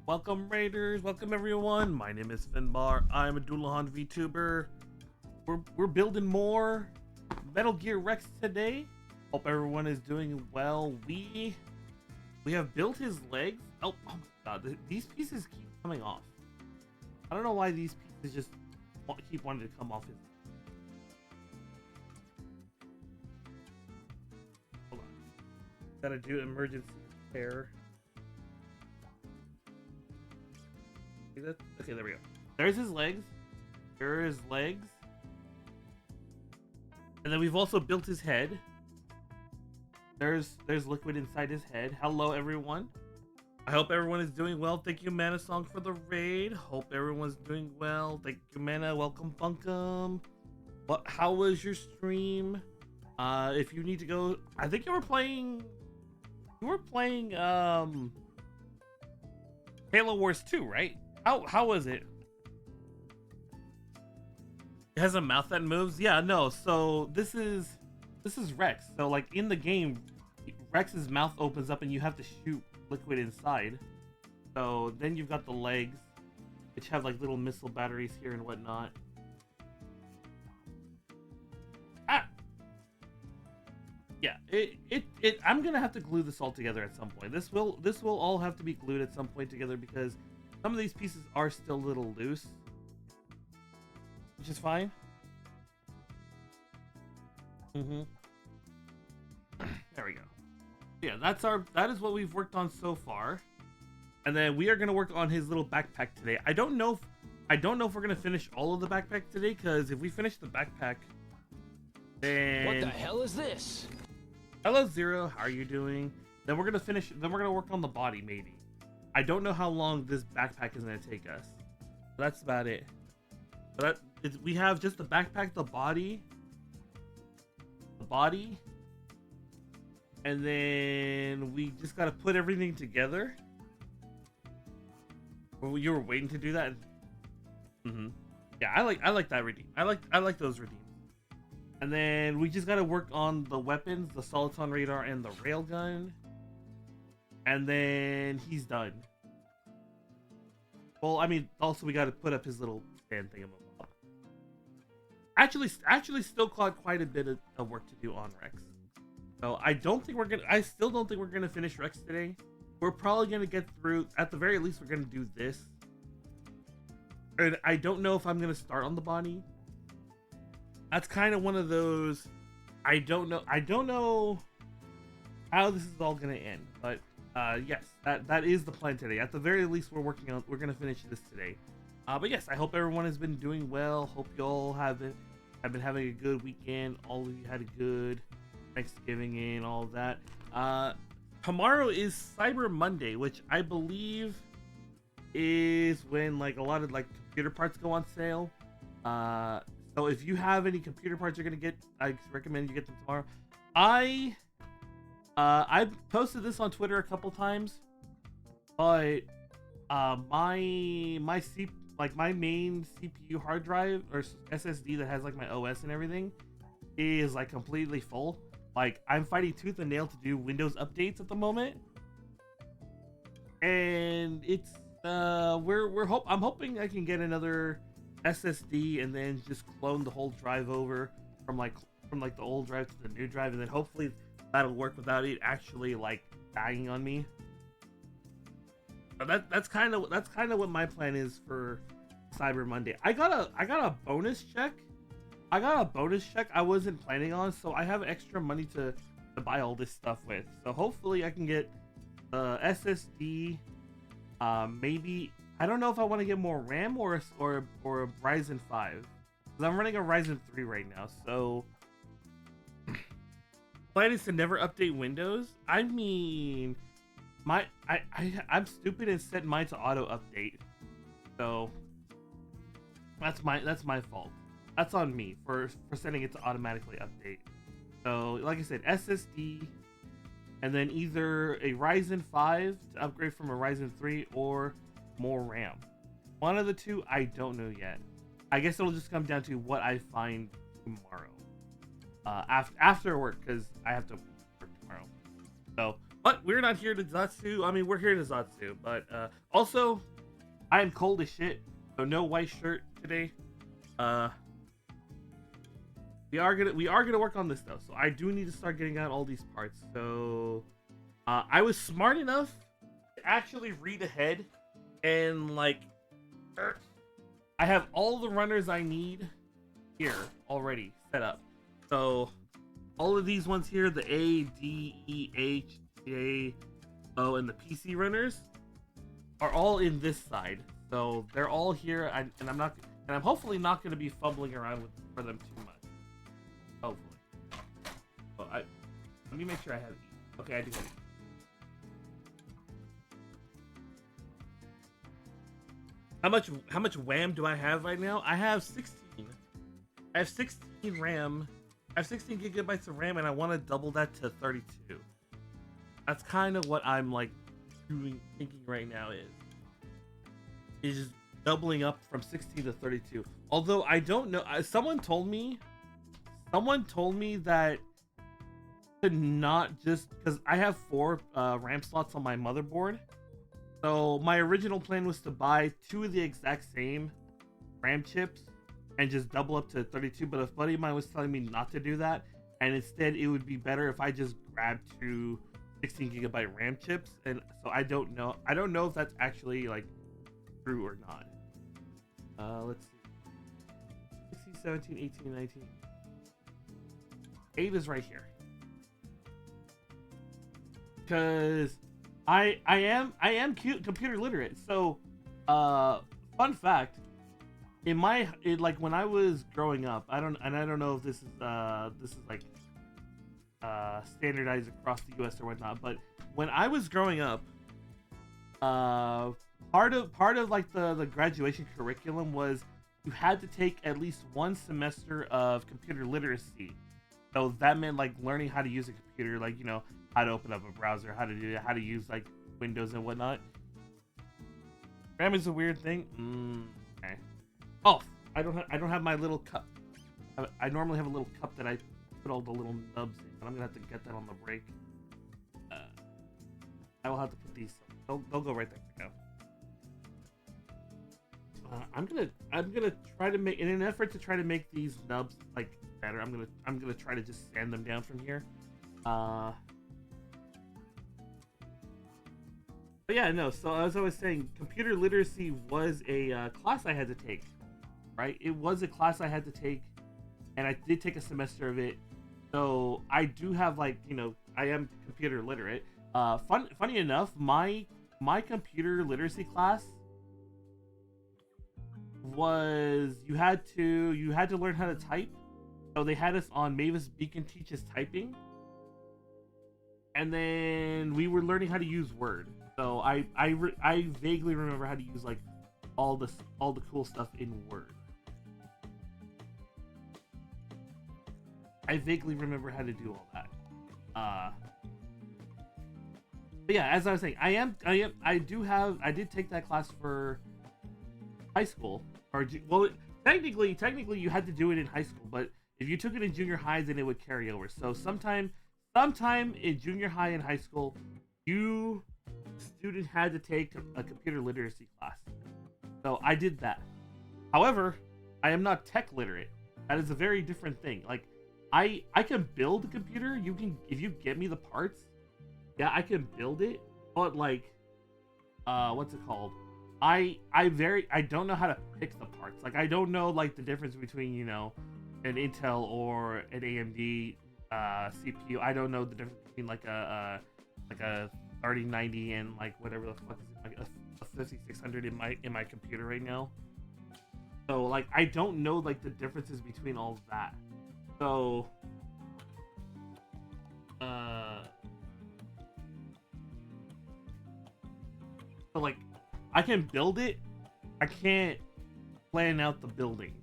Welcome Raiders, welcome everyone. My name is Finbar. I'm a Dullahan VTuber. We're building more Metal Gear Rex today. Hope everyone is doing well. We have built his legs. Oh my god, these pieces keep coming off. I don't know why these pieces just keep wanting to come off his. Hold on. Gotta do emergency repair. Okay, there we go. There's his legs. Here are his legs. And then we've also built his head. There's liquid inside his head. Hello, everyone. I hope everyone is doing well. Thank you, Mana Song, for the raid. Hope everyone's doing well. Thank you, Mana. Welcome, Funkum. How was your stream? If you need to go, I think you were playing Halo Wars 2, right? How was it? It has a mouth that moves? Yeah, no. So this is Rex. So like in the game, Rex's mouth opens up and you have to shoot liquid inside. So then you've got the legs, which have like little missile batteries here and whatnot. Yeah, I'm gonna have to glue this all together at some point. This will all have to be glued at some point together because some of these pieces are still a little loose, which is fine. There we go. Yeah, that is what we've worked on so far, and then we are gonna work on his little backpack today. I don't know if we're gonna finish all of the backpack today, because if we finish the backpack, then what the hell is this? Hello Zero, how are you doing? Then we're gonna work on the body maybe. I don't know how long this backpack is gonna take us. But that's about it. But we have just the backpack, the body, and then we just gotta put everything together. Well, you were waiting to do that. Yeah, I like that redeem. I like those redeems. And then we just gotta work on the weapons, the Soliton radar and the railgun. And then he's done. Well, I mean, also we got to put up his little stand thing. Actually, still quite a bit of work to do on Rex. So I still don't think we're gonna finish Rex today. We're probably gonna get through. At the very least, we're gonna do this. And I don't know if I'm gonna start on the body. That's kind of one of those. I don't know how this is all gonna end, but yes, that is the plan today. At the very least, we're gonna finish this today. But yes, I hope everyone has been doing well. Hope y'all have been having a good weekend. All of you had a good Thanksgiving and all of that. Tomorrow is Cyber Monday, which I believe is when like a lot of like computer parts go on sale. So if you have any computer parts you're gonna get, I recommend you get them tomorrow. I posted this on Twitter a couple times, but my main CPU hard drive or SSD that has like my OS and everything is like completely full. Like I'm fighting tooth and nail to do Windows updates at the moment, and it's I'm hoping I can get another SSD and then just clone the whole drive over from the old drive to the new drive, and then hopefully that'll work without it actually like bagging on me. But that's kind of what my plan is for Cyber Monday. I got a bonus check. I wasn't planning on, so I have extra money to buy all this stuff with. So hopefully I can get the SSD. Maybe I don't know if I want to get more RAM or a Ryzen 5, because I'm running a Ryzen 3 right now. So plan is to never update Windows. I mean, I'm stupid and set mine to auto update. So that's my fault. That's on me for setting it to automatically update. So like I said, SSD, and then either a Ryzen 5 to upgrade from a Ryzen 3 or more RAM. One of the two, I don't know yet. I guess it'll just come down to what I find tomorrow. After work, because I have to work tomorrow. So But we're not here to Zatsu. I mean, we're here to Zatsu, but also, I am cold as shit, so no white shirt today. Uh, we are gonna work on this though, so I do need to start getting out all these parts. So, I was smart enough to actually read ahead, and like, I have all the runners I need here already set up. So, all of these ones here, the A, D, E, H, J, O, and the PC runners are all in this side. So they're all here, and I'm hopefully not going to be fumbling around for them too much. Hopefully. Oh, let me make sure I have E. Okay, I do have E. How much RAM do I have right now? I have 16. I have 16 RAM. I have 16 gigabytes of RAM, and I want to double that to 32. That's kind of what I'm like thinking right now is doubling up from 16 to 32. Although I don't know, someone told me that to not just, because I have 4 RAM slots on my motherboard. So my original plan was to buy 2 of the exact same RAM chips and just double up to 32. But a buddy of mine was telling me not to do that, and instead it would be better if I just grabbed 2 16 gigabyte RAM chips. And so I don't know if that's actually like true or not. Let's see. 16, 17, 18, 19. 8 is right here. Because I am computer literate. So fun fact, like when I was growing up, I don't know if this is like standardized across the US or whatnot, but when I was growing up, part of like the graduation curriculum was you had to take at least 1 semester of computer literacy. So that meant like learning how to use a computer, like, you know, how to open up a browser, how to use like Windows and whatnot. RAM is a weird thing. Okay. Oh, I don't have my little cup. I normally have a little cup that I put all the little nubs in, but I'm gonna have to get that on the break. I will have to put these. They'll go right there. Go. I'm gonna try to make, in an effort to try to make these nubs like better. I'm gonna try to just sand them down from here. But yeah, no. So as I was saying, computer literacy was a class I had to take. Right? It was a class I had to take, and I did take a semester of it. So I do have, like, you know, I am computer literate. Funny enough, my computer literacy class was you had to learn how to type. So they had us on Mavis Beacon Teaches Typing, and then we were learning how to use Word. So I vaguely remember how to use like all the cool stuff in Word. I vaguely remember how to do all that. But yeah, as I was saying, I did take that class for high school, or well, technically you had to do it in high school, but if you took it in junior high, then it would carry over. So sometime in junior high and high school, student had to take a computer literacy class. So I did that. However, I am not tech literate. That is a very different thing. Like, I can build a computer. If you get me the parts, yeah, I can build it. But like, what's it called? I don't know how to pick the parts. Like, I don't know like the difference between, you know, an Intel or an AMD CPU. I don't know the difference between like a 3090 and like whatever the fuck is it, like a 5600 in my computer right now. So like, I don't know like the differences between all of that. So like, I can build it. I can't plan out the building.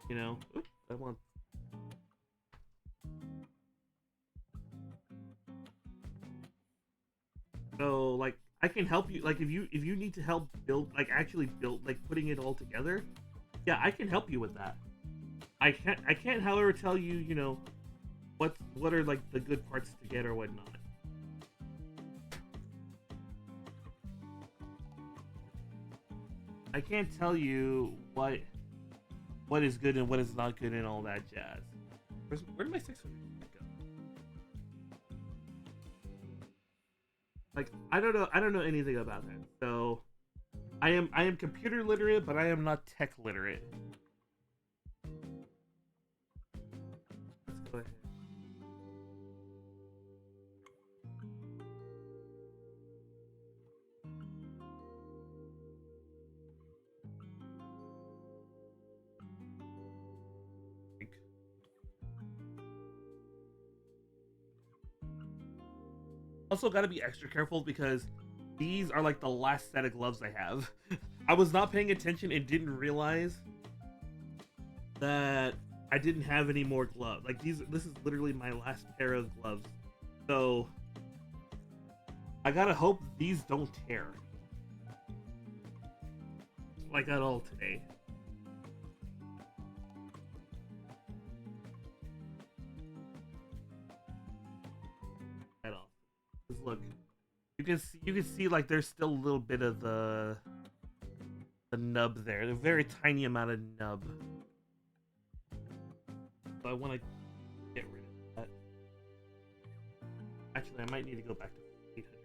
You know? Oops, I want. So like, I can help you. Like, if you need to help build, like actually build, like putting it all together, yeah, I can help you with that. I can't, however, tell you, you know, what are like the good parts to get or whatnot. I can't tell you what is good and what is not good and all that jazz. Where did my 600 go? Like I don't know anything about that. So I am computer literate, but I am not tech literate. Let's go ahead. Also, got to be extra careful because these are like the last set of gloves I have. I was not paying attention and didn't realize that I didn't have any more gloves. Like this is literally my last pair of gloves. So I gotta hope these don't tear. Like at all today. At all. Just look. You can see like there's still a little bit of the nub there. A very tiny amount of nub. So I want to get rid of that. Actually, I might need to go back to 800.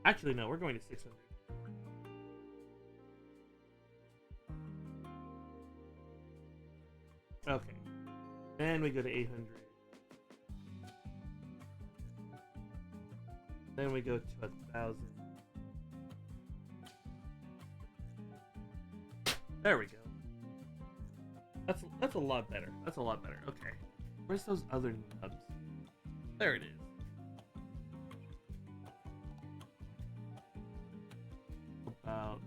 Actually, no, we're going to 600. Okay. Then we go to 800. Then we go to 1,000. There we go. That's a lot better. That's a lot better. Okay. Where's those other nubs? There it is. About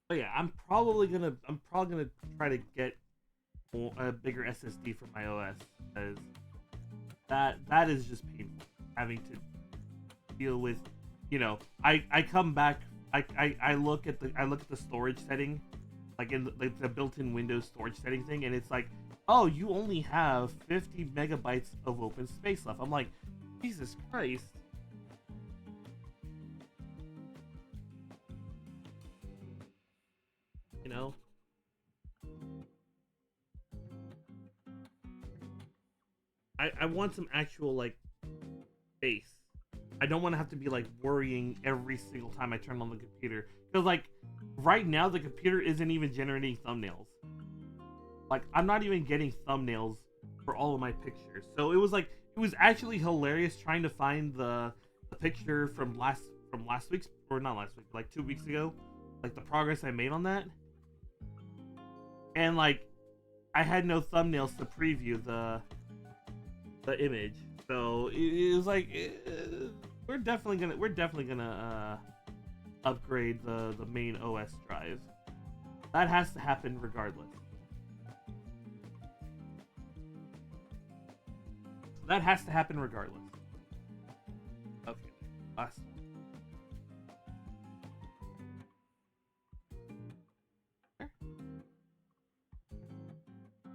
But yeah, I'm probably gonna try to get a bigger SSD for my OS because that is just painful having to deal with, you know, I come back, I look at the storage setting, like in the built-in Windows storage setting thing, and it's like, oh, you only have 50 megabytes of open space left. I'm like, Jesus Christ. You know? I want some actual, like, space. I don't want to have to be, like, worrying every single time I turn on the computer. Because, like, right now the computer isn't even generating thumbnails. Like, I'm not even getting thumbnails for all of my pictures. So it was, like, it was actually hilarious trying to find the picture from last week's, or not last week, like 2 weeks ago. Like, the progress I made on that. And, like, I had no thumbnails to preview the image, so it was like we're definitely gonna upgrade the main OS drive. That has to happen regardless. That has to happen regardless. Okay, last one.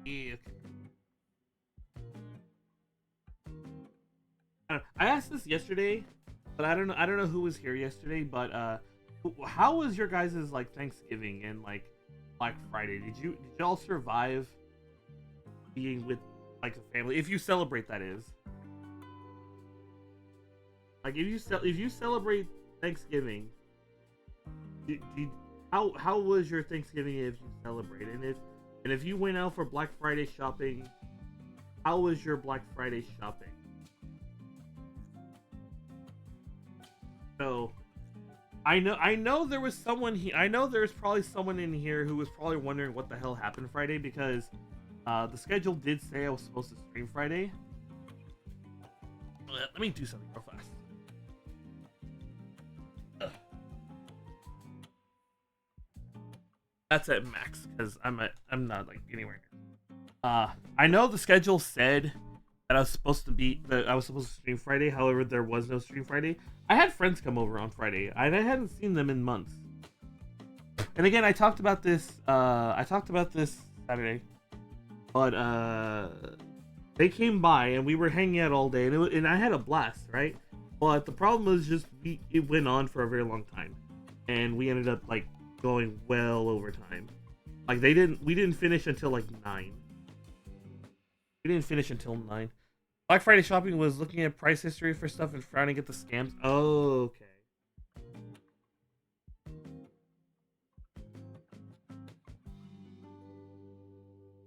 Yeah, okay. I asked this yesterday, but I don't know who was here yesterday, but how was your guys' like Thanksgiving and like Black Friday? Did y'all survive being with like the family, if you celebrate, that is? Like if you celebrate Thanksgiving, how was your Thanksgiving if you celebrate? And if you went out for Black Friday shopping, how was your Black Friday shopping? So, I know there was someone here. I know there's probably someone in here who was probably wondering what the hell happened Friday, because the schedule did say I was supposed to stream Friday. Let me do something real fast. Ugh. That's at max because I'm not like anywhere near. I know the schedule said that I was supposed to stream Friday. However, there was no stream Friday. I had friends come over on Friday. I hadn't seen them in months. And again, I talked about this. I talked about this Saturday, but they came by and we were hanging out all day, and I had a blast, right? But the problem was just it went on for a very long time, and we ended up like going well over time. Like we didn't finish until like 9. We didn't finish until 9. Black Friday shopping was looking at price history for stuff and frowning at the scams. Oh, okay.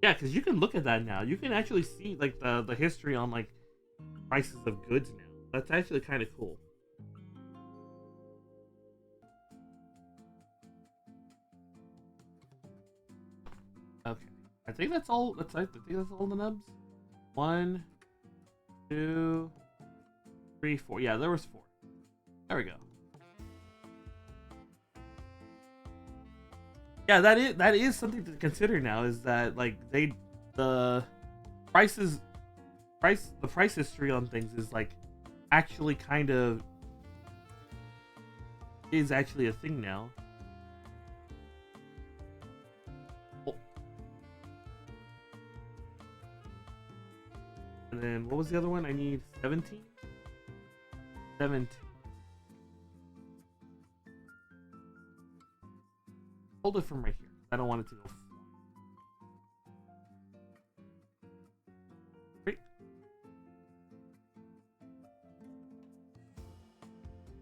Yeah, because you can look at that now. You can actually see like the history on like prices of goods now. That's actually kind of cool. Okay, I think that's all. I think that's all the nubs. 1, 2, 3, 4. Yeah, there was 4. There we go. Yeah, that is something to consider now. Is that like the prices the price history on things is like actually kind of is actually a thing now. Oh. And then what was the other one? I need 17. 17. Hold it from right here. I don't want it to go. Great.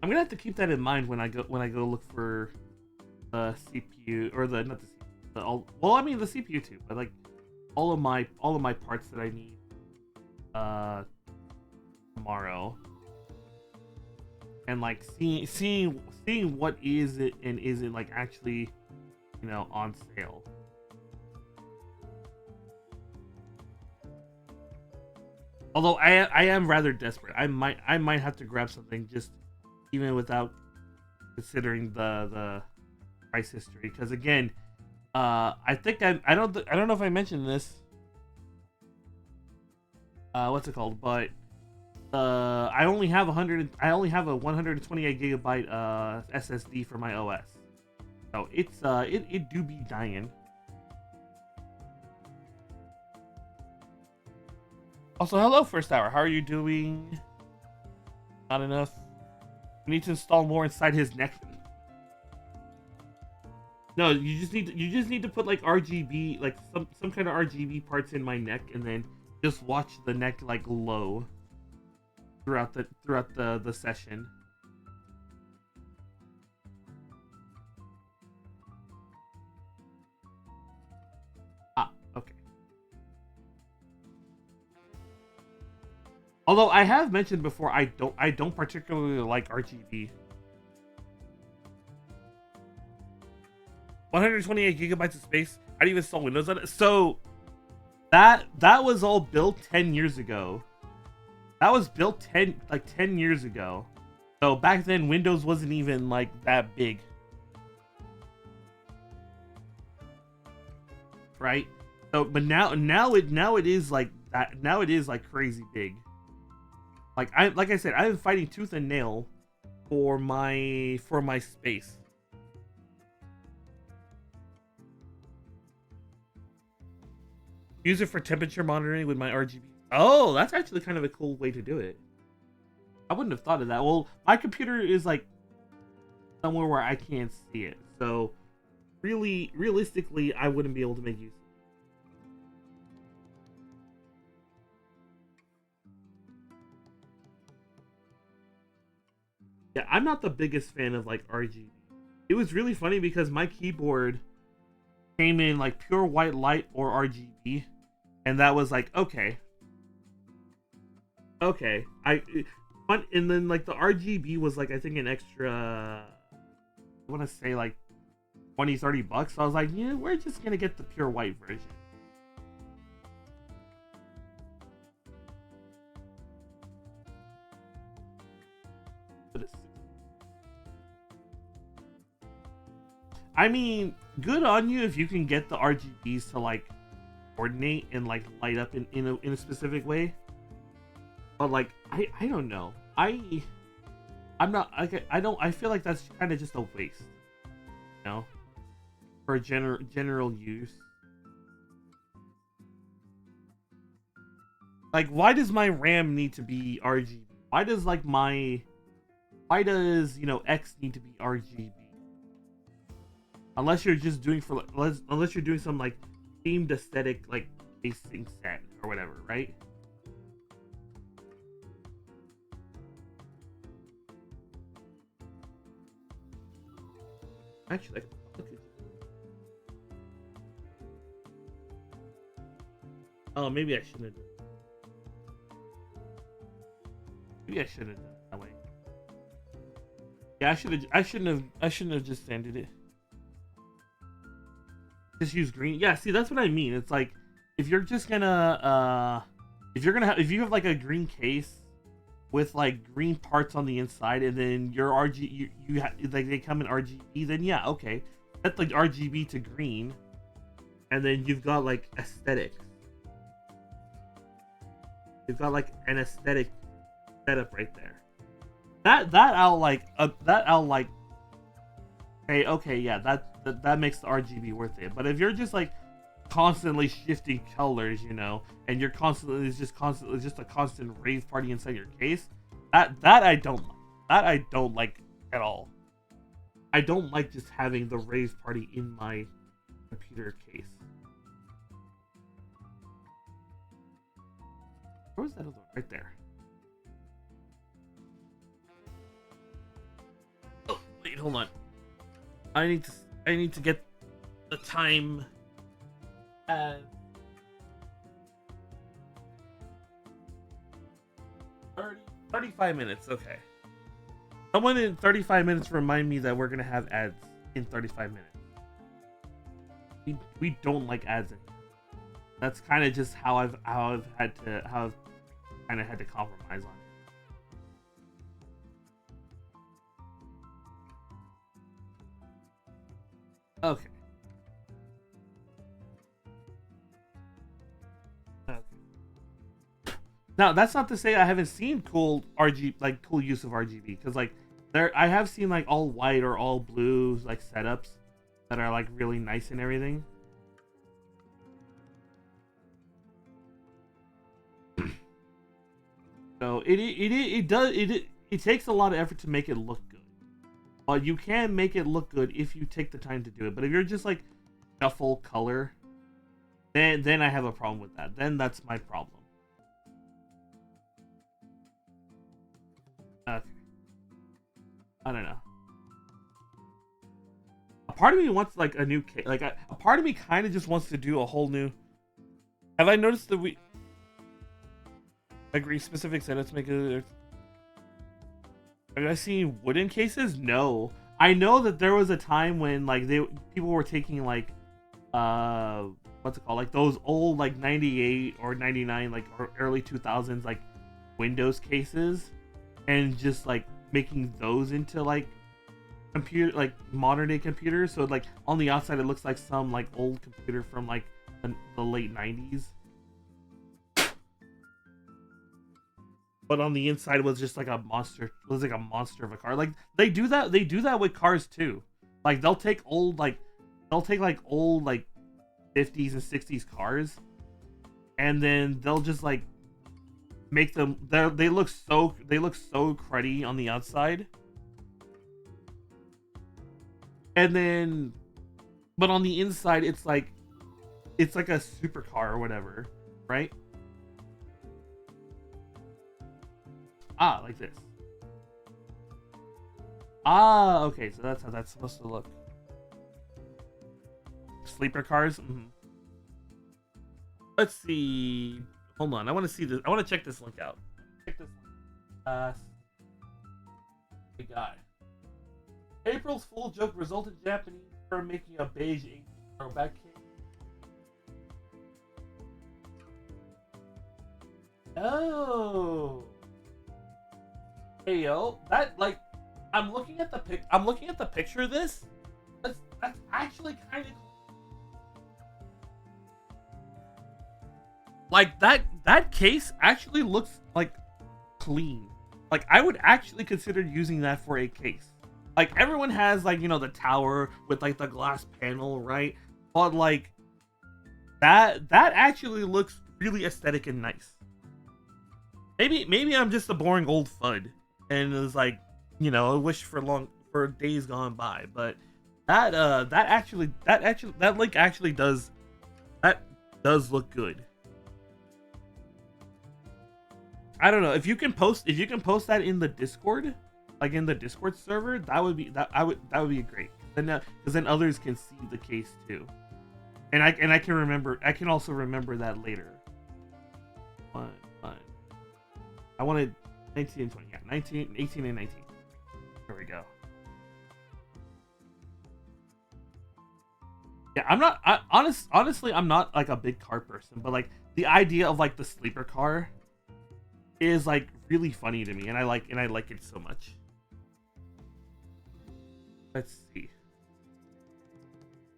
I'm gonna have to keep that in mind when I go look for the CPU or not the CPU. Well, I mean the CPU too, but like all of my parts that I need tomorrow, and like seeing what is it and isn't like actually, you know, on sale. Although I am rather desperate. I might have to grab something just even without considering the price history, because again, I think I don't know if I mentioned this. What's it called? But I only have a 128 gigabyte SSD for my OS. So it's it do be dying. Also, hello First Hour. How are you doing? Not enough. We need to install more inside his neck. No, you just need to put like RGB, like some kind of RGB parts in my neck, and then just watch the neck like low throughout the session. Okay. Although I have mentioned before, I don't particularly like RGB. 128 gigabytes of space. How do you install Windows on it? So that was all built 10 years ago. That was built 10 years ago. So back then Windows wasn't even like that big. Right? So but now it is like that. Now it is like crazy big. Like I said, I've been fighting tooth and nail for my space. Use it for temperature monitoring with my RGB. Oh, that's actually kind of a cool way to do it. I wouldn't have thought of that. Well, my computer is like somewhere where I can't see it. So realistically, I wouldn't be able to make use of it. Yeah, I'm not the biggest fan of like RGB. It was really funny because my keyboard came in like pure white light or RGB, and that was like okay. And then like the RGB was like I think an extra, I want to say like 20-30 bucks. So I was like, yeah, we're just gonna get the pure white version. I mean, good on you if you can get the RGBs to like coordinate and like light up in a specific way. But like I don't know. I'm not like I feel like that's kind of just a waste. You know? for general use. Like, why does my RAM need to be RGB? Why does you know, X need to be RGB? Unless you're just doing unless you're doing some like themed aesthetic like casing set or whatever, right? Actually, oh, maybe I shouldn't have done it. Maybe I shouldn't have done it that way. Yeah, I shouldn't have just sanded it. Just use green. Yeah, see, that's what I mean. It's like if you're just gonna if you have like a green case with like green parts on the inside, and then your like they come in RGB, then yeah, okay, that's like RGB to green, and then you've got like aesthetic. You've got like an aesthetic setup right there. That I'll like. Okay, yeah, that makes the RGB worth it. But if you're just like constantly shifting colors, you know, and you're constantly just a constant rave party inside your case, that I don't like. That I don't like at all. I don't like just having the rave party in my computer case. Where was that other one? Right there. Oh, wait, hold on. I need to get the time as 35 minutes. Okay. Someone in 35 minutes remind me that we're gonna have ads in 35 minutes. We don't like ads in here. That's kind of just how I've kind of had to compromise on it. Okay. Now that's not to say I haven't seen cool use of RGB, because like I have seen like all white or all blue like setups that are like really nice and everything. So it takes a lot of effort to make it look good. But you can make it look good if you take the time to do it. But if you're just like shuffle color, then I have a problem with that. Then that's my problem. Okay. I don't know. A part of me wants like a new case. Like a part of me kind of just wants to do a whole new. Have I noticed that we agree specific setups make it? Have I seen wooden cases? No. I know that there was a time when like people were taking like what's it called, like those old like 98 or 99 like or early 2000s like Windows cases, and just like making those into like computer, like modern day computers. So like on the outside it looks like some like old computer from like the late 90s, but on the inside was just like a monster. It was like a monster of a car. Like they do that with cars too. Like they'll take old like 50s and 60s cars, and then they'll just like make them, they look so cruddy on the outside, and then but on the inside it's like a supercar or whatever, right? Like this. Okay, so that's how that's supposed to look. Sleeper cars. Let's see. Hold on, I want to see this. I want to check this link out. Check this link. We got April's Fool joke resulted in Japanese firm making a beige ink throwback case. Oh. Hey yo, that like, I'm looking at the picture of this. That's actually kind of like that case actually looks like clean. Like I would actually consider using that for a case. like everyone has like, you know, the tower with like the glass panel, right? But like that actually looks really aesthetic and nice. Maybe I'm just a boring old FUD and it's like, you know, a wish for days gone by, but that link actually does look good. I don't know if you can post that in the Discord, like in the Discord server, that would be be great. Then because then others can see the case too, and I can also remember that later. Fun. I wanted 19 and 20, yeah, 18 and 19. There we go. Yeah, honestly, I'm not like a big car person, but like the idea of like the sleeper car is like really funny to me, and I like it so much. Let's see.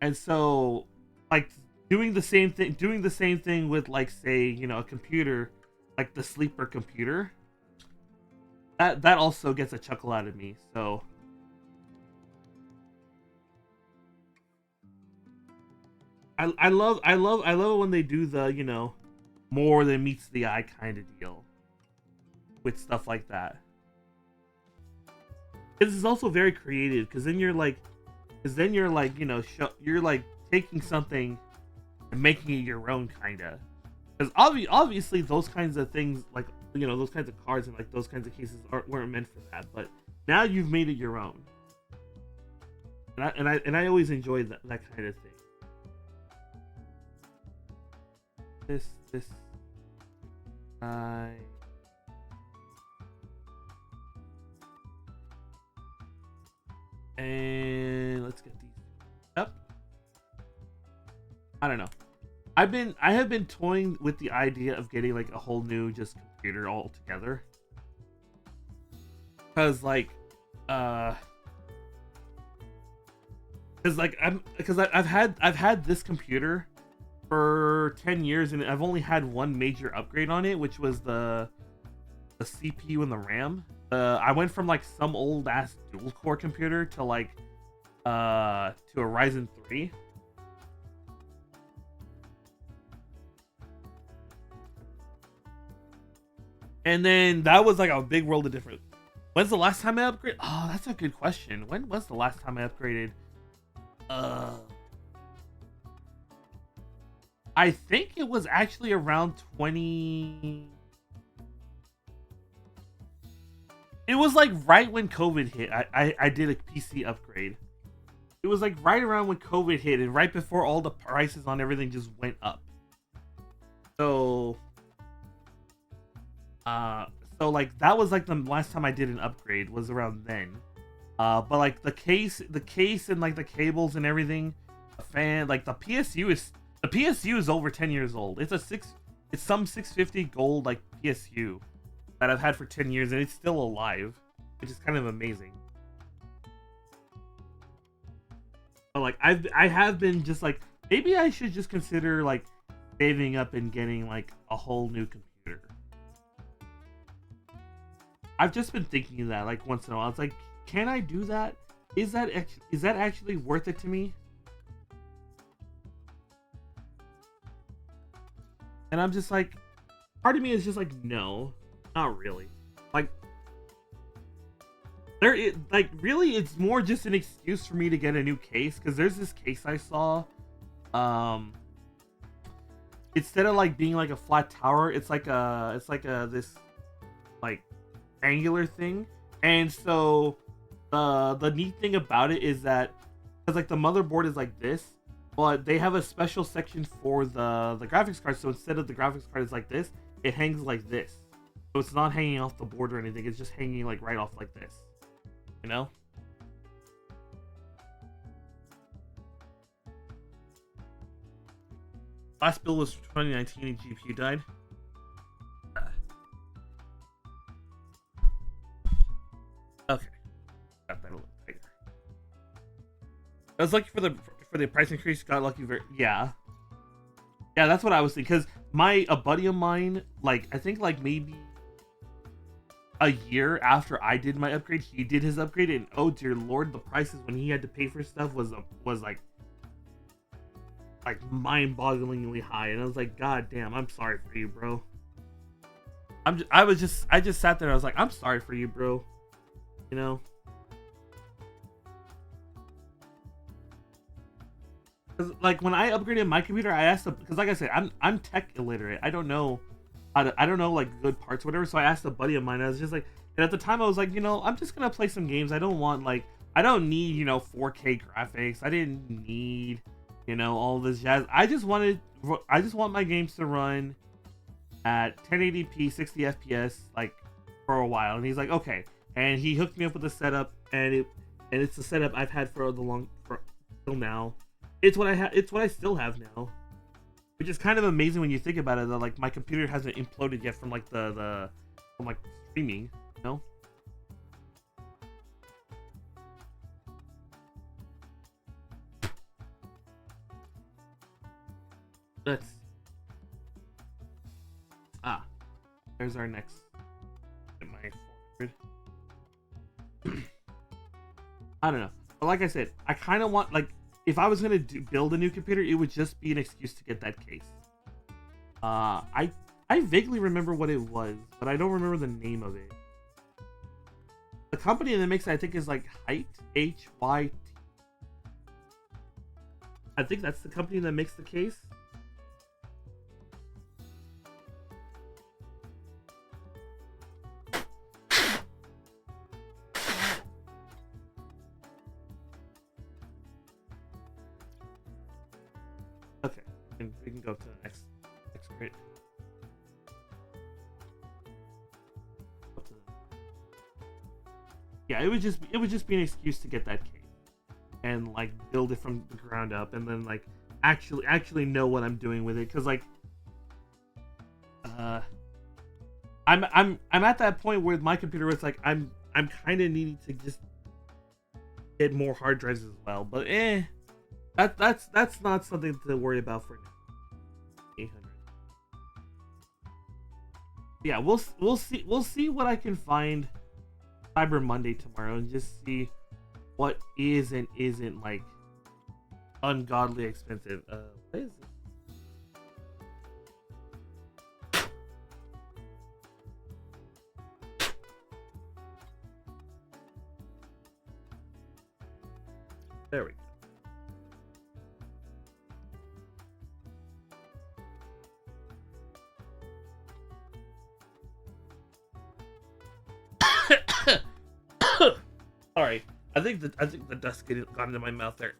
And so like doing the same thing with like, say, you know, a computer, like the sleeper computer, that also gets a chuckle out of me. So I love it when they do the, you know, more than meets the eye kind of deal with stuff like that. This is also very creative because then you're like, you know, you're like taking something and making it your own, kinda. Because obviously those kinds of things, like, you know, those kinds of cards and like those kinds of cases weren't meant for that, but now you've made it your own. And I always enjoy that kind of thing. This and let's get these up. I don't know. I have been toying with the idea of getting like a whole new just computer altogether. Cause like I've had this computer for 10 years and I've only had one major upgrade on it, which was the CPU and the RAM. I went from like some old ass dual core computer to like to a Ryzen 3. And then that was like a big world of difference. When's the last time I upgraded? Oh, that's a good question. When was the last time I upgraded? I think it was actually around 20. It was like right when COVID hit. I did a PC upgrade. It was like right around when COVID hit and right before all the prices on everything just went up. So like that was like the last time I did an upgrade was around then. But like the case and like the cables and everything, the fan, like the PSU is over 10 years old. It's some 650 gold like PSU that I've had for 10 years and it's still alive, which is kind of amazing. But like I have been just like, maybe I should just consider like saving up and getting like a whole new computer. I've just been thinking of that like once in a while. It's like, can I do that? Is that actually worth it to me? And I'm just like, part of me is just like, no, not really. Like, really, it's more just an excuse for me to get a new case, because there's this case I saw. Instead of like being like a flat tower, it's like this like angular thing. And so the neat thing about it is that, because like the motherboard is like this, but they have a special section for the graphics card. So instead of the graphics card is like this, it hangs like this. So it's not hanging off the board or anything. It's just hanging like right off like this. You know? Last build was 2019 and GPU died. Okay. Got that a little bigger. I was lucky for the price increase. Got lucky yeah. Yeah, that's what I was thinking. Because a buddy of mine, like, I think like maybe a year after I did my upgrade, he did his upgrade, and oh dear lord, the prices when he had to pay for stuff was like mind-bogglingly high, and I was like, God damn, I'm sorry for you, bro. I just sat there. I was like, I'm sorry for you, bro. You know, because like when I upgraded my computer, I asked him, because like I said, I'm tech illiterate. I don't know I don't know like good parts or whatever. So I asked a buddy of mine. I was just like, and at the time I was like, I'm just gonna play some games. I don't need 4K graphics. I didn't need all this jazz. I just want my games to run at 1080p 60 fps like for a while. And he's like, okay, and he hooked me up with a setup, and it's the setup I've had for till now. It's what I still have now, which is kind of amazing when you think about it, that like my computer hasn't imploded yet from like from like streaming, Let's there's our next my 400. I don't know, but like I said, I kind of want, like, if I was gonna build a new computer, it would just be an excuse to get that case. I vaguely remember what it was, but I don't remember the name of it. The company that makes it, I think, is like Hyt, HYT. I think that's the company that makes the case. Okay, and we can go to the next grade. Yeah, it would just be an excuse to get that case and like build it from the ground up, and then like actually know what I'm doing with it, because like I'm at that point with my computer where it's like I'm kind of needing to just get more hard drives as well, but that's not something to worry about for now. 800. Yeah, we'll see what I can find Cyber Monday tomorrow, and just see what is and isn't like ungodly expensive. What is it? There we go. Sorry, I think the dust got into my mouth there.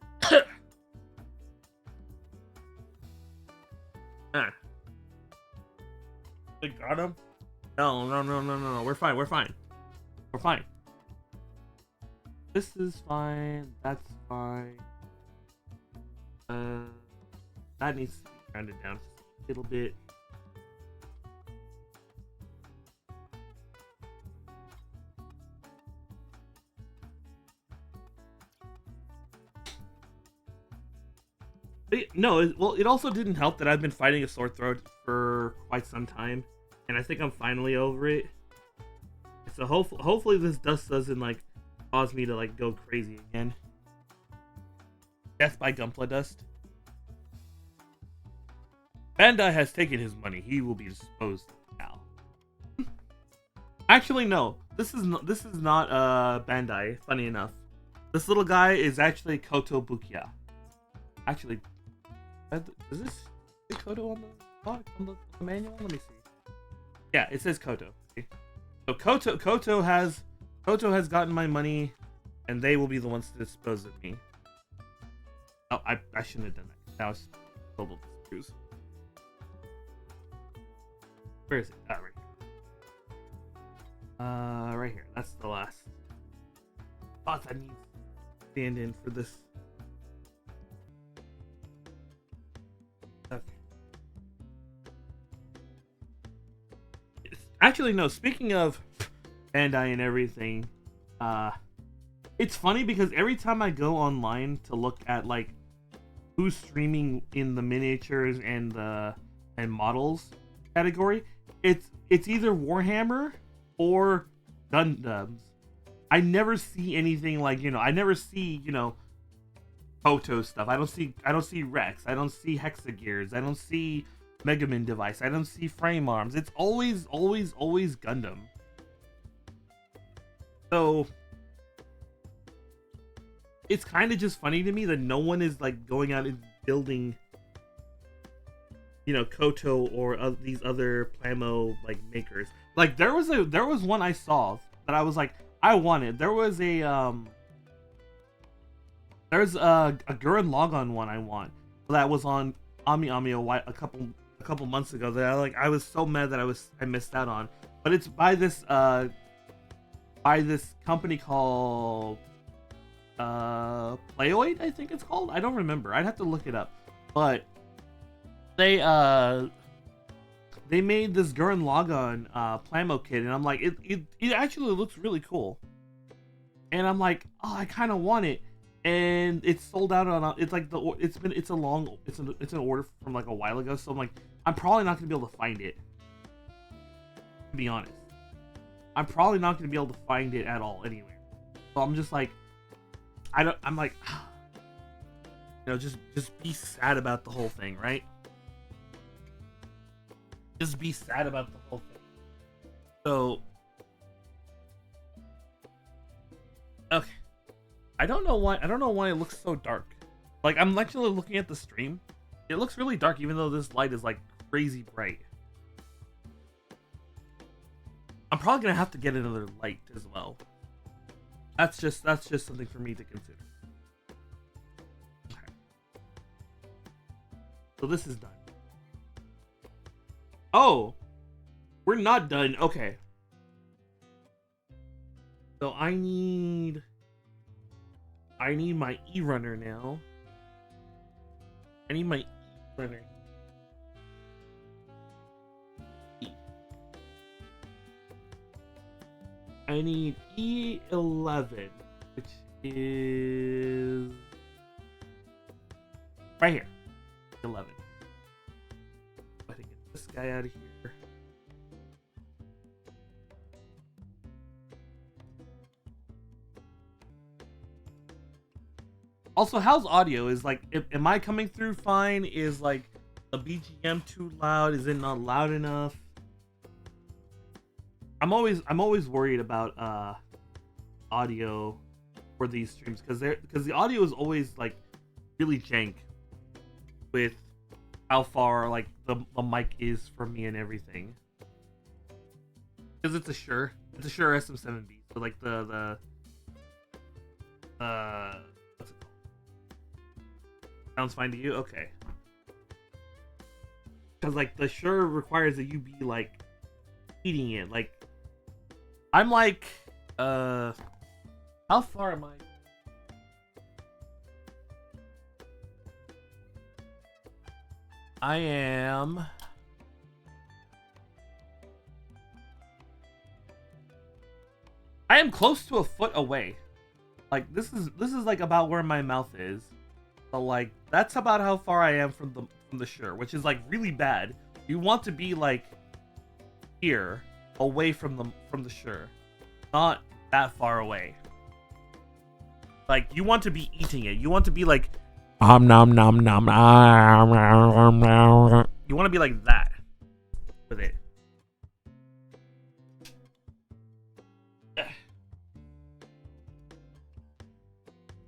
They got him? No. We're fine. This is fine. That's fine. That needs to be rounded down just a little bit. Well, it also didn't help that I've been fighting a sore throat for quite some time, and I think I'm finally over it. So hopefully this dust doesn't like cause me to like go crazy again. Death by Gunpla dust. Bandai has taken his money. He will be disposed of now. Actually, no. This is not Bandai. Funny enough, this little guy is actually Koto Bukiya. Actually, is this Koto on the manual? Let me see. Yeah, it says Koto. Okay. So Koto has gotten my money, and they will be the ones to dispose of me. Oh, I shouldn't have done that. That was global screws. Where is it? Right here. Right here. That's the last spot I need to stand in for this. Okay. Actually, no. Speaking of Bandai and everything, it's funny because every time I go online to look at like who's streaming in the miniatures and models category, it's either Warhammer or Gundams, I never see anything like, I never see, Koto stuff. I don't see Rex. I don't see Hexagears. I don't see Mega Man Device. I don't see Frame Arms. It's always Gundam. So it's kind of just funny to me that no one is like going out and building, Koto or these other Plamo like makers. Like there was one I saw that I was like, I wanted. There's a Gurren Lagann one I want that was on Ami a couple months ago that I was so mad that I missed out on. But it's by this company called Playoid, I think it's called. I don't remember. I'd have to look it up. But they made this Gurren Lagann Plamo kit, and I'm like, it actually looks really cool. And I'm like, oh, I kind of want it. And it's sold out on. It's like it's an order from like a while ago. So I'm like, I'm probably not gonna be able to find it. To be honest, I'm probably not gonna be able to find it at all anywhere. So I'm just like, I'm like, just be sad about the whole thing, right? Just be sad about the whole thing. So, okay. I don't know why it looks so dark. Like, I'm actually looking at the stream. It looks really dark, even though this light is like crazy bright. I'm probably gonna have to get another light as well. That's just something for me to consider. Okay. So this is done. Oh, we're not done. Okay. So I need my E-runner now. I need my E-runner. I need E11, which is right here. 11. I think get this guy out of here. Also, how's audio? Is like, am I coming through fine? Is like the BGM too loud? Is it not loud enough? I'm always worried about audio for these streams because the audio is always like really jank with how far like the mic is from me and everything. Because it's a Shure SM7B, so like the what's it called? Sounds fine to you? Okay. Because like the Shure requires that you be like eating it. Like I'm like how far am I? I am close to a foot away. Like this is like about where my mouth is. So like that's about how far I am from the Shure, which is like really bad. You want to be like here, away from the Shure, not that far away. Like you want to be eating it. You want to be like nom nom nom. You want to be like that with it.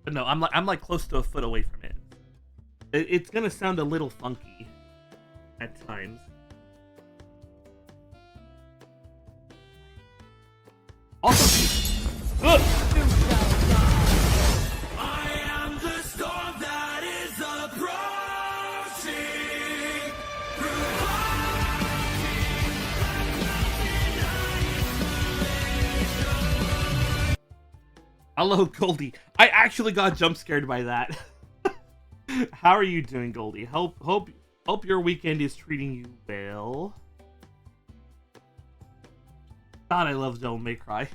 But no, I'm like close to a foot away from it. It's gonna sound a little funky at times. Also, ugh. I am the storm that is approaching. Hello, Goldie. I actually got jump scared by that. How are you doing, Goldie? Hope your weekend is treating you well. God, I love Devil May Cry.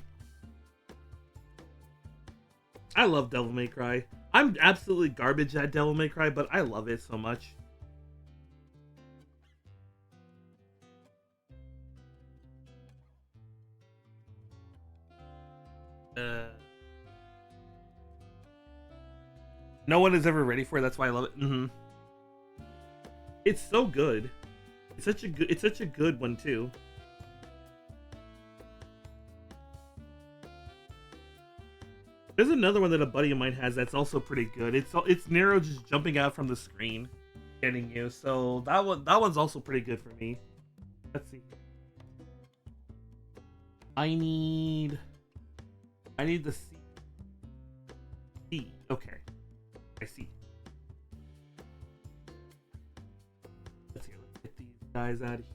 I love Devil May Cry. I'm absolutely garbage at Devil May Cry, but I love it so much. Uh, no one is ever ready for it. That's why I love it. It's so good. It's such a good one too. There's another one that a buddy of mine has that's also pretty good. It's Nero just jumping out from the screen, getting you. So that one's also pretty good for me. Let's see. I need the C. Okay, I see. Let's see. Let's get these guys out of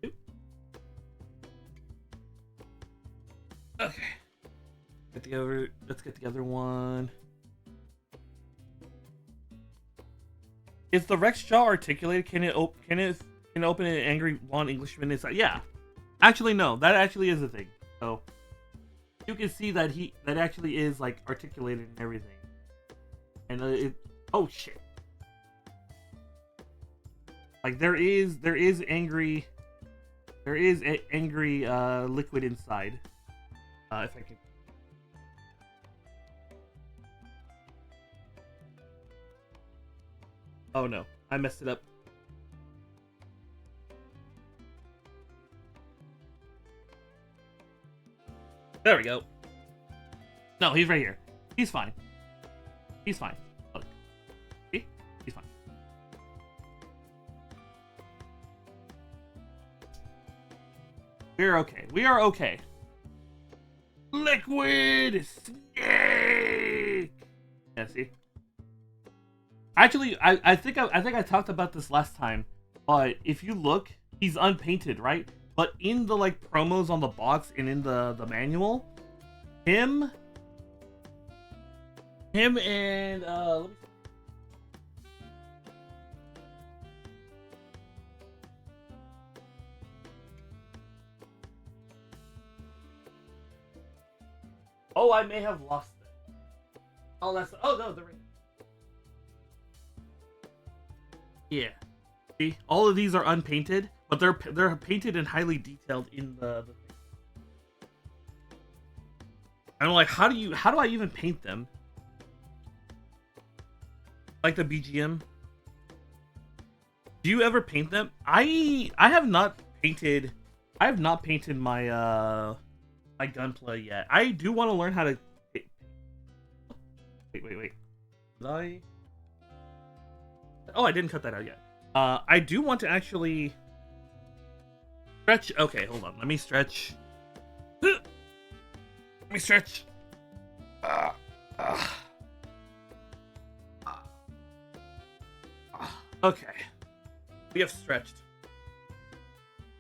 here. Okay. Let's get the other one. Is the Rex jaw articulated? Can it open an angry blonde Englishman inside? Yeah. Actually, no. That actually is a thing. So you can see that that actually is like articulated and everything. And oh shit. Like there is angry liquid inside. If I can. Oh no, I messed it up. There we go. No, he's right here. He's fine. He's fine. Look. See? He's fine. We're okay. We are okay. Liquid snake. Yeah, see. Actually, I think I talked about this last time, but if you look, he's unpainted, right? But in the like promos on the box and in the manual, him and let me see. Oh, I may have lost it. Oh, no, they're right. Yeah. See, all of these are unpainted, but they're painted and highly detailed in the thing. I'm like, how do I even paint them? Like the BGM. Do you ever paint them? I have not painted my my Gunpla yet. I do want to learn how to. Wait. Did I? Oh, I didn't cut that out yet. I do want to actually stretch. Okay, hold on. Let me stretch. Let me stretch. Okay. We have stretched.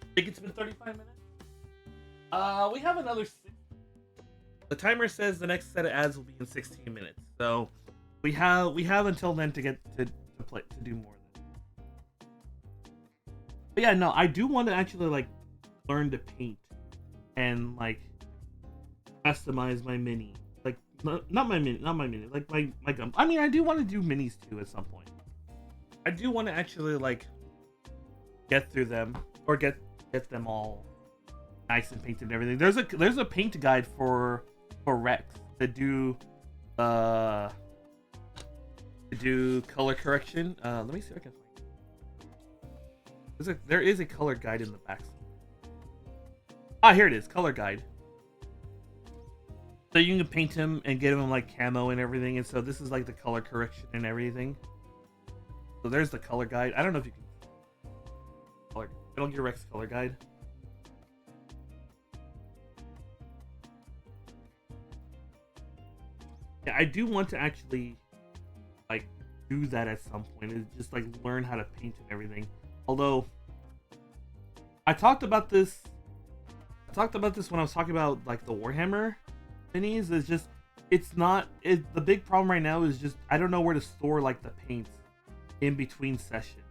I think it's been 35 minutes. We have another 6. The timer says the next set of ads will be in 16 minutes. So we have until then to get to do more of this. But yeah, no, I do want to actually like learn to paint and like customize my mini. Like not my mini, like my gum. I mean, I do want to do minis too at some point. I do want to actually like get through them or get them all nice and painted and everything. There's a paint guide for Rex to do color correction. Let me see if I can find it. There is a color guide in the back. Ah, here it is, color guide. So you can paint him and get him like camo and everything, and so this is like the color correction and everything. So there's the color guide. I don't know if you can Metal Gear Rex color guide. Yeah, I do want to actually like do that at some point. Is just like learn how to paint and everything. Although I talked about this when I was talking about like the Warhammer minis. Is just the big problem right now is just I don't know where to store like the paints in between sessions.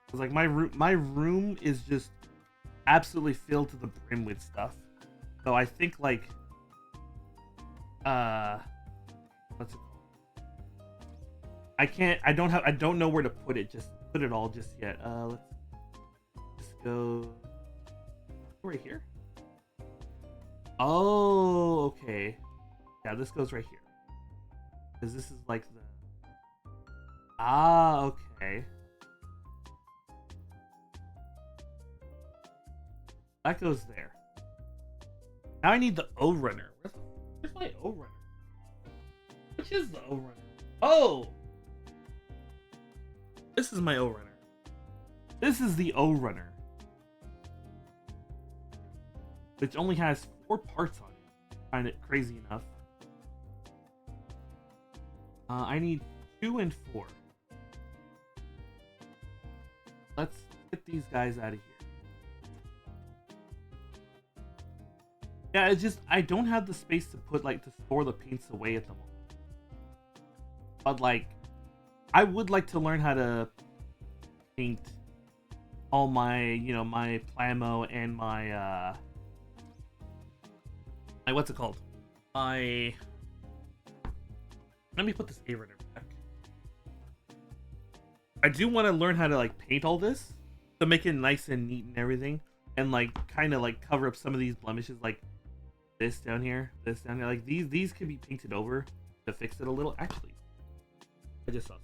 Cause like my room is just absolutely filled to the brim with stuff. So I think like what's it called? I don't know where to put it. Just put it all just yet. Let's just go right here. Oh, okay. Yeah, this goes right here. Because this is like the... Ah, okay. That goes there. Now I need the O runner. Where's my O runner? Which is the O runner? Oh! This is my O runner. This is the O runner. Which only has 4 parts on it. Find it crazy enough. I need 2 and 4. Let's get these guys out of here. Yeah, it's just I don't have the space to put to store the paints away at the moment. But I would like to learn how to paint all my, my Plamo and my what's it called? Let me put this A-runner back. I do want to learn how to paint all this to make it nice and neat and everything, and kind of cover up some of these blemishes, this down here, this down here. These could be painted over to fix it a little. Actually, I just saw something.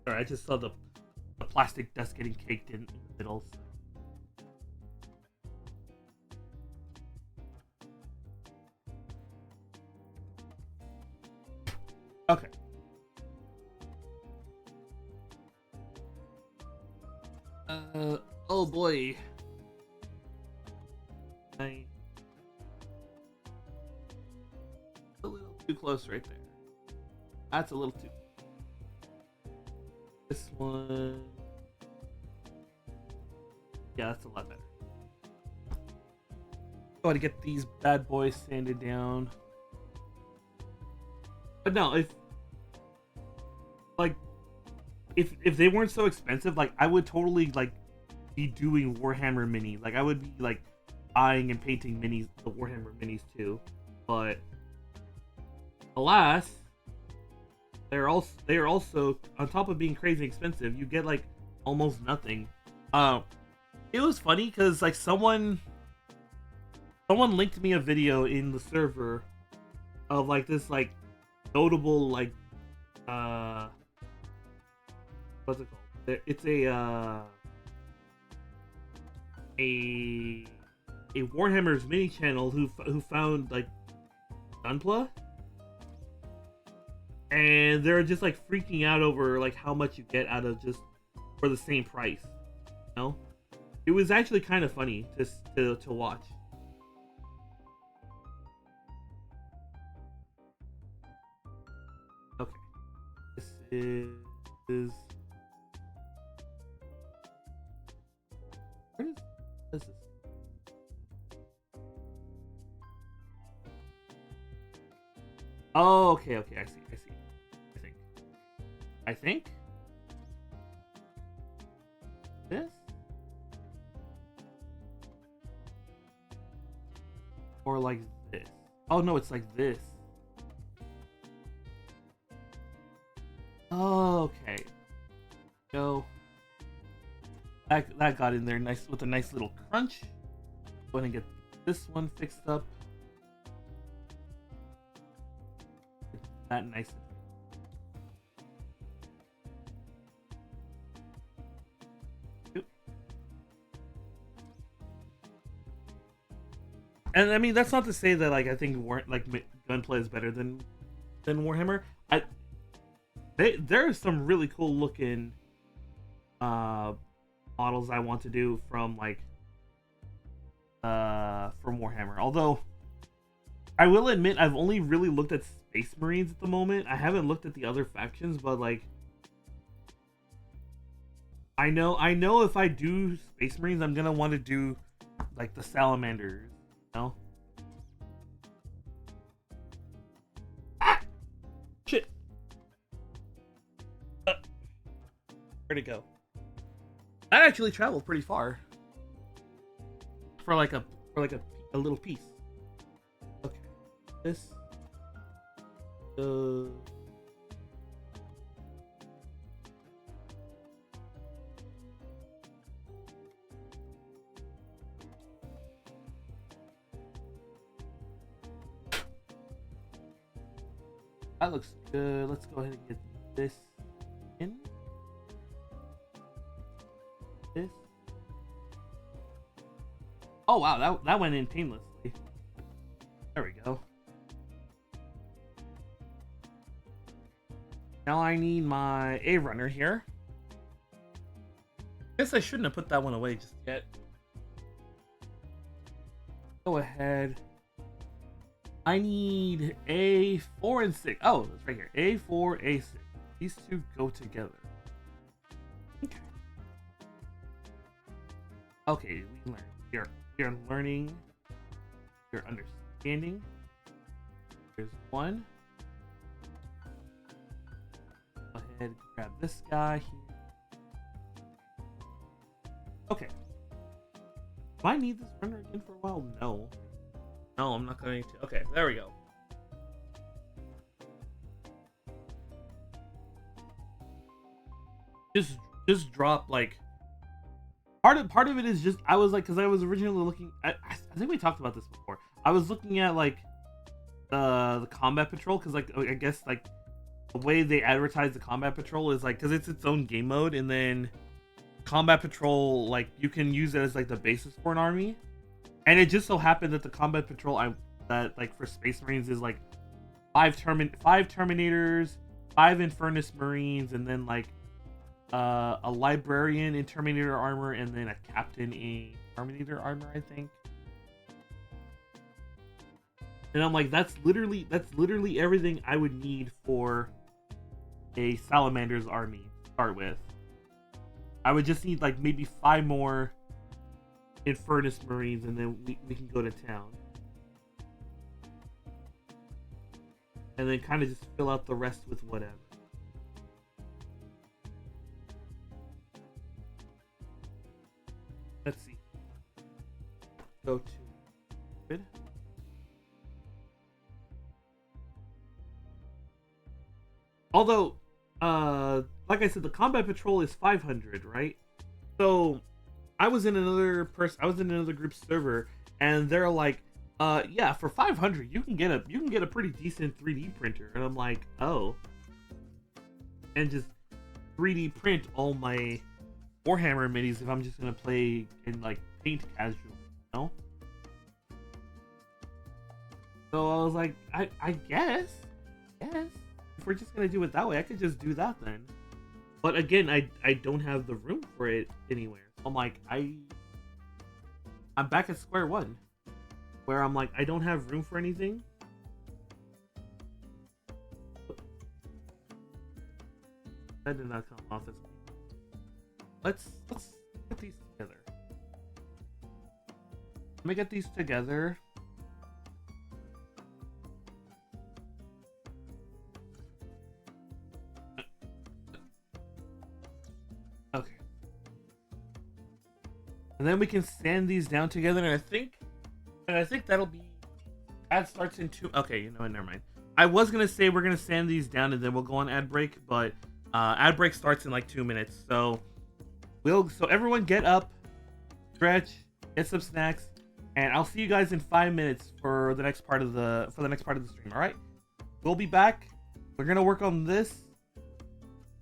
Sorry, I just saw the plastic dust getting caked in the middle. So. Okay. Oh boy. A little too close right there. That's a little too. This one. Yeah, that's a lot better. Go to get these bad boys sanded down. But no, if they weren't so expensive, I would totally be doing Warhammer minis. I would be buying and painting minis, the Warhammer minis too. But alas, they are also on top of being crazy expensive. You get almost nothing. It was funny because someone linked me a video in the server of this notable what's it called? It's a Warhammer's mini channel who found Gunpla, and they're just freaking out over how much you get out of just for the same price. It was actually kind of funny to watch. Okay, this is where is this? Oh, okay, I see. I think this or this. Oh no, it's this. Okay. Go. That got in there nice with a nice little crunch. Go ahead and get this one fixed up. Get that nice. And I mean, that's not to say that I think Gunpla is better than Warhammer. There are some really cool looking models I want to do from Warhammer. Although I will admit I've only really looked at Space Marines at the moment. I haven't looked at the other factions, but I know if I do Space Marines, I'm gonna want to do the Salamanders. No. Ah! Shit. Where'd it go? That actually traveled pretty far. For or like a little piece. Okay, this. That looks good. Let's go ahead and get this in. This. Oh wow, that went in painlessly. There we go. Now I need my A runner here. Guess I shouldn't have put that one away just yet. Go ahead. I need A4 and 6. Oh, it's right here. A4, A6. These two go together. Okay. Okay, we learn. We are learning. We're understanding. Here's one. Go ahead, grab this guy here. Okay. Do I need this runner again for a while? No. No, I'm not going to. Okay, there we go. Just drop like part of it is just I was like, because I was originally looking at, I think we talked about this before. I was looking at like the combat patrol, because like I guess like the way they advertise the combat patrol is like, because it's its own game mode, and then combat patrol, like you can use it as like the basis for an army. And it just so happened that the combat patrol that like for Space Marines is like five Terminators, 5 Infernus Marines, and then like a librarian in Terminator armor, and then a captain in Terminator armor, I think. And I'm like, that's literally everything I would need for a Salamander's army to start with. I would just need like maybe 5 more Infernus Marines, and then we can go to town. And then kind of just fill out the rest with whatever. Let's see. Go to good. Although, like I said, the combat patrol is 500, right? So I was in another group server, and they're like, yeah, for 500 you can get a pretty decent 3D printer. And I'm like, oh. And just 3D print all my Warhammer minis if I'm just gonna play and like paint casually, you know? So I was like, I guess if we're just gonna do it that way, I could just do that then. But again, I don't have the room for it anywhere. I'm like, I'm back at square one, where I'm like, I don't have room for anything. That did not come off as. Let's get these together. Let me get these together. Okay. And then we can sand these down together, and I think that'll be. Ad starts in 2. Okay, you know what? Never mind. I was gonna say we're gonna sand these down and then we'll go on ad break, but ad break starts in like 2 minutes. So everyone get up, stretch, get some snacks, and I'll see you guys in 5 minutes for the next part of the stream. All right, we'll be back. We're gonna work on this.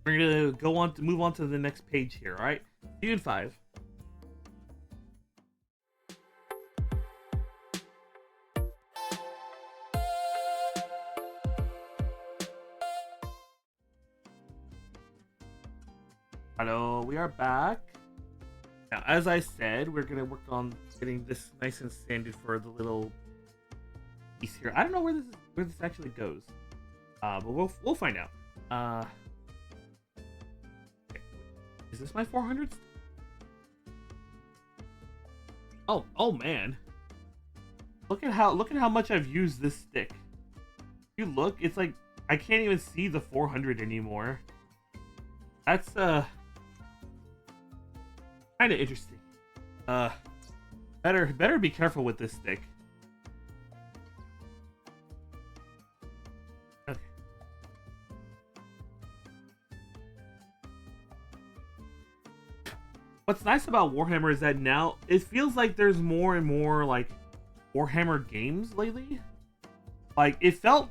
We're gonna move on to the next page here. All right, see you in 5. Hello, we are back. Now, as I said, we're gonna work on getting this nice and sanded for the little piece here. I don't know where this actually goes, but we'll find out. Okay. Is this my 400? Oh man! Look at how much I've used this stick. If you look, it's like I can't even see the 400 anymore. That's kind of interesting. That Better be careful with this stick. Okay. What's nice about Warhammer is that now it feels like there's more and more like Warhammer games lately. Like it felt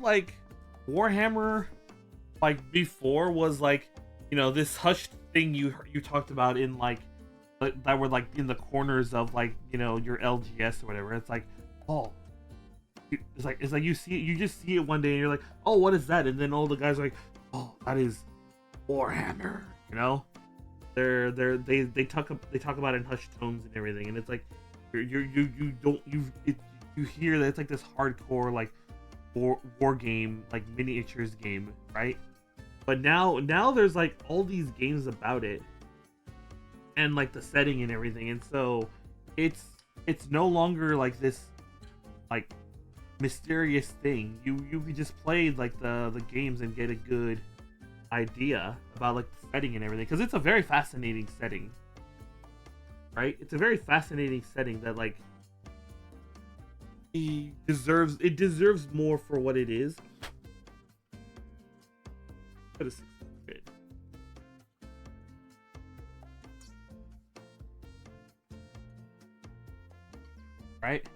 like Warhammer like before was like, you know, this hushed thing you talked about in like that were like in the corners of like, you know, your LGS or whatever. It's like, oh, it's like you see it, you just see it one day and you're like, oh, what is that? And then all the guys are like, oh, that is Warhammer, you know. They talk about it in hushed tones and everything, and it's like you hear that it's like this hardcore like war game, like miniatures game, right? But now there's like all these games about it, and like the setting and everything, and so it's no longer like this like mysterious thing. You can just play like the games and get a good idea about like the setting and everything, because it's a very fascinating setting, right? It's a very fascinating setting that like it deserves more for what it is. But it's good. Right?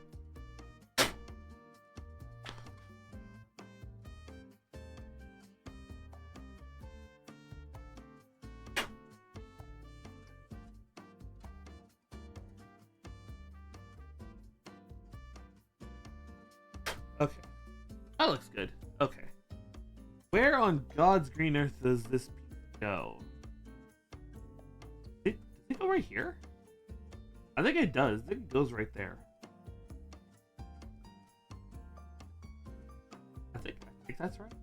Okay. That looks good. Okay. Where on God's green earth does this go? Does it go right here? I think it does. I think it goes right there. I think that's right.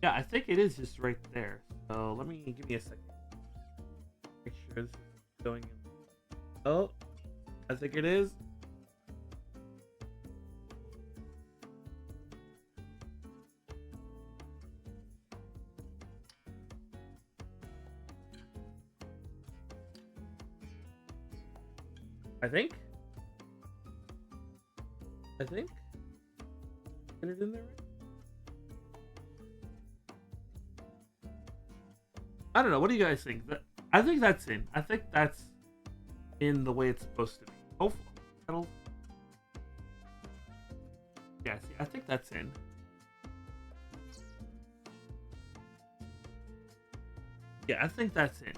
Yeah, I think it is just right there. So give me a second. Make sure this is going in. Oh, I think it is. I think. Get it in there, right? I don't know. What do you guys think? I think that's in. I think that's in the way it's supposed to be. Hopefully. Yeah, see, I think that's in. Yeah, I think that's in.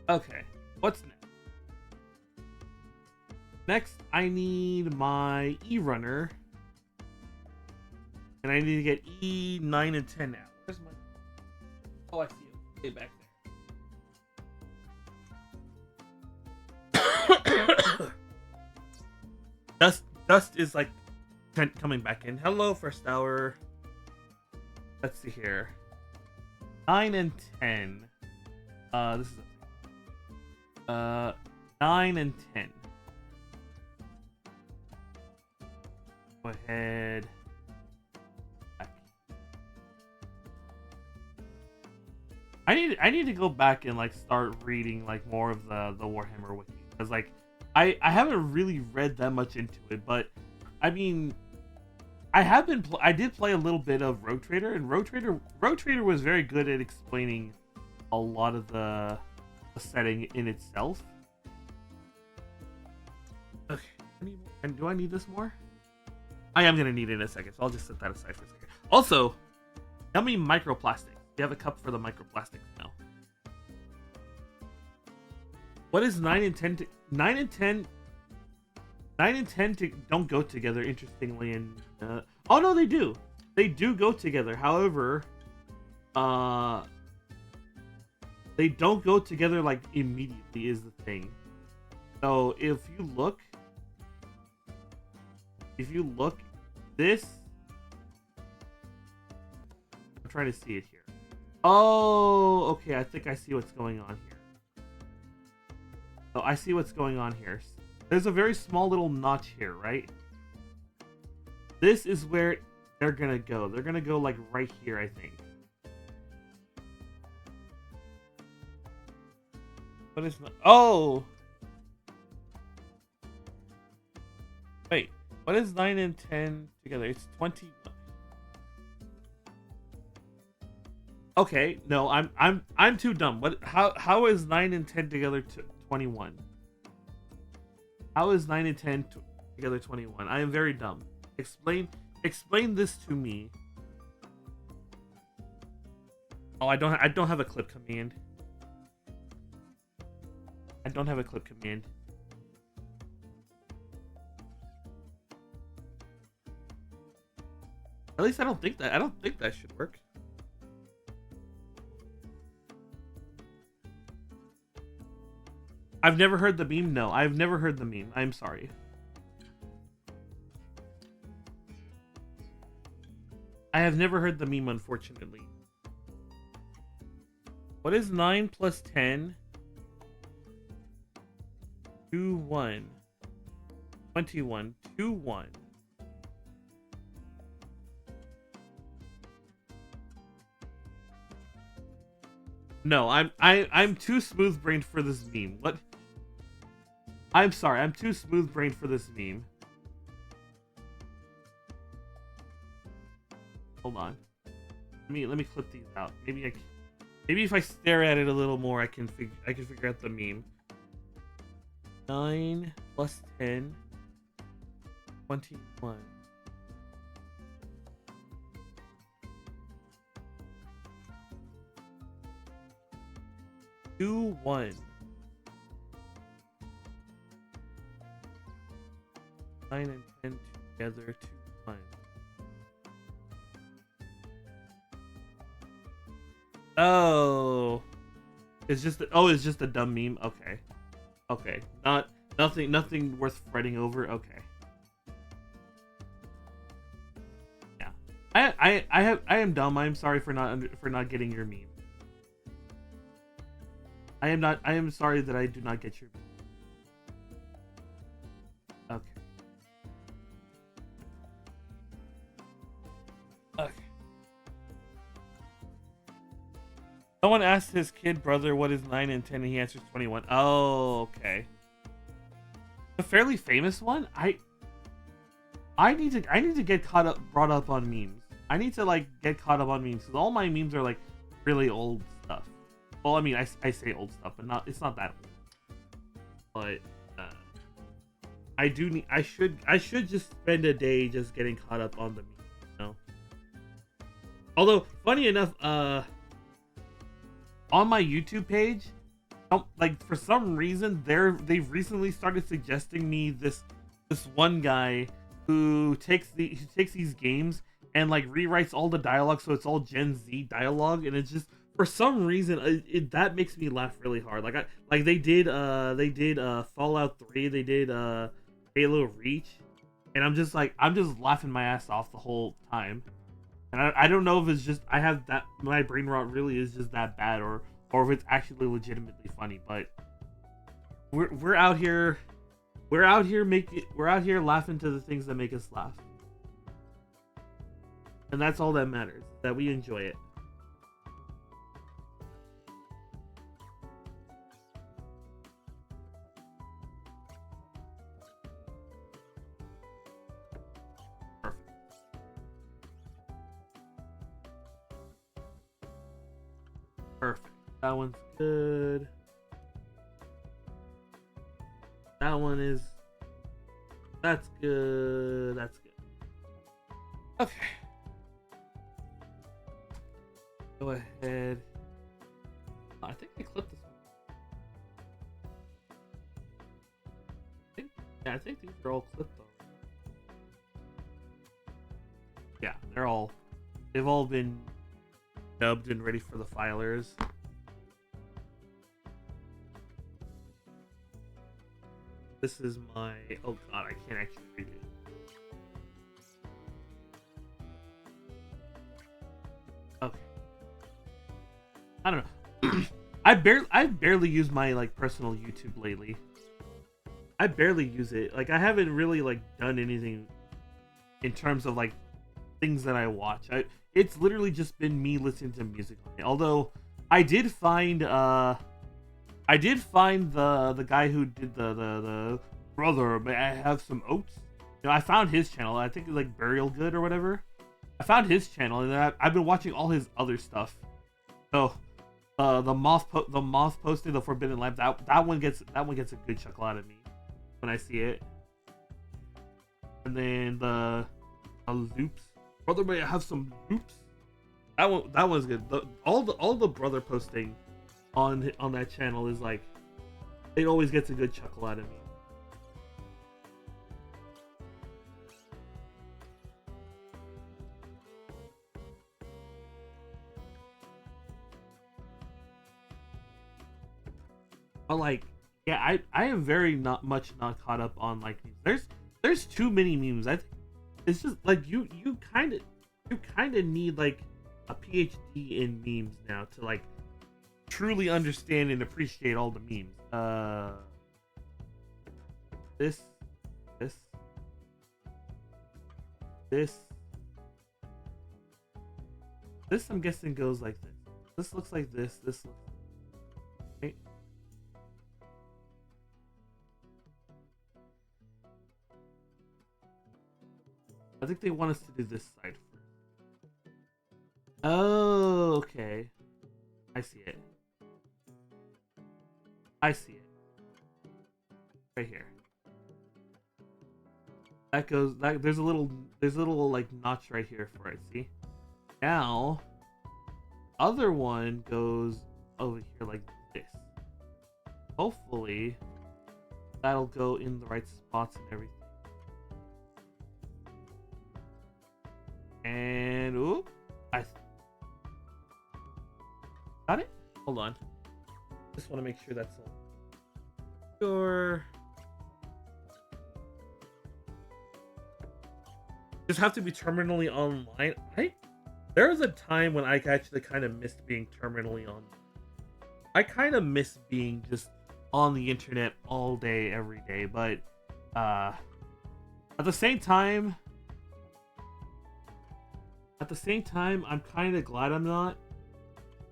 Okay, what's next? Next, I need my E-Runner. And I need to get E9 and 10 now. Where's my... Oh, I see it. Way back there. Dust is like coming back in. Hello, first hour. Let's see here. 9 and 10. This is 9 and 10. Go ahead. I need to go back and like start reading like more of the Warhammer wiki, because like I haven't really read that much into it, but I mean I did play a little bit of Rogue Trader, and Rogue Trader was very good at explaining a lot of the setting in itself. Okay, and do I need this more? I am gonna need it in a second, so I'll just set that aside for a second. Also, how many microplastics? You have a cup for the microplastics now. What is 9 and 10 to 9 and 10? 9 and 10 don't go together, interestingly, and oh no, they do. They do go together. However, they don't go together like immediately is the thing. So if you look, this, I'm trying to see it here. Oh, okay, I think I see what's going on here. So I see what's going on here. There's a very small little notch here, right? This is where they're gonna go. They're gonna go like right here, I think. What is my... Oh! Wait, what is 9 and 10 together? It's 20. Okay, no, I'm too dumb. What? How is 9 and 10 together to 21? How is 9 and 10 together 21? I am very dumb. Explain this to me. Oh, I don't have a clip command. I don't have a clip command. At least I don't think that should work. I've never heard the meme. No, I've never heard the meme. I'm sorry. I have never heard the meme, unfortunately. What is 9 plus 10? 2, 1. 21. 2, 1. No, I'm too smooth brained for this meme. What? I'm sorry, I'm too smooth brained for this meme. Hold on. Let me clip these out. Maybe if I stare at it a little more, I can figure out the meme. 9 plus 10. 21. Two, 1. 9 and 10 together, 2, 1. Oh, it's just a dumb meme. Okay, nothing worth fretting over. Okay, yeah, I am dumb. I am sorry for not getting your meme. I am sorry that I do not get your meme. Okay. Okay. Someone asked his kid brother what is 9 and 10 and he answers 21. Oh, okay. A fairly famous one? I need to get brought up on memes. I need to like get caught up on memes because all my memes are like really old stuff. Well, I mean, I say old stuff, but it's not that old. But I should just spend a day just getting caught up on the memes, you know? Although, funny enough, on my YouTube page, like for some reason they've recently started suggesting me this one guy who takes these games and like rewrites all the dialogue so it's all Gen Z dialogue, and it's just for some reason that makes me laugh really hard. Like they did Fallout 3, they did Halo Reach, and I'm just laughing my ass off the whole time. And I don't know if it's just I have that my brain rot really is just that bad or if it's actually legitimately funny, but we're out here laughing to the things that make us laugh. And that's all that matters, that we enjoy it. Perfect. That one's good. That's good. That's good. Okay. Go ahead. I think I clipped this one. I think these are all clipped though. Yeah, they've all been dubbed and ready for the filers. This is my... Oh god, I can't actually read it. Okay. I don't know. I barely use my like personal YouTube lately. I barely use it. Like I haven't really like done anything in terms of like things that I watch. It's literally just been me listening to music on it. Although I did find the guy who did the brother, may I have some oats? You know, I found his channel. I think it's like Burial Good or whatever. I found his channel, and I've been watching all his other stuff. So the moth posting the Forbidden Lamp, that one gets a good chuckle out of me when I see it. And then the loops, brother, may I have some loops? That one's good. All the brother posting on that channel is like, it always gets a good chuckle out of me. But like, yeah, I am very not caught up on like memes. There's too many memes. I think it's just like you kind of need like a PhD in memes now to like truly understand and appreciate all the memes. This this this this I'm guessing goes like this. This looks like this. This looks right. I think they want us to do this side first. Oh, okay. I see it. I see it. Right here. That goes. There's a little like notch right here for it. See? Now, other one goes over here like this. Hopefully, that'll go in the right spots and everything. And ooh, I got it. Hold on. Just want to make sure that's all. Sure. Just have to be terminally online. There was a time when I actually kind of missed being terminally on. I kind of miss being just on the internet all day, every day. But at the same time, I'm kind of glad I'm not.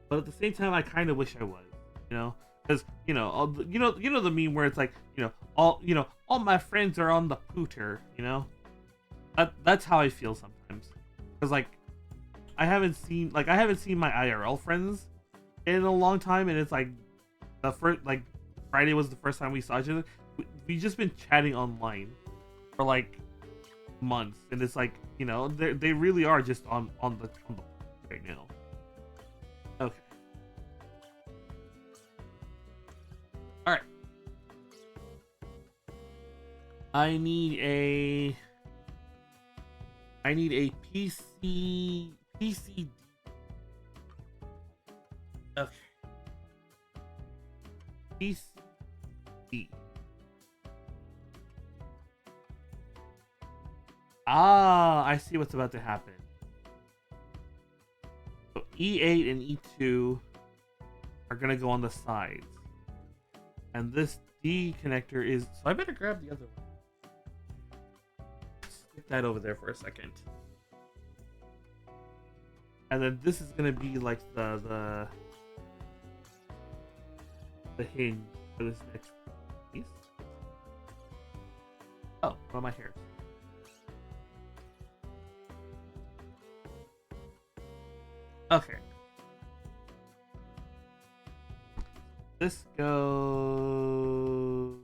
But at the same time, I kind of wish I was. You know, because you know the meme where it's like all my friends are on the pooter. You know, that's how I feel sometimes. Because like I haven't seen my IRL friends in a long time, and it's like the first like Friday was the first time we saw each other. We just been chatting online for like months, and it's like they really are just on the right now. Okay. All right. I need a PC. Okay. PC. Ah, I see what's about to happen. So E8 and E2 are gonna go on the sides, and this D connector is. So I better grab the other one. Stick that over there for a second. And then this is gonna be like the hinge for this next piece. Oh, what am I here? Okay. This goes.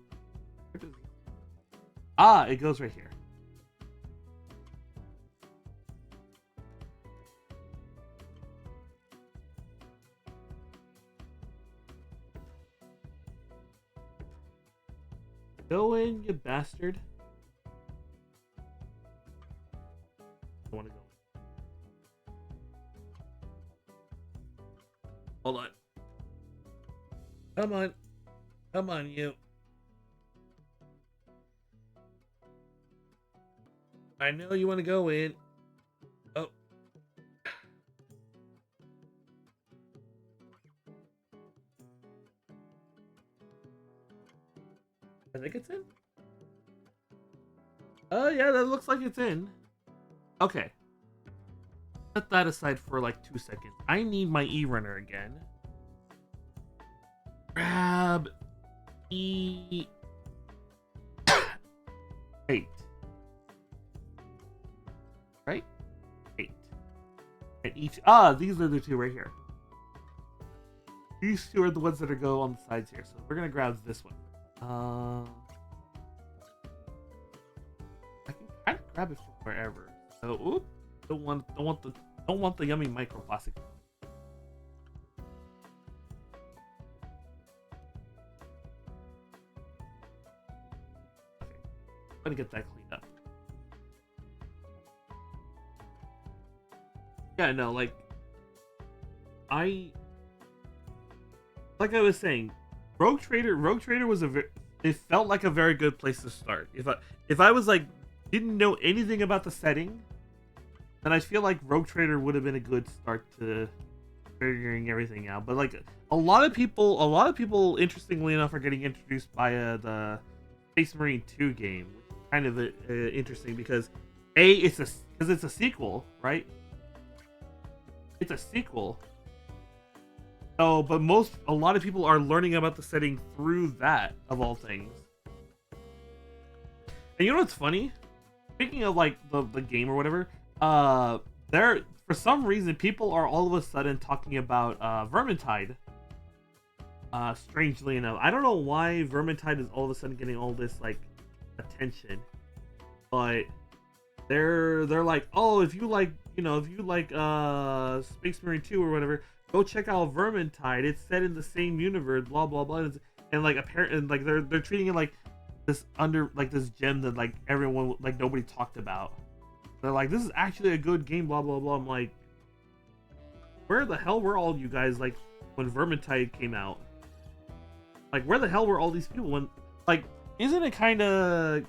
Ah, it goes right here. Go in, you bastard. I want to go. Hold on. Come on. Come on, you. I know you want to go in. Oh. I think it's in. Oh, yeah, that looks like it's in. Okay. Set that aside for like 2 seconds. I need my E-runner again. Grab E8. Right? 8. And each these are the two right here. These two are the ones that are go on the sides here. So we're gonna grab this one. I can kind of grab it from wherever. So oop, don't want the yummy microplastic. Okay, I'm gonna get that cleaned up. Yeah, no, like I was saying, Rogue Trader was it felt like a very good place to start. If I was like didn't know anything about the setting, then I feel like Rogue Trader would have been a good start to figuring everything out. But like a lot of people, interestingly enough, are getting introduced by the Space Marine 2 game, which is kind of interesting because it's a sequel, right? It's a sequel. So, but a lot of people are learning about the setting through that, of all things. And you know what's funny? Speaking of like the game or whatever, for some reason people are all of a sudden talking about Vermintide. Strangely enough, I don't know why Vermintide is all of a sudden getting all this like attention, but they're like, oh, if you like Space Marine 2 or whatever, go check out Vermintide. It's set in the same universe, blah blah blah. And like apparently, like they're treating it like this this gem that like everyone like nobody talked about. They're like, this is actually a good game, blah blah blah. I'm like, where the hell were all you guys like when Vermintide came out? Like, where the hell were all these people when like isn't it kind of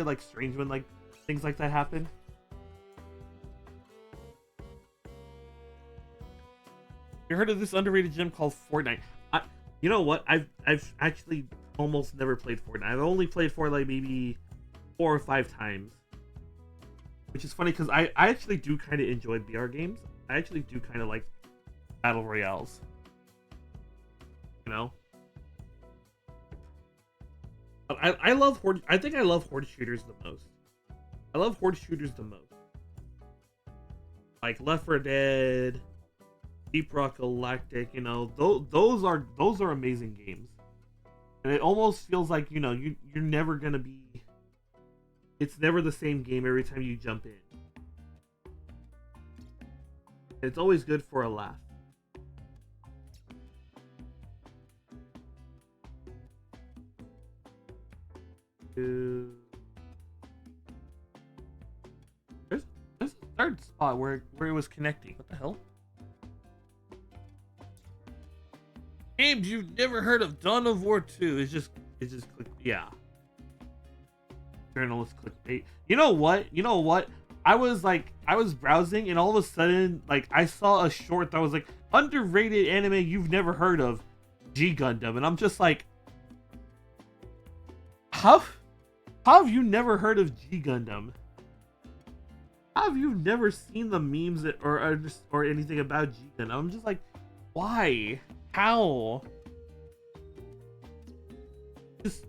like strange when like things like that happen? You heard of this underrated gem called Fortnite? You know what? I've actually almost never played Fortnite. I've only played Fortnite like maybe 4 or 5 times, which is funny because I actually do kind of enjoy BR games. I actually do kind of like battle royales. You know, but I love horde. I think I love horde shooters the most. I love horde shooters the most. Like Left 4 Dead, Deep Rock Galactic, you know, those are amazing games, and it almost feels like you're never gonna be. It's never the same game every time you jump in. It's always good for a laugh. There's a third spot where it was connecting. What the hell? Games you've never heard of. Dawn of War 2. It's just click. Yeah. Journalist clickbait. You know what? I was browsing and all of a sudden like I saw a short that was like underrated anime you've never heard of, G Gundam, and I'm just like, how have you never heard of G Gundam? How have you never seen the memes or anything about G Gundam? I'm just like, why? How? Just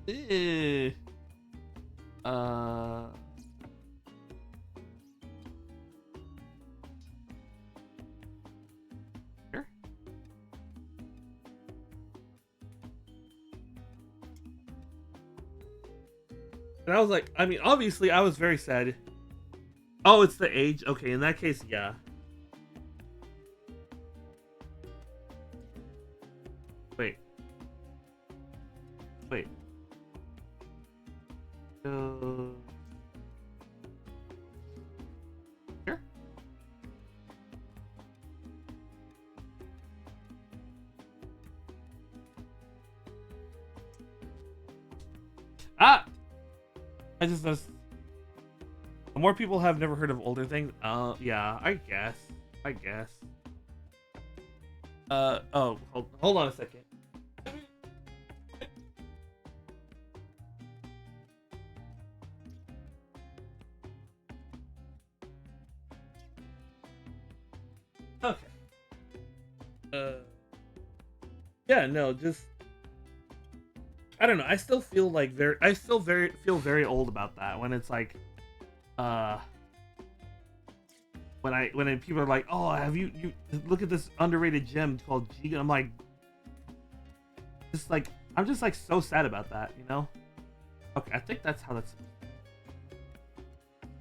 here? And I was like, I mean, obviously I was very sad. Oh, it's the age? Okay, in that case, yeah. Wait. Here? Ah! The more people have never heard of older things, yeah, I guess. Oh, hold on a second. Yeah, no, just I don't know. I still feel like feel very old about that when it's like, uh, when people are like, oh, have you look at this underrated gem called Giga? I'm like, just like I'm just like so sad about that, you know? Okay, I think that's how that's.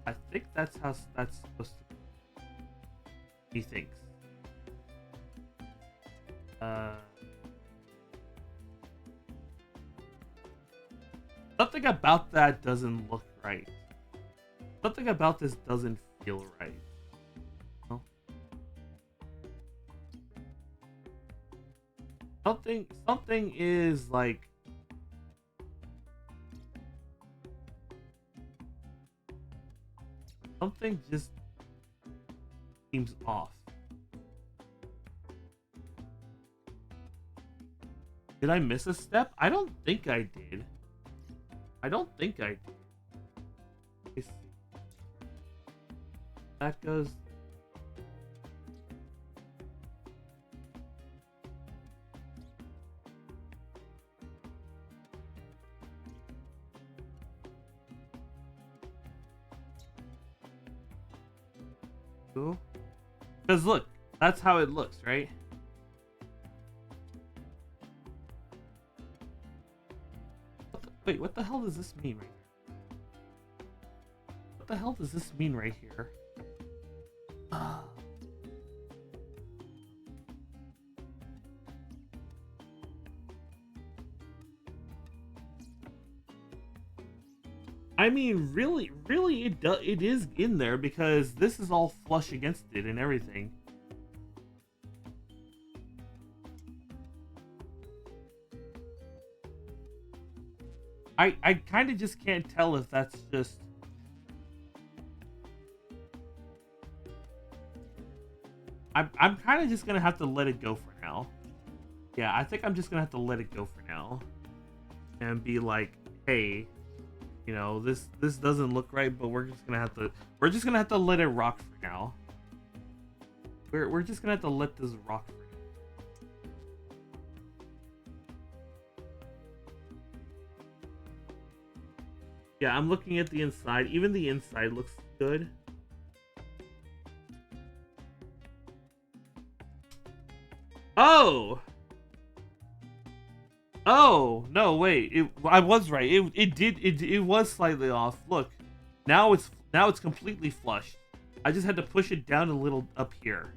I think that's how that's supposed to be. He thinks. Something about that doesn't look right. Something about this doesn't feel right. No? Something is like something just seems off. Did I miss a step? I don't think I did. I don't think I did. Let's see. That goes. Cool. Because look, that's how it looks, right? Wait, what the hell does this mean right here? What the hell does this mean right here? I mean, really, it is in there because this is all flush against it and everything. I kind of just can't tell if that's just. I'm kind of just gonna have to let it go for now. Yeah, I think I'm just gonna have to let it go for now, and be like, hey, you know, this doesn't look right, but we're just gonna have to let it rock for now. We're just gonna have to let this rock for now. Yeah, I'm looking at the inside. Even the inside looks good. Oh! Oh, no, wait. I was right. It was slightly off. Look. Now it's completely flush. I just had to push it down a little up here.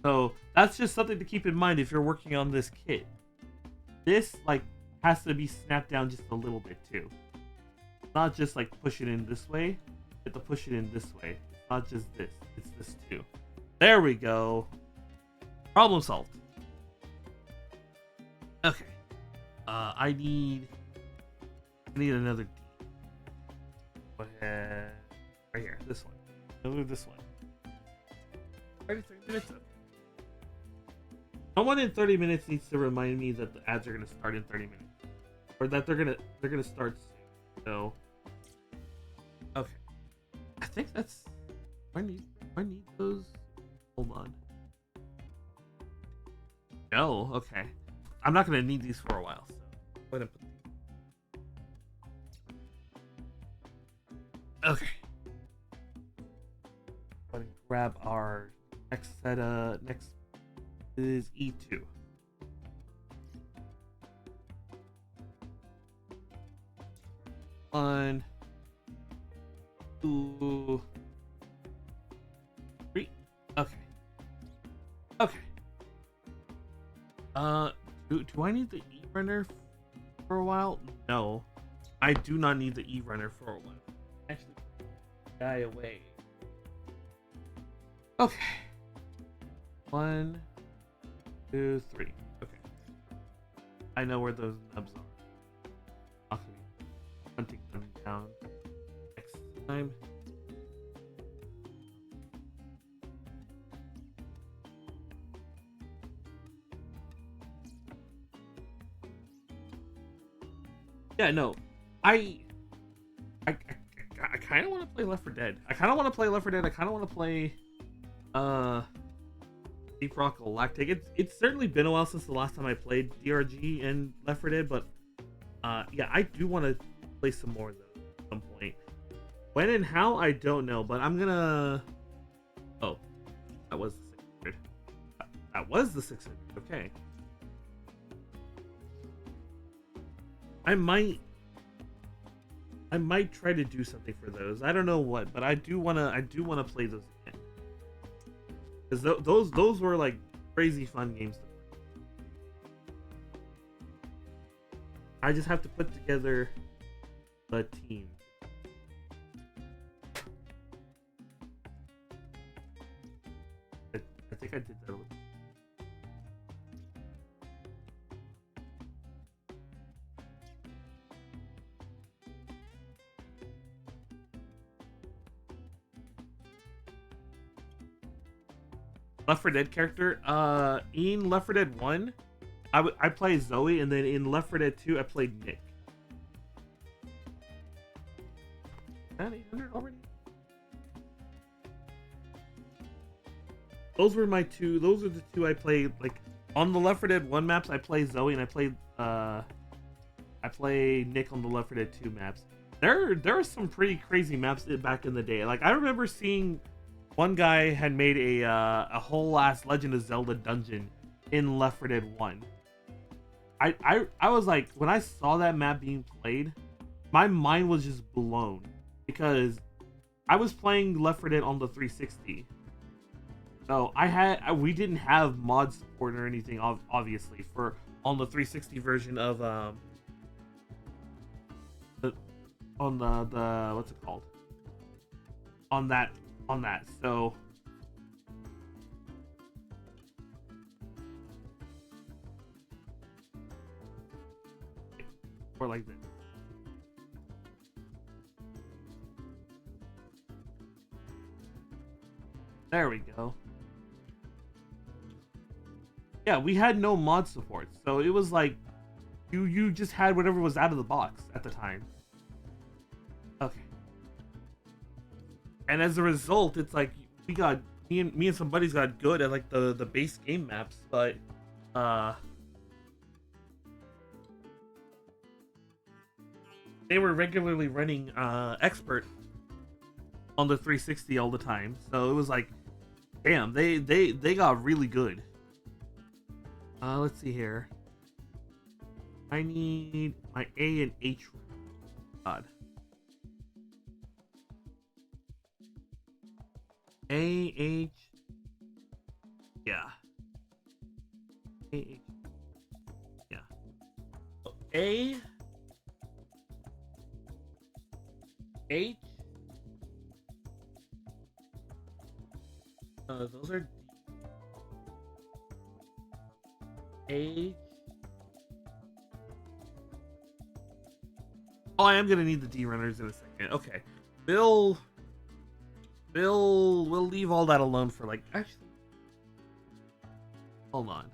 So, that's just something to keep in mind if you're working on this kit. This like has to be snapped down just a little bit too. Not just like push it in this way. You have to push it in this way. It's not just this. It's this too. There we go. Problem solved. Okay. I need another D. Go ahead. Right here. This one. I'll move this one. 33 minutes. Someone in 30 minutes needs to remind me that the ads are gonna start in 30 minutes. Or that they're gonna start soon. So okay. I think that's I need those. Hold on. No, okay. I'm not gonna need these for a while, so go ahead and put these. Okay. Go ahead and grab our next set of next is E2. One, two, three. Okay. Okay. Do I need the E-runner for a while? No. I do not need the E-runner for a while. Actually, die away. Okay. 1, 2, 3. Okay. I know where those nubs are. I'll be hunting them down next time. Yeah, no, I kind of want to play Left 4 Dead. I kind of want to play Left 4 Dead. I kind of want to play, Deep Rock Galactic. It's certainly been a while since the last time I played DRG and Left 4 Dead, but yeah, I do want to play some more though at some point. When and how, I don't know, but I'm gonna. Oh, that was the 600. That was the 600. Okay. I might try to do something for those. I don't know what, but I do wanna play those again. Because those were like crazy fun games to play. I just have to put together a team. I think I did that. Left 4 Dead character. In Left 4 Dead 1, I play Zoe, and then in Left 4 Dead 2, I played Nick. Is that 800 already? Those were my two. Those are the two I played. Like on the Left 4 Dead 1 maps, I play Zoe, and I play Nick on the Left 4 Dead 2 maps. There are some pretty crazy maps back in the day. Like I remember seeing. One guy had made a whole ass Legend of Zelda dungeon in Left 4 Dead 1. I was like, when I saw that map being played, my mind was just blown because I was playing Left 4 Dead on the 360. So we didn't have mod support or anything, obviously, for on the 360 version of on the what's it called? On that, so or like this. There we go. Yeah, we had no mod support, so it was like you just had whatever was out of the box at the time. Okay. And as a result, it's like me and some buddies got good at like the base game maps, but they were regularly running expert on the 360 all the time. So it was like, damn, they got really good. Let's see here. I need my A and H. God. A H. Yeah. A H. Yeah. A H. Those are H. Oh, I am gonna need the D runners in a second. Okay, we'll leave all that alone for like actually. Hold on.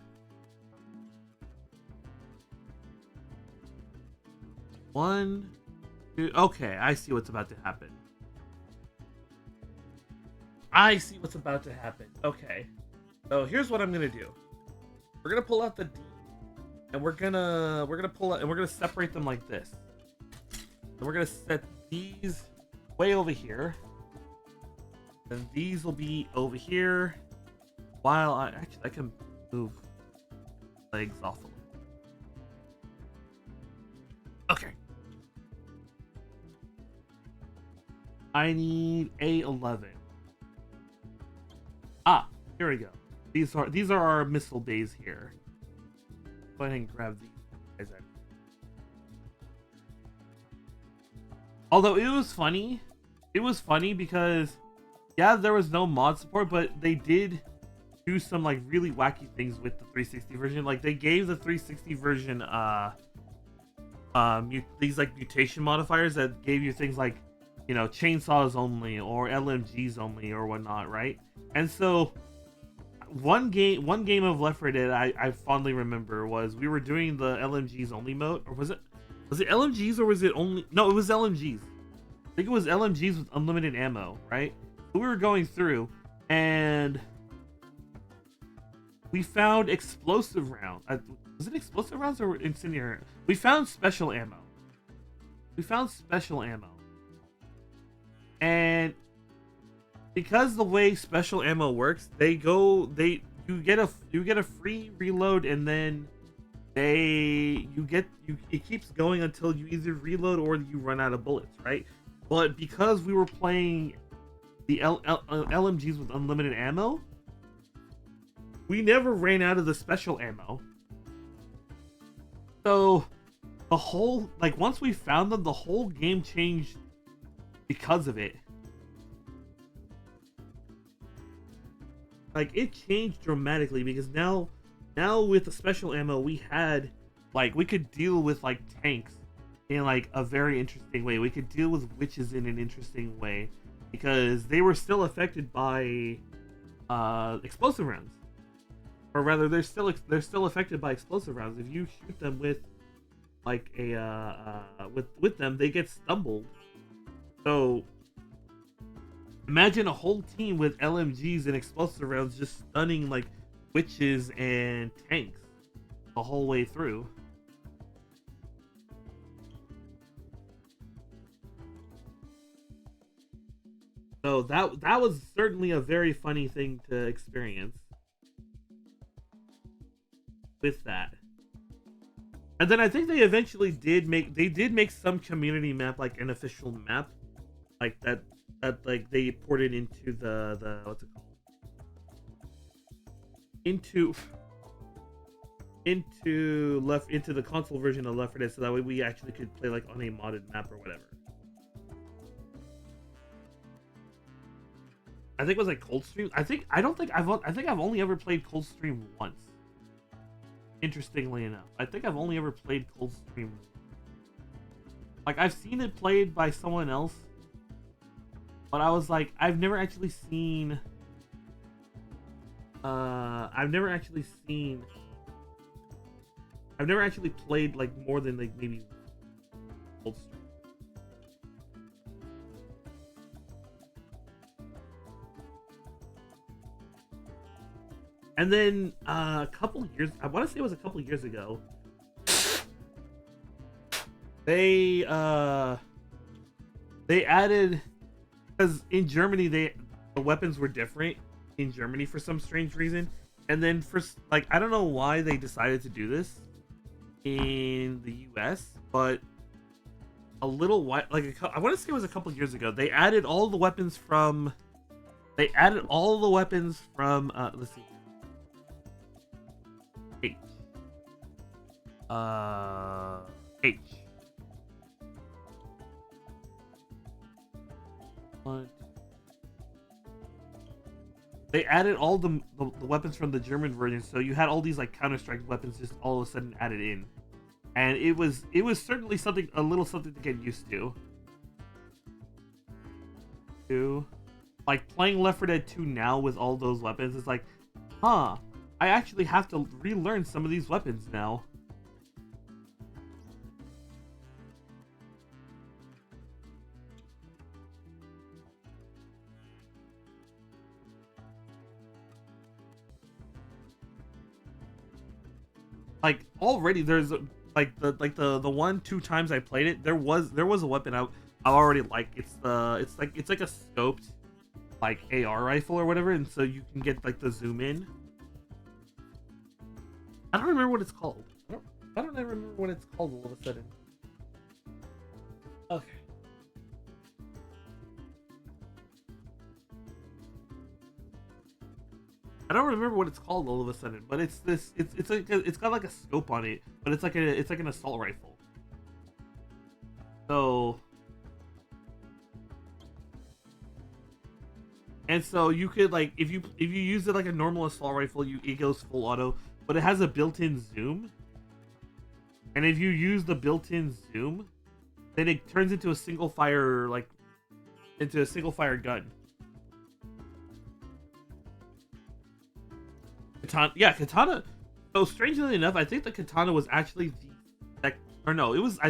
One, two. Okay, I see what's about to happen. I see what's about to happen. Okay, so here's what I'm gonna do. We're gonna pull out the D, and we're gonna pull out, and we're gonna separate them like this. And we're gonna set these way over here, and these will be over here. While I can move legs off a little. Okay. I need A11. Ah, here we go. These are our missile bays here. Go ahead and grab these guys out. Although it was funny because yeah, there was no mod support, but they did do some like really wacky things with the 360 version. Like they gave the 360 version these like mutation modifiers that gave you things like, you know, chainsaws only or LMGs only or whatnot, right? And so one game of Left 4 Dead I fondly remember was we were doing the LMGs only mode, or was it LMGs or was it only? No, it was LMGs. I think it was LMGs with unlimited ammo, right? So we were going through, and we found explosive rounds. Was it explosive rounds or incendiary? We found special ammo. We found special ammo. And because the way special ammo works, you get a free reload, and then it keeps going until you either reload or you run out of bullets, right? But because we were playing the LMGs with unlimited ammo, we never ran out of the special ammo. So the whole, like, once we found them, the whole game changed because of it. Like, it changed dramatically because now with the special ammo, we could deal with like tanks in like a very interesting way. We could deal with witches in an interesting way because they were still affected by explosive rounds, or rather, they're still affected by explosive rounds. If you shoot them with like with them, they get stumbled. So imagine a whole team with LMGs and explosive rounds just stunning like witches and tanks the whole way through. So that was certainly a very funny thing to experience with that. And then I think they eventually did make some community map, like an official map, like that like they ported into the what's it called? Into the console version of Left 4 Dead, so that way we actually could play like on a modded map or whatever. I think it was like Coldstream. I think I've only ever played Coldstream once. Interestingly enough, I think I've only ever played Coldstream. Like, I've seen it played by someone else, but I was like, I've never actually played like more than like maybe Coldstream. And then a couple years, I want to say it was a couple years ago, they added, because in Germany the weapons were different in Germany for some strange reason, and then for like, I don't know why they decided to do this in the US, but a little while, like I want to say it was a couple years ago, they added all the weapons from let's see, H. What? They added all the weapons from the German version, so you had all these like Counter-Strike weapons just all of a sudden added in, and it was certainly a little something to get used to. Like playing Left 4 Dead 2 now with all those weapons, it's like, huh, I actually have to relearn some of these weapons now. Like, already there's like the 1-2 times I played it, there was a weapon I already like. It's like a scoped like AR rifle or whatever, and so you can get like the zoom in. I don't remember what it's called. I don't ever remember what it's called all of a sudden. Okay. I don't remember what it's called all of a sudden, but it's got like a scope on it, but it's like an assault rifle. So, and so you could, like, if you use it like a normal assault rifle, it goes full auto, but it has a built-in zoom. And if you use the built-in zoom, then it turns into a single fire gun. Katana. So strangely enough, I think the katana was actually I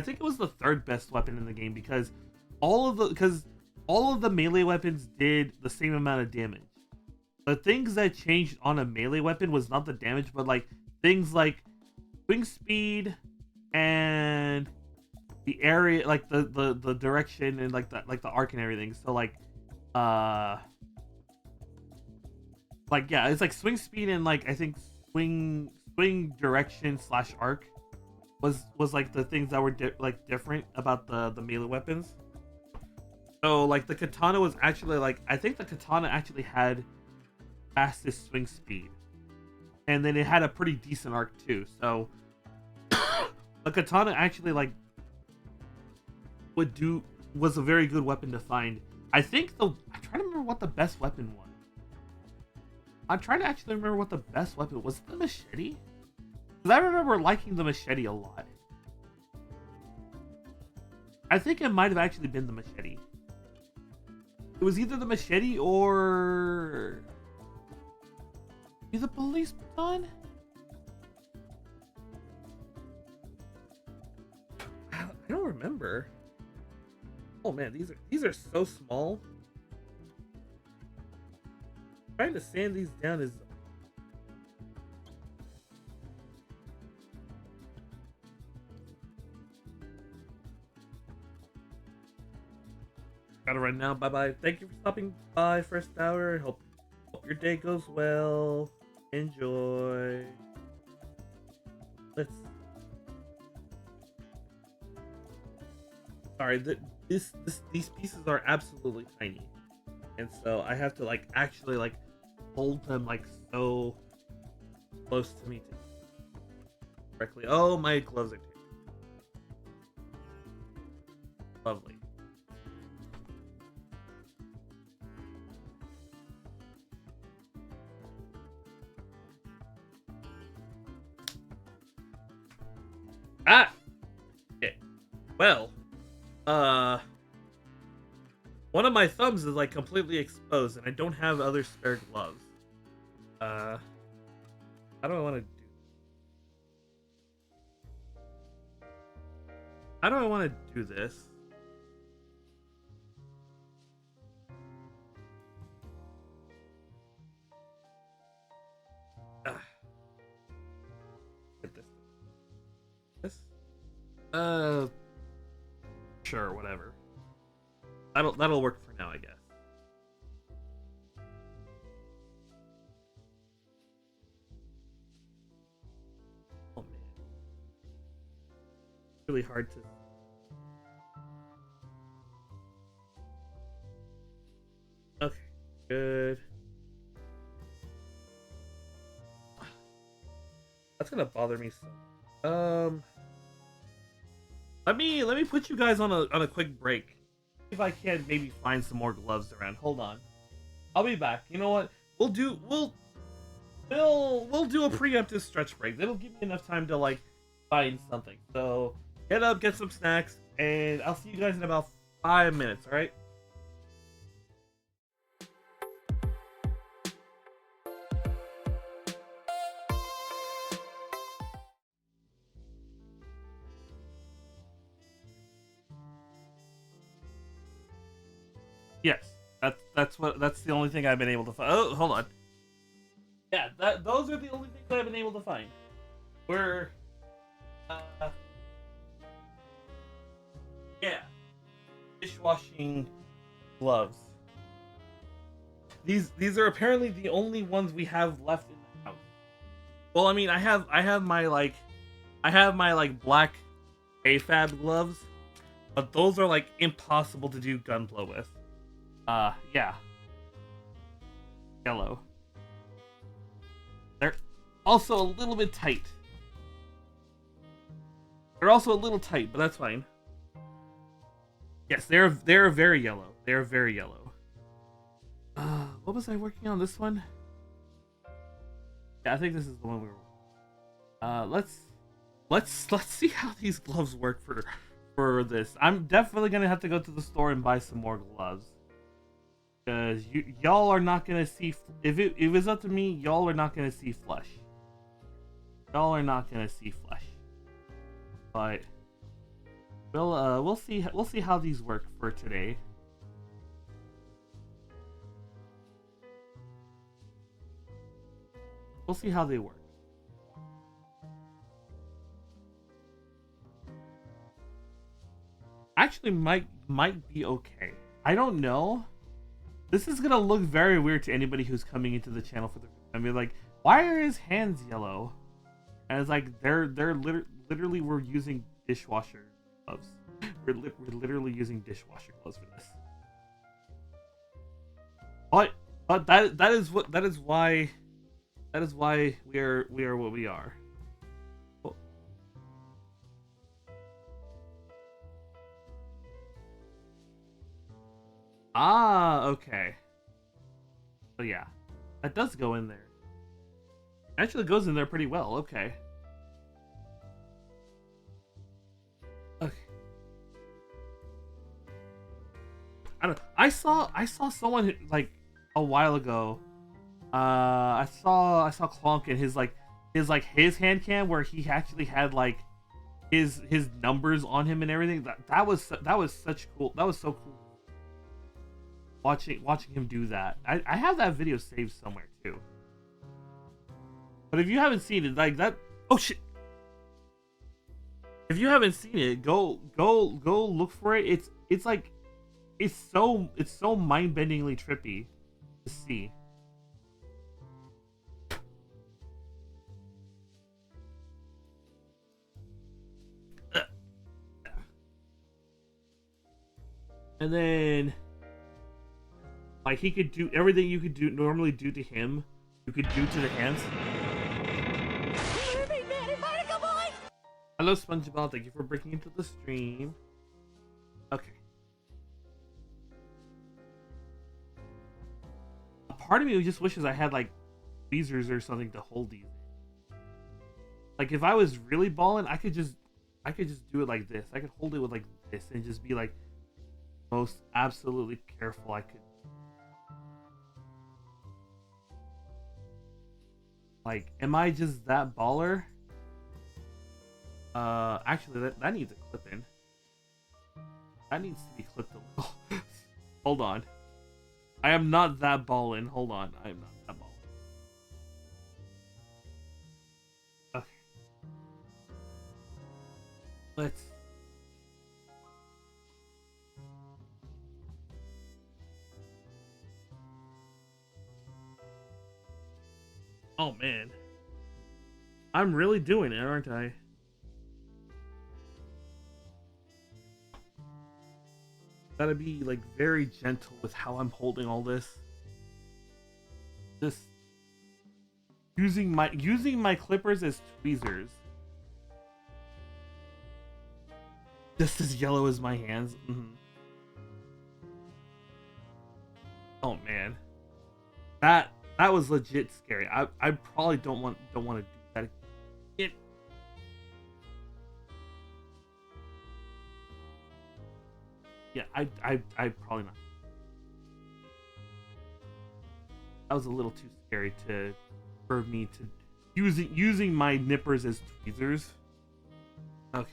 think it was the third best weapon in the game, because all of the melee weapons did the same amount of damage. the things that changed on a melee weapon was not the damage, but like things like swing speed and the area, like the direction and like the arc and everything. So uh yeah, it's like swing speed and like I think swing direction slash arc was like the things that were different about the melee weapons. So like the katana was actually like, I think the katana actually had fastest swing speed, and then it had a pretty decent arc too. So the katana actually like was a very good weapon to find. I think I'm trying to remember what the best weapon was. I'm trying to actually remember what the best weapon was. The machete? Because I remember liking the machete a lot. I think it might have actually been the machete. It was either the machete or the police baton? I don't remember. Oh man, these are so small. Trying to sand these down is gotta run now. Bye bye. Thank you for stopping by, first hour. Hope your day goes well. Enjoy. Let's. Sorry, these pieces are absolutely tiny, and so I have to like actually like hold them like so close to me correctly. Oh, my gloves are too lovely. Ah! Okay. Well, one of my thumbs is like completely exposed and I don't have other spare gloves. How do I want to do? How do I want to do this? Get this. This? Sure, whatever. That'll work for now, I guess. Oh man, really hard to. Okay, good. That's gonna bother me so. Let me put you guys on a quick break. See if I can maybe find some more gloves around. Hold on. I'll be back. You know what? We'll do a preemptive stretch break. That'll give me enough time to like find something. So get up, get some snacks, and I'll see you guys in about 5 minutes, alright? Yes. That's the only thing I've been able to find. Oh, hold on. Yeah, those are the only things I've been able to find. We're yeah, dishwashing gloves. These are apparently the only ones we have left in the house. Well, I mean, I have my like black AFAB gloves, but those are like impossible to do Gunpla with. Yeah, yellow. They're also a little bit tight. They're also a little tight, but that's fine. Yes, they're very yellow. They're very yellow. What was I working on? This one? Yeah, I think this is the one we were. Let's see how these gloves work for this. I'm definitely gonna have to go to the store and buy some more gloves. Because y'all are not gonna see, if it's up to me, y'all are not gonna see flesh. Y'all are not gonna see flesh. But we'll see how these work for today. We'll see how they work. Actually, might be okay. I don't know. This is gonna look very weird to anybody who's coming into the channel for the first time. You're like, why are his hands yellow? And it's like literally we're using dishwasher gloves. We're literally using dishwasher gloves for this. But that is why we are what we are. Oh. Ah, okay. So yeah, that does go in there. Actually goes in there pretty well. Okay. Okay. I don't. I saw someone like a while ago. I saw Clonk in his hand cam where he actually had like his numbers on him and everything. That was such cool. That was so cool. Watching him do that. I have that video saved somewhere too. But if you haven't seen it, like that, oh shit! If you haven't seen it, go look for it. It's like it's so mind-bendingly trippy to see. And then like he could do everything you could normally do to him, you could do to the hands. Hello, SpongeBob. Thank you for breaking into the stream. Okay. A part of me just wishes I had like tweezers or something to hold these. Like if I was really balling, I could just do it like this. I could hold it with like this and just be like most absolutely careful I could. Like, am I just that baller? Actually, that needs a clip in. That needs to be clipped a little. Hold on. I am not that ballin'. Hold on. I am not that ballin'. Okay. Let's... Oh, man. I'm really doing it, aren't I? Gotta be like very gentle with how I'm holding all this. Just using my clippers as tweezers. Just as yellow as my hands. Mm-hmm. Oh man, that was legit scary. I probably don't want to do that again. Yeah, I probably not. That was a little too scary for me to using my nippers as tweezers. Okay.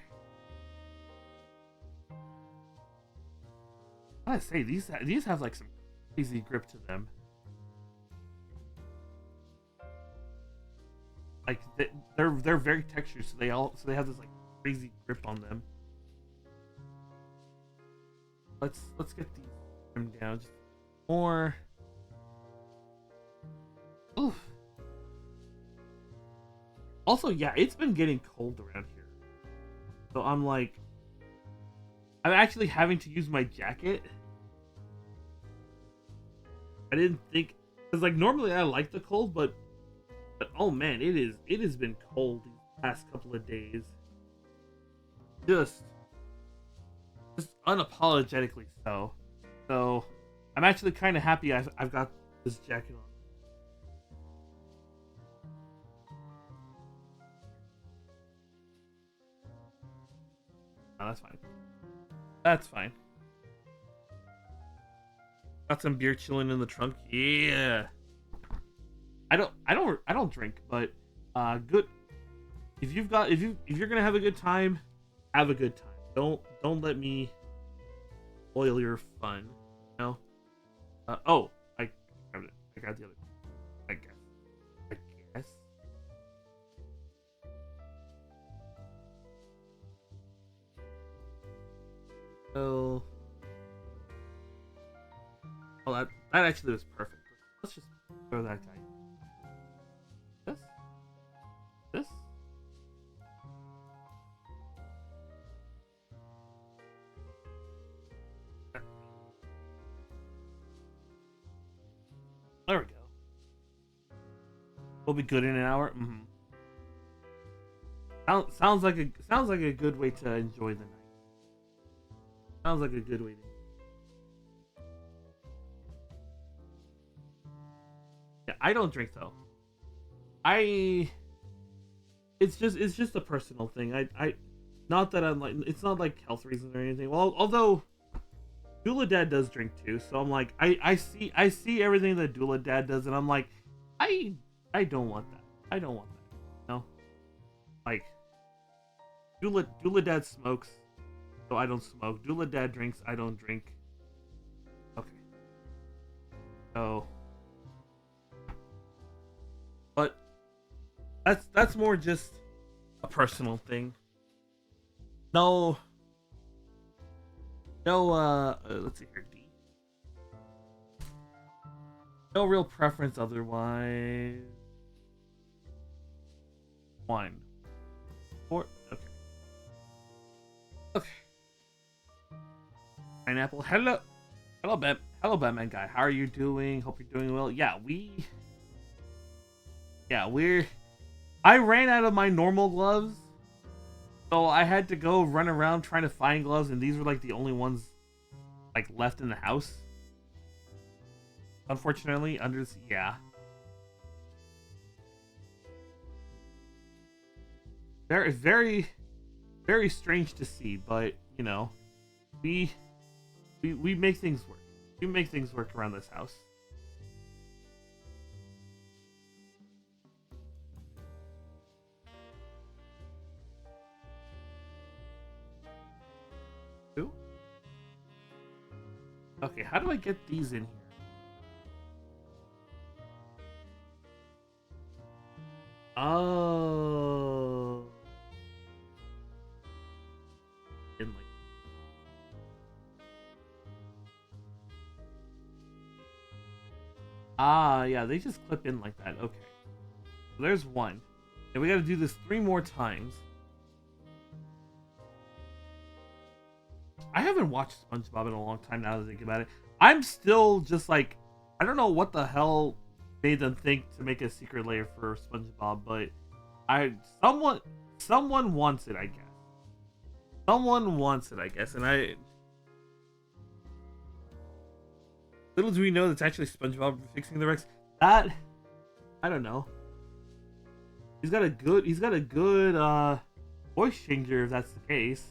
I gotta say these have like some crazy grip to them. Like they're very textured, so they have this like crazy grip on them. Let's get these trimmed down just more. Oof. Also, yeah, it's been getting cold around here, so I'm actually having to use my jacket. I didn't think, because like normally I like the cold, but oh man, it has been cold these past couple of days. Just unapologetically so. So I'm actually kind of happy I've got this jacket on. No, that's fine. That's fine. Got some beer chilling in the trunk. Yeah. I don't drink, but good. If you're gonna have a good time, have a good time. Don't let me spoil your fun. You know. Oh, I grabbed it. I got the other. I guess. So, well, that actually was perfect. Let's just throw that guy. This, this. There we go. We'll be good in an hour. Sounds like a good way to enjoy the night. Sounds like a good way to. Yeah, I don't drink though. It's just a personal thing. I not that I'm like, it's not like health reasons or anything. Well, although Dula Dad does drink too, so I'm like, I see everything that Dula Dad does, and I'm like, I don't want that. I don't want that. You know, like Dula Dad smokes, so I don't smoke. Dula Dad drinks, I don't drink. Okay. So, but that's more just a personal thing. No, no. Let's see here. D. No real preference otherwise. One. Four. Okay. Okay. Pineapple. Hello. Hello, Batman guy. How are you doing? Hope you're doing well. Yeah, we're. I ran out of my normal gloves, so I had to go run around trying to find gloves, and these were like the only ones like left in the house. Unfortunately, yeah. Very, very, very strange to see, but you know, we make things work. We make things work around this house. Who? Okay, how do I get these in here? Oh. In like. Ah, yeah, they just clip in like that. Okay. So there's one. And we gotta do this 3 more times. I haven't watched SpongeBob in a long time now that I think about it. I'm still just like, I don't know what the hell made them think to make a secret layer for SpongeBob, but someone wants it, I guess. Someone wants it, I guess, and little do we know that's actually SpongeBob fixing the Rex. That I don't know. He's got a good voice changer if that's the case.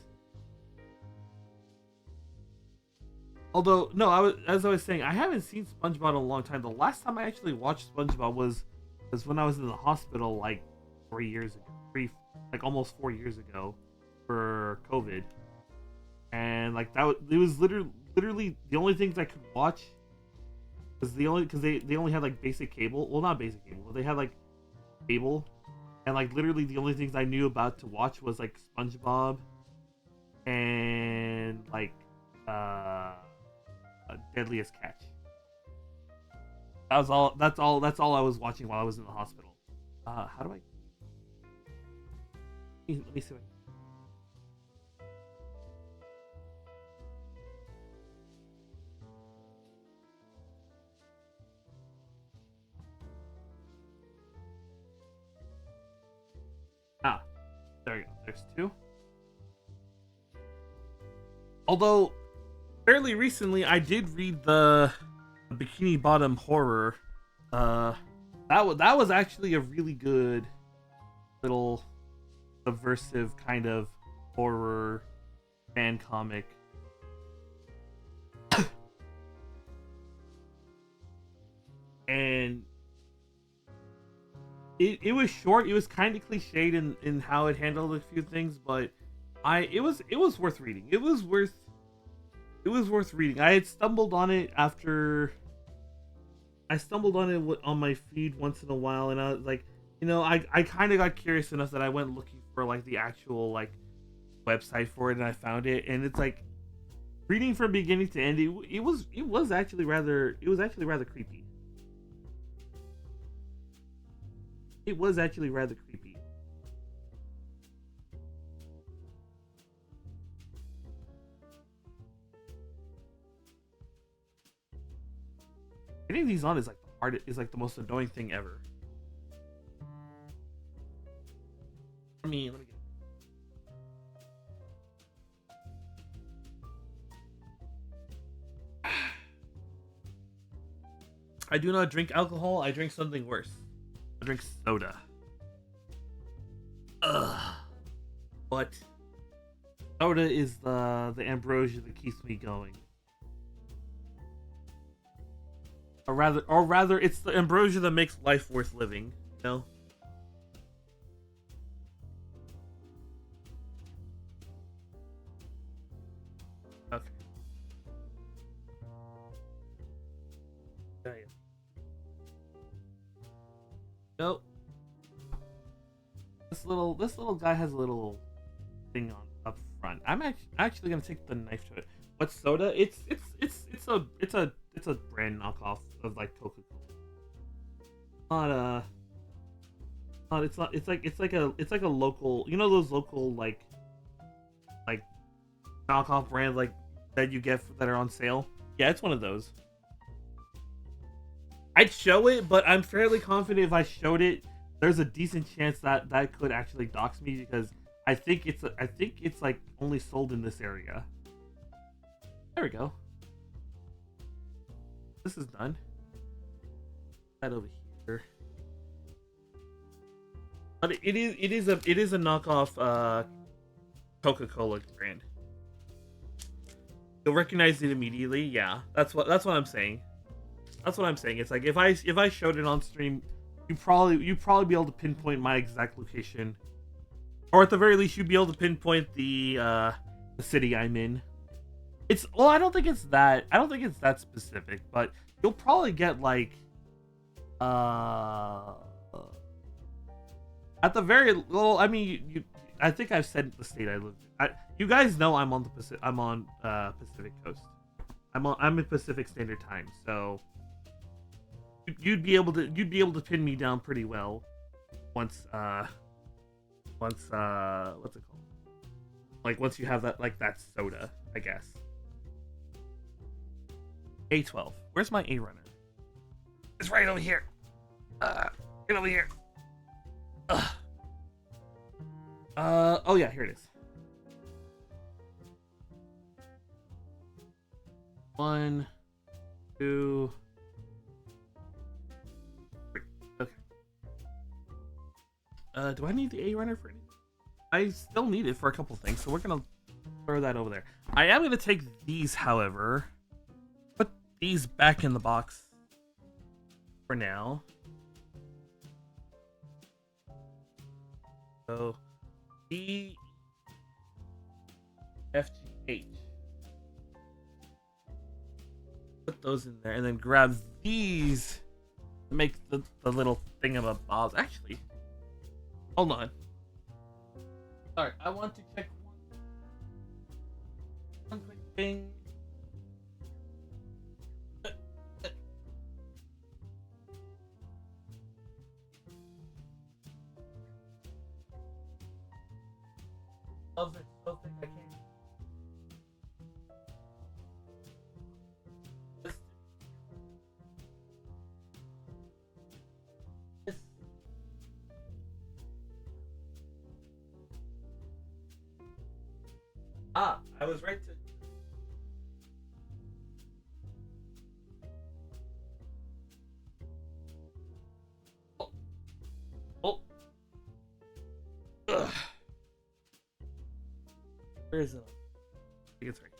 Although, no, as I was saying, I haven't seen SpongeBob in a long time. The last time I actually watched SpongeBob was when I was in the hospital like 3 years ago, like almost 4 years ago, for COVID, and like it was literally the only things I could watch was because they only had like basic cable. Well, not basic cable, but they had like cable, and like literally the only things I knew about to watch was like SpongeBob, and like Deadliest Catch. That was all. That's all I was watching while I was in the hospital. How do I? Let me see. There you go. There's 2. Although, fairly recently, I did read the Bikini Bottom horror. That was actually a really good little subversive kind of horror fan comic. And it was short. It was kind of cliched in how it handled a few things, but it was worth reading. It was worth reading. I had stumbled on it on my feed once in a while, and I was like, you know, I kind of got curious enough that I went looking for like the actual like website for it, and I found it, and it's like reading from beginning to end, it was actually rather creepy. It was actually rather creepy. Getting these on is like the most annoying thing ever. Let me get. I do not drink alcohol. I drink something worse. I drink soda. Ugh. But soda is the ambrosia that keeps me going. Or rather, it's the ambrosia that makes life worth living. You know. Okay. Yeah. Nope. This little guy has a little thing on up front. I'm actually gonna take the knife to it. What soda? It's a brand knockoff of like Coca-Cola. Not it's not it's like a local, you know, those local like knockoff brands like that you get that are on sale. Yeah, it's one of those. I'd show it, but I'm fairly confident if I showed it, there's a decent chance that that could actually dox me because I think it's like only sold in this area. There we go. This is done. That over here. But it is a knockoff Coca-Cola brand. You'll recognize it immediately. Yeah, that's what I'm saying. That's what I'm saying. It's like if I showed it on stream, you'd probably be able to pinpoint my exact location, or at the very least, you'd be able to pinpoint the city I'm in. It's I don't think it's that specific, but you'll probably get like at the very well. I mean, I think I've said the state I live in. You guys know I'm on the Pacific Coast. I'm in Pacific Standard Time, so you'd be able to pin me down pretty well once what's it called? Like once you have that soda, I guess. A12. Where's my A runner? It's right over here. Get over here. Oh yeah, here it is. 1, 2, 3. Okay. Do I need the A runner for anything? I still need it for a couple things, so we're gonna throw that over there. I am gonna take these, however. Put these back in the box for now. So E F G H. Put those in there and then grab these to make the little thingamabobs. Actually, hold on. Sorry, I want to check one quick thing. Love it. Still think I can. I was right to. Oh. Ugh. Where is it? I think it's right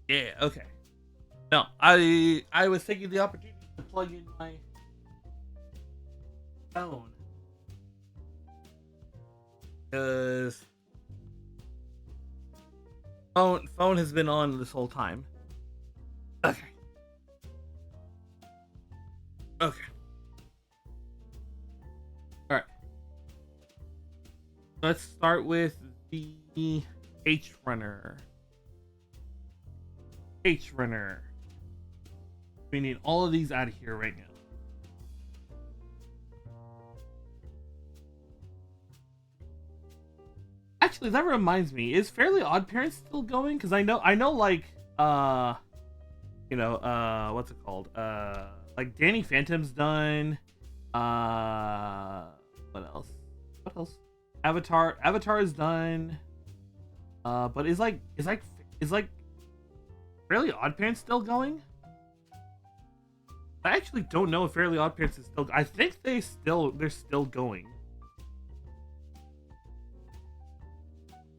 here. Yeah, okay. No, I was taking the opportunity to plug in my phone. Because phone has been on this whole time. Okay. Okay. Alright. Let's start with The H runner. H runner. We need all of these out of here right now. Actually, that reminds me, is Fairly Odd Parents still going? Because I know, like, what's it called? Like Danny Phantom's done. What else? What else? Avatar is done. But is Fairly Odd Parents still going? I actually don't know if Fairly Odd Parents is still. I think they're still going.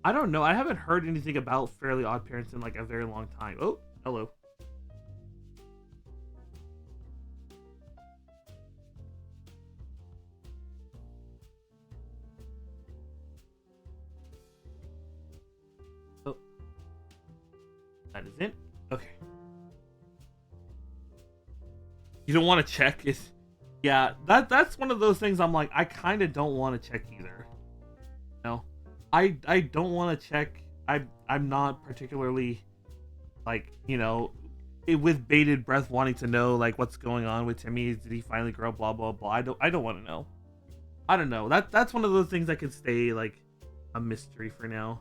I don't know. I haven't heard anything about Fairly Odd Parents in like a very long time. Oh, hello. Oh, that is it. Okay. You don't want to check it. Yeah, that's one of those things. I'm like, I kind of don't want to check either. No, I don't want to check. I'm not particularly like with bated breath wanting to know like what's going on with Timmy. Did he finally grow? Blah blah blah. I don't want to know. I don't know. That's one of those things that could stay like a mystery for now.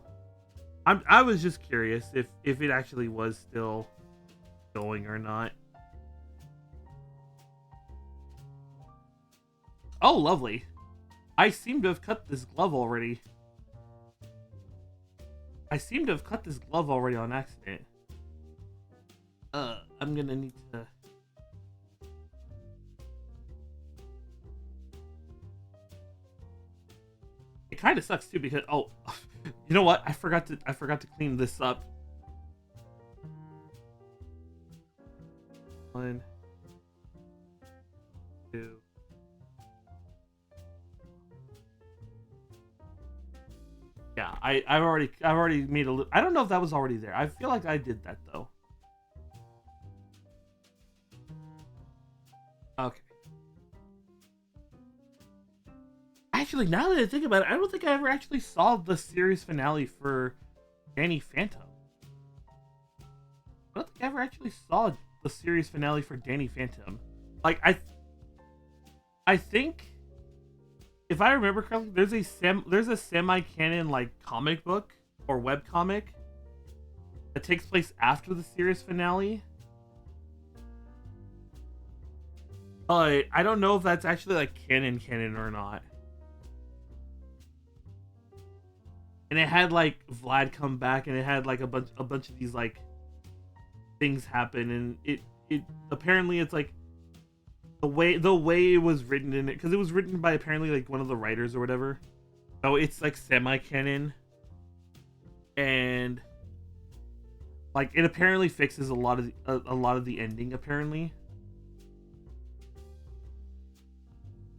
I was just curious if it actually was still going or not. Oh, lovely. I seem to have cut this glove already. On accident. I'm gonna need to... It kind of sucks too because... Oh, you know what? I forgot to clean this up. One, two... Yeah, I've already made a. I don't know if that was already there. I feel like I did that though. Okay. Actually, now that I think about it, I don't think I ever actually saw the series finale for Danny Phantom. I don't think I ever actually saw the series finale for Danny Phantom. Like I think. If I remember correctly, there's a semi-canon like comic book or web comic that takes place after the series finale. I don't know if that's actually like canon or not. And it had like Vlad come back, and it had like a bunch of these like things happen, and it apparently it's like the way it was written in it, because it was written by apparently like one of the writers or whatever. So it's like semi-canon, and like it apparently fixes a lot of the ending apparently.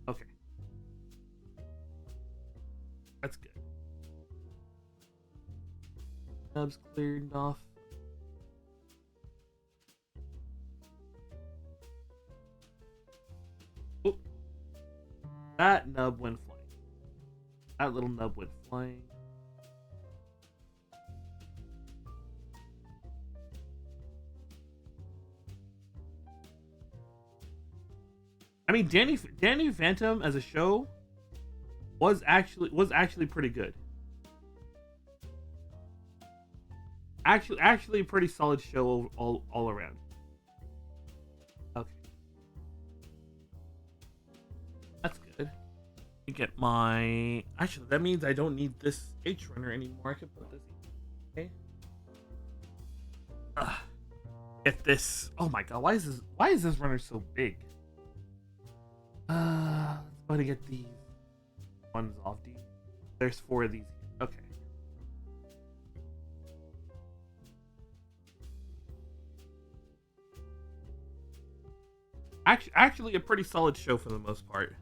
Okay, that's good. Nubs cleared off. That nub went flying. That little nub went flying. I mean, Danny Phantom as a show was actually pretty good. Actually a pretty solid show all around. Okay. That's good. Get my... Actually, that means I don't need this H runner anymore. I can put this in. Okay. Get this. Oh my god, why is this runner so big? Let's go ahead and get these ones off. There's 4 of these. Okay. Actually a pretty solid show for the most part.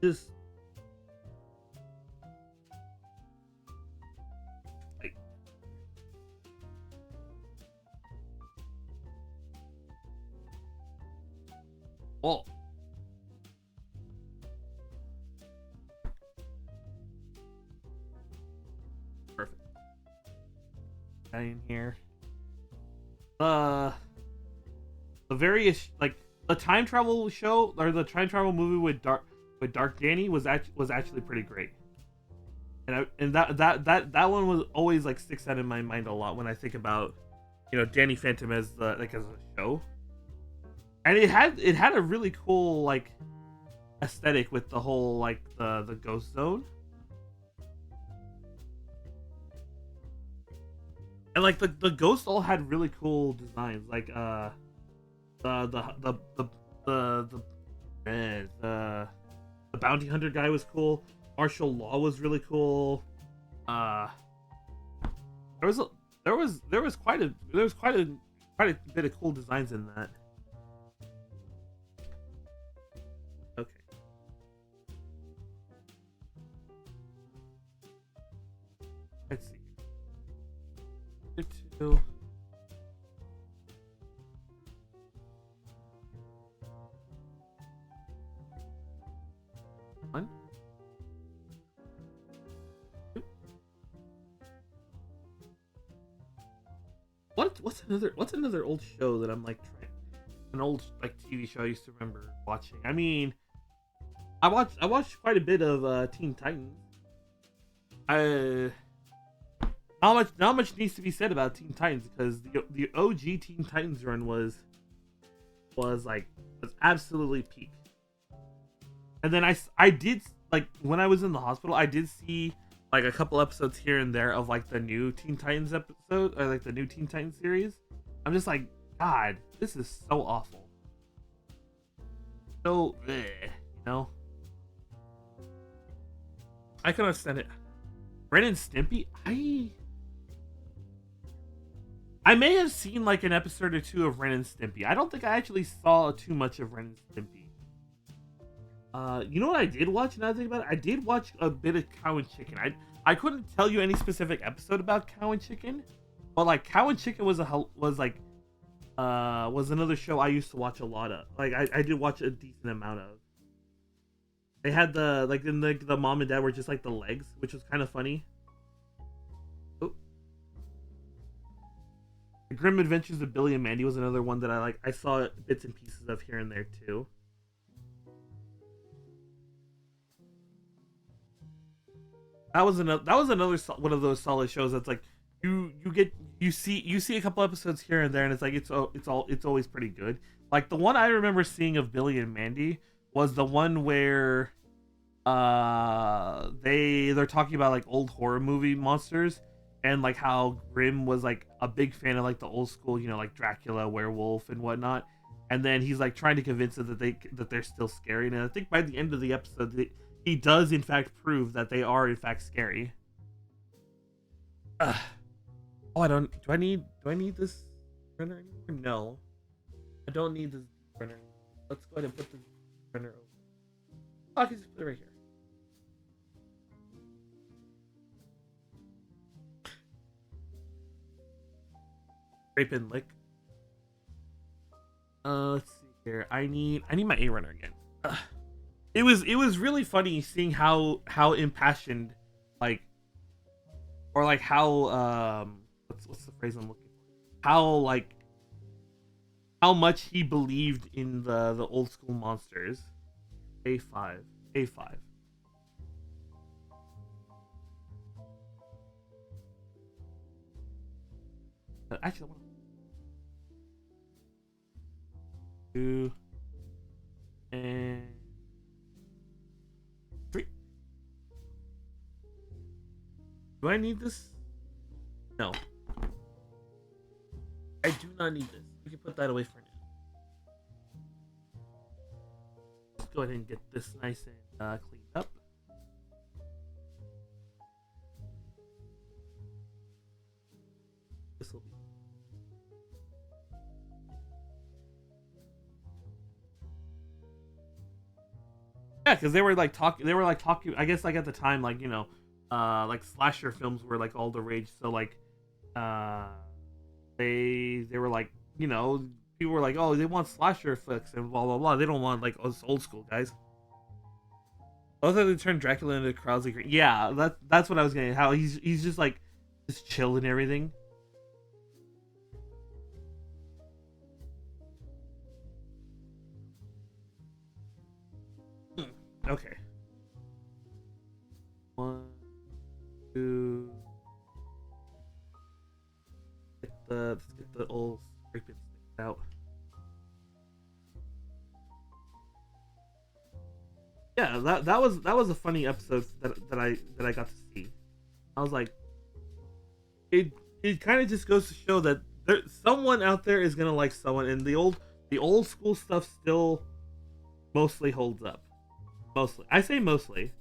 Just like well, guy in here. The various like the time travel show or the time travel movie with Dark Danny was actually pretty great. And that one was always like sticks out in my mind a lot when I think about Danny Phantom as as a show. And it had a really cool like aesthetic with the whole like the ghost zone. And like the ghosts all had really cool designs, like the the bounty hunter guy was cool. Martial law was really cool. Uh, there was quite a bit of cool designs in that. Okay. Let's see. Two. One. Two. What's another old show that I'm like an old like TV show I used to remember watching? I mean, I watched quite a bit of Teen Titans. Not much needs to be said about Teen Titans because the OG Teen Titans run was absolutely peak. And then I did like when I was in the hospital, I did see like a couple episodes here and there of like the new Teen Titans episode or like the new Teen Titans series. I'm just like, God, this is so awful. So, I can understand it. Ren and Stimpy, I may have seen like an episode or two of Ren and Stimpy. I don't think I actually saw too much of Ren and Stimpy. You know what I did watch? Now that I think about it, I did watch a bit of Cow and Chicken. I couldn't tell you any specific episode about Cow and Chicken, but like Cow and Chicken was another show I used to watch a lot of. Like I did watch a decent amount of. They had the mom and dad were just like the legs, which was kind of funny. Oh. The Grim Adventures of Billy and Mandy was another one that I saw bits and pieces of here and there too. That was another one of those solid shows that's like you see a couple episodes here and there and it's like it's always pretty good. Like the one I remember seeing of Billy and Mandy was the one where they're talking about like old horror movie monsters and like how Grimm was like a big fan of like the old school, like Dracula, werewolf and whatnot. And then he's like trying to convince them that they're still scary. And I think by the end of the episode he does in fact prove that they are in fact scary. Oh, do I need this printer anymore? No. I don't need this printer. Let's go ahead and put this printer over. Oh, I can just put it right here. Scrape and lick. Let's see here. I need my A runner again. It was really funny seeing how impassioned like or like how what's the phrase I'm looking for? How much he believed in the old school monsters. A5. Actually, 2 and 3. Do I need this? No. I do not need this. We can put that away for now. Let's go ahead and get this nice and cleaned up. This will be. Yeah, because they were like talking. I guess like at the time, like like slasher films were like all the rage. So like, they were like, people were like, oh, they want slasher flicks and blah blah blah. They don't want like us old school guys. Other than turn Dracula into Krauser. Yeah, that's what I was getting. How he's just like just chill and everything. Okay. One, two. Let's get the old scraping sticks out. Yeah, that was a funny episode that I got to see. I was like, it kind of just goes to show that someone out there is gonna like someone, and the old school stuff still mostly holds up. Mostly, I say mostly.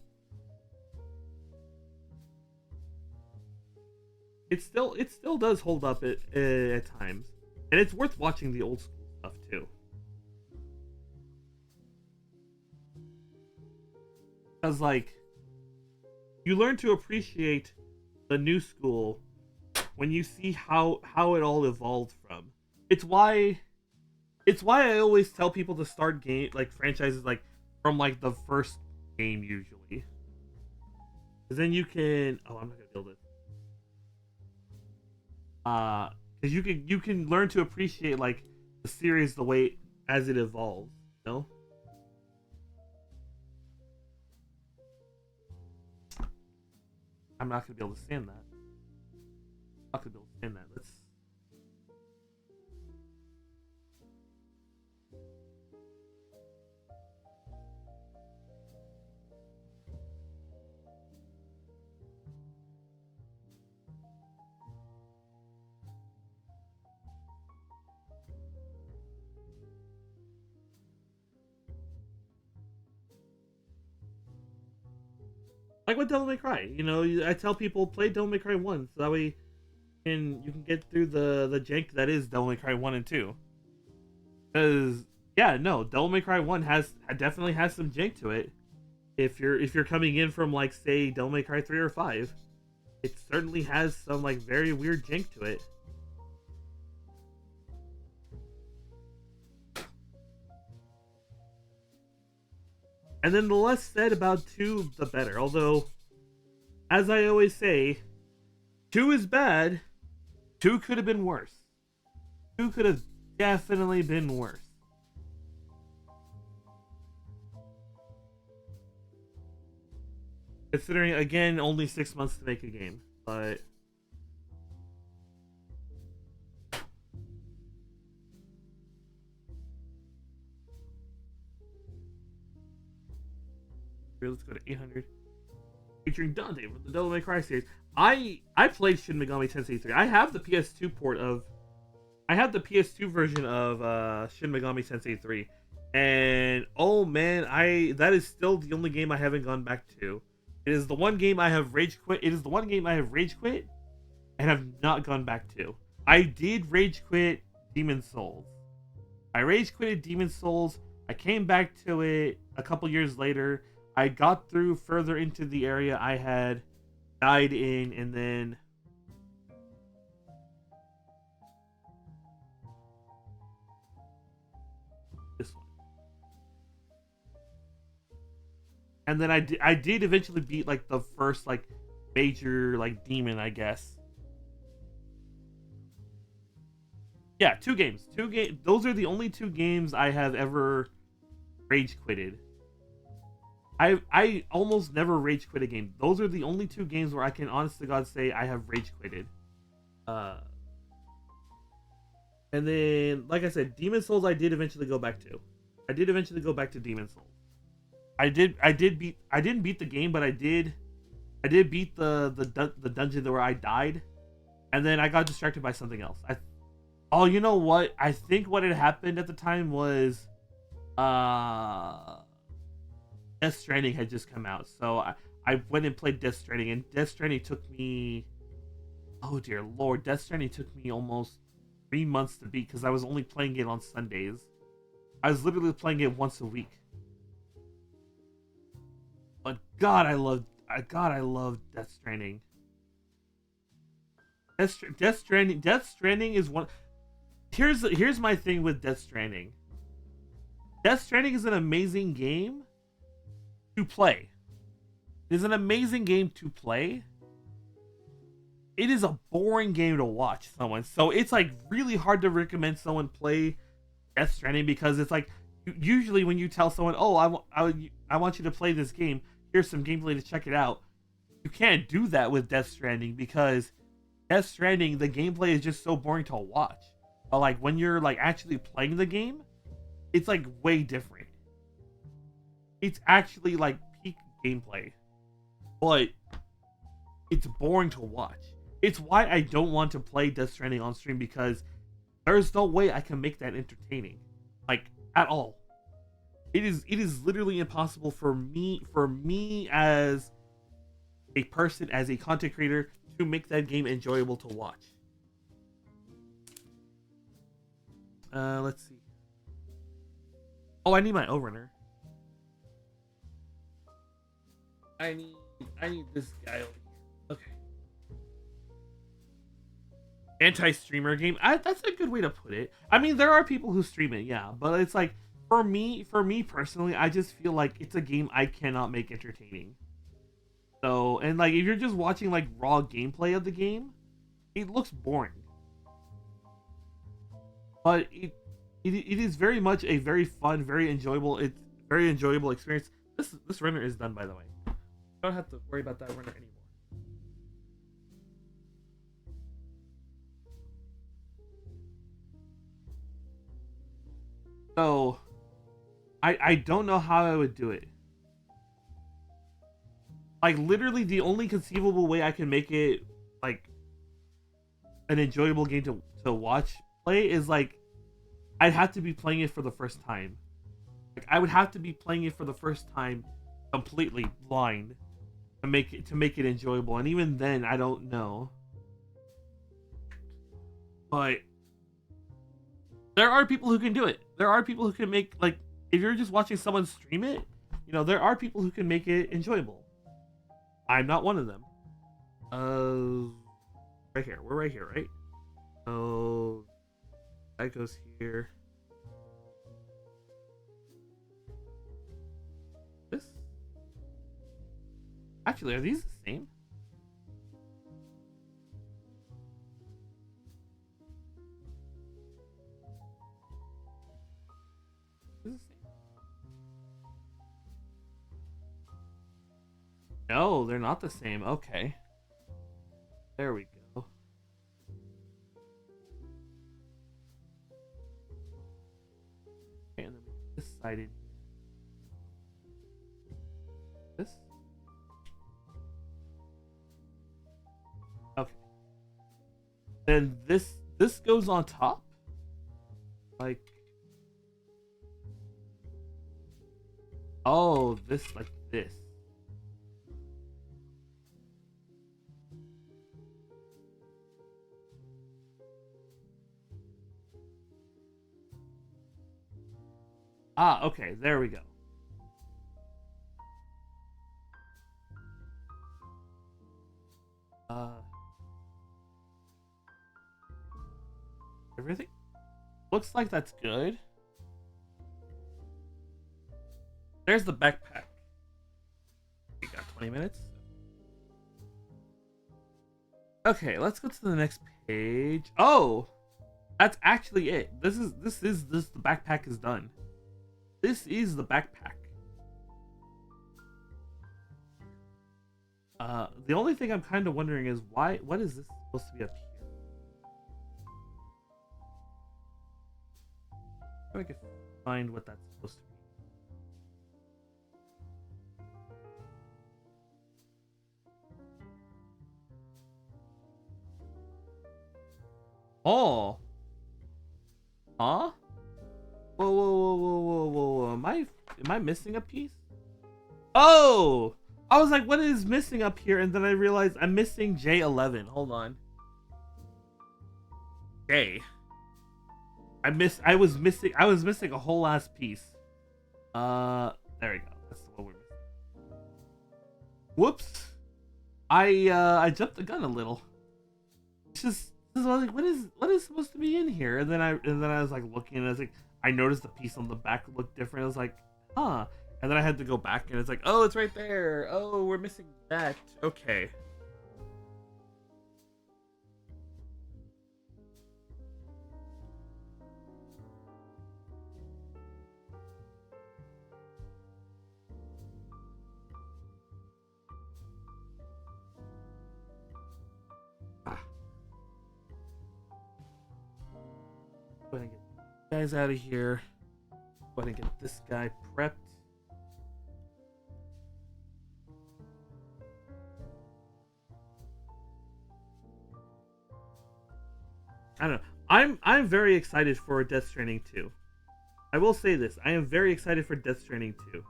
It still does hold up at times, and it's worth watching the old school stuff too. Because like you learn to appreciate the new school when you see how it all evolved from. It's why it's why I always tell people to start game like franchises like from like the first game usually. Because then you can I'm not gonna build it. Because you can learn to appreciate like the series the way as it evolves, you know? I'm not gonna be able to stand that. I'm not gonna be able to stand that. Let's like with Devil May Cry. I tell people play Devil May Cry 1 so that way you can get through the jank that is Devil May Cry 1 and 2. Because yeah, no, Devil May Cry 1 definitely has some jank to it. If you're coming in from like say Devil May Cry 3 or 5, it certainly has some like very weird jank to it. And then the less said about 2, the better. Although, as I always say, 2 is bad. 2 could have been worse. 2 could have definitely been worse. Considering, again, only 6 months to make a game. But here, let's go to 800. Featuring Dante from the Devil May Cry series. I played Shin Megami Tensei 3. I have the PS2 version of Shin Megami Tensei 3. And oh man, that is still the only game I haven't gone back to. It is the one game I have rage quit. It is the one game I have rage quit and have not gone back to. I did rage quit Demon Souls. I rage quitted Demon Souls. I came back to it a couple years later. I got through further into the area I had died in, and then this one. And then I did eventually beat like the first like major like demon, I guess. Yeah, 2 games. 2 games. Those are the only 2 games I have ever rage quitted. I almost never rage quit a game. Those are the only 2 games where I can honest to God say I have rage quitted. And then, like I said, Demon Souls I did eventually go back to. I did eventually go back to Demon Souls. I didn't beat the game, but I did beat the dungeon where I died, and then I got distracted by something else. Oh, you know what? I think what had happened at the time was Death Stranding had just come out, so I went and played Death Stranding, and Death Stranding took me, oh dear lord, Death Stranding took me almost 3 months to beat because I was only playing it on Sundays. I was literally playing it once a week. But God, I love Death Stranding. Death Stranding is one. Here's my thing with Death Stranding. Death Stranding is an amazing game to play. It is an amazing game to play. It is a boring game to watch someone. So it's like really hard to recommend someone play Death Stranding because it's like usually when you tell someone, "Oh, I want you to play this game. Here's some gameplay to check it out. You can't do that with Death Stranding because Death Stranding, the gameplay is just so boring to watch. But like when you're like actually playing the game, it's like way different. It's actually like peak gameplay, but it's boring to watch. It's why I don't want to play Death Stranding on stream because there's no way I can make that entertaining, like at all. It is literally impossible for me as a person, as a content creator, to make that game enjoyable to watch. Let's see. Oh, I need my overrunner. I need this guy over here. Okay. Anti-streamer game. That's a good way to put it. I mean, there are people who stream it, yeah, but it's like for me personally, I just feel like it's a game I cannot make entertaining. So, and like if you're just watching like raw gameplay of the game, it looks boring. But it is very much a very fun, very enjoyable. It's very enjoyable experience. This render is done, by the way. I don't have to worry about that render anymore. So, I don't know how I would do it. Like literally, the only conceivable way I can make it like an enjoyable game to watch play is like I'd have to be playing it for the first time. Like I would have to be playing it for the first time completely blind to make it enjoyable. And even then, I don't know. But there are people who can do it. There are people who can make, like, if you're just watching someone stream it, you know, there are people who can make it enjoyable. I'm not one of them. Right here. We're right here, right? So that goes here. This? Actually, are these the same? Is this the same? No, they're not the same. Okay. There we go. Okay, and then this side in. This? Okay. Then this goes on top? Like, oh, this, like this. Ah, okay, there we go. Everything looks like that's good. There's the backpack. We got 20 minutes. Okay, let's go to the next page. Oh, that's actually it. This the backpack is done. This is the backpack. The only thing I'm kind of wondering is what is this supposed to be up here? If I can find what that's supposed to be. Oh. Huh? Whoa. Am I missing a piece? Oh! I was like, what is missing up here? And then I realized I'm missing J11. Hold on. J. I was missing a whole last piece. There we go. That's what we're missing. Whoops. I jumped the gun a little. It's just I was like, what is supposed to be in here? And then I was like looking and I was like, I noticed the piece on the back looked different. I was like, huh. And then I had to go back and it's like, oh, it's right there. Oh, we're missing that. Okay. Guys out of here. Go ahead and get this guy prepped. I don't know. I'm very excited for Death Stranding 2. I will say this. I am very excited for Death Stranding 2.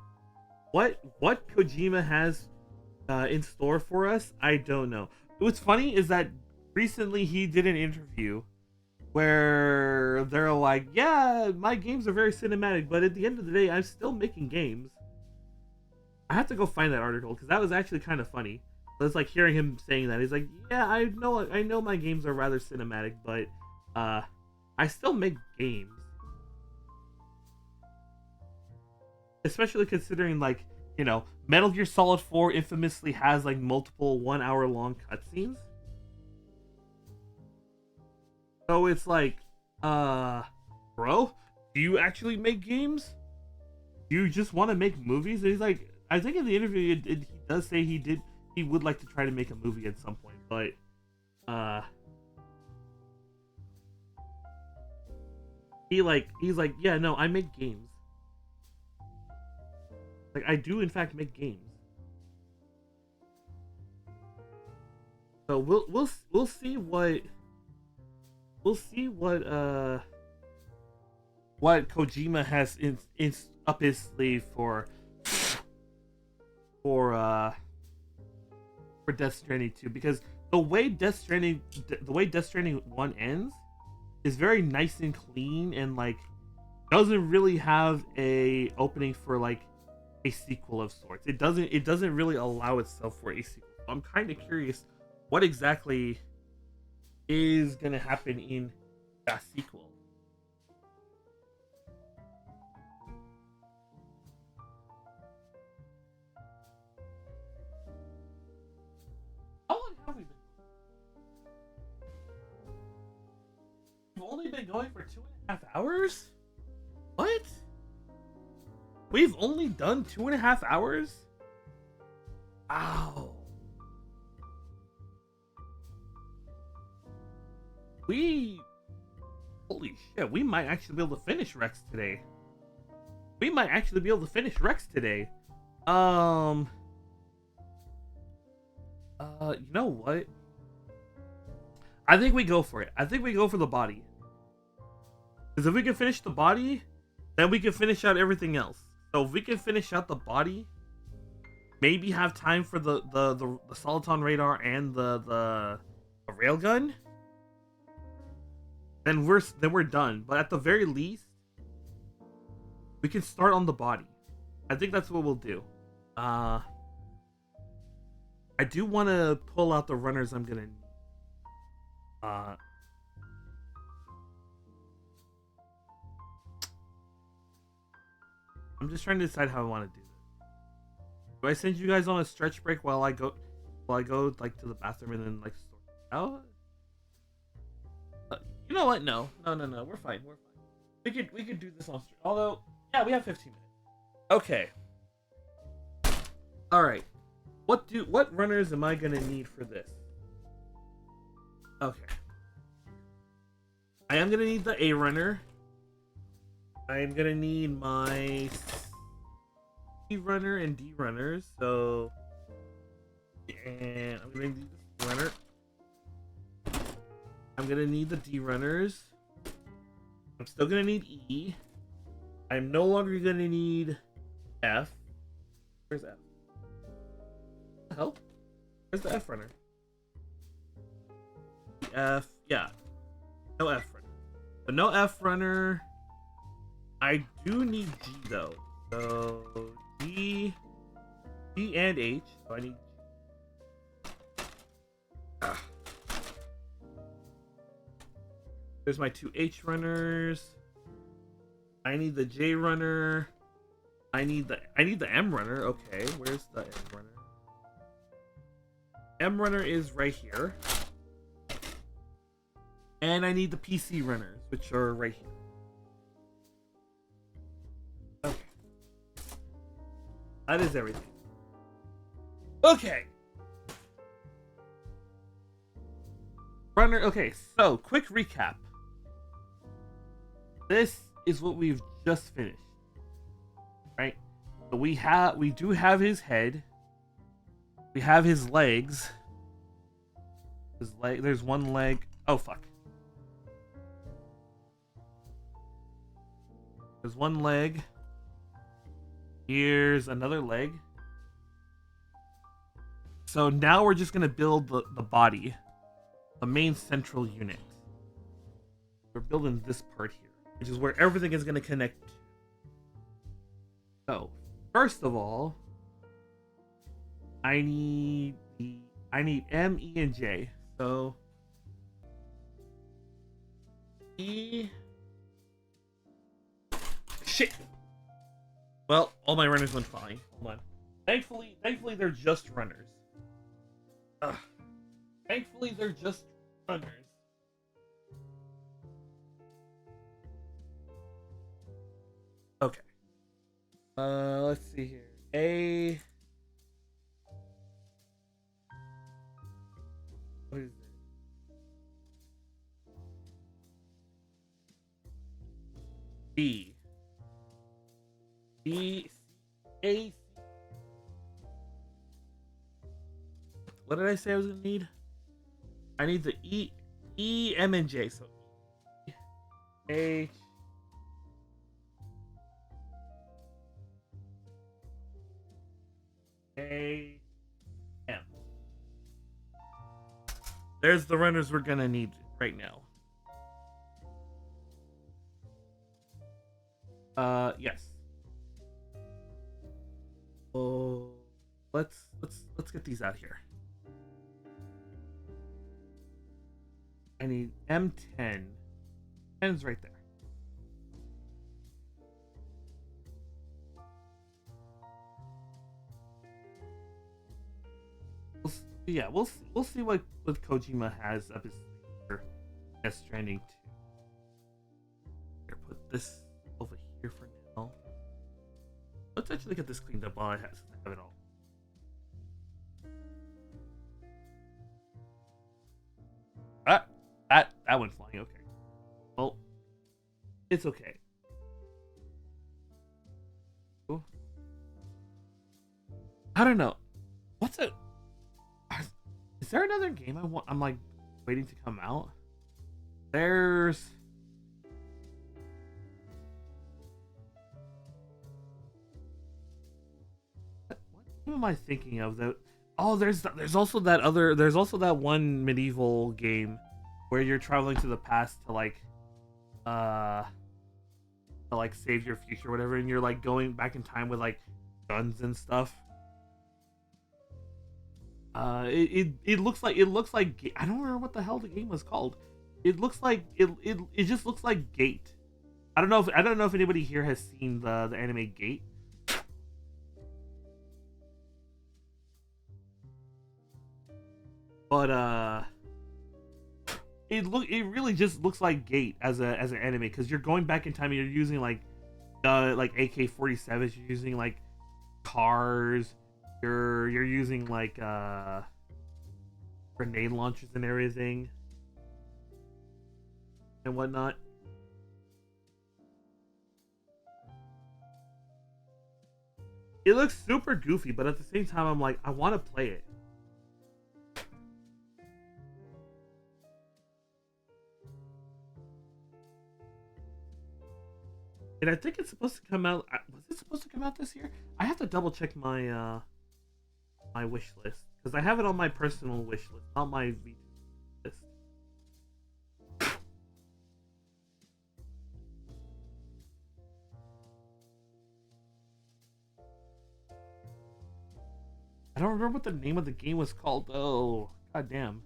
What Kojima has in store for us, I don't know. What's funny is that recently he did an interview where they're like, yeah, my games are very cinematic, but at the end of the day, I'm still making games. I have to go find that article because that was actually kind of funny. It's like hearing him saying that. He's like, yeah, I know my games are rather cinematic, but I still make games. Especially considering, like, you know, Metal Gear Solid 4 infamously has like multiple 1 hour long cutscenes. So it's like, bro, do you actually make games? Do you just want to make movies? And he's like, I think in the interview he does say he would like to try to make a movie at some point, but he's like, yeah, no, I make games. Like, I do in fact make games. So we'll see what Kojima has in up his sleeve for Death Stranding 2, because the way Death Stranding 1 ends is very nice and clean, and like doesn't really have a opening for like a sequel of sorts. It doesn't really allow itself for a sequel. So I'm kind of curious what exactly is gonna happen in that sequel. How long have we been? We've only been going for 2.5 hours? What? We've only done 2.5 hours? Ow. Holy shit, we might actually be able to finish Rex today. You know what? I think we go for it. I think we go for the body. Because if we can finish the body, then we can finish out everything else. So if we can finish out the body, maybe have time for the Soliton radar and the railgun, then we're done. But at the very least, we can start on the body. I think that's what we'll do. I do want to pull out the runners I'm gonna need. I'm just trying to decide how I want to do this. Do I send you guys on a stretch break while I go like to the bathroom and then like sort it out? You know what? No. We're fine. We could do this on stream. Although, yeah, we have 15 minutes. Okay. All right. What runners am I gonna need for this? Okay. I am gonna need the A runner. I am gonna need my C runner and D runners. So, and I'm gonna need the C runner. I'm gonna need the D runners. I'm still gonna need E. I'm no longer gonna need F. Where's F? What the hell? Where's the F runner? F, yeah. No F runner. But no F runner. I do need G though. So G and H. So I need There's my 2 H runners. I need the J runner. I need the M runner. Okay, where's the M runner? M runner is right here. And I need the PC runners, which are right here. Okay. That is everything. Okay. Runner, okay, so quick recap. This is what we've just finished, right? So we do have his head. We have his legs. His leg. There's one leg. Oh fuck. There's one leg. Here's another leg. So now we're just gonna build the body, the main central unit. We're building this part here, which is where everything is gonna connect to. So first of all, I need M, E, and J. So E. Shit. Well, all my runners went fine. Hold on. Thankfully they're just runners. Ugh. Thankfully they're just runners. Okay. Let's see here. A. What is it? B. B. A. What did I say I was gonna need? I need the E, M, and J. So E, H, A, M. There's the runners we're gonna need right now. Yes. Oh, let's get these out here. I need M10. 10's right there. We'll see what Kojima has up his sleeve for Death Stranding 2. Here, put this over here for now. Let's actually get this cleaned up while I have it all. That went flying. Okay. Well, it's okay. Ooh. I don't know. What's it? Is there another game I'm like waiting to come out? There's. What game am I thinking of? That oh, there's also that one medieval game where you're traveling to the past to save your future or whatever, and you're like going back in time with like guns and stuff. It looks like I don't remember what the hell the game was called. It looks like it just looks like Gate. I don't know if anybody here has seen the anime Gate. But it really just looks like Gate as an anime, because you're going back in time and you're using like AK-47s, you're using like cars, you're using like grenade launchers and everything and whatnot. It looks super goofy, but at the same time I'm like, I want to play it. And I think it's supposed to come out. Was it supposed to come out this year? I have to double check my my wish list, because I have it on my personal wish list, not my VTuber list. I don't remember what the name of the game was called though. God damn.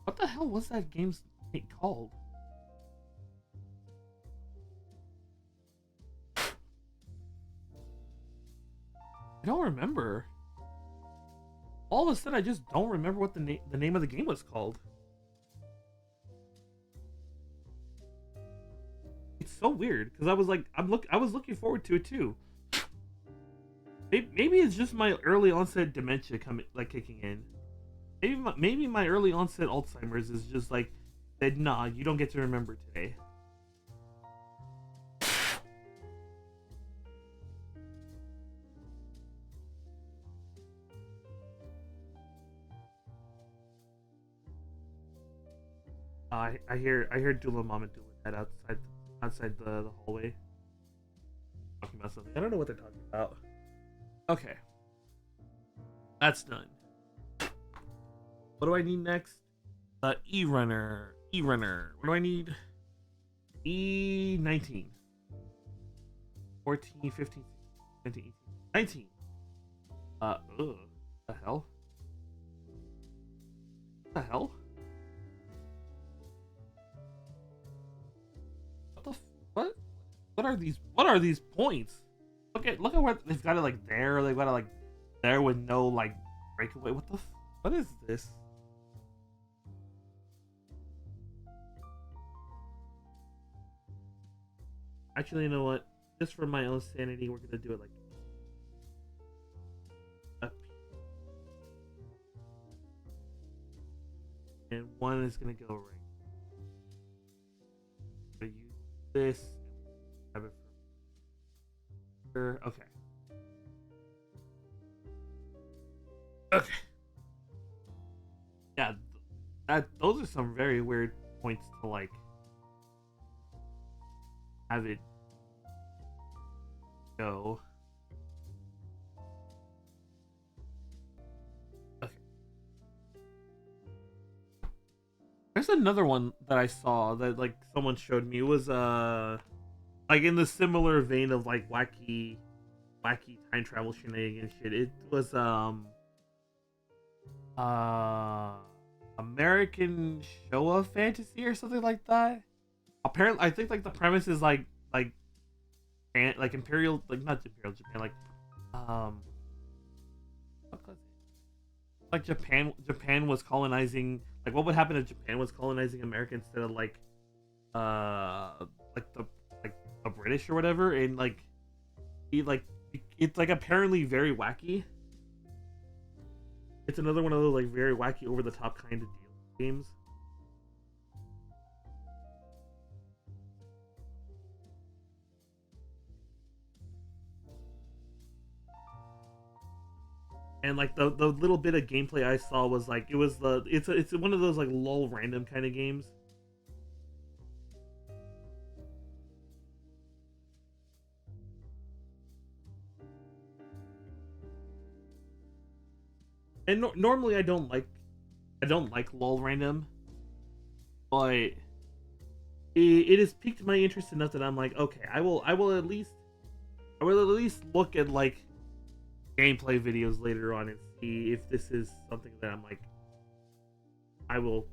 What the hell was that game's name called? I don't remember. All of a sudden, I just don't remember what the name of the game was called. It's so weird, because I was like, I was looking forward to it too. Maybe it's just my early onset dementia kicking in. Maybe my early onset Alzheimer's is just like said, nah, you don't get to remember today. I hear Dula Mom and Dula Dad outside the hallway talking about something. I don't know what they're talking about. Okay, that's done. What do I need next? E-runner. E-runner. What do I need? E19. 14, 15, 16, 17, 18, 19. The hell? What the hell? What the what? What are these points? Look at what they've got it like there. They've got it like there with no like breakaway. What is this? Actually, you know what? Just for my own sanity, we're gonna do it like up. And one is gonna go right. Gonna use this. Have it for sure. Okay. Okay. Yeah, those are some very weird points to like have it go. Okay. There's another one that I saw that like someone showed me. It was like in the similar vein of like wacky time travel shenanigans shit. It was uh American Showa Fantasy or something like that. Apparently, I think like the premise is like Imperial, like not Imperial Japan, like what was it? Like Japan was colonizing. Like what would happen if Japan was colonizing America instead of uh like the like the British or whatever, and like he like it's like apparently very wacky. It's another one of those like very wacky over the top kind of games. And like the little bit of gameplay I saw was like it's one of those like lull random kind of games. And normally I don't like lull random, but it has piqued my interest enough that I'm like, okay, I will at least look at like gameplay videos later on and see if this is something that I'm like I will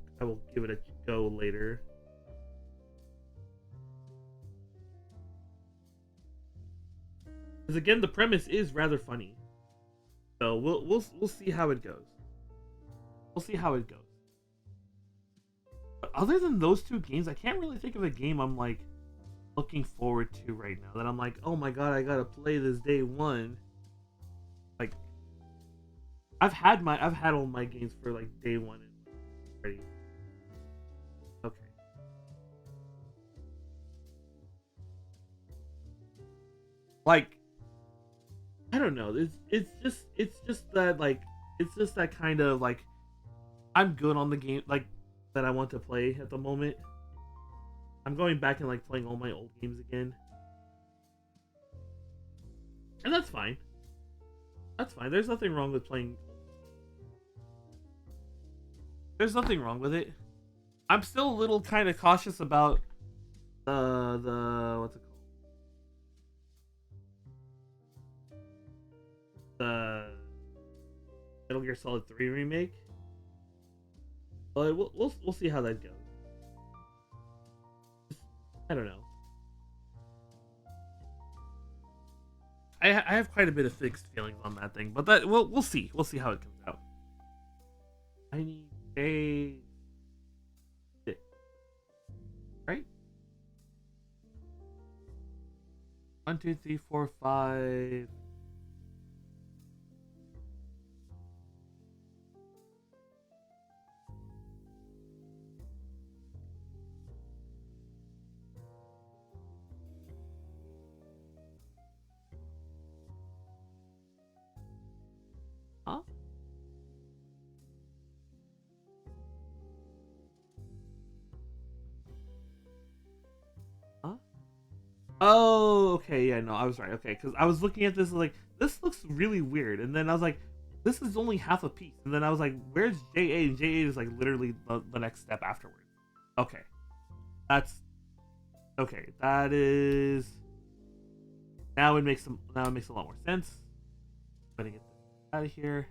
give it a go later. Because again, the premise is rather funny, so we'll see how it goes. We'll see how it goes. But other than those two games, I can't really think of a game I'm like looking forward to right now that I'm like, oh my god, I gotta play this day one. Like I've had all my games for like day one and ready. Okay. Like I don't know. It's just that like it's just that kind of like I'm good on the game like that I want to play at the moment. I'm going back and like playing all my old games again. And that's fine. That's fine. There's nothing wrong with playing. There's nothing wrong with it. I'm still a little kind of cautious about the what's it called? The Metal Gear Solid 3 remake. But we'll see how that goes. I don't know. I have quite a bit of fixed feelings on that thing, but that we'll see. We'll see how it comes out. I need a six, right? 1, 2, 3, 4, 5. Oh, okay, yeah, no, I was right. Okay, because I was looking at this like this looks really weird, and then I was like, this is only half a piece, and then I was like, where's JA? And JA is like literally the next step afterwards. Okay, that's okay. That is now it makes a lot more sense. I'm gonna get this out of here.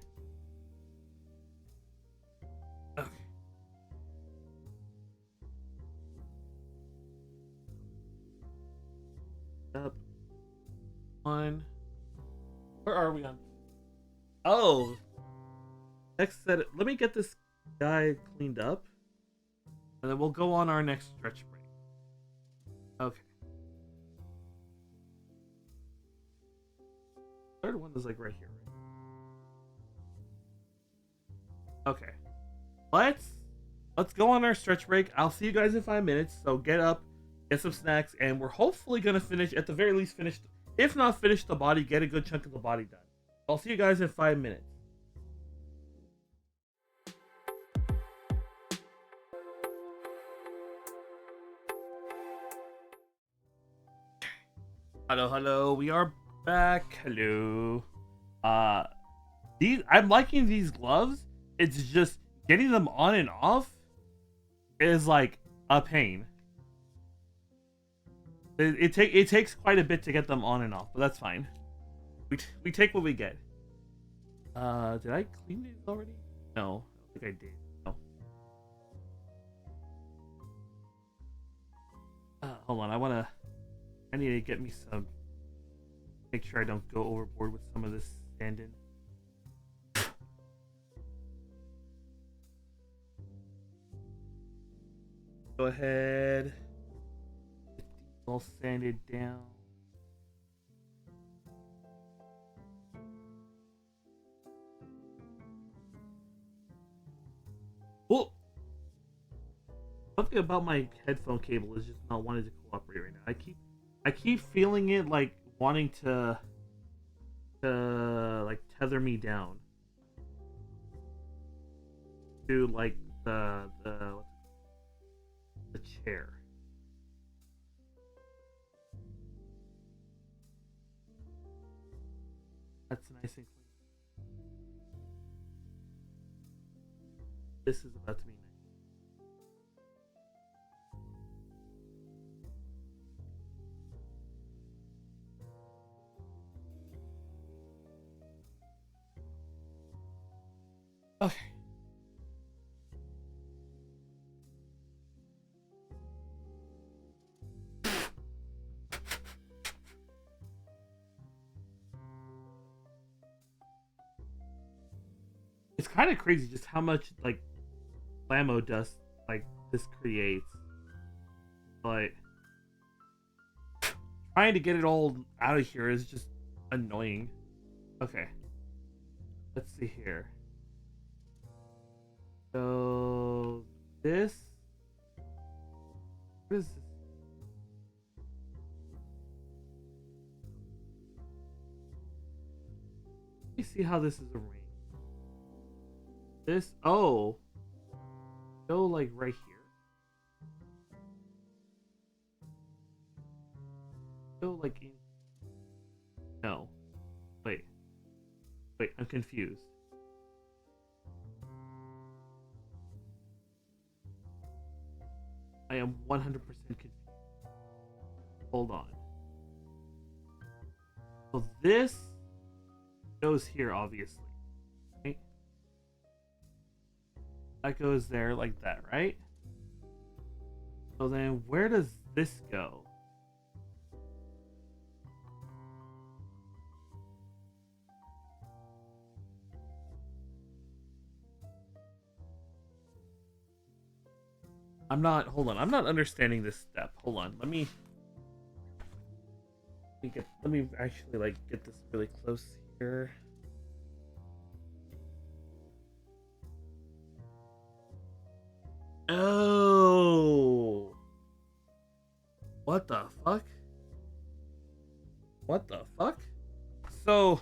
Okay. Up one. Where are we on? Oh, next set. Let me get this guy cleaned up, and then we'll go on our next stretch break. Okay. Third one is like right here. Right? Okay. Let's go on our stretch break. I'll see you guys in 5 minutes. So get up, get some snacks, and we're hopefully gonna finish at the very least finish. If not finish the body, get a good chunk of the body done. I'll see you guys in 5 minutes. Hello, hello. We are back. Hello. Uh, I'm liking these gloves. It's just getting them on and off is like a pain. It takes quite a bit to get them on and off, but that's fine. We take what we get. Did I clean these already? No, I don't think I did. No. Hold on, I need to get me some. Make sure I don't go overboard with some of this stand-in. Go ahead. Get these all sanded down. Well, something about my headphone cable is just not wanting to cooperate right now. I keep feeling it like wanting to like tether me down to like the chair. That's nice and clean. This is about to be nice. Okay. It's kind of crazy just how much like Plamo dust like this creates. But trying to get it all out of here is just annoying. Okay. Let's see here. So this, what is this? Let me see how this is arranged. This, oh, go like right here. Go like in. No, wait, I'm confused. I am 100% confused. Hold on. So this goes here, obviously. Right? That goes there like that, right? So then where does this go? Hold on, I'm not understanding this step. Hold on, let me actually like get this really close here. Oh, what the fuck? What the fuck? So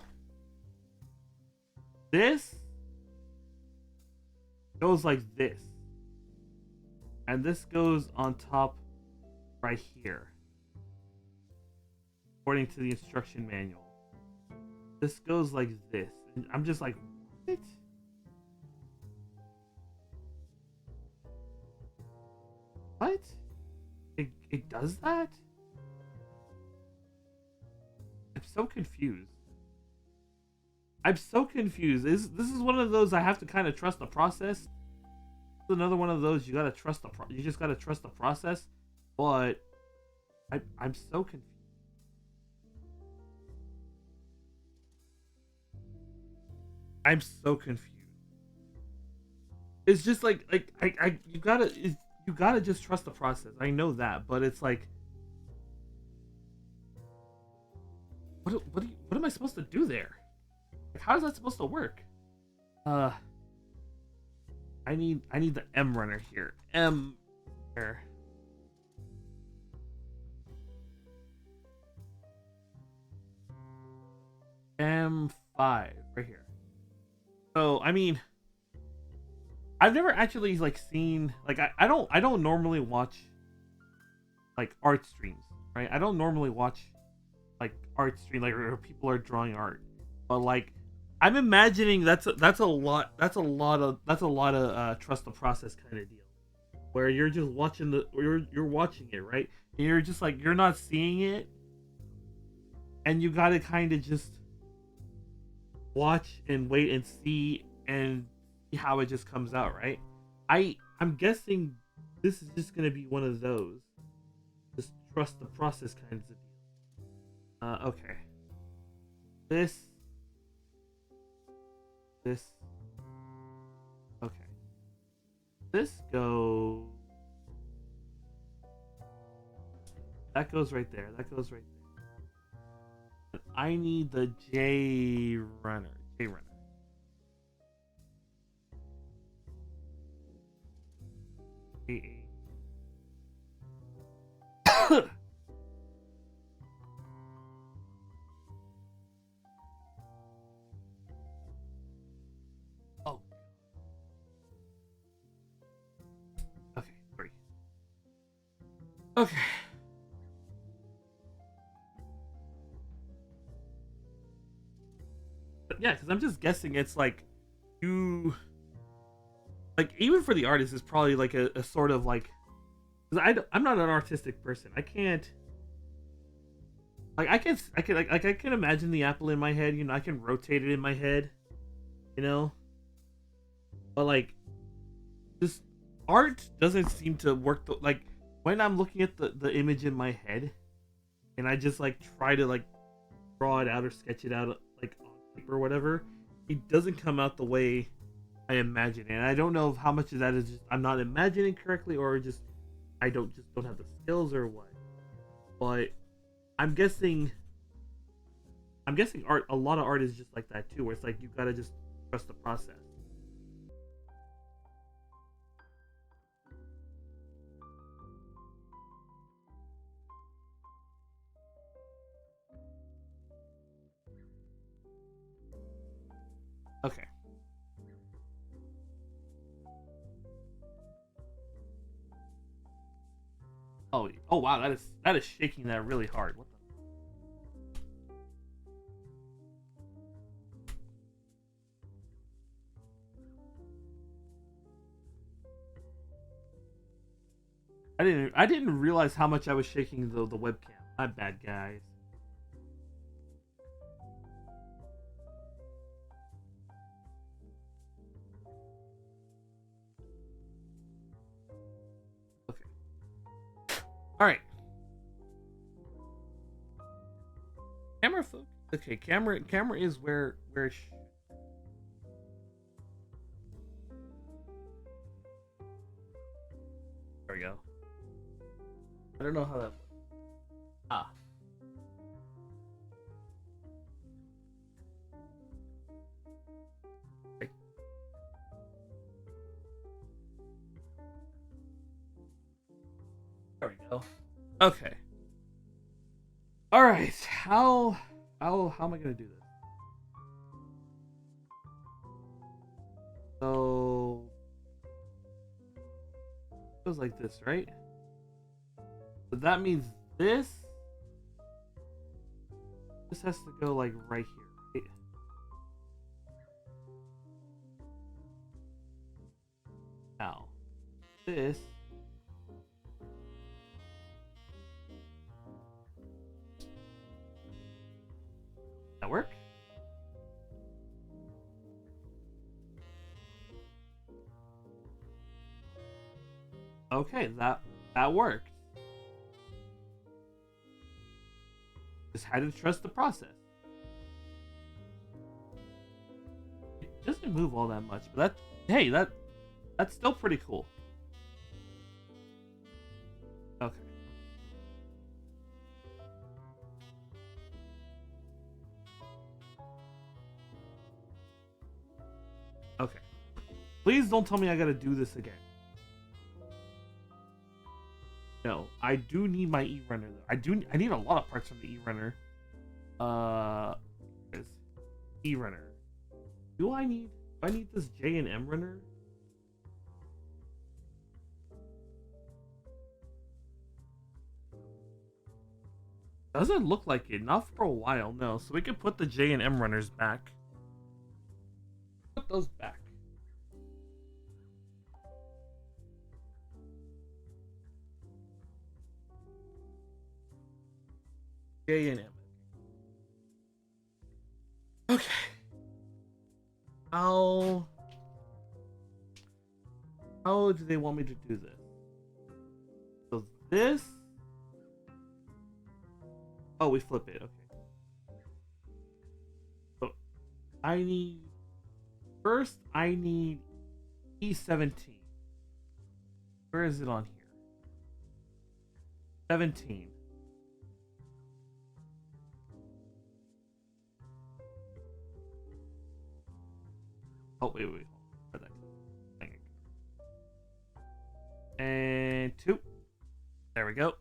this goes like this. And this goes on top right here. according to the instruction manual. This goes like this. And I'm just like, what? What? It does that? I'm so confused. I'm so confused. This is one of those I have to kind of trust the process. This is another one of those you gotta trust you just gotta trust the process. But I'm so confused. I'm so confused. It's just like you gotta just trust the process. I know that, but it's like what am I supposed to do there? Like, how is that supposed to work? Uh, I need the M runner here. M there. M5 right here. So I mean, I've never actually like seen like I don't normally watch like art streams, right? I don't normally watch like art stream like or people are drawing art, but like I'm imagining that's a lot of trust the process kind of deal, where you're just watching you're watching it, right? And you're just like you're not seeing it, and you gotta kind of just watch and wait and see and see how it just comes out, right? I'm guessing this is just gonna be one of those just trust the process kinds of deal. Okay. This. Okay. This goes. That goes right there. That goes right there. I need the J runner. J runner. J. Oh. Okay, 3. Okay. But yeah, because I'm just guessing it's like you like even for the artist it's probably like a sort of like because I'm not an artistic person. I can't like I can imagine the apple in my head. You know, I can rotate it in my head. You know, but like this art doesn't seem to work. Like when I'm looking at the image in my head, and I just like try to like draw it out or sketch it out like on paper or whatever, it doesn't come out the way I imagine it. And I don't know how much of that is just I'm not imagining correctly or just I don't have the skills or what. But I'm guessing art a lot of art is just like that too, where it's like you gotta just trust the process. Okay. Oh wow, that is shaking that really hard. What the I didn't realize how much I was shaking the webcam. My bad, guys. Okay. All right. Camera focus. Okay, camera is where there we go. I don't know how that. Ah. Okay. There we go. Okay. All right. How am I gonna do this? So it goes like this, right? So that means this This has to go like right here. Right? Now, this. That work? Okay, that worked. Just had to trust the process. It doesn't move all that much, but hey, that's still pretty cool. Okay. Okay. Please don't tell me I gotta do this again. No, I do need my e-runner though. I need a lot of parts from the e-runner. Is e-runner. Do I need this J and M runner? Doesn't look like it. Not for a while, no. So we can put the J and M runners back. Put those back. J and M. Okay. How do they want me to do this? So this. Oh, we flip it. Okay. So I need E17. Where is it on here? 17. Oh, wait. And 2. There we go.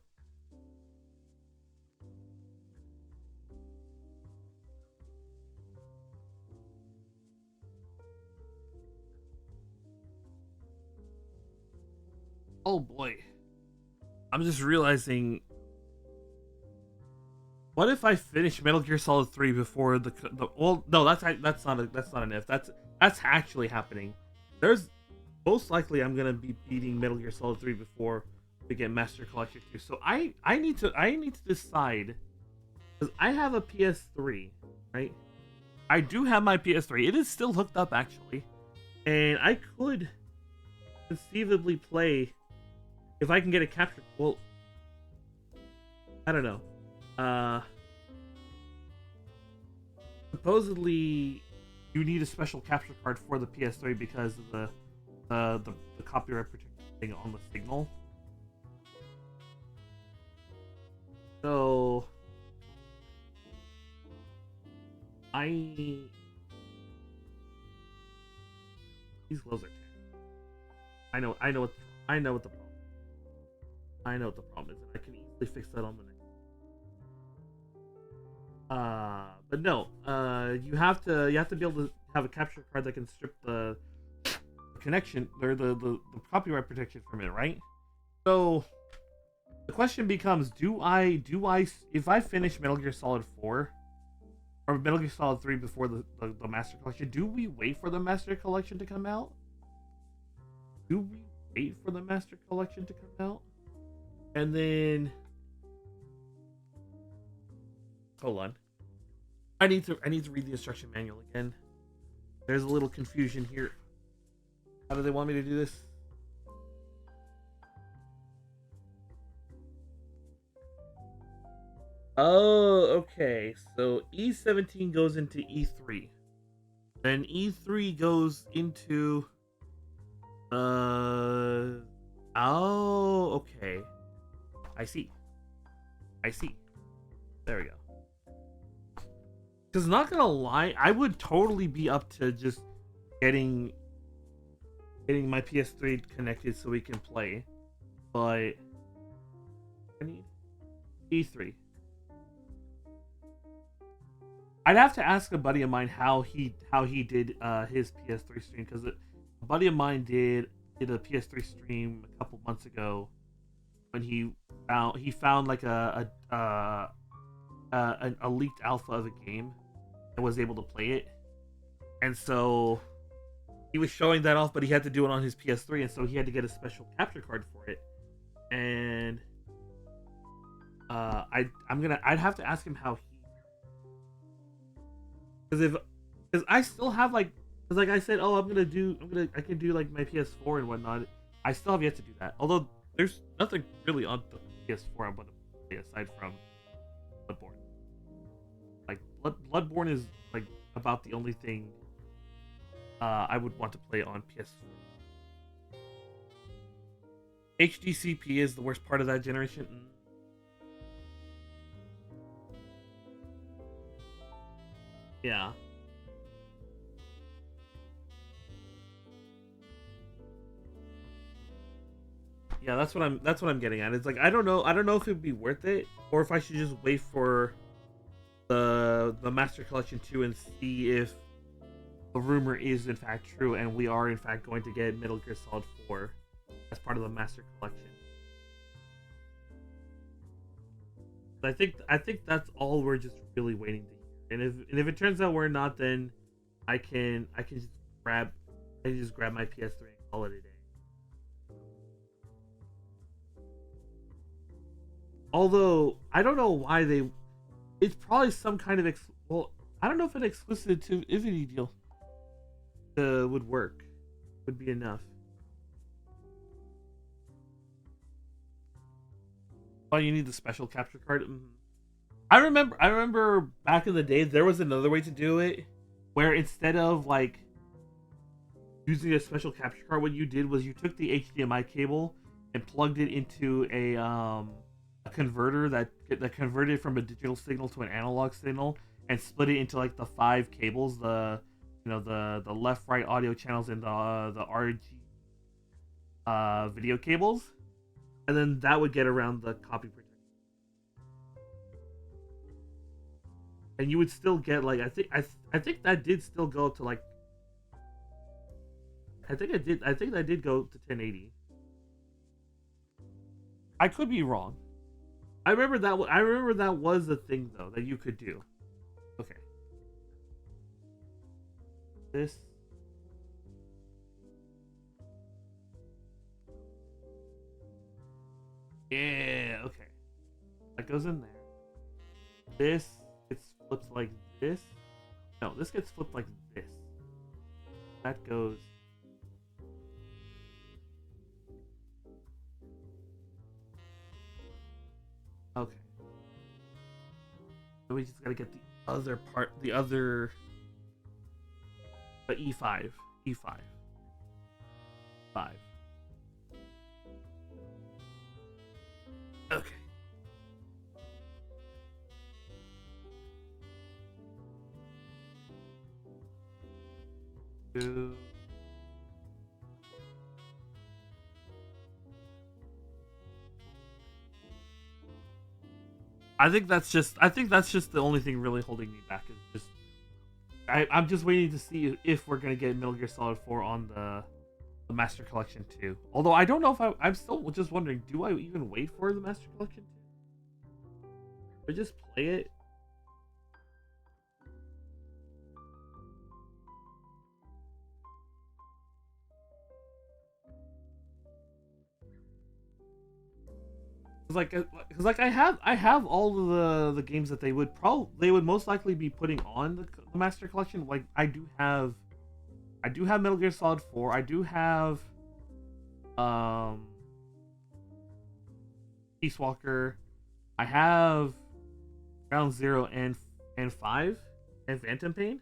Oh boy. I'm just realizing, what if I finish Metal Gear Solid 3 before the well, no, that's not an if. That's actually happening. There's most likely I'm going to be beating Metal Gear Solid 3 before we get Master Collection 2. So I need to decide, cuz I have a PS3, right? I do have my PS3. It is still hooked up actually. And I could conceivably play if I can get a capture. Well, I don't know. Supposedly, you need a special capture card for the PS3 because of the copyright protection thing on the signal. So, these glows are terrible. I know what the problem. I know what the problem is, and I can easily fix that on the next. But no, you have to be able to have a capture card that can strip the connection or the copyright protection from it, right? So the question becomes: Do I if I finish Metal Gear Solid 4 or Metal Gear Solid 3 before the Master Collection, do we wait for the Master Collection to come out? Do we wait for the Master Collection to come out? And then, hold on. I need to read the instruction manual again. There's a little confusion here. How do they want me to do this? Oh, okay. So E17 goes into E3. Then E3 goes into oh, okay. I see. There we go. Because not gonna lie, I would totally be up to just getting my PS3 connected so we can play. But I need E3. I'd have to ask a buddy of mine how he did his PS3 stream, because a buddy of mine did a PS3 stream a couple months ago when he found like a a leaked alpha of a game and was able to play it, and so he was showing that off, but he had to do it on his PS3, and so he had to get a special capture card for it. And I'd have to ask him how he, because I still have like, because like I said, oh, I can do like my PS4 and whatnot. I still have yet to do that. Although there's nothing really on the PS4 I want to play aside from Bloodborne. Like Bloodborne is like about the only thing I would want to play on PS4. HDCP is the worst part of that generation. Yeah. Yeah, that's what I'm getting at. It's like I don't know if it'd be worth it or if I should just wait for the Master Collection 2 and see if the rumor is in fact true and we are in fact going to get Metal Gear Solid 4 as part of the Master Collection. I think that's all we're just really waiting to hear. And if it turns out we're not, then I can just grab my PS3 and call it a day. Although I don't know why they, it's probably some kind of well, I don't know if an exclusive to Ivy deal would work, would be enough. Oh, you need the special capture card. I remember back in the day there was another way to do it, where instead of like using a special capture card, what you did was you took the HDMI cable and plugged it into a converter that converted from a digital signal to an analog signal and split it into like the five cables, the left right audio channels and the RG video cables, and then that would get around the copy protection. And you would still get like I think that did still go to like I think that did go to 1080. I could be wrong. I remember that was a thing though that you could do. Okay. This. Yeah, okay. That goes in there. This gets flipped like this. No, this gets flipped like this. That goes. Okay. So we just gotta get the other part, the E5. E5. 5. Okay. Two. I think that's just the only thing really holding me back is just I'm just waiting to see if we're gonna get Metal Gear Solid 4 on the Master Collection 2. Although I don't know if I'm still just wondering, do I even wait for the Master Collection 2? Or just play it? Cause like I have all of the games that they would most likely be putting on the Master Collection. Like I do have Metal Gear Solid 4. I do have um Peace Walker. I have Ground Zero and 5 and Phantom Pain.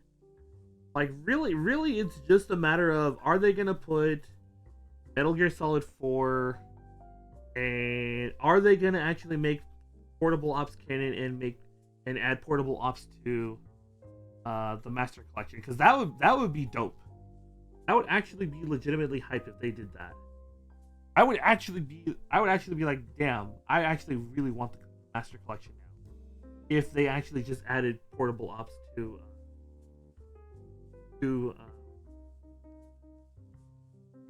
Like really it's just a matter of, are they gonna put Metal Gear Solid 4, and are they gonna actually make portable ops canon and add portable ops to the Master Collection? Because that would be dope. That would actually be legitimately hype if they did that. I would actually be like, damn, I actually really want the Master Collection now. If they actually just added portable ops to the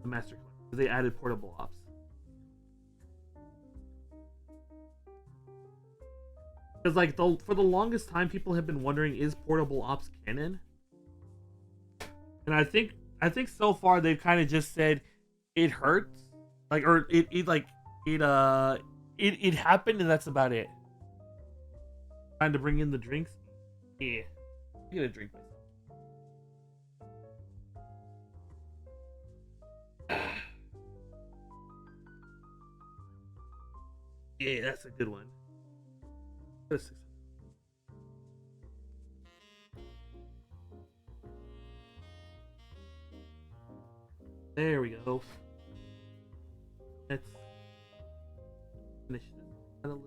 Master Collection. If they added portable ops. Because like for the longest time, people have been wondering, is portable ops canon? And I think so far they've kind of just said it hurts, like, or it happened and that's about it. Time to bring in the drinks. Yeah, I'm gonna drink myself. Yeah, that's a good one. There we go. Let's finish this.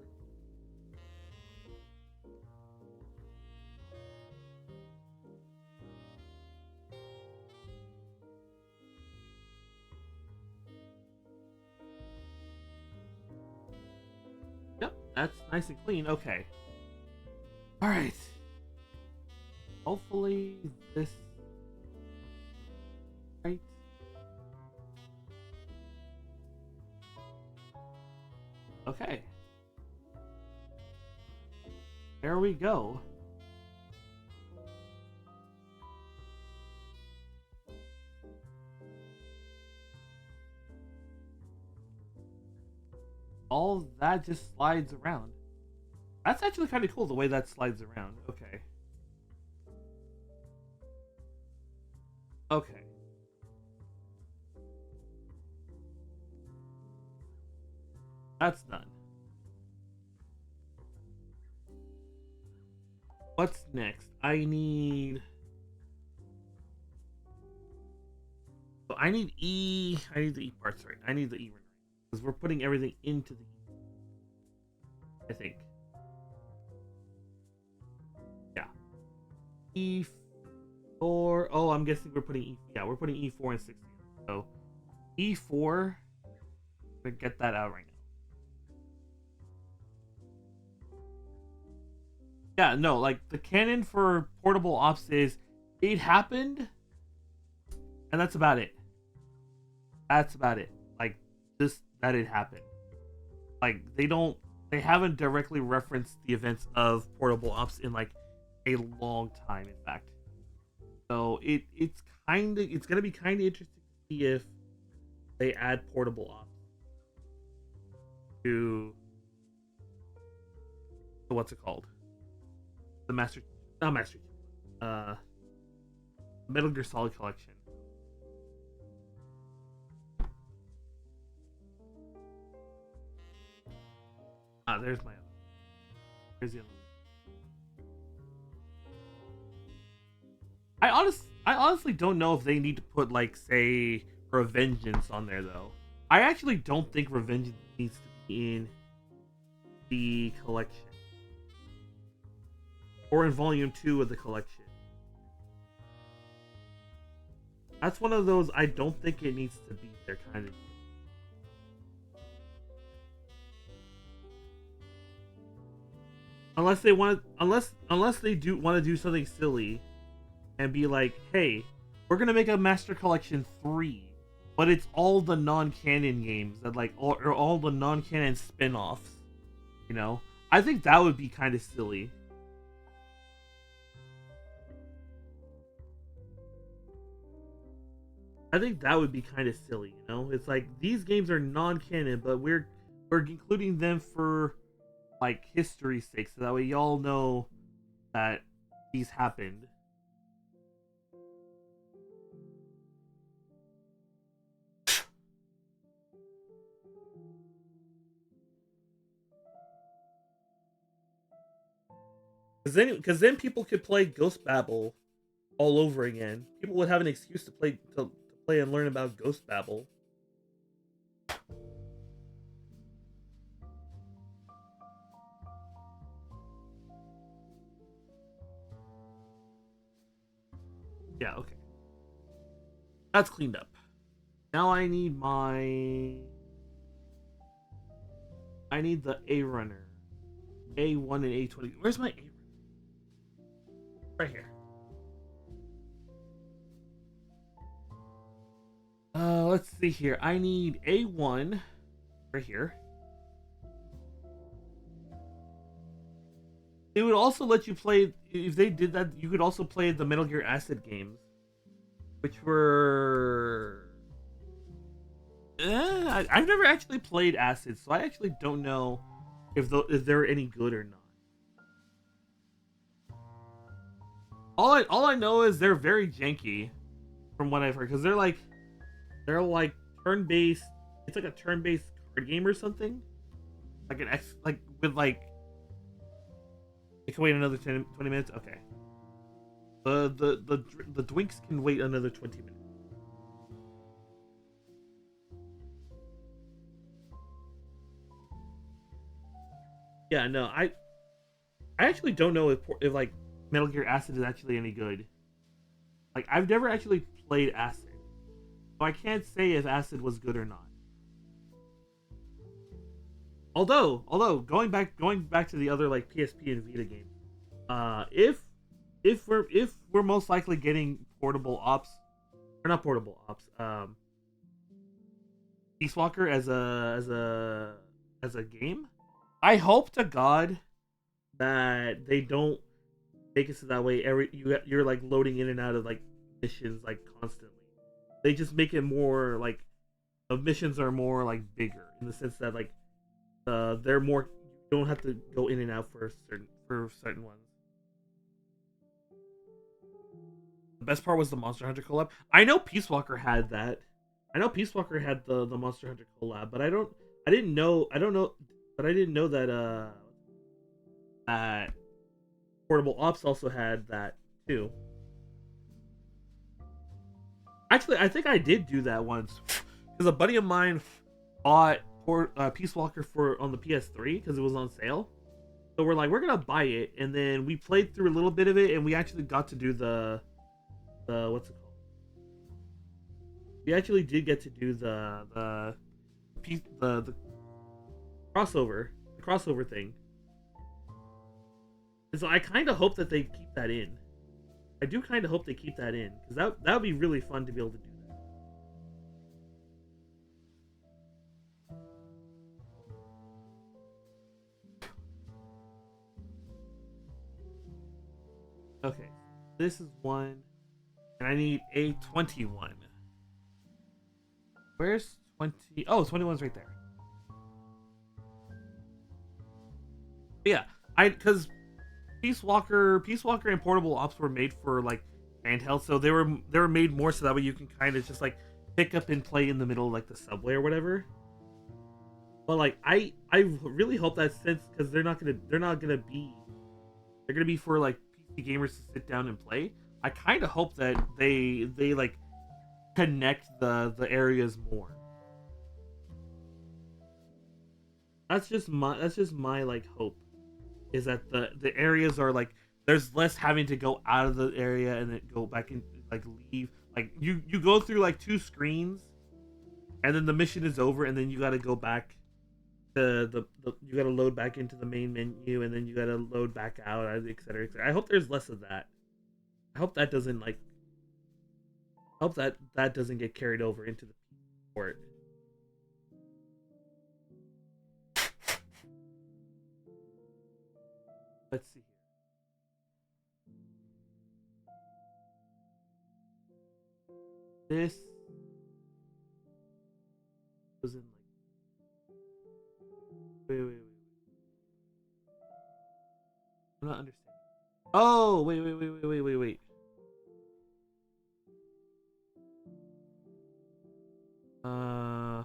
Yep, that's nice and clean. Okay. All right. Hopefully this. Right. Okay. There we go. All that just slides around. That's actually kind of cool the way that slides around. Okay. Okay. That's done. What's next? I need. So I need E. I need the E parts, right? I need the E rendering because we're putting everything into the E. I think. Yeah. E4. Oh, I'm guessing we're putting E. Yeah, we're putting E4 and 60. So E4. I'm gonna get that out right now. Yeah, no, like the canon for portable ops is it happened, and that's about it. That's about it. Like just that it happened. Like they haven't directly referenced the events of portable ops in like a long time, in fact. So it's gonna be kind of interesting to see if they add portable ops to what's it called, the master, not master, uh, Metal Gear Solid collection. Ah, there's my other. There's the other one. I honestly don't know if they need to put like say Revengeance on there though. I actually don't think Revengeance needs to be in the collection or in Volume 2 of the collection. That's one of those I don't think it needs to be there kind of. Unless they do want to do something silly and be like, hey, we're gonna make a Master Collection 3, but it's all the non-canon games that like all the non-canon spin-offs. You know, I think that would be kind of silly. I think that would be kind of silly. You know, it's like these games are non-canon, but we're including them for like history's sake, so that way y'all know that these happened. Because then people could play Ghost Babel all over again. People would have an excuse to play and learn about Ghost Babel. Yeah, okay. That's cleaned up. Now I need the A runner. A1 and A20. Where's my A runner? Right here. Let's see here. I need A1 right here. also let you play if they did that. You could also play the Metal Gear Acid games, which were. I've never actually played Acid, so I actually don't know if they're any good or not. All I know is they're very janky, from what I've heard, because they're like turn based. It's like a turn based card game or something. Like an X, like with like. I can wait another 20 minutes. Okay. The Dwinks can wait another 20 minutes. Yeah, no, I actually don't know if like Metal Gear Acid is actually any good. Like I've never actually played Acid, so I can't say if Acid was good or not. Although going back to the other like PSP and Vita games, if we're most likely getting portable ops, or not portable ops, Peace Walker as a game, I hope to God that they don't make it so that way you're like loading in and out of like missions like constantly. They just make it more like the missions are more like bigger in the sense that like they're more you don't have to go in and out for certain ones. The best part was the Monster Hunter collab. I know Peace Walker had that. I know Peace Walker had the Monster Hunter collab, but I don't know but I didn't know that that Portable Ops also had that too. Actually, I think I did do that once because a buddy of mine bought Peace Walker for on the PS3 because it was on sale. So we're like, we're gonna buy it, and then we played through a little bit of it, and we actually got to do the what's it called? We actually did get to do the crossover thing. And so I kind of hope that they keep that in. I do kind of hope they keep that in because that would be really fun to be able to do that. Okay, this is one, and I need a 21. Where's 20? Oh, 21's right there. But yeah, because Peace Walker and Portable Ops were made for like handheld, so they were made more so that way you can kind of just like pick up and play in the middle of like the subway or whatever. But like I really hope that since because they're gonna be for like PC gamers to sit down and play. I kind of hope that they like connect the areas more. That's just my like hope is that the areas are like there's less having to go out of the area and then go back and like leave. Like you go through like two screens and then the mission is over and then you got to go back to you got to load back into the main menu and then you got to load back out, etc., etc. I hope there's less of that. I hope that doesn't like I hope that doesn't get carried over into the port. Let's see here. This was in like wait. I'm not understanding. Oh wait. Uh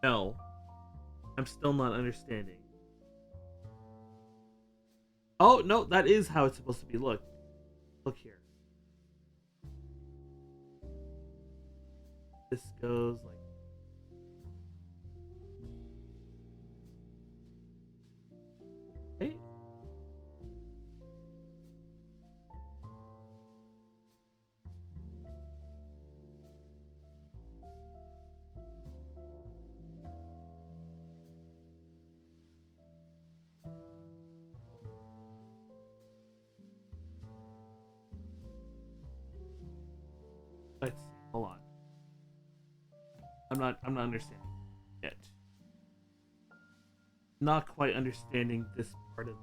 no. I'm still not understanding. Oh no, that is how it's supposed to be. Look here. This goes like hey. Let's see. Hold on. I'm not understanding yet. not quite understanding this part of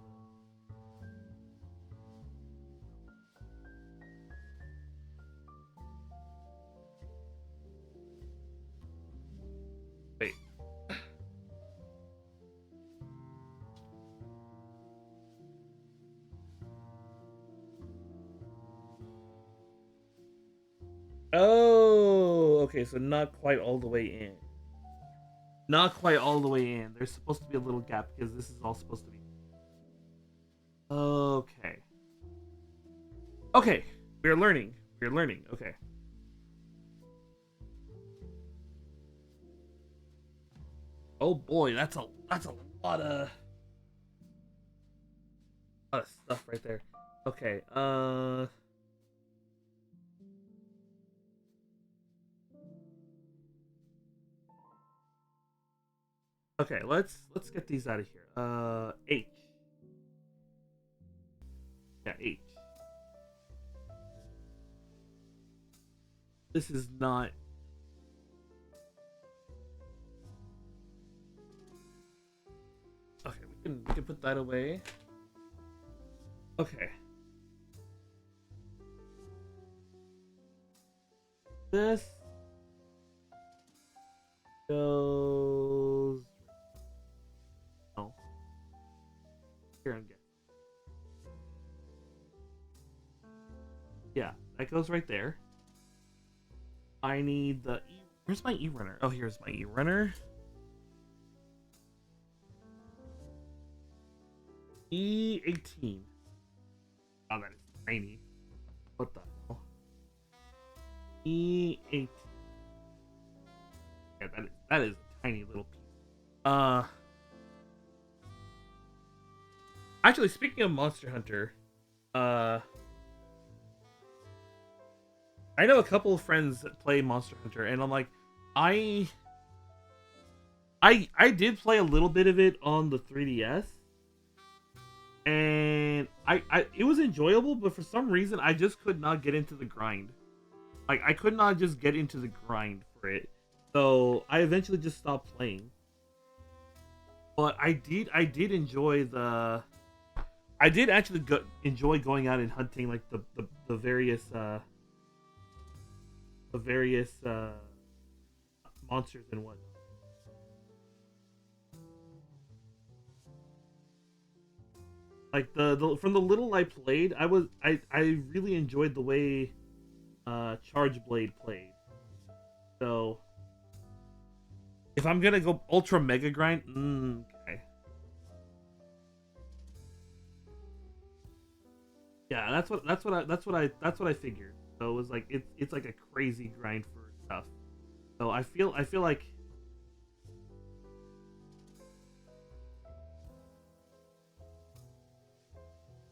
wait. Oh, okay, so not quite all the way in. Not quite all the way in. There's supposed to be a little gap because this is all supposed to be. Okay. Okay. We're learning. We're learning. Okay. Oh boy, that's a lot of stuff right there. Okay. Okay, let's get these out of here. H. Yeah, H. This is not. Okay, we can put that away. Okay. This goes. No. Here I'm getting. Yeah, that goes right there. I need the E. Where's my E runner? Oh, here's my E runner. E18. Oh, that is tiny. What the hell? E18. Yeah, that is a tiny little piece. Actually, speaking of Monster Hunter, I know a couple of friends that play Monster Hunter, and I'm like, I I did play a little bit of it on the 3DS, and I it was enjoyable, but for some reason I just could not get into the grind. Like I could not just get into the grind for it, so I eventually just stopped playing. But I did enjoy the I did actually enjoy going out and hunting like the various monsters and whatnot. Like the from the little I played, I really enjoyed the way Charge Blade played. So if I'm gonna go ultra mega grind, okay, yeah, that's what I figured. So it was like it's like a crazy grind for stuff. So I feel like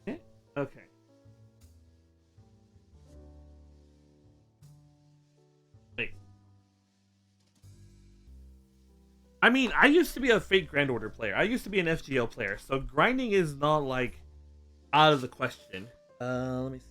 eh, okay. Wait, I mean, I used to be a Fate Grand Order player. I used to be an FGO player, so grinding is not like out of the question. Let me see.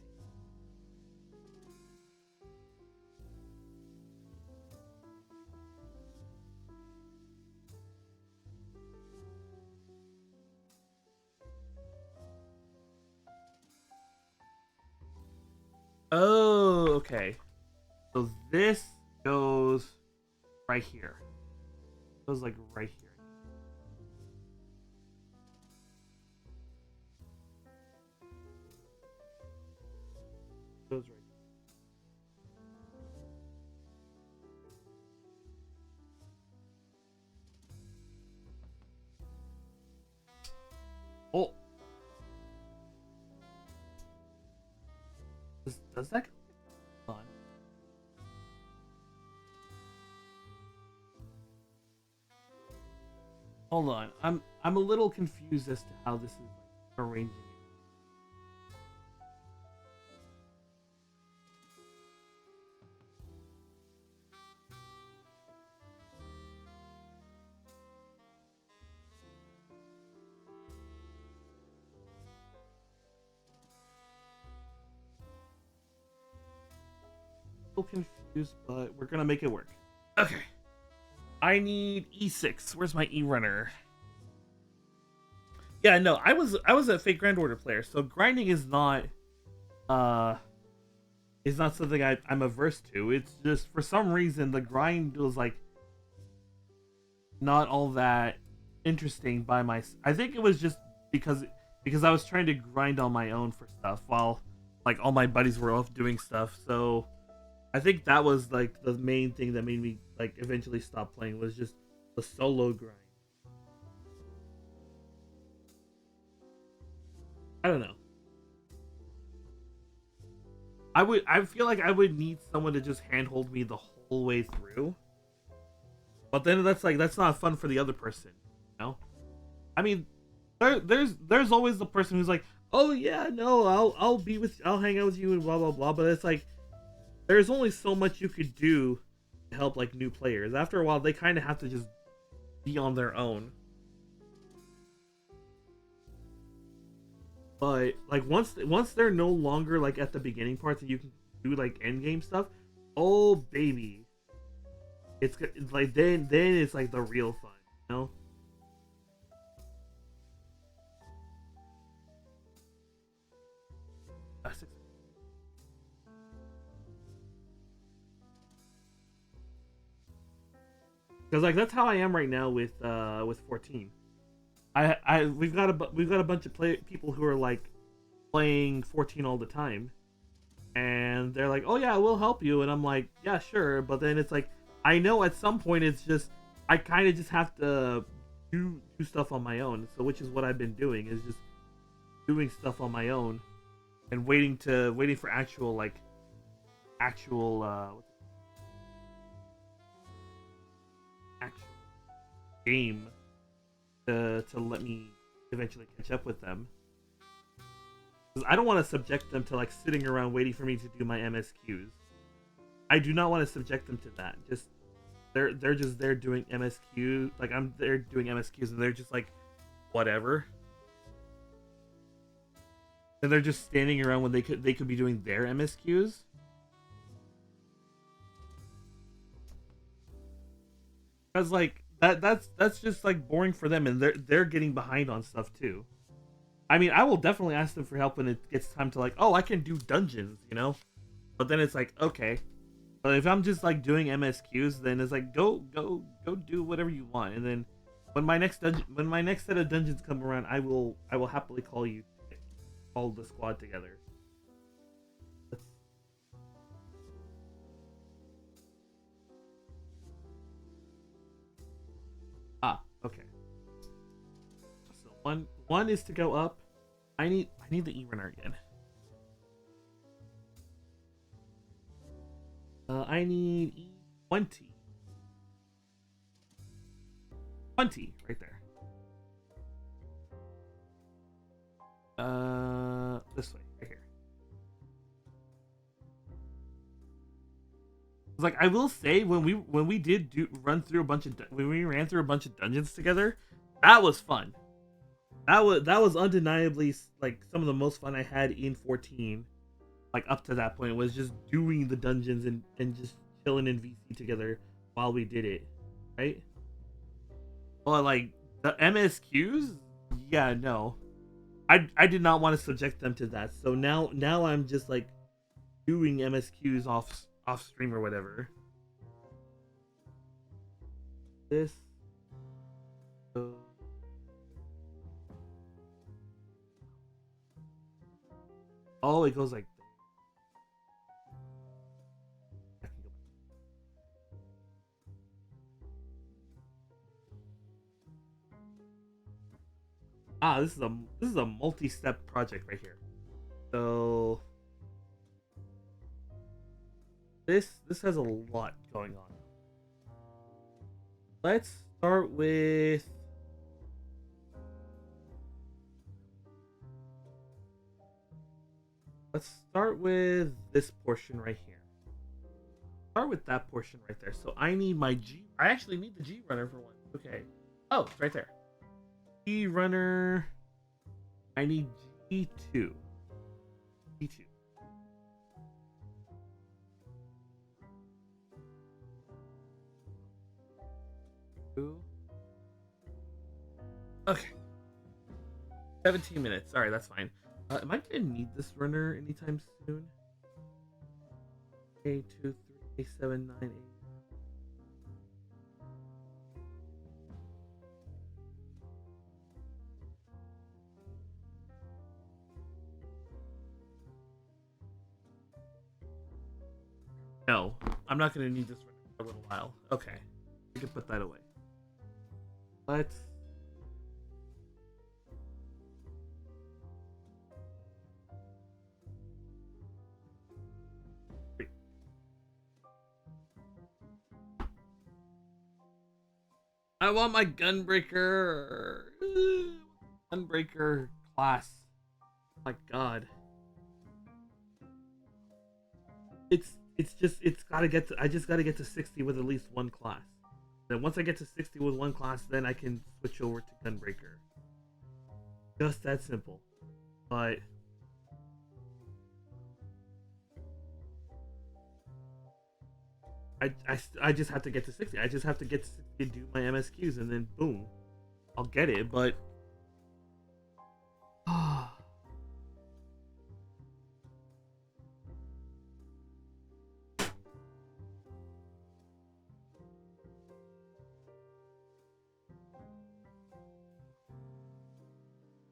Oh, okay. So this goes right here. Goes like right here. Goes right. Oh, does that go on? Hold on. I'm a little confused as to how this is like, arranging it. A little confused, but we're gonna make it work. Okay. I need E6. Where's my E runner? Yeah, no, I was a fake Grand Order player, so grinding uh is not something I'm averse to. It's just for some reason the grind was like not all that interesting by my. I think it was just because I was trying to grind on my own for stuff while like all my buddies were off doing stuff. So I think that was like the main thing that made me like eventually stop playing was just the solo grind. I don't know. I feel like I would need someone to just handhold me the whole way through. But then that's not fun for the other person, you know? I mean, there's always the person who's like, "Oh yeah, no, I'll hang out with you and blah blah blah." But it's like there's only so much you could do to help like new players. After a while, they kind of have to just be on their own. But like once they're no longer like at the beginning parts and you can do like end game stuff, oh baby, it's like then it's like the real fun, you know? Because like that's how I am right now with 14. We've got a bunch of people who are like playing 14 all the time, and they're like, "Oh yeah, we'll help you," and I'm like, "Yeah, sure," but then it's like I know at some point it's just I kind of just have to do stuff on my own. So which is what I've been doing is just doing stuff on my own and waiting for actual actual game to let me eventually catch up with them. Because I don't want to subject them to like sitting around waiting for me to do my MSQs. I do not want to subject them to that. Just they're just there doing MSQ. Like I'm there doing MSQs and they're just like whatever. And they're just standing around when they could be doing their MSQs. Because like that's just like boring for them and they're getting behind on stuff too. I mean, I will definitely ask them for help when it gets time to like, oh, I can do dungeons, you know. But then it's like, okay, but if I'm just like doing MSQs, then it's like, go do whatever you want, and then when my next set of dungeons come around, I will happily call you, call the squad together. Ah, okay. So one is to go up. I need the E runner again. I need E 20. 20 right there. This way, right here. Like I will say, when we did do run through a bunch of when we ran through a bunch of dungeons together, that was fun. That was undeniably like some of the most fun I had in 14. Like up to that point was just doing the dungeons and just chilling in VC together while we did it, right? Well, like the MSQs, yeah, no, I did not want to subject them to that. So now I'm just like doing MSQs off stream or whatever. This. Uh, oh, it goes like. Ah, this is a multi-step project right here. So this has a lot going on. Let's start with this portion right here. Start with that portion right there. So I need my G. I actually need the G runner for one. Okay. Oh, it's right there. G runner. I need G2. G2. Okay. 17 minutes. Sorry, that's fine. Am I gonna need this runner anytime soon? A2, 3, A7, 9, 8. No, I'm not gonna need this runner for a little while. Okay, we can put that away. Let's. I want my gunbreaker. Gunbreaker class. My God. It's gotta get to. I just gotta get to 60 with at least one class. Then once I get to 60 with one class, then I can switch over to gunbreaker. Just that simple. But I just have to get to 60. I just have to get to 60 and do my MSQs, and then boom, I'll get it. But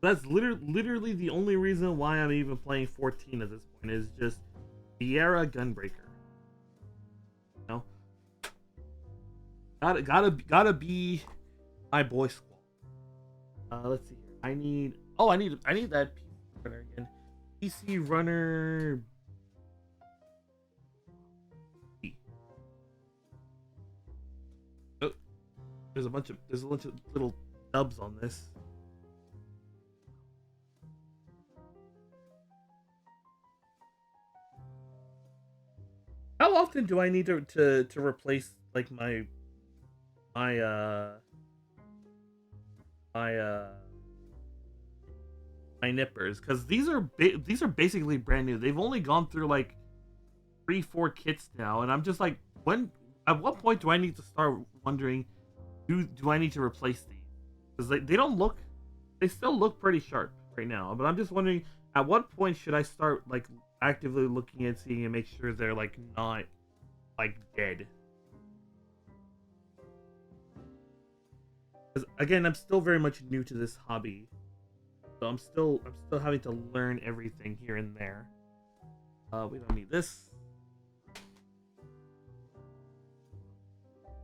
that's literally the only reason why I'm even playing 14 at this point is just Sierra Gunbreaker. You know, gotta be my boy Squall. Let's see here. I need that PC runner again. PC runner. B. Oh, there's a bunch of little dubs on this. How often do I need to replace like my my my nippers? Because these are basically brand new. They've only gone through like 3-4 kits now, and I'm just like, when at what point do I need to start wondering, do I need to replace these? Because they don't look, they still look pretty sharp right now, but I'm just wondering at what point should I start like actively looking and seeing and make sure they're like not like dead. Because again, I'm still very much new to this hobby, so I'm still having to learn everything here and there. We don't need this.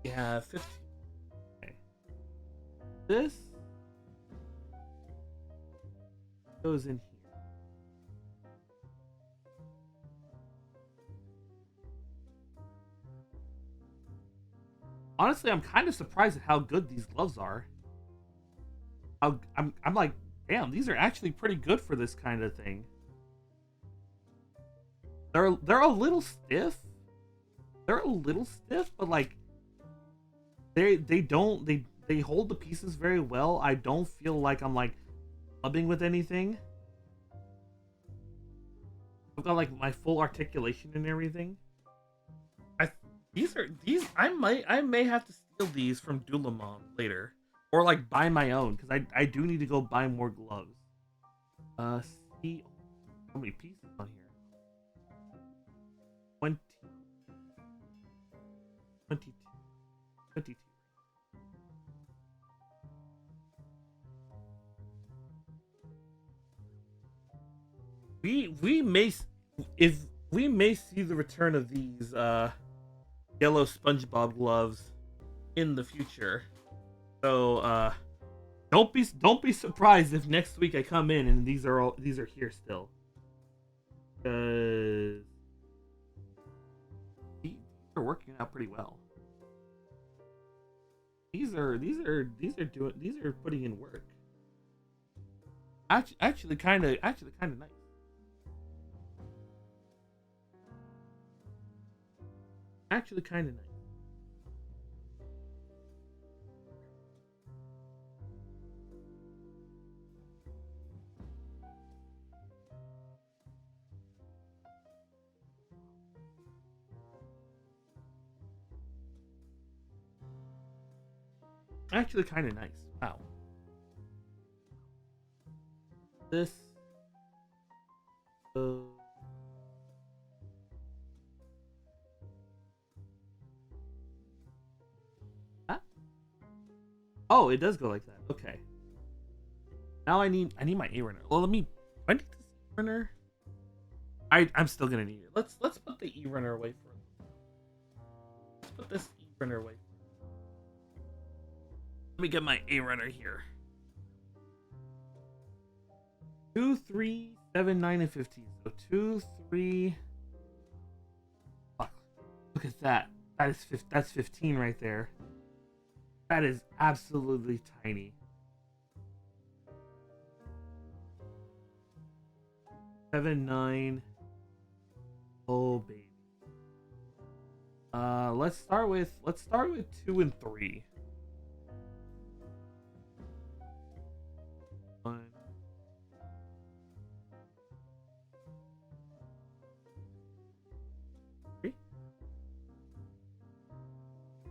Yeah, 15. Okay. This goes in here. Honestly, I'm kind of surprised at how good these gloves are. I'm like, damn, these are actually pretty good for this kind of thing. They're a little stiff. They're a little stiff, but like they hold the pieces very well. I don't feel like I'm like clubbing with anything. I've got like my full articulation and everything. I these I may have to steal these from Dullahan later, or like buy my own because I do need to go buy more gloves. See how many pieces on here? 20, 22, 22. We may if we may see the return of these yellow SpongeBob gloves in the future. So don't be surprised if next week I come in and these are here still. Cause these are working out pretty well. These are putting in work. Actually kind of nice. Actually kind of nice. Actually kind of nice. Wow. this. Ah. Oh, it does go like that. Okay. Now I need my A runner. Well, I need this E runner. I'm still gonna need it. Let's put the E runner away for. Let's put this E runner away. Let me get my A runner here. 2, 3, 7, 9, and 15. So 2, 3. Fuck. Look at that. That's 15 right there. That is absolutely tiny. 7, 9. Oh baby. Let's start with 2 and 3. 1.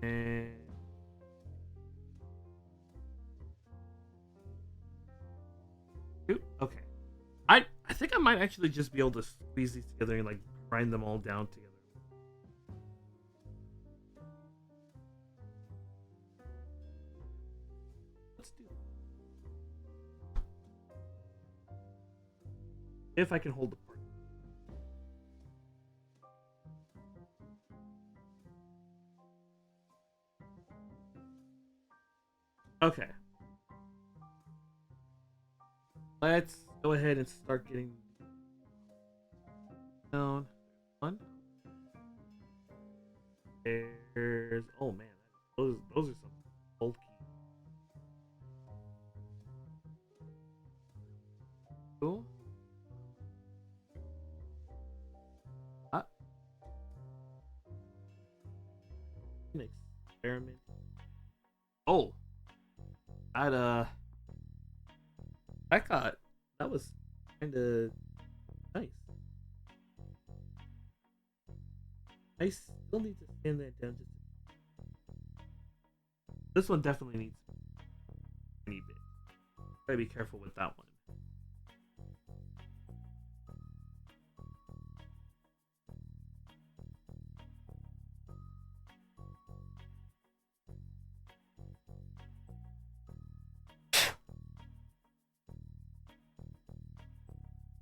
And 2. Okay. I think I might actually just be able to squeeze these together and like grind them all down together. Let's do it. If I can hold the part. Okay. Let's go ahead and start getting down. 1. There's oh man, those are some bulky. 2. An experiment. Oh, that was kind of nice. I still need to sand that down just. This one definitely needs a tiny bit. Gotta be careful with that one.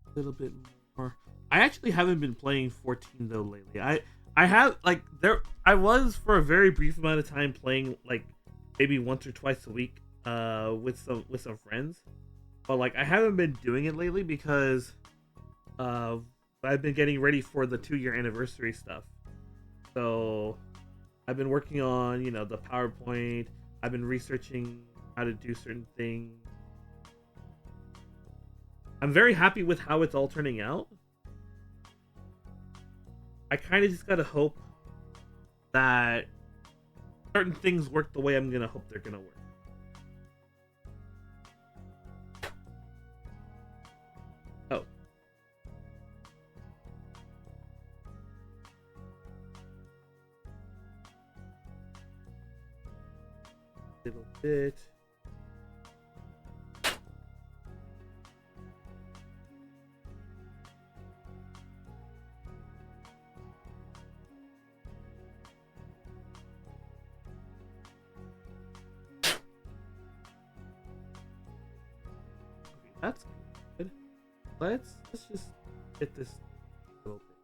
A little bit more. I actually haven't been playing 14 though lately. I have like I was for a very brief amount of time playing like maybe once or twice a week with some friends. But like I haven't been doing it lately because I've been getting ready for the 2-year anniversary stuff. So I've been working on, the PowerPoint. I've been researching how to do certain things. I'm very happy with how it's all turning out. I kind of just gotta hope that certain things work the way I'm gonna hope they're gonna work. Oh. Little bit. That's good. Let's just get this a little bit.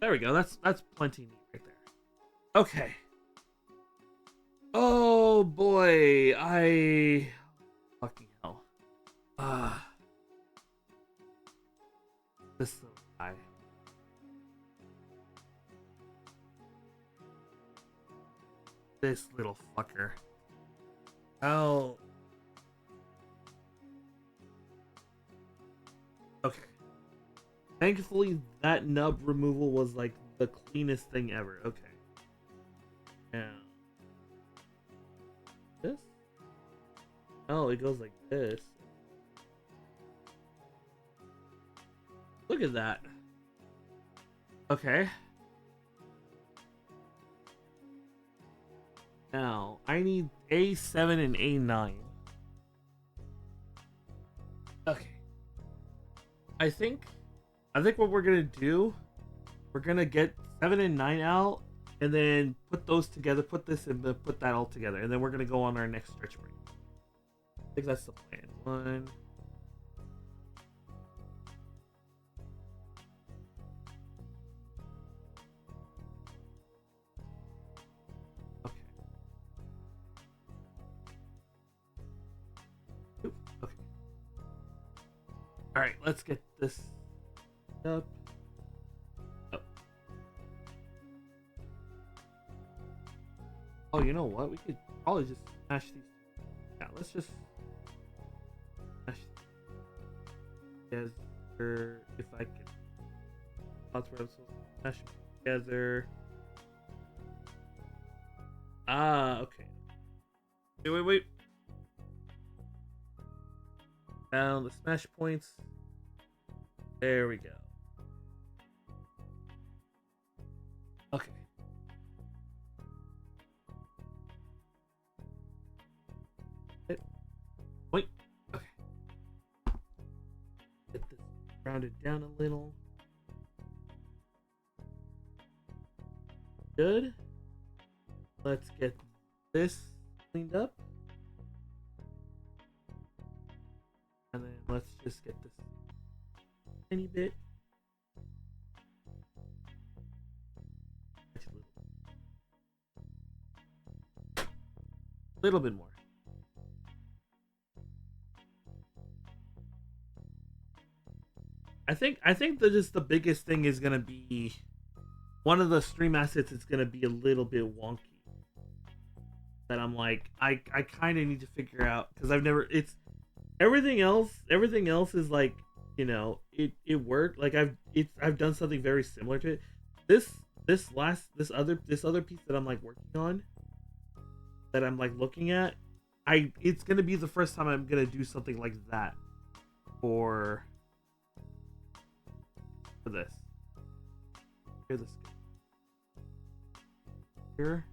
There we go. That's plenty neat right there. Okay. Oh boy, fucking hell. This little guy. This little fucker. Oh. Okay. Thankfully, that nub removal was like the cleanest thing ever. Okay. Now. This? Oh, it goes like this. Look at that. Okay. Now, I need A7 and A9. Okay. I think what we're gonna do, we're gonna get 7 and 9 out, and then put those together, put this and put that all together, and then we're gonna go on our next stretch break. I think that's the plan. One. Okay. Oop, okay. All right, let's get this up. Oh, you know what? We could probably just smash these. Yeah, let's just smash together if I can. That's where I'm supposed to smash them together. Ah, okay. Wait. Found the smash points. There we go. Okay. Wait. Okay. Get this rounded down a little. Good. Let's get this cleaned up. And then let's just get this tiny bit. Actually, a little bit more. I think that just the biggest thing is gonna be one of the stream assets is gonna be a little bit wonky. That I'm like, I kind of need to figure out because I've never. It's everything else is like, you know, it worked. Like I've done something very similar to it. This other piece that I'm like working on, that I'm like looking at, it's gonna be the first time I'm gonna do something like that for this. Here, this here.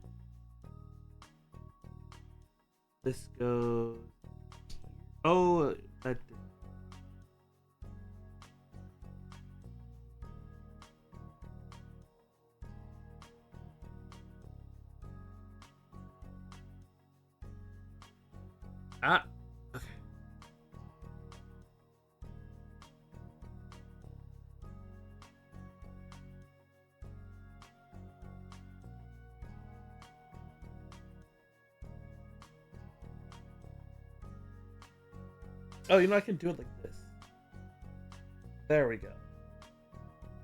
This goes. Oh, that. Ah. Okay. Oh, you know, I can do it like this. There we go.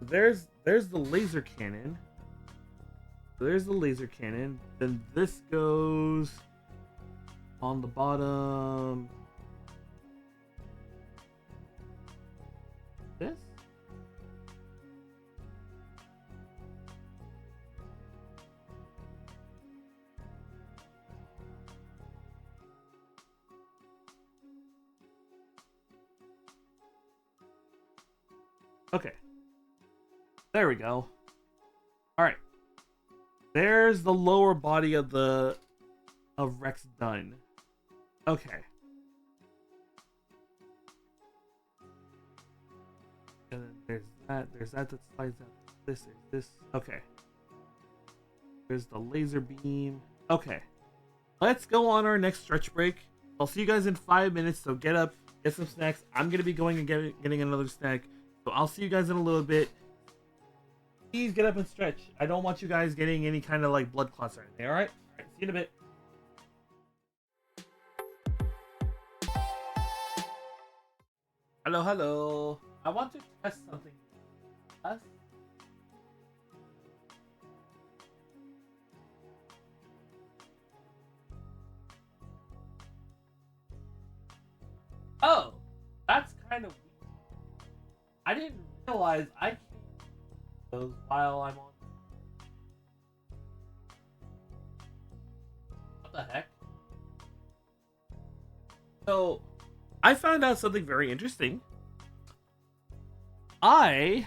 There's the laser cannon. There's the laser cannon. Then this goes on the bottom. This? Okay. There we go. Alright. There's the lower body of Rex done. Okay. And then there's that slides out. This. Okay. There's the laser beam. Okay. Let's go on our next stretch break. I'll see you guys in 5 minutes, so get up, get some snacks. I'm gonna be going and getting another snack. So I'll see you guys in a little bit. Please get up and stretch. I don't want you guys getting any kind of like blood clots or anything, alright? Alright, see you in a bit. Hello. I want to test something. Us? Oh, that's kind of weird. I didn't realize I can't do those while I'm on. What the heck? So, I found out something very interesting. I,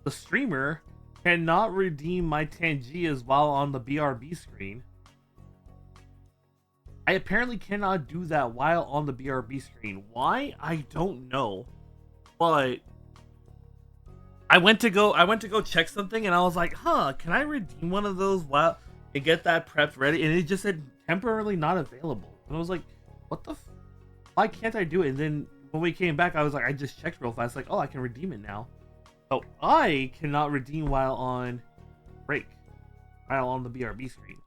the streamer, cannot redeem my Tangias while on the BRB screen. I apparently cannot do that while on the BRB screen. Why? I don't know. But I went to go check something and I was like, huh, can I redeem one of those while and get that prepped ready? And it just said temporarily not available. And I was like, what the why can't I do it? And then when we came back, I was like, I just checked real fast, like, oh, I can redeem it now. So I cannot redeem while on break, while on the BRB screen.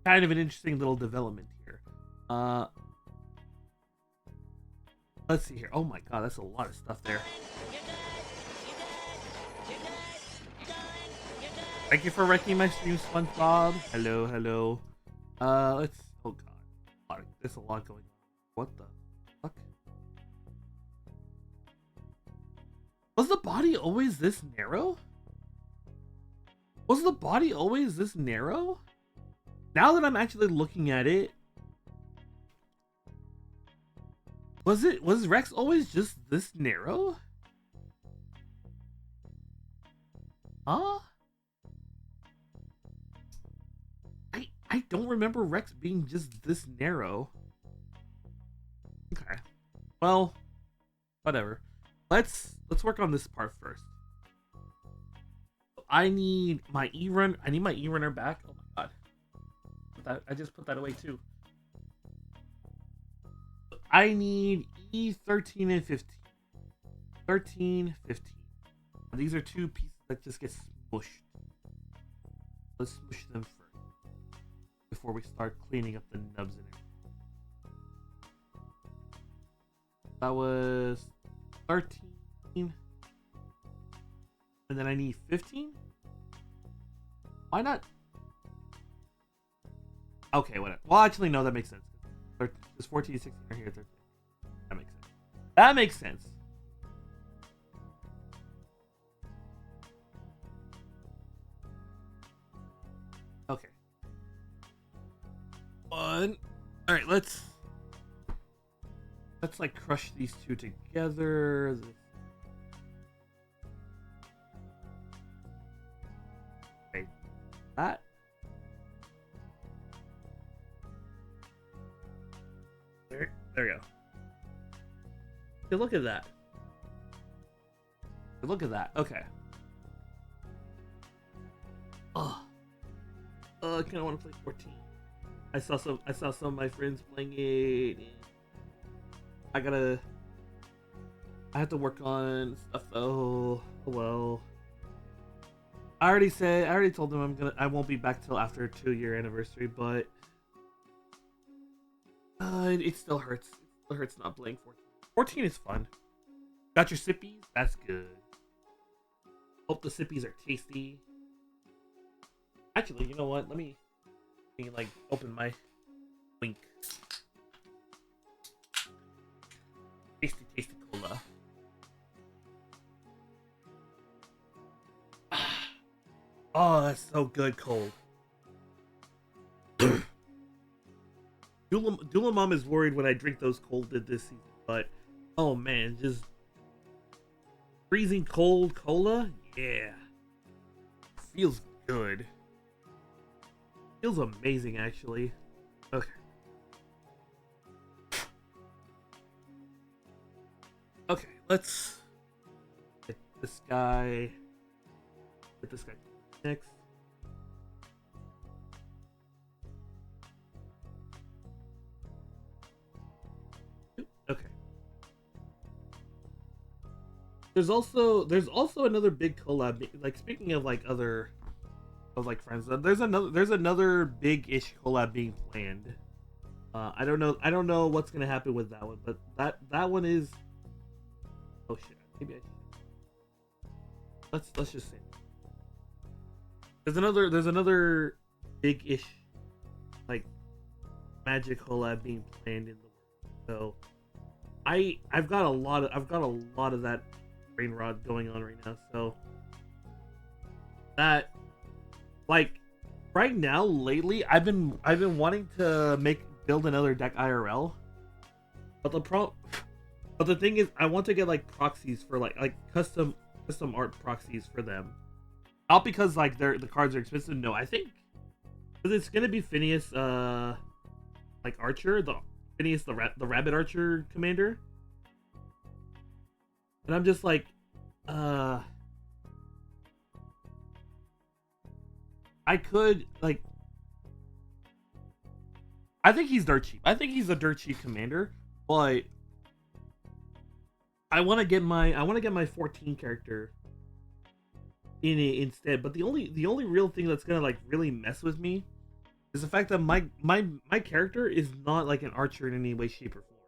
Kind of an interesting little development here. Let's see here. Oh my god, that's a lot of stuff there. Thank you for wrecking my stream, SpongeBob. Hello, hello. Let's. Oh god, there's a lot going on. What the fuck? Was the body always this narrow? Was the body always this narrow? Now that I'm actually looking at it, was Rex always just this narrow? Huh? I don't remember Rex being just this narrow. Okay. Well, whatever. Let's work on this part first. I need my E-runner back. Oh my god. I just put that away too. I need E13 and 15. 13, 15. These are two pieces that just get smushed. Let's smush them first before we start cleaning up the nubs in it. That was 13. And then I need 15? Why not? Okay, whatever. Well, actually, no, that makes sense. There's 14, 16 right here. 13. That makes sense. That makes sense. Okay. One. All right, let's like crush these two together. Okay. That. There we go. Okay, look at that. Look at that. Okay. Oh. I kind of want to play 14. I saw some of my friends playing it. I have to work on stuff though. Well, I already told them I won't be back till after 2-year anniversary, but it still hurts. It still hurts not playing 14. 14 is fun. Got your sippies? That's good. Hope the sippies are tasty. Actually, you know what? Let me like open my link. Tasty cola. Oh, that's so good cold. Dula Mom is worried when I drink those cold this season, but oh man, just freezing cold cola, yeah, feels good. Feels amazing, actually. Okay. Okay, let's get this guy. Get this guy next. Okay. There's also another big collab. Like speaking of like other of like friends, there's another big-ish collab being planned. I don't know what's gonna happen with that one, but that one is. Oh shit! Maybe I should. Let's just say there's another big-ish like magic collab being planned in the works. So I've got a lot of that brain rot going on right now. So that like right now lately I've been wanting to build another deck IRL, but the thing is I want to get like proxies for like custom art proxies for them. Not because like the cards are expensive. No, I think because it's gonna be Phineas like archer, the Phineas the rabbit archer commander, and I'm just like, uh, I could like, I think he's dirt cheap. I think he's a dirt cheap commander, but I want to get my 14 character in it instead. But the only real thing that's gonna like really mess with me is the fact that my character is not like an archer in any way, shape, or form.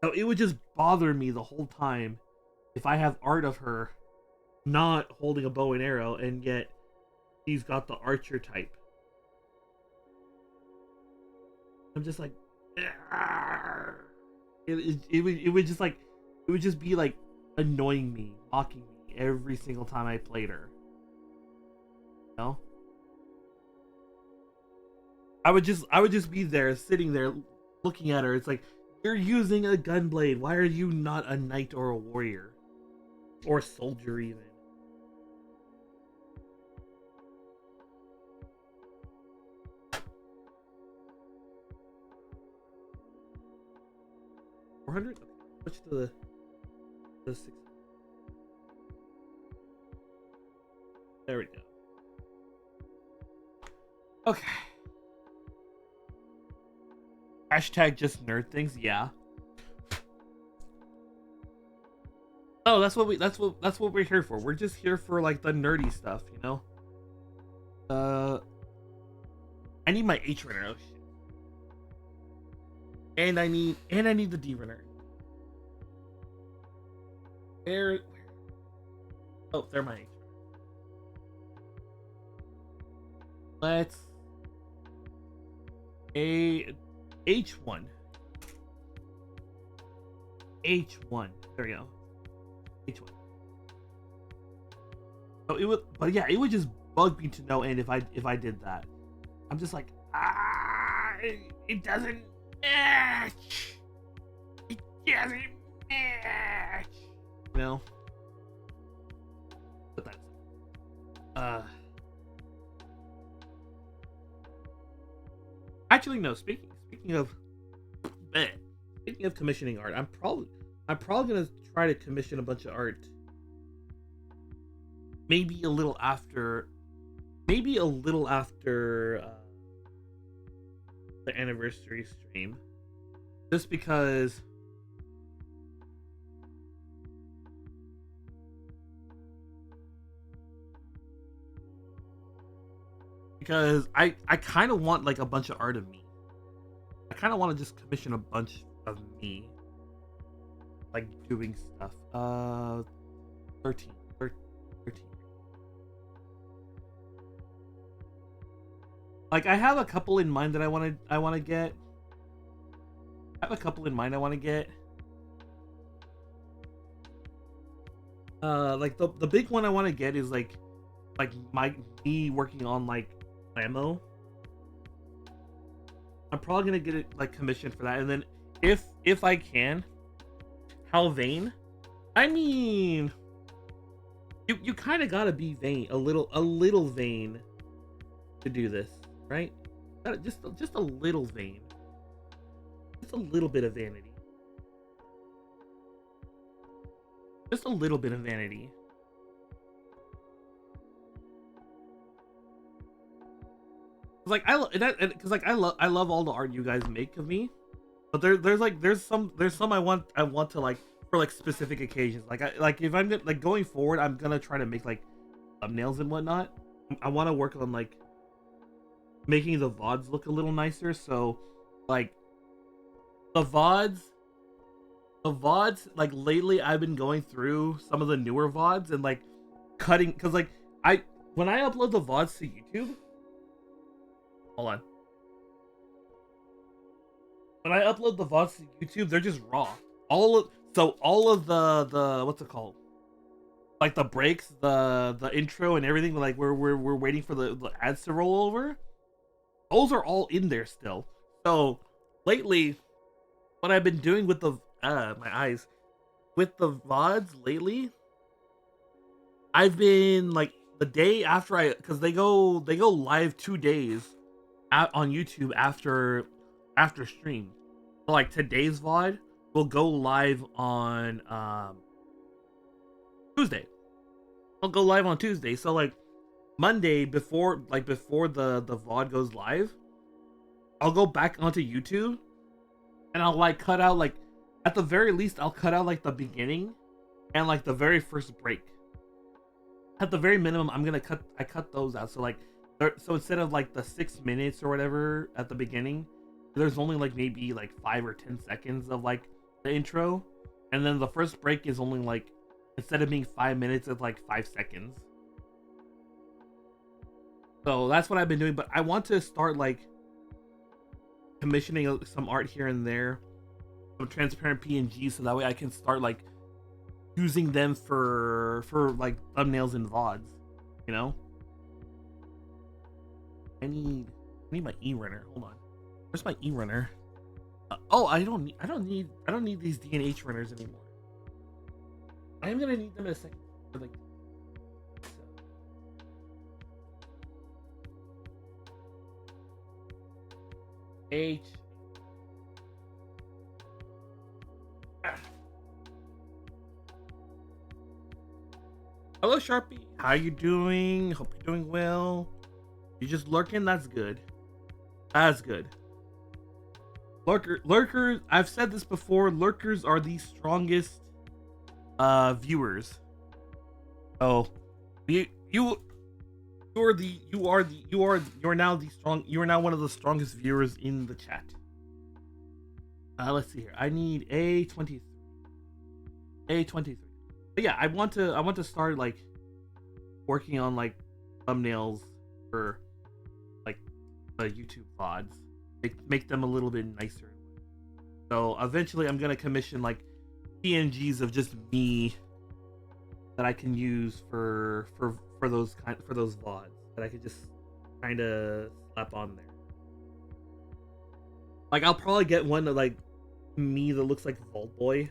So it would just bother me the whole time if I have art of her not holding a bow and arrow, and yet she's got the archer type. I'm just like, it would just like, it would just be like annoying me, mocking me every single time I played her. You know? I would just be there, sitting there, looking at her. It's like, you're using a gunblade. Why are you not a knight or a warrior, or a soldier even? $400. Switch to the 6. There we go. Okay. Hashtag just nerd things. Yeah. Oh, that's what we're here for. We're just here for like the nerdy stuff, you know. I need my H runner. Oh shit. And I need the D runner. Where? Oh, they're my H. Let's H1. H1. There we go. H1. So it would, but yeah, it would just bug me to no end if I did that. I'm just like, it doesn't match. It doesn't match. You know. But that's actually no. Speaking of commissioning art, I'm probably gonna try to commission a bunch of art. Maybe a little after the anniversary stream, just because I kind of want like a bunch of art of me. I kind of want to just commission a bunch of me, like doing stuff. 13. Like I have a couple in mind that I want to get. I have a couple in mind I want to get. Like the big one I want to get is like me working on like Plamo. I'm probably gonna get it like commissioned for that, and then if I can, how vain? I mean, you kind of gotta be vain, a little vain, to do this, right? Just a little vain, just a little bit of vanity, just a little bit of vanity. I love all the art you guys make of me, but there's some I want to like for like specific occasions. Like if I'm like going forward, I'm gonna try to make like thumbnails and whatnot. I want to work on like making the VODs look a little nicer. So like the VODs like lately I've been going through some of the newer VODs and like cutting, because like when I upload the VODs to YouTube. Hold on. When I upload the VODs to YouTube, they're just raw. All of the what's it called? Like the breaks, the intro and everything, like we're waiting for the ads to roll over. Those are all in there still. So lately, what I've been doing with the my eyes, with the VODs lately, I've been like the day after because they go live 2 days on YouTube after stream. So like today's VOD will go live on Tuesday. I'll go live on Tuesday. So like Monday before the VOD goes live, I'll go back onto YouTube and I'll like cut out like at the very least I'll cut out like the beginning and like the very first break. At the very minimum, I cut those out. So like so instead of like the 6 minutes or whatever at the beginning, there's only like maybe like 5 or 10 seconds of like the intro, and then the first break is only like, instead of being 5 minutes, it's like 5 seconds. So that's what I've been doing, but I want to start like commissioning some art here and there, some transparent PNGs, so that way I can start like using them for like thumbnails and VODs, you know? I need my e-runner. Hold on. Where's my e-runner? Oh, I don't need these D&H runners anymore. I am gonna need them in a second. Like, H. Hello, Sharpie. How you doing? Hope you're doing well. You just lurking? That's good. That's good. Lurkers. I've said this before. Lurkers are the strongest viewers. Oh, you are now one of the strongest viewers in the chat. Let's see here. I need A23. A23. But yeah, I want to start like working on like thumbnails for like the YouTube VODs. Make them a little bit nicer. So eventually I'm gonna commission like PNGs of just me that I can use for those VODs that I could just kind of slap on there. Like I'll probably get one of like me that looks like Vault Boy,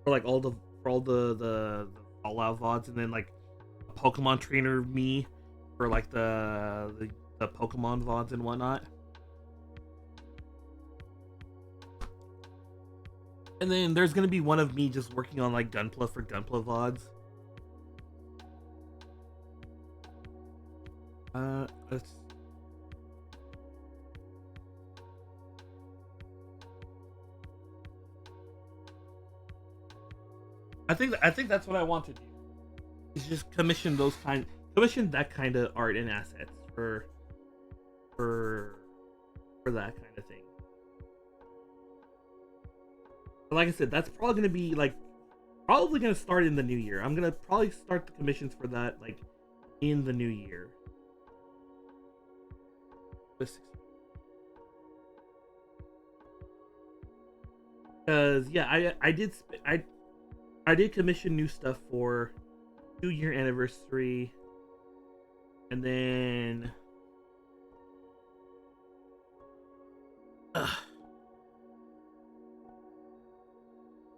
for like all the Fallout VODs, and then like a Pokemon trainer me for like the Pokemon VODs and whatnot. And then there's gonna be one of me just working on like Gunpla for Gunpla VODs. Let's... I think that's what I want to do. Is just commission that kind of art and assets for that kind of thing. But like I said, that's probably gonna be like gonna start in the new year. I'm gonna probably start the commissions for that like in the new year. Because yeah, I did commission new stuff for 2-year anniversary, and then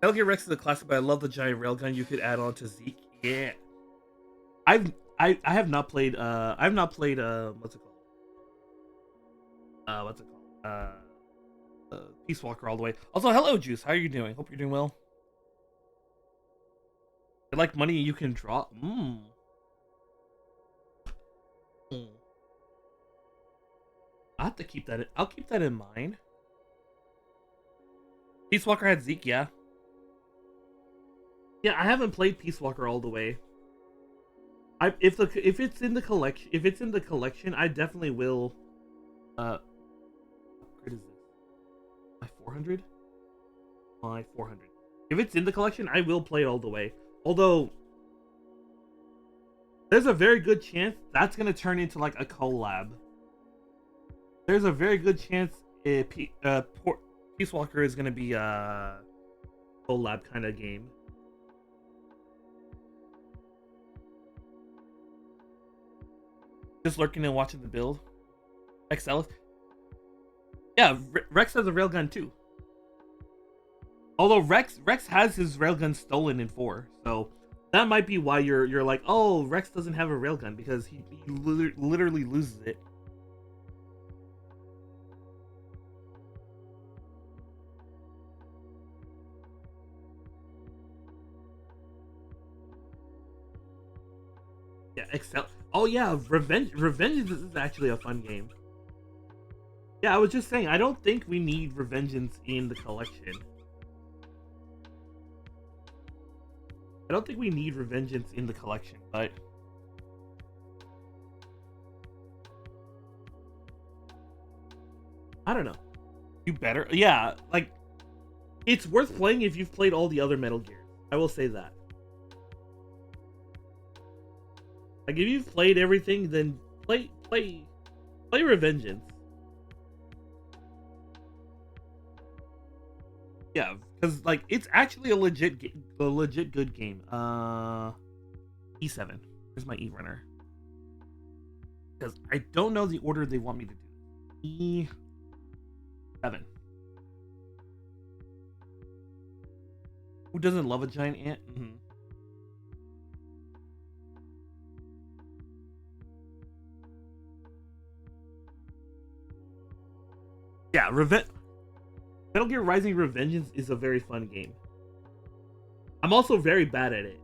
Metal Gear Rex is a classic, but I love the giant railgun you could add on to Zeke. Yeah, I have not played what's it called Peace Walker all the way. Also, hello Juice, how are you doing? Hope you're doing well. You like money you can draw? I have to keep that. I'll keep that in mind. Peace Walker had Zeke, yeah. Yeah, I haven't played Peace Walker all the way. If it's in the collection, I definitely will. What is this? My 400. My 400. If it's in the collection, I will play it all the way. Although, there's a very good chance that's going to turn into like a collab. There's a very good chance Peace Walker is going to be a collab kind of game. Just lurking and watching the build. XL. Yeah, Rex has a railgun too. Although Rex has his railgun stolen in 4, so that might be why you're like, oh, Rex doesn't have a railgun, because he literally loses it. Yeah, Excel. Oh yeah, Revenge is actually a fun game. Yeah, I was just saying, I don't think we need Revengeance in the collection. I don't think we need Revengeance in the collection, but I don't know. You better, yeah, like it's worth playing if you've played all the other Metal Gears. I will say that. Like if you've played everything, then play Revengeance. Yeah, because like it's actually a legit good game. E7. Where's my E runner? Because I don't know the order they want me to do. E7. Who doesn't love a giant ant? Mm-hmm. Yeah, Metal Gear Rising Revengeance is a very fun game. I'm also very bad at it.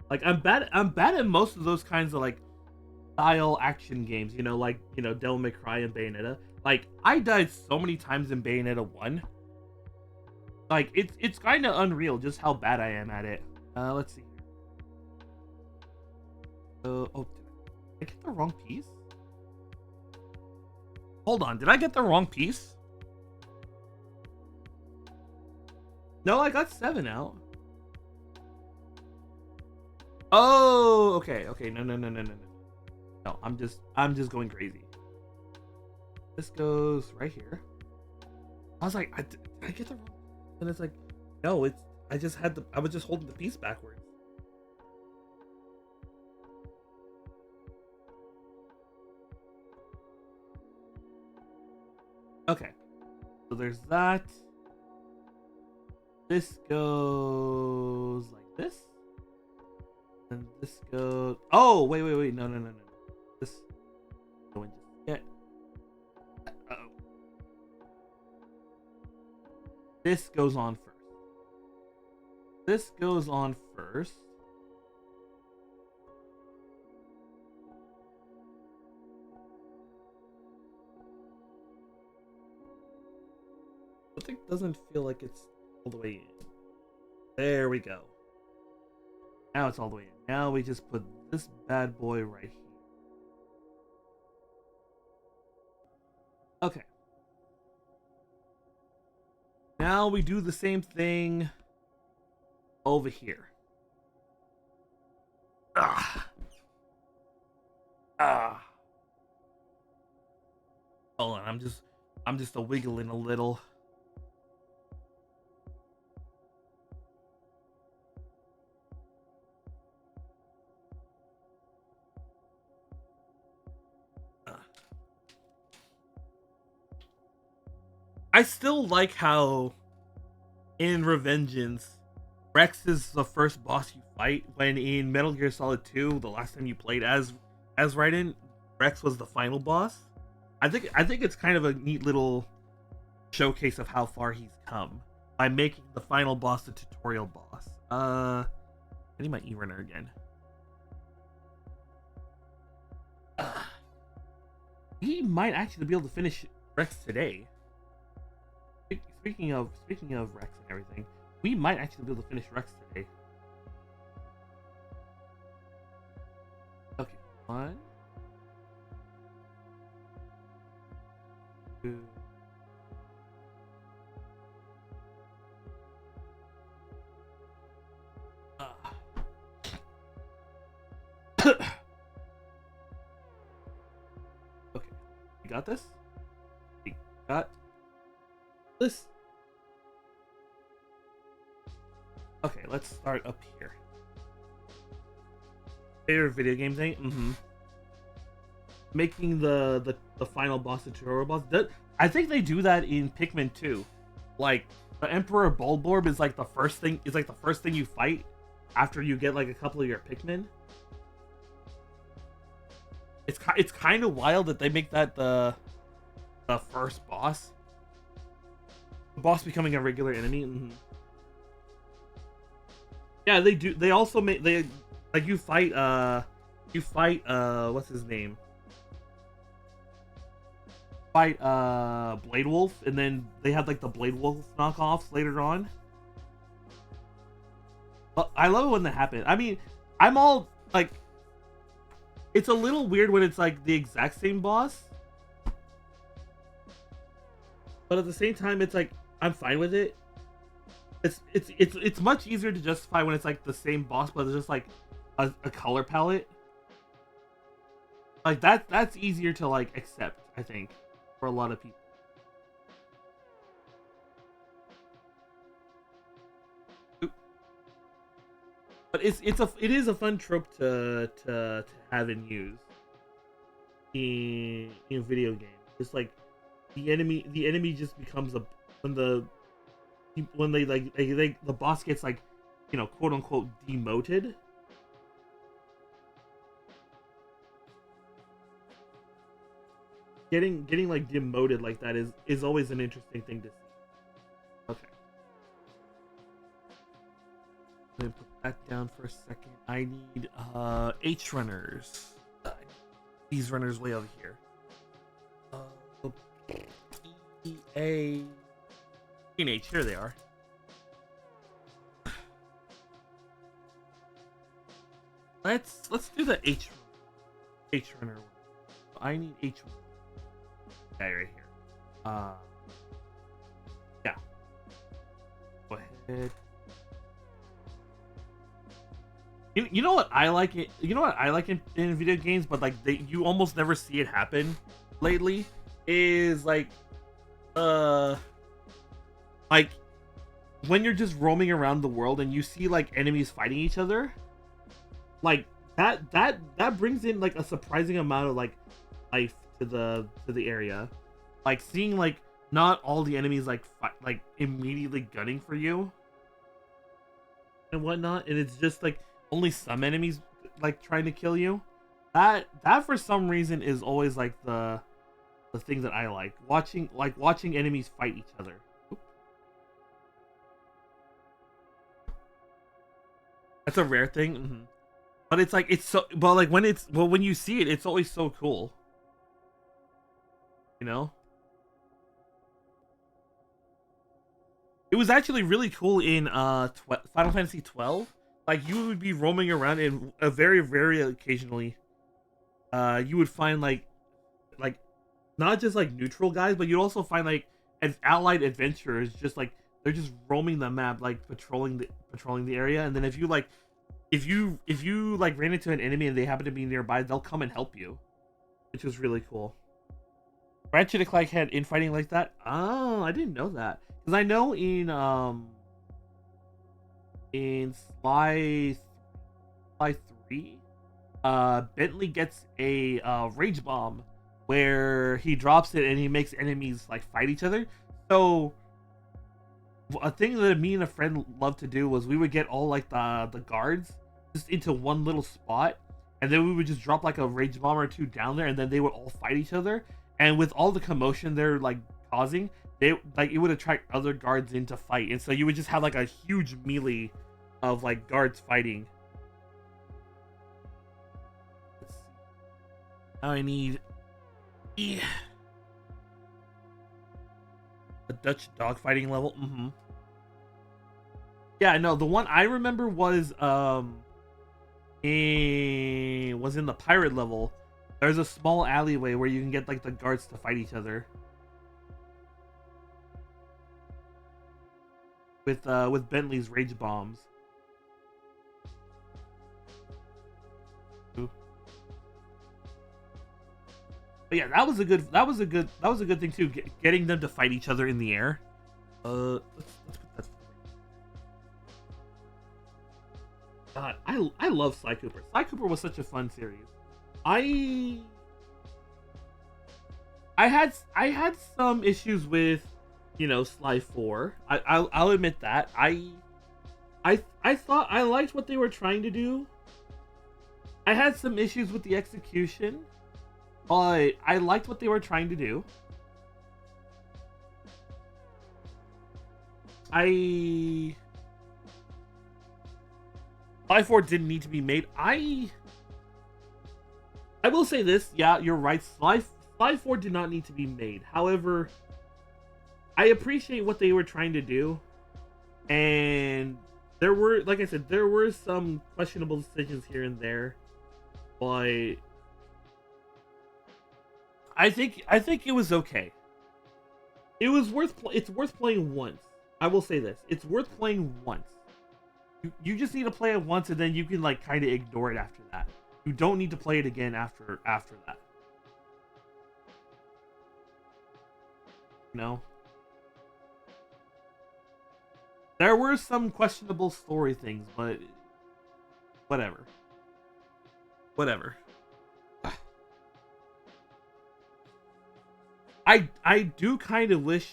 Like I'm bad at most of those kinds of like style action games, like Devil May Cry and Bayonetta. Like I died so many times in Bayonetta 1. Like it's kind of unreal just how bad I am at it. Let's see. Oh, did I get the wrong piece? Hold on, did I get the wrong piece? No, I got 7 out. Oh, okay. No. No, I'm just going crazy. This goes right here. I was like, did I get the wrong? And it's like, no, I was just holding the piece backwards. Okay, so there's that. This goes like this, and this goes. Oh, wait, no. This go and just get. Uh-oh. This goes on first. This goes on first. I think doesn't feel like it's all the way in. There we go. Now it's all the way in. Now we just put this bad boy right here. Okay. Now we do the same thing over here. Hold on, I'm just a wiggling a little. I still like how in Revengeance, Rex is the first boss you fight, when in Metal Gear Solid 2, the last time you played as Raiden, Rex was the final boss. I think it's kind of a neat little showcase of how far he's come by making the final boss the tutorial boss. I need my E-runner again. We might actually be able to finish Rex today. Speaking of Rex and everything, we might actually be able to finish Rex today. Okay, 1, 2. Okay, you got this? We got this. Okay, let's start up here. Favorite video game thing? Mm-hmm. Making the final boss the tutorial boss. I think they do that in Pikmin 2. Like the Emperor Bulborb is like the first thing you fight after you get like a couple of your Pikmin. It's kind of wild that they make that the first boss. The boss becoming a regular enemy. Mm-hmm. Yeah, they do. They also make you fight You fight what's his name? Fight Blade Wolf, and then they had like the Blade Wolf knockoffs later on. But I love it when that happens. I mean, I'm all like, it's a little weird when it's like the exact same boss, but at the same time, it's like I'm fine with it. It's much easier to justify when it's like the same boss, but it's just like a color palette. Like that's easier to like accept, I think, for a lot of people. Oop. But it is a fun trope to have and use in video games. It's like the enemy just becomes a when they like the boss gets like, you know, quote unquote demoted. Getting like demoted like that is always an interesting thing to see. Okay, let me put that down for a second. I need H runners. These runners way over here. E-A H, here they are. Let's do the H runner. I need H runner. Guy right here. Yeah. Go ahead. You know what I like it. You know what I like in video games, but like you almost never see it happen lately. Is like when you're just roaming around the world and you see like enemies fighting each other, like that brings in like a surprising amount of like life to the area. Like seeing like not all the enemies like immediately gunning for you and whatnot, and it's just like only some enemies like trying to kill you. That for some reason is always like the thing that I like watching enemies fight each other. Oop. That's a rare thing, but it's like when you see it, it's always so cool. You know, it was actually really cool in Final Fantasy 12. Like you would be roaming around, and very occasionally, you would find like not just like neutral guys, but you'd also find like as allied adventurers, just like they're just roaming the map, like patrolling the area. And then if you like ran into an enemy and they happen to be nearby, they'll come and help you, which was really cool. Ratchet and Clank had infighting like that. Oh, I didn't know that, because I know in Sly 3, Bentley gets a rage bomb where he drops it and he makes enemies like fight each other. So a thing that me and a friend loved to do was we would get all like the guards just into one little spot, and then we would just drop like a rage bomb or two down there, and then they would all fight each other. And with all the commotion they're like causing, they like it would attract other guards in to fight, and so you would just have like a huge melee of like guards fighting. Let's see. Now I need a Dutch dogfighting level. Yeah, no, the one I remember was in the pirate level. There's a small alleyway where you can get like the guards to fight each other with Bentley's rage bombs. Ooh. But yeah, that was a good thing too. Getting them to fight each other in the air. Let's put that. God, I love Sly Cooper. Sly Cooper was such a fun series. I had some issues with, you know, Sly 4. I'll admit that. I thought I liked what they were trying to do. I had some issues with the execution, but I liked what they were trying to do. Sly 4 didn't need to be made. I will say this, yeah, you're right. Slide 4 did not need to be made. However, I appreciate what they were trying to do, and there were, like I said, there were some questionable decisions here and there, but I think it was okay. It was it's worth playing once. I will say this. It's worth playing once. You just need to play it once, and then you can like kind of ignore it after that. You don't need to play it again after that. You know? There were some questionable story things, but whatever. Whatever. I do kind of wish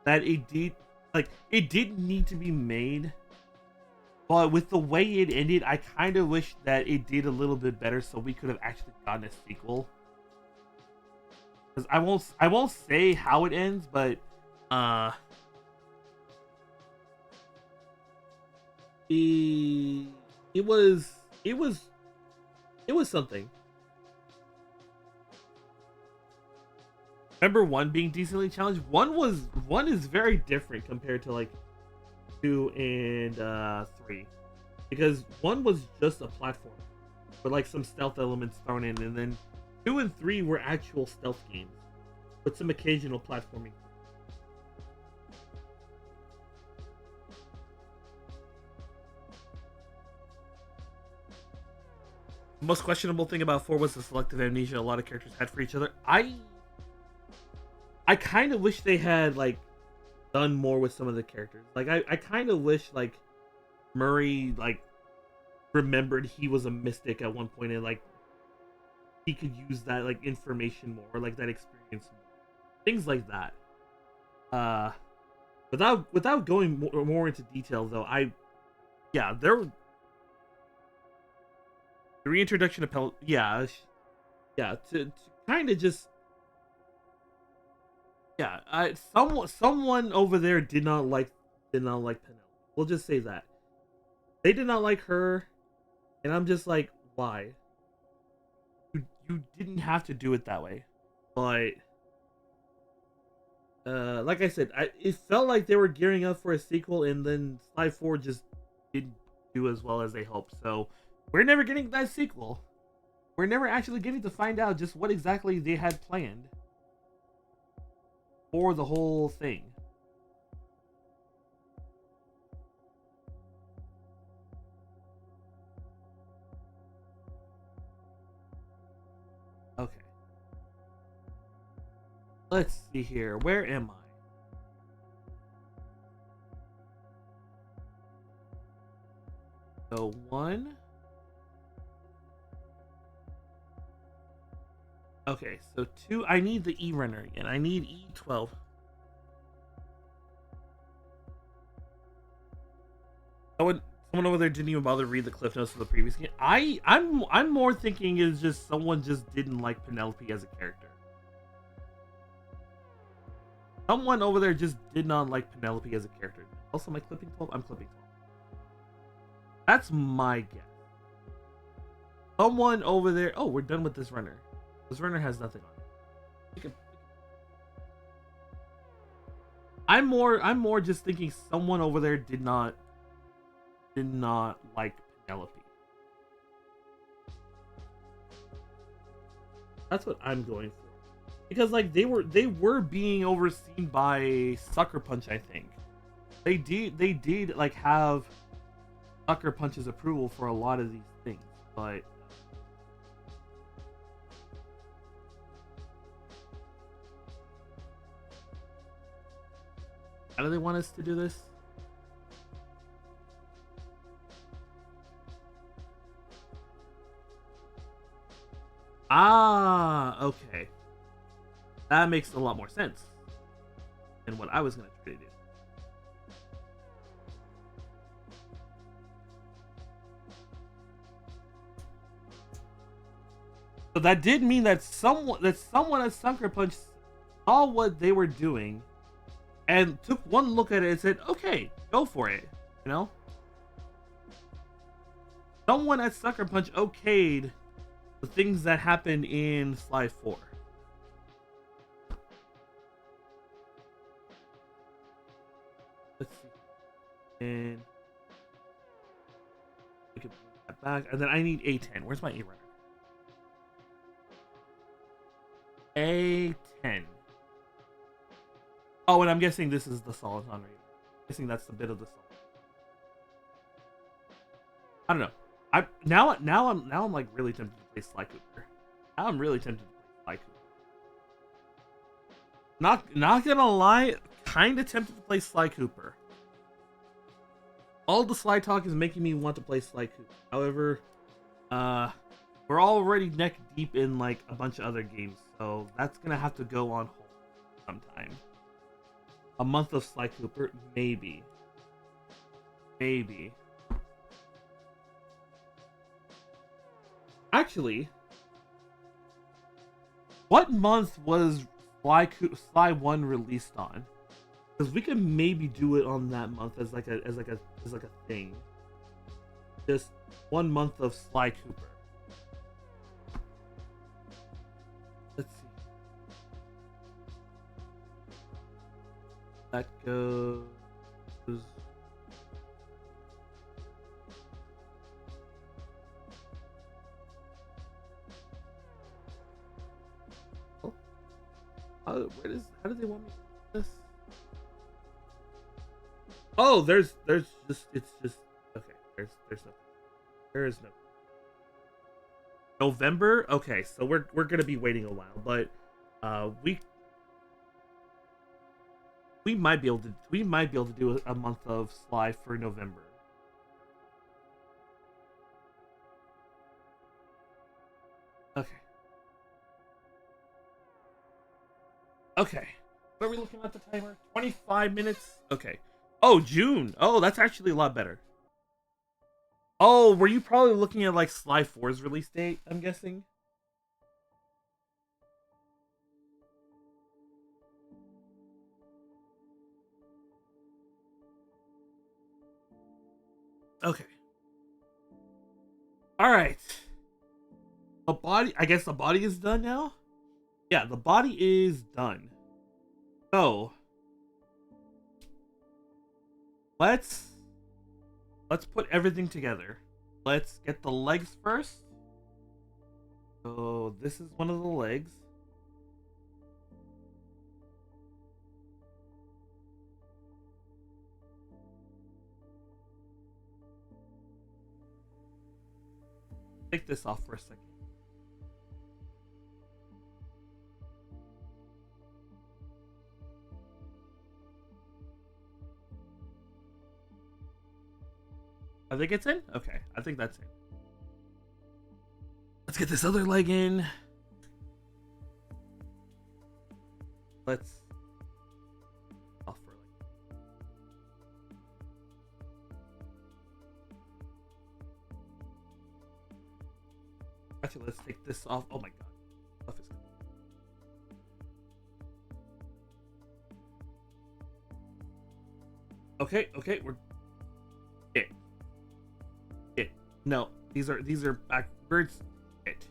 that it didn't need to be made, but with the way it ended, I kind of wish that it did a little bit better so we could have actually gotten a sequel. Because I won't say how it ends, but it was something. Remember 1 being decently challenged? 1 is very different compared to like 2 and 3. Because 1 was just a platform with like some stealth elements thrown in, and then 2 and 3 were actual stealth games with some occasional platforming. The most questionable thing about 4 was the selective amnesia a lot of characters had for each other. I kind of wish they had like done more with some of the characters. Like I kind of wish like Murray like remembered he was a mystic at one point, and like he could use that like information more, or like that experience more. Things like that. Without going more into detail though, the reintroduction of to kind of just someone over there did not like Penelope. We'll just say that. They did not like her, and I'm just like, why? You didn't have to do it that way. But like I said, it felt like they were gearing up for a sequel, and then Slide 4 just didn't do as well as they hoped. So we're never getting that sequel. We're never actually getting to find out just what exactly they had planned for the whole thing. Okay. Let's see here. Where am I? So 1. Okay, so 2. I need the E runner again. I need E12. Someone over there didn't even bother to read the cliff notes of the previous game. I'm more thinking is just someone just didn't like Penelope as a character. Someone over there just did not like Penelope as a character. Also, am I clipping 12? I'm clipping 12. That's my guess. Someone over there. Oh, we're done with this runner. This runner has nothing on it. I'm more just thinking someone over there did not like Penelope. That's what I'm going for. Because like they were being overseen by Sucker Punch, I think. They did like have Sucker Punch's approval for a lot of these things, but how do they want us to do this? Ah, okay. That makes a lot more sense than what I was going to try to do. So that did mean that someone at Sucker Punch saw what they were doing and took one look at it and said, okay, go for it. You know? Someone at Sucker Punch okayed the things that happen in Sly 4. Let's see. And we can put that back. And then I need A10. Where's my A runner? A10. Oh, and I'm guessing this is the Soliton right here. I'm guessing that's the bit of the Soliton. I don't know. Now I'm like really tempted to play Sly Cooper. Now I'm really tempted to play Sly Cooper. Not gonna lie, kinda tempted to play Sly Cooper. All the Sly talk is making me want to play Sly Cooper. However, we're already neck deep in like a bunch of other games, so that's gonna have to go on hold sometime. A month of Sly Cooper, maybe. Maybe. Actually, what month was Sly 1 released on? Because we can maybe do it on that month as like a thing. Just 1 month of Sly Cooper. Let's see. That goes. How do they want me to do this? Oh, there's just, it's just, okay, there's nothing. There is no. November? Okay, so we're gonna be waiting a while, but we might be able to do a month of Sly for November. Okay. Okay. What are we looking at the timer? 25 minutes? Okay. Oh, June. Oh, that's actually a lot better. Oh, were you probably looking at like Sly 4's release date, I'm guessing? Okay. Alright. The body, I guess the body is done now? Yeah, the body is done. So, let's put everything together. Let's get the legs first. So this is one of the legs. Take this off for a second. I think it's in? Okay, I think that's in. Let's get this other leg in. Let's off for a leg. Actually, let's take this off. Oh my god. Stuff is okay, okay, we're it. It. No, these are backwards. It.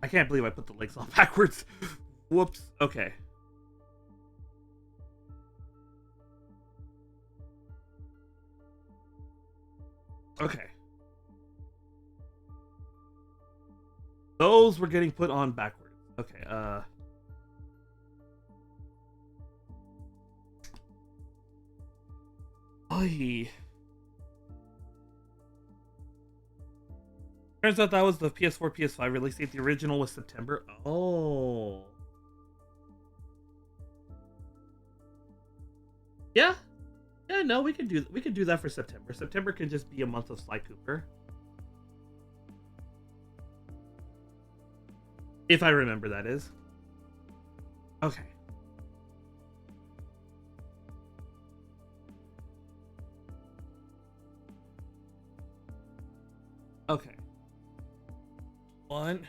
I can't believe I put the legs on backwards. Whoops. Okay. Okay. Those were getting put on backwards. Okay, Oy. Turns out that was the PS4, PS5 release date. The original was September. Oh. Yeah. Yeah, no, we can do that for September. September can just be a month of Sly Cooper. If I remember, that is. Okay. Okay. One.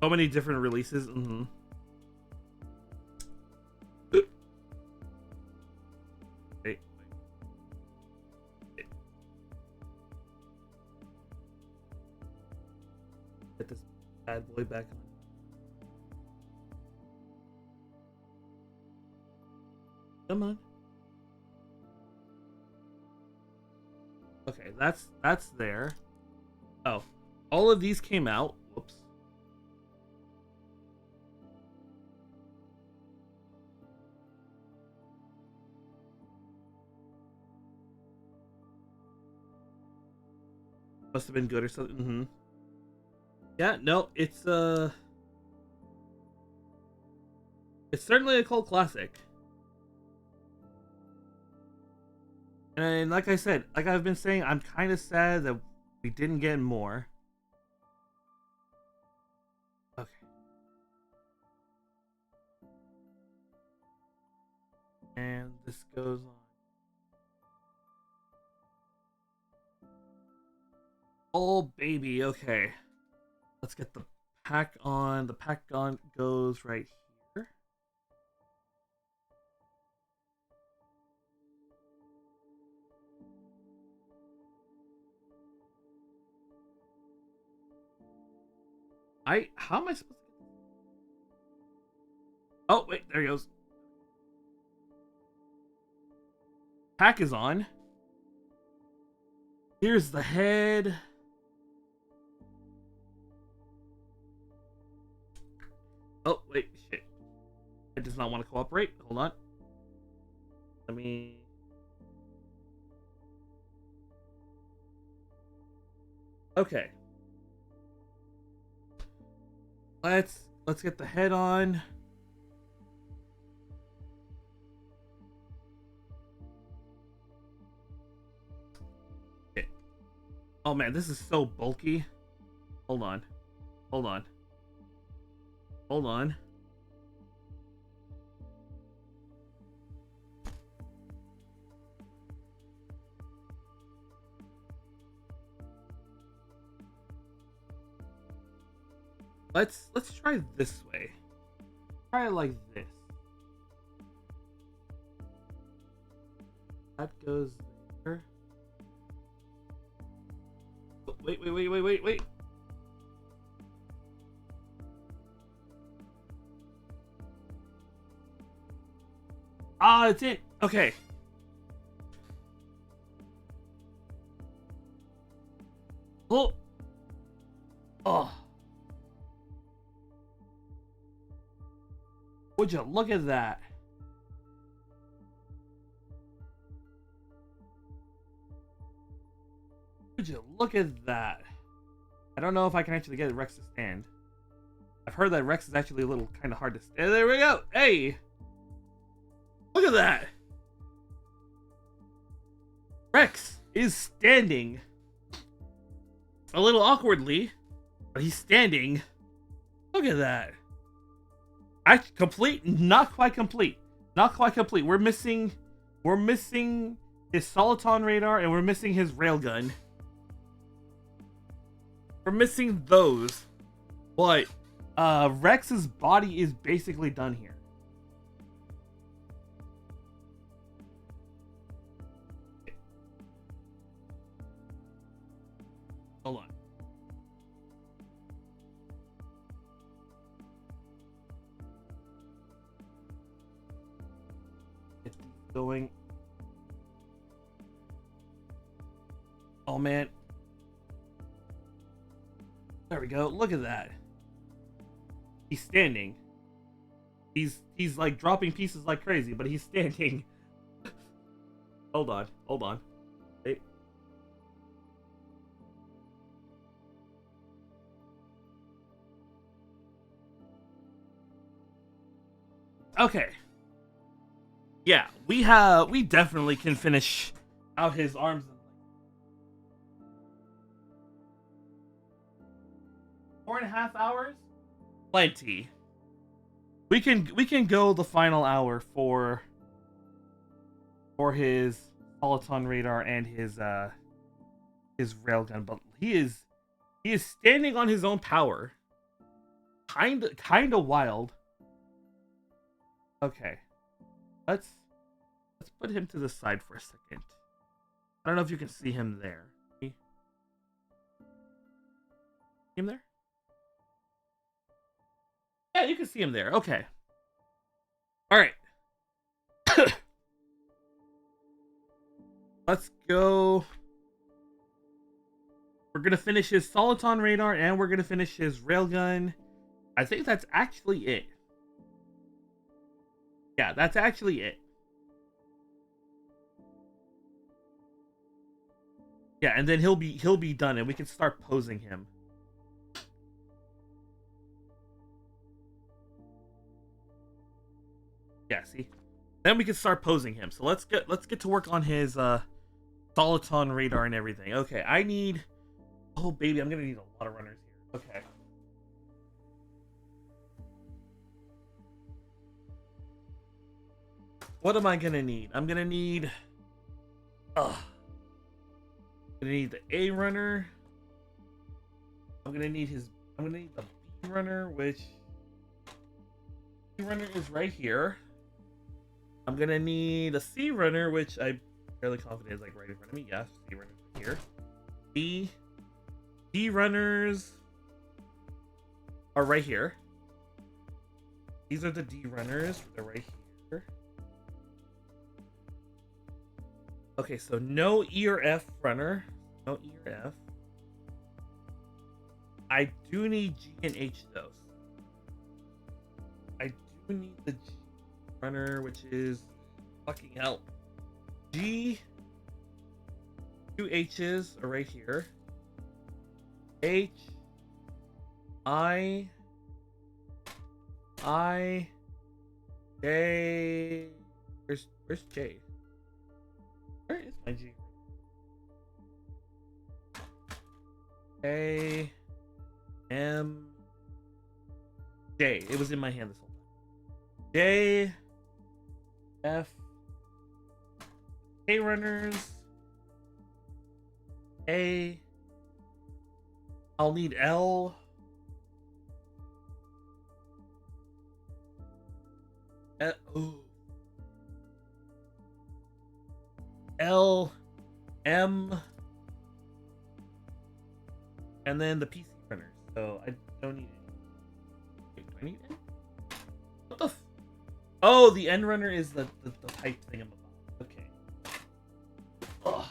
So many different releases. Mm-hmm. Get this bad boy back on. Come on. Okay, that's there. Oh, all of these came out. Whoops. Must have been good or something. Mm-hmm. Yeah, no, it's certainly a cult classic. And like I said, like I've been saying, I'm kind of sad that we didn't get more. Okay. And this goes on. Oh, baby. Okay. Let's get the pack on. The pack on goes right here. How am I supposed to... Oh, wait, there he goes. Pack is on. Here's the head. Oh, wait, shit. It does not want to cooperate. Hold on. Let me... Okay. Let's get the head on. Okay. Oh man, this is so bulky. Hold on. Hold on. Hold on. Let's try this way. Try it like this. That goes there. Oh, wait. Ah, it's it. Okay. Oh. Oh. Would you look at that? Would you look at that? I don't know if I can actually get Rex to stand. I've heard that Rex is actually a little kind of hard to stand. There we go. Hey! Look at that! Rex is standing. A little awkwardly, but he's standing. Look at that. Complete? Not quite complete. Not quite complete. We're missing his Soliton radar and we're missing his railgun. We're missing those. But Rex's body is basically done here. Hold on. It's going. Oh man. There we go. Look at that. He's standing. He's like dropping pieces like crazy, but he's standing. Hold on. Hey. Okay. Yeah, we definitely can finish out his arms. 4.5 hours? Plenty. We can go the final hour for his Soliton radar and his railgun, but he is standing on his own power. Kinda wild. Okay. Let's put him to the side for a second. I don't know if you can see him there. See him there? Yeah, you can see him there. Okay. All right. Let's go. We're gonna finish his Soliton radar, and we're gonna finish his railgun. I think that's actually it. Yeah, that's actually it. Yeah, and then he'll be done, and we can start posing him. Yeah, see? Then we can start posing him. So let's get to work on his Soliton radar and everything. Okay, I need... Oh, baby, I'm gonna need a lot of runners here. Okay. What am I gonna need? I'm gonna need... I'm gonna need the A runner. I'm gonna need the B runner, which... B runner is right here. I'm gonna need a C runner, which I'm fairly confident is like right in front of me. Yeah, C runner's right here. D runners are right here. These are the D runners. They're right here. Okay, so no E or F runner. No E or F. I do need G and H though. I do need the G runner, which is fucking hell. G. 2 H's are right here. H. I. J. Where's J? Where is my G? A. M. J. It was in my hand this whole time. J. F. K runners. A. I'll need L. Ooh. L. M. And then the PC runners. So I don't need it. Wait, do I need it? What the Oh, the end runner is the pipe thing in the bottom. Okay. Ugh.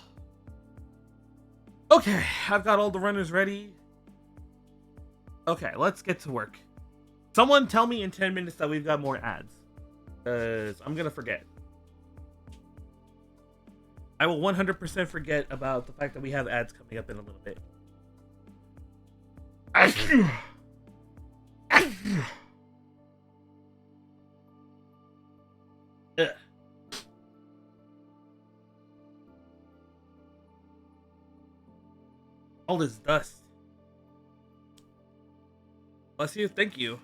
Okay, I've got all the runners ready. Okay, let's get to work. Someone tell me in 10 minutes that we've got more ads. Because I'm going to forget. I will 100% forget about the fact that we have ads coming up in a little bit. Ugh. All this dust. Bless you. Thank you.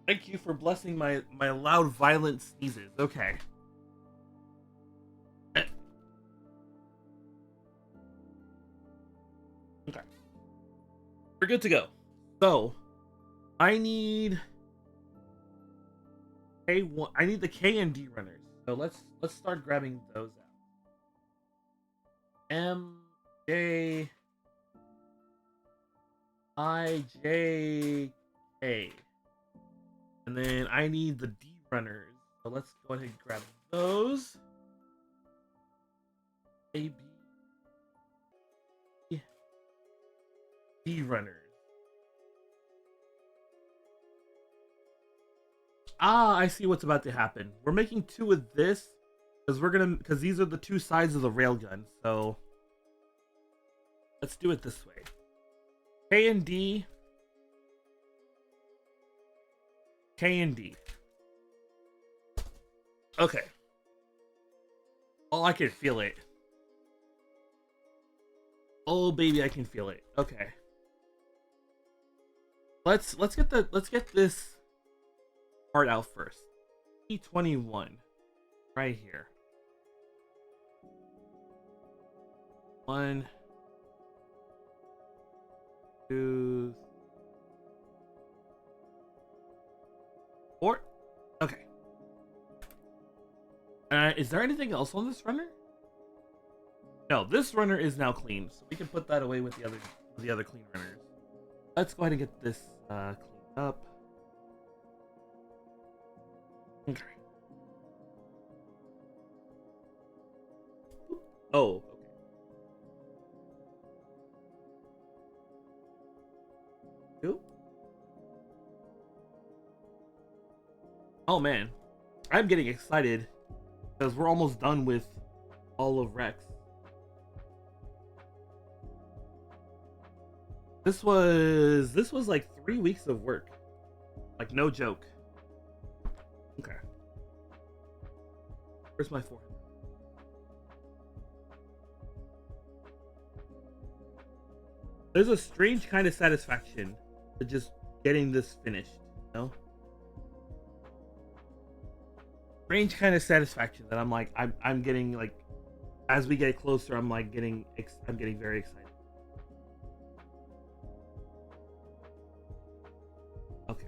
Thank you for blessing my loud, violent sneezes. Okay. Okay. We're good to go. So, I need K1. I need the K and D runners. So let's start grabbing those out. M, J, I, J, K. And then I need the D runners. So let's go ahead and grab those. A, B, D runners. Ah, I see what's about to happen. We're making two with this because these are the two sides of the railgun. So let's do it this way. K and D. K and D. Okay. Oh, I can feel it. Oh, baby, I can feel it. Okay. Let's get this part out first. E21 right here. 1, 2, 4. Okay. Is there anything else on this runner? No, this runner is now clean, so we can put that away with the other clean runners. let's go ahead and get this cleaned up. Okay. Oh, okay. Cool. Oh man, I'm getting excited because we're almost done with all of Rex. This was like 3 weeks of work, like no joke. Okay, where's my forehead? There's a strange kind of satisfaction to just getting this finished, you know? Strange kind of satisfaction that I'm like I'm getting like as we get closer I'm like I'm getting very excited. Okay.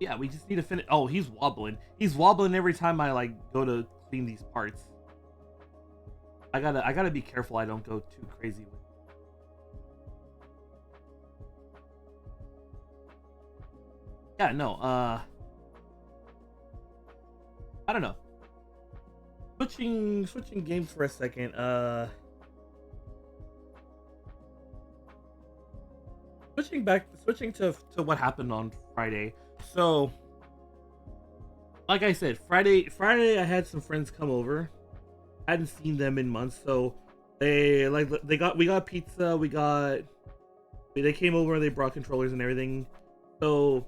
Yeah, we just need to finish. Oh, he's wobbling. He's wobbling every time I like go to clean these parts. I gotta be careful I don't go too crazy with. Yeah, no. I don't know. Switching games for a second. Switching to what happened on Friday. So, like I said, Friday I had some friends come over. I hadn't seen them in months, so we got pizza, they came over and they brought controllers and everything. So,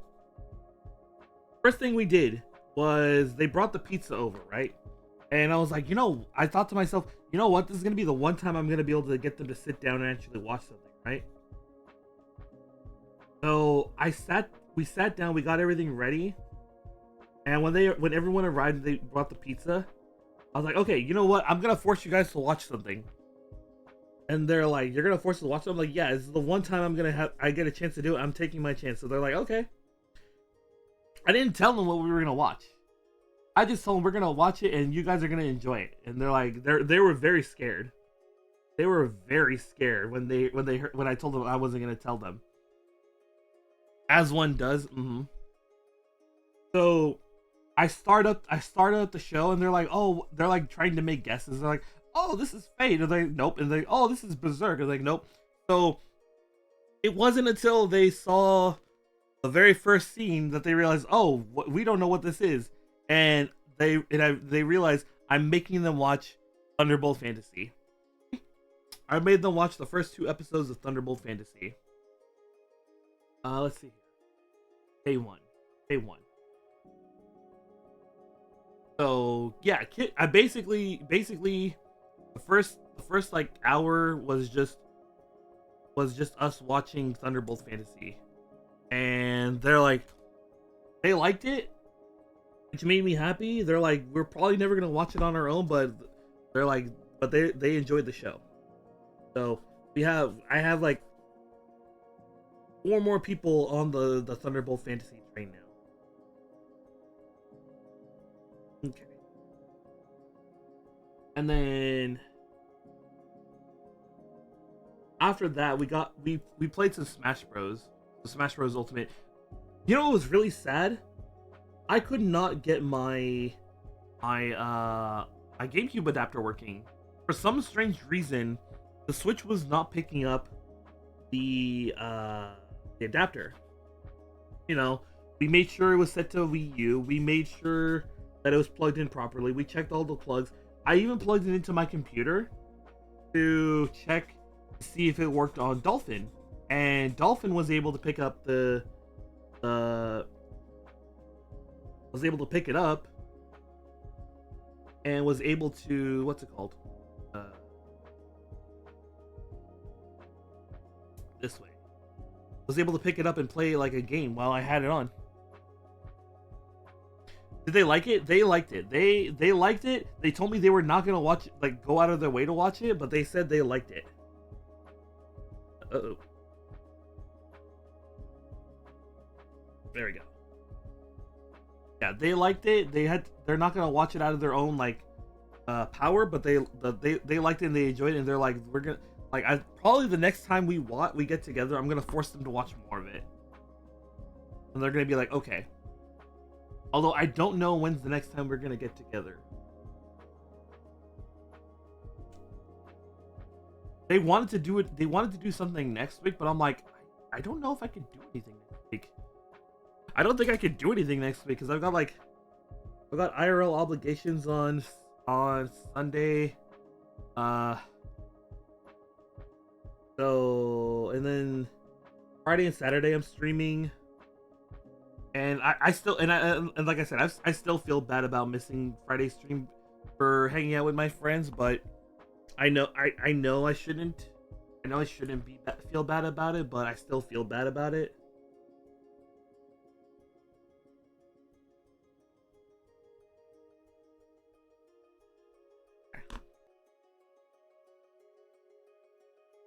first thing we did was they brought the pizza over, right? And I was like, I thought to myself, you know what? This is gonna be the one time I'm gonna be able to get them to sit down and actually watch something, right? So we sat down, we got everything ready, and when everyone arrived, they brought the pizza. I was like, okay, you know what? I'm gonna force you guys to watch something. And they're like, you're gonna force us to watch something? I'm like, yeah, this is the one time I get a chance to do it. I'm taking my chance. So they're like, okay. I didn't tell them what we were gonna watch. I just told them we're gonna watch it and you guys are gonna enjoy it. And they're like, they were very scared. They were very scared when I told them I wasn't gonna tell them. As one does. Mm-hmm. So I start up the show and they're like trying to make guesses. They're like, oh, this is Fate. And they're like, nope. And they, oh, this is Berserk. And like, nope. So it wasn't until they saw the very first scene that they realized, oh, we don't know what this is. And they realized I'm making them watch Thunderbolt Fantasy. I made them watch the first 2 episodes of Thunderbolt Fantasy. Let's see here. Day one. So yeah, I basically the first like hour was just us watching Thunderbolt Fantasy, and they liked it, which made me happy. They're like, we're probably never gonna watch it on our own, but they enjoyed the show. So I have like 4 more people on the Thunderbolt Fantasy train now. Okay. And then after that, we played some Smash Bros. The Smash Bros. Ultimate. You know what was really sad? I could not get my GameCube adapter working. For some strange reason, the Switch was not picking up the adapter. We made sure it was set to Wii U. We made sure that it was plugged in properly. We checked all the plugs. I even plugged it into my computer to check to see if it worked on Dolphin. And Dolphin was able to pick up was able to pick it up and was able to, what's it called? This way. Was able to pick it up and play like a game while I had it on. Did they like it? They liked it. They liked it. They told me they were not gonna watch it, like go out of their way to watch it, but they said they liked it. Uh-oh. There we go. Yeah, they liked it. They're not gonna watch it out of their own like power, but they liked it and they enjoyed it, and they're like, we're gonna like I probably the next time we get together, I'm gonna force them to watch more of it, and they're gonna be like, okay. Although I don't know when's the next time we're gonna get together. They wanted to do it. They wanted to do something next week, but I'm like, I don't know if I could do anything next week. I don't think I could do anything next week because I've got IRL obligations on Sunday. So and then Friday and Saturday I'm streaming, and I still and like I said, I still feel bad about missing Friday's stream for hanging out with my friends, but I know I shouldn't. I know I shouldn't feel bad about it, but I still feel bad about it.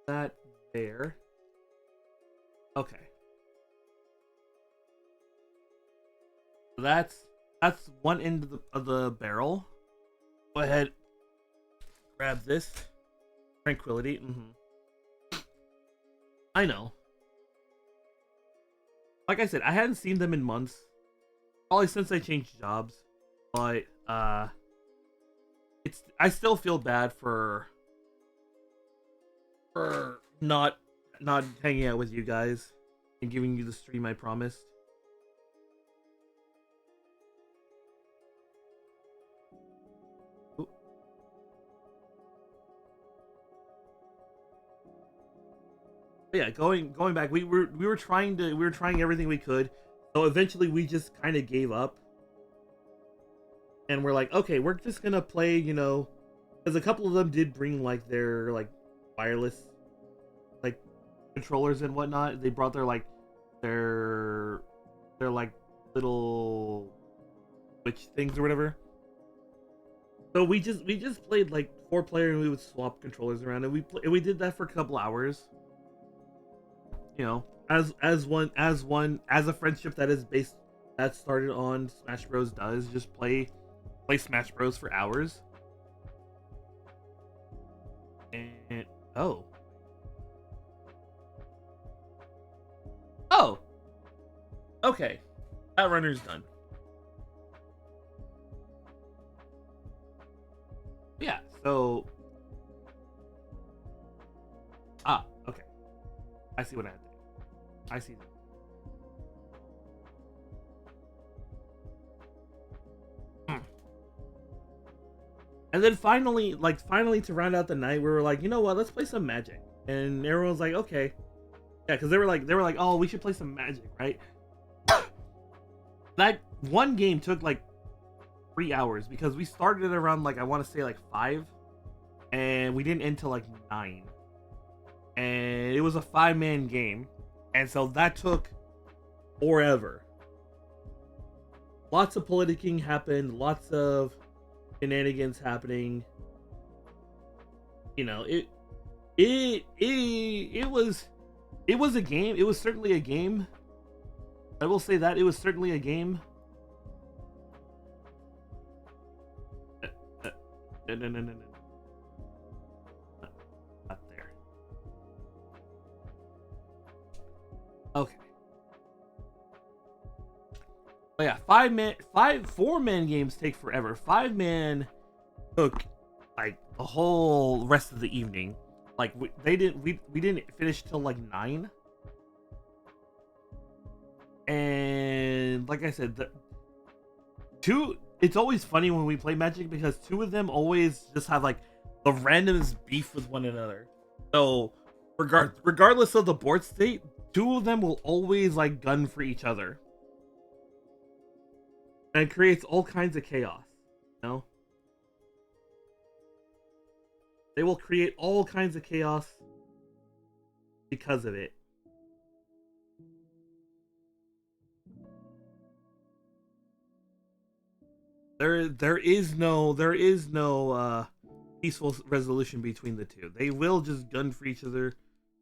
That there. Okay. That's one end of the barrel. Go ahead. Grab this. Tranquility. I know. Like I said, I hadn't seen them in months. Probably since I changed jobs. But I still feel bad for not hanging out with you guys and giving you the stream I promised. Ooh. But yeah, going back, we were trying everything we could. So eventually we just kind of gave up. And we're like, okay, we're just gonna play, because a couple of them did bring like their like wireless like controllers and whatnot. They brought their like little switch things or whatever. So we just played like 4-player and we would swap controllers around, and we did that for a couple hours. As a friendship that started on Smash Bros. Does just play Smash Bros. For hours. And oh, okay, that runner's done. Yeah, so okay, I see what I have to do. I see that. And then finally to round out the night, we were like, you know what? Let's play some Magic. And everyone was like, okay, yeah, because they were like, oh, we should play some Magic, right? That one game took like 3 hours because we started it around like I want to say like 5, and we didn't end till like 9, and it was a 5-man game, and so that took forever. Lots of politicking happened, lots of shenanigans happening. It was a game. It was certainly a game. I will say that it was certainly a game. No. Not there. Okay. But yeah, 4-man games take forever. 5-man took like the whole rest of the evening. Like we didn't finish till like 9. And like I said, it's always funny when we play Magic because 2 of them always just have like the randomest beef with one another. So regardless of the board state, 2 of them will always like gun for each other. And it creates all kinds of chaos, They will create all kinds of chaos because of it. There is no peaceful resolution between the 2. They will just gun for each other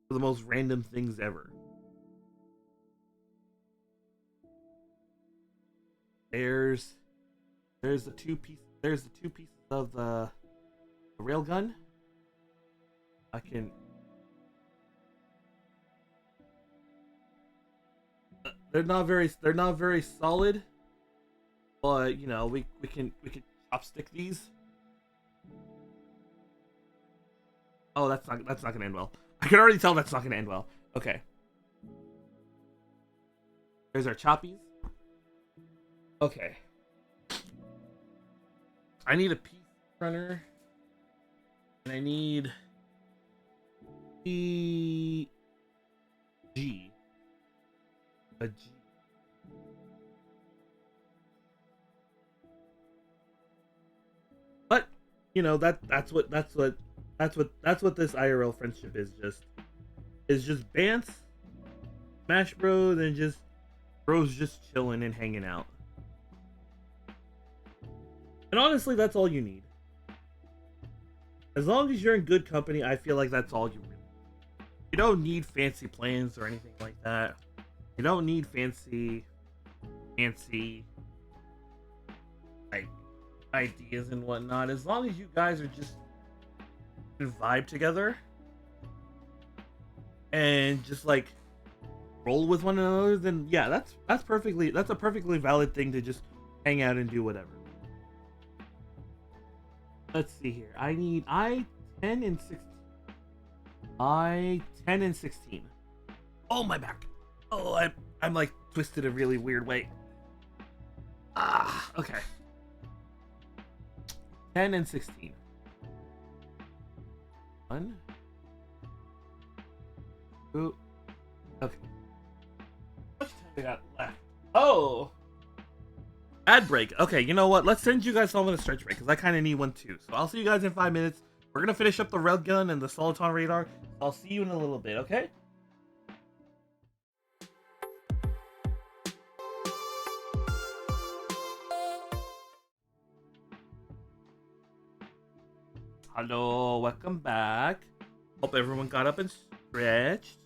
for the most random things ever. There's the two pieces of the a railgun. I can. They're not very solid, but you know we can chopstick these. Oh, that's not gonna end well. I can already tell that's not gonna end well. Okay. There's our choppies. Okay. I need a piece runner. And I need G. A G. But you know that's what this IRL friendship is just Bants, Smash Bros, and just bros just chilling and hanging out. And honestly, that's all you need. As long as you're in good company, I feel like that's all you really need. You don't need fancy plans or anything like that. You don't need fancy like ideas and whatnot. As long as you guys are just vibe together and just like roll with one another, then yeah, that's a perfectly valid thing to just hang out and do whatever. Let's see here. I need I-10 and 16. I-10 and 16. Oh, my back. Oh, I'm like twisted a really weird way. Ah, okay. 10 and 16. 1, 2. Okay. How much time we got left? Oh! Ad break. Okay, you know what? Let's send you guys home on a stretch break, because I kind of need one too. So I'll see you guys in 5 minutes. We're going to finish up the railgun and the Soliton radar. I'll see you in a little bit, okay? Hello, welcome back. Hope everyone got up and stretched.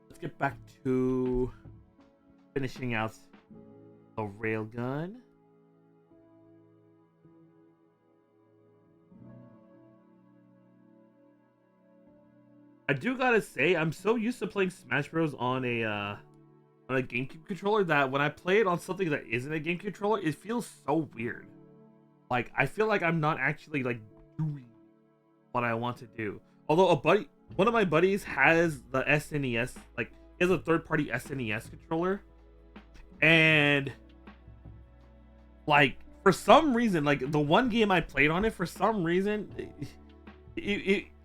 Let's get back to finishing out the railgun. I do gotta say, I'm so used to playing Smash Bros on a GameCube controller that when I play it on something that isn't a GameCube controller, it feels so weird. Like I feel like I'm not actually like doing what I want to do. Although one of my buddies has the SNES, like he has a third-party SNES controller, and like for some reason, like the one game I played on it, for some reason,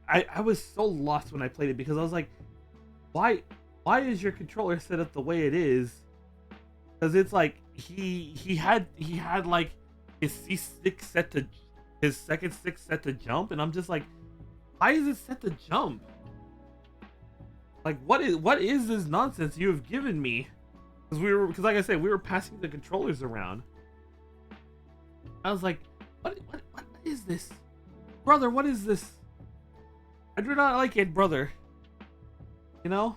I was so lost when I played it because I was like, why is your controller set up the way it is? Because it's like he had like his C6 set to his second stick set to jump, and I'm just like, why is it set to jump? Like what is this nonsense you have given me? Because like I said, we were passing the controllers around. I was like, what is this, brother? What is this? I do not like it, brother. You know.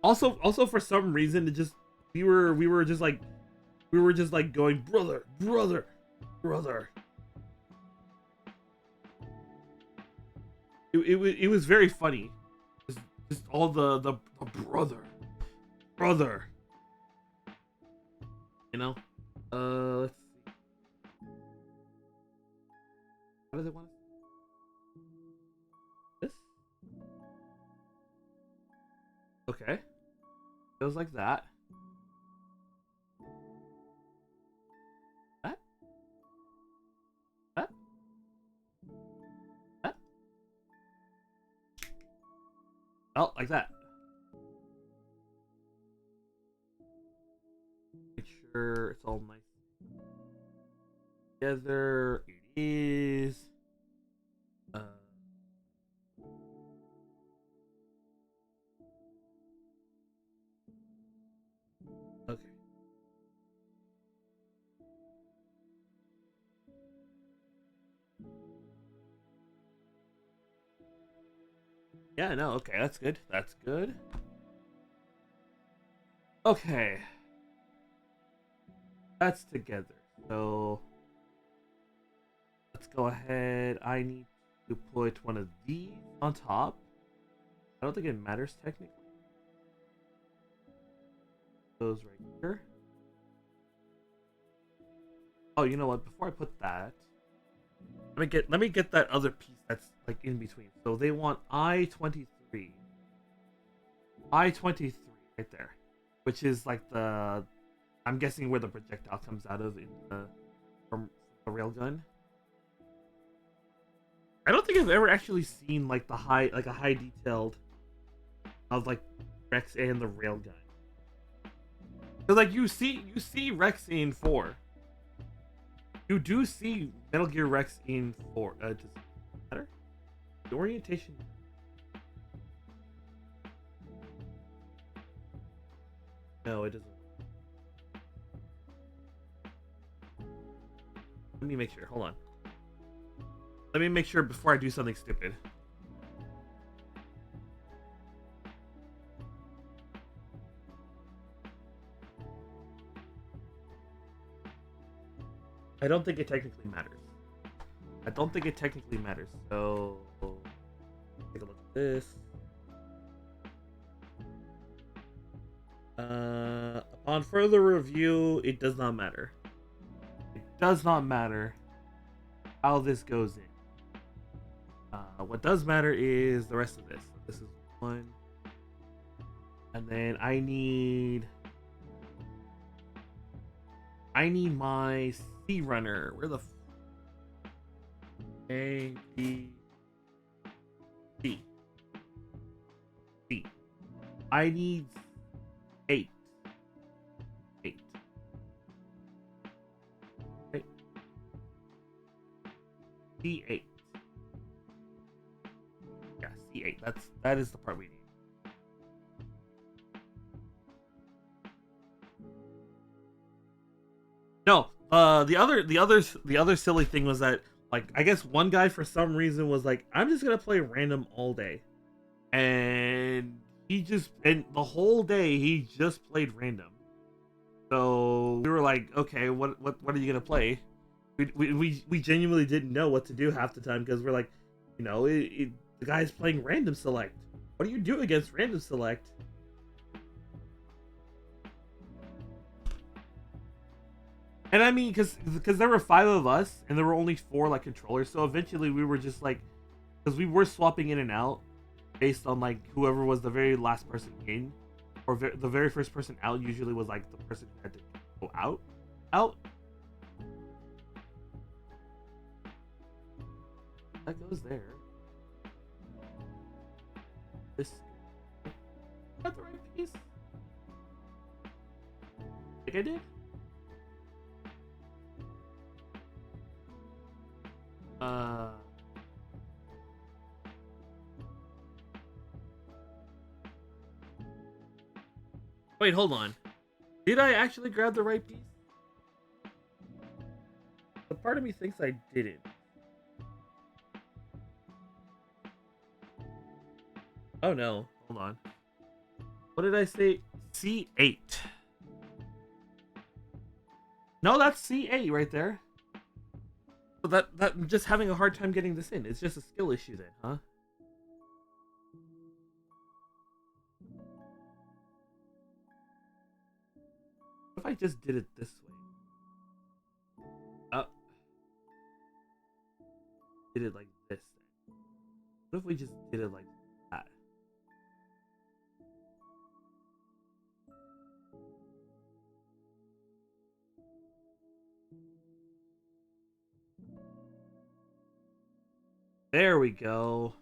Also, for some reason, it just we were just like going brother. It was very funny. Just all the brother. You know. Let's see. How do they want this? Okay. Goes like that. That. That. That. Oh, like that. Make sure it's all nice together. It is. Okay. Yeah, no, okay, that's good. That's good. Okay. That's together. So let's go ahead. I need to put one of these on top. I don't think it matters technically. Those right here. Oh, you know what? Before I put that, let me get that other piece that's like in between. So they want I-23. I-23 right there, which is like the, I'm guessing where the projectile comes out of in the from the railgun. I don't think I've ever actually seen like a high detailed of like Rex and the railgun. Cause like you see Rex in 4. You do see Metal Gear Rex in 4. Does it matter? The orientation. No, it doesn't. Let me make sure. Hold on. Let me make sure before I do something stupid. I don't think it technically matters. I don't think it technically matters. So, take a look at this. Upon further review, it does not matter. It does not matter how this goes in. What does matter is the rest of this. So this is 1. And then I need my C runner. Where the A, B, C. C. I need 8. 8. Okay. C8. Yeah, C8. That is the part we need. No, the other silly thing was that, like, I guess one guy for some reason was like, I'm just gonna play random all day, and the whole day he just played random. So we were like, okay, what are you gonna play? We genuinely didn't know what to do half the time because we're like, the guy's playing random select. What do you do against random select? And I mean, because there were 5 of us, and there were only 4 like controllers. So eventually, we were just like, because we were swapping in and out based on like whoever was the very last person in, or the very first person out. Usually was like the person who had to go out. That goes there. This got the right piece. Think I did. Wait, hold on. Did I actually grab the right piece? The part of me thinks I didn't. Oh no, hold on. What did I say? C8. No, that's C8 right there. So that I'm just having a hard time getting this in. It's just a skill issue then, huh? What if I just did it this way? Did it like this then? What if we just did it like that? There we go.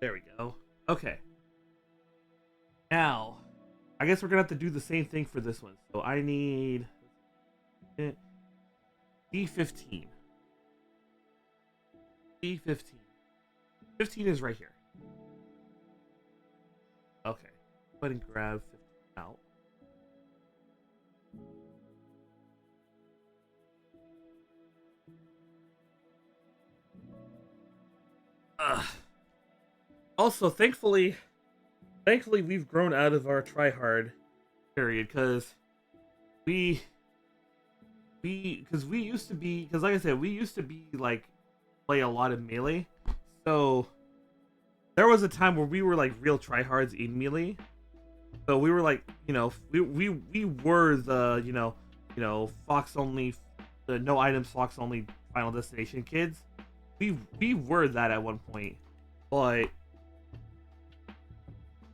There we go. Okay. Now, I guess we're gonna have to do the same thing for this one. So I need D15. D15. 15 is right here. Okay. Go ahead and grab 15 out. uh, also, thankfully, we've grown out of our try hard period because we we used to be because like I said, we used to be like play a lot of melee. So there was a time where we were like real tryhards in melee. So we were like, we were the Fox only, the no items Fox only Final Destination kids. We were that at one point, but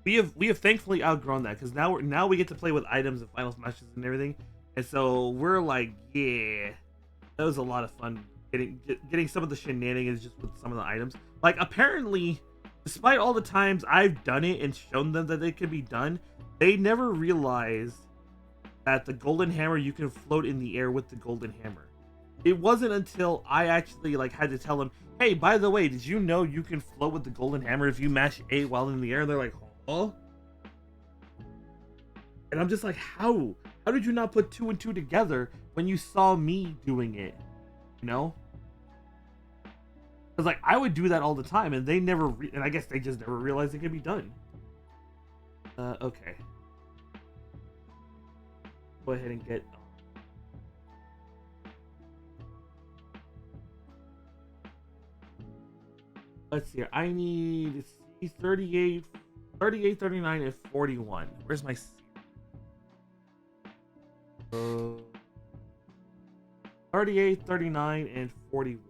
we have thankfully outgrown that because now we get to play with items and final smashes and everything, and so we're like, yeah, that was a lot of fun getting some of the shenanigans just with some of the items. Like apparently, despite all the times I've done it and shown them that it can be done, they never realized that the golden hammer you can float in the air with the golden hammer. It wasn't until I actually like had to tell them, hey, by the way, did you know you can float with the golden hammer if you mash A while in the air? And they're like, oh. And I'm just like, how? How did you not put two and two together when you saw me doing it? You know? Because like I would do that all the time, and they never, and I guess they just never realized it could be done. Okay. Go ahead and get. Let's see. I need 38, 39, and 41. Where's my? 38, 39, and 41.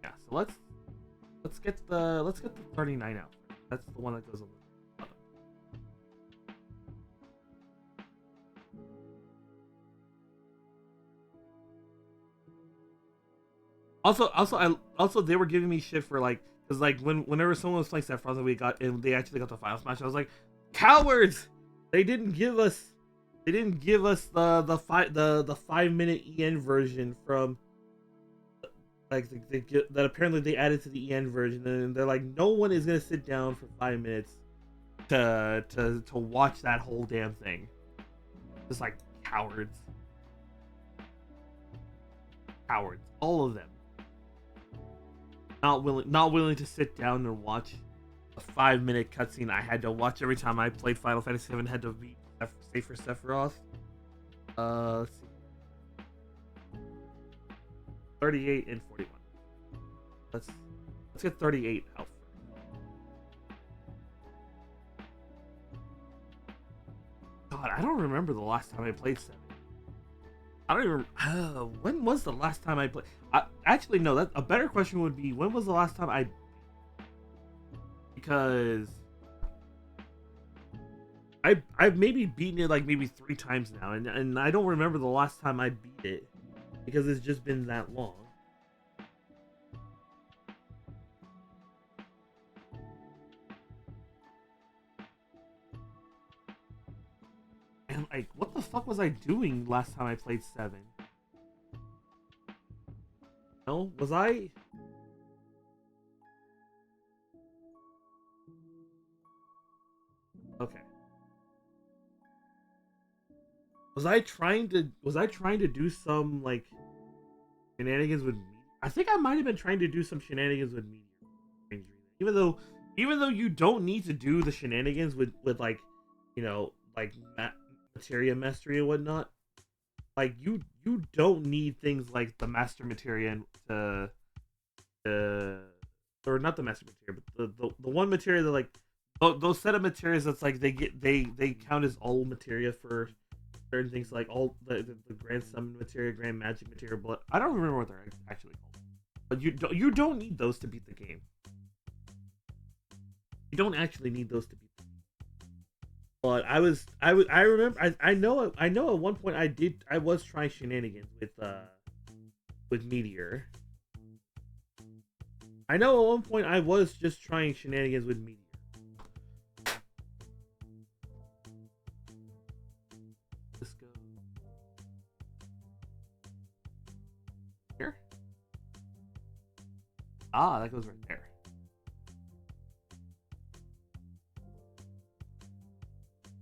Yeah. So let's get the 39 out. That's the one that goes on the bottom. Also they were giving me shit for like, because like whenever someone was playing Sephiroth and they actually got the final smash, I was like, cowards! They didn't give us the 5-minute EN version from like that apparently they added to the EN version, and they're like, no one is gonna sit down for 5 minutes to watch that whole damn thing. Just like cowards, all of them. Not willing to sit down and watch a 5-minute cutscene I had to watch every time I played Final Fantasy VII. Had to be safe for Sephiroth. Let's see. 38 and 41. Let's get 38 out. God, I don't remember the last time I played 7. I don't even. When was the last time I played? Actually, no. That a better question would be, when was the last time I? Because I've maybe beaten it like maybe 3 times now, and I don't remember the last time I beat it because it's just been that long. And like, what the fuck was I doing last time I played 7? No, was I? Okay. Was I trying to do some like shenanigans with me? I think I might have been trying to do some shenanigans with me. Even though you don't need to do the shenanigans with like, like materia mastery and whatnot. Like you don't need things like the master materia to or not the master materia, but the one materia that like those set of materials that's like they count as all materia for certain things, like all the grand summon materia, grand magic materia, but I don't remember what they're actually called. But you don't need those to beat the game. You don't actually need those to beat the game. But I remember I know at one point I was trying shenanigans with Meteor. I know at one point I was just trying shenanigans with Meteor. Let's go here. Ah, that goes right there.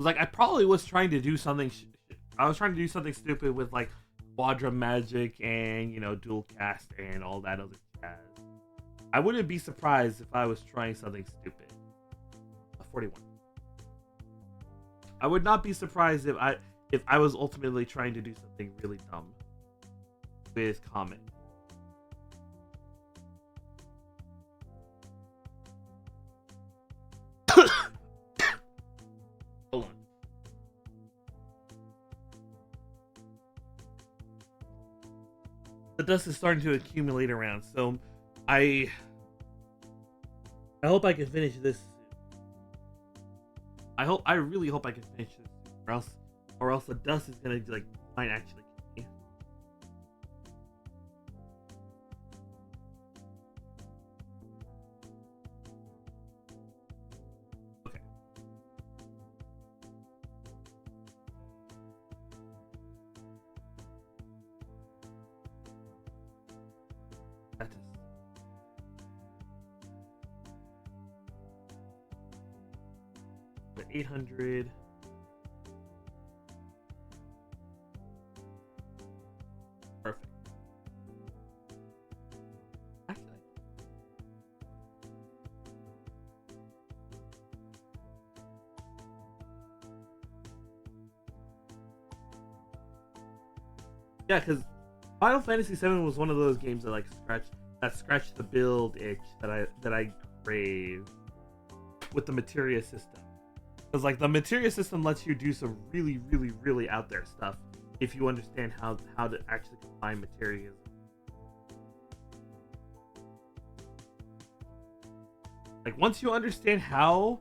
Like I probably was trying to do something. I was trying to do something stupid with like Quadra Magic and dual cast and all that other jazz. I wouldn't be surprised if I was trying something stupid. 41. I would not be surprised if I was ultimately trying to do something really dumb with comment. Hold on. The dust is starting to accumulate around, so I hope I can finish this soon. I really hope I can finish this soon, or else the dust is gonna like might actually kill me. Okay. That is. The 800. Perfect. Actually, yeah, because Final Fantasy VII was one of those games that scratched the build itch that I crave with the materia system. Because like the materia system lets you do some really out there stuff if you understand how to actually combine materials. Like once you understand how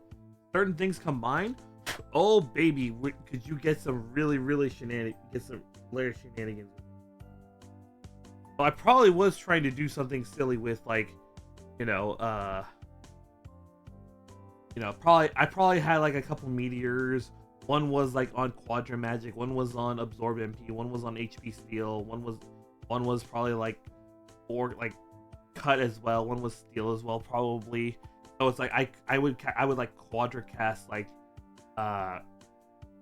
certain things combine, oh baby, could you get some really shenanigans, get some layer shenanigans. So I probably was trying to do something silly with like, I probably had like a couple meteors. One was like on Quadra Magic, one was on Absorb MP, one was on HP Steel, one was probably like or like cut as well, one was steel as well probably. So it's like I would like Quadra cast like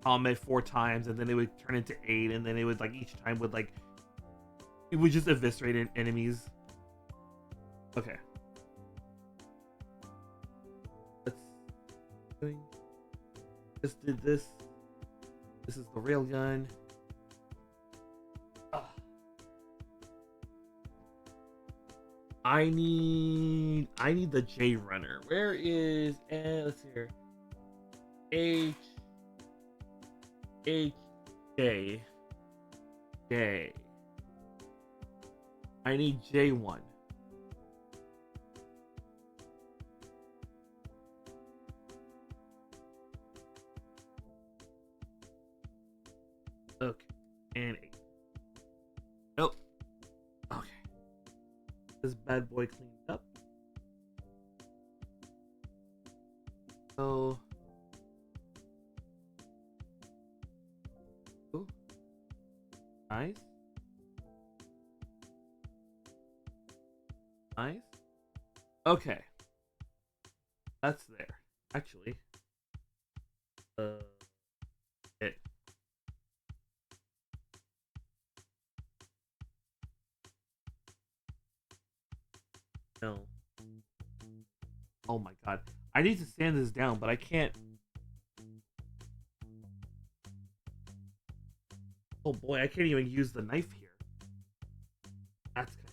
Comet 4 times, and then it would turn into 8, and then it would like each time would like it would just eviscerate enemies. Okay. Just did this. This is the railgun. I need the J runner. Where is let's see here. J. I need J1. Okay, and 8. Nope. Okay. This bad boy cleaned up. So. Ooh. Nice. Nice. Okay. That's there. Actually. It. No. Oh my god. I need to sand this down, but I can't. Oh boy, I can't even use the knife here. That's kind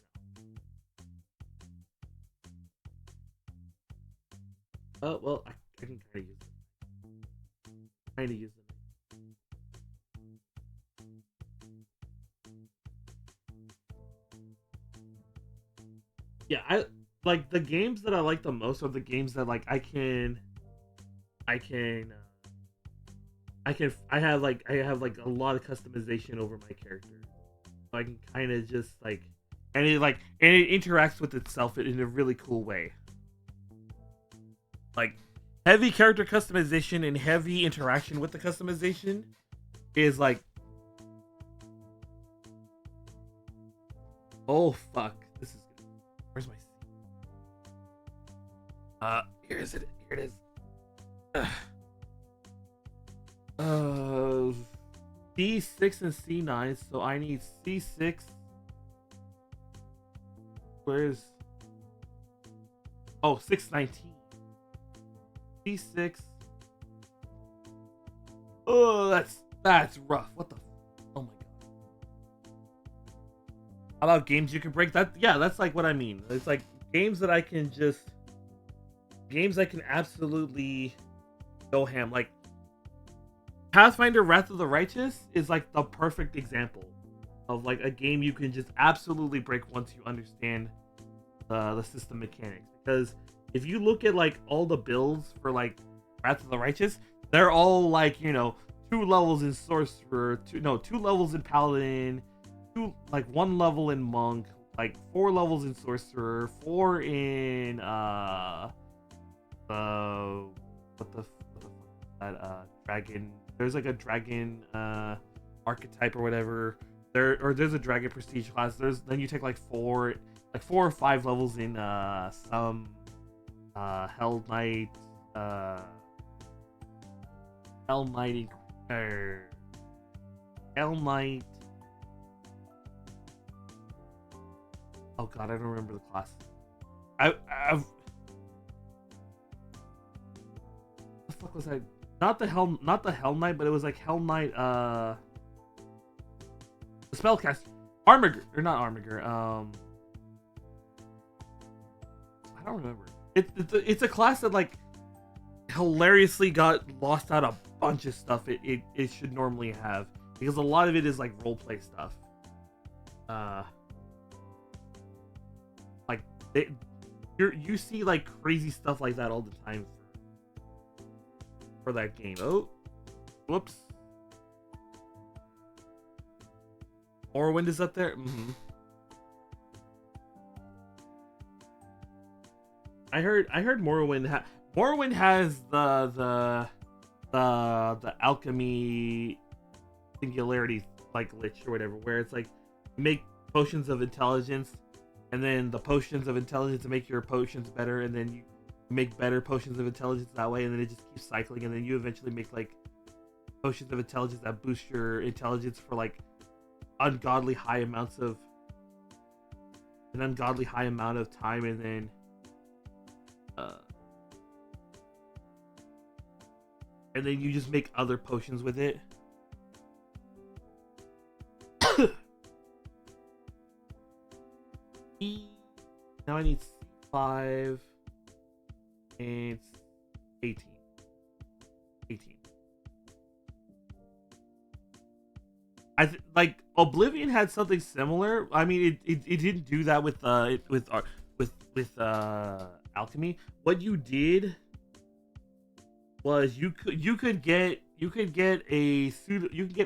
of. Oh, well, I can kind of use it. Kind of use it. Yeah, I like the games that I like the most are the games that like I have like a lot of customization over my character. So I can kind of just like and it interacts with itself in a really cool way. Like heavy character customization and heavy interaction with the customization is like oh fuck. This is good. Where's my here is it. Here it is. C6 and C9, so I need C6. Where's Oh, 619. C6. Oh, that's rough. What the? Oh my god. How about games you can break? That yeah, that's like what I mean. It's like games that I can absolutely go ham. Like Pathfinder: Wrath of the Righteous is like the perfect example of like a game you can just absolutely break once you understand the system mechanics. Because if you look at like all the builds for like Wrath of the Righteous, they're all like, 2 levels in sorcerer, two levels in paladin, 1 level in monk, like 4 levels in sorcerer, 4 in what the fuck is that dragon. There's like a dragon archetype or whatever. There's a dragon prestige class. Then you take like 4 or 5 levels in some Hell Knight Hell Knight Hell Knight. Oh god, I don't remember the class. I've what the fuck was that? Not the Hell Knight, but it was like Hell Knight the spellcast Armiger or not Armiger. I don't remember. It's a class that like hilariously got lost out a bunch of stuff it should normally have, because a lot of it is like roleplay stuff. Like you see like crazy stuff like that all the time for that game. Oh, whoops. Morrowind is up there. I heard Morrowind has the alchemy singularity like glitch or whatever, where it's like you make potions of intelligence, and then the potions of intelligence make your potions better, and then you make better potions of intelligence that way, and then it just keeps cycling, and then you eventually make like potions of intelligence that boost your intelligence for like an ungodly high amount of time, and then you just make other potions with it. Now I need 5 and 18. Like Oblivion had something similar. I mean, it didn't do that with alchemy. What you did was you could get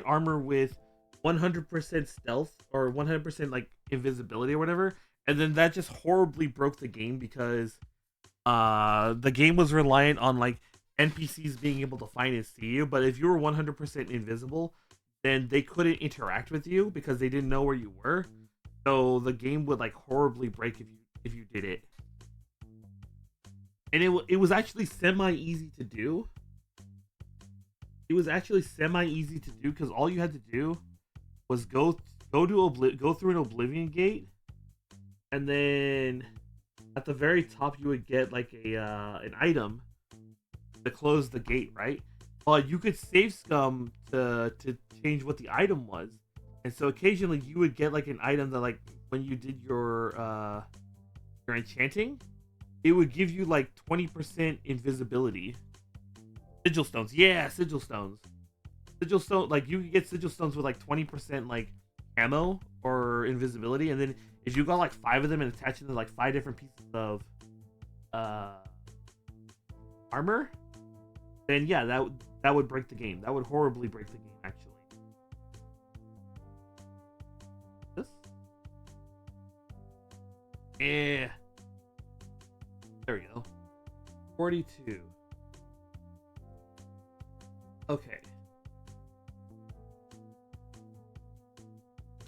armor with 100% stealth or 100% like invisibility or whatever, and then that just horribly broke the game, because the game was reliant on like NPCs being able to find and see you. But if you were 100% invisible, then they couldn't interact with you because they didn't know where you were. So the game would like horribly break if you did it. And it was actually semi easy to do. Because all you had to do was go through an Oblivion gate, and then at the very top you would get like an item to close the gate, right? But you could save scum to change what the item was, and so occasionally you would get like an item that, like, when you did your enchanting, it would give you like 20% invisibility. Sigil stones, yeah, sigil stones. Sigil stone, like you could get sigil stones with like 20% like ammo or invisibility, and then if you got like 5 of them and attach them to like 5 different pieces of armor, then yeah, that would break the game. That would horribly break the game, actually. This? Yeah. There we go. 42. Okay.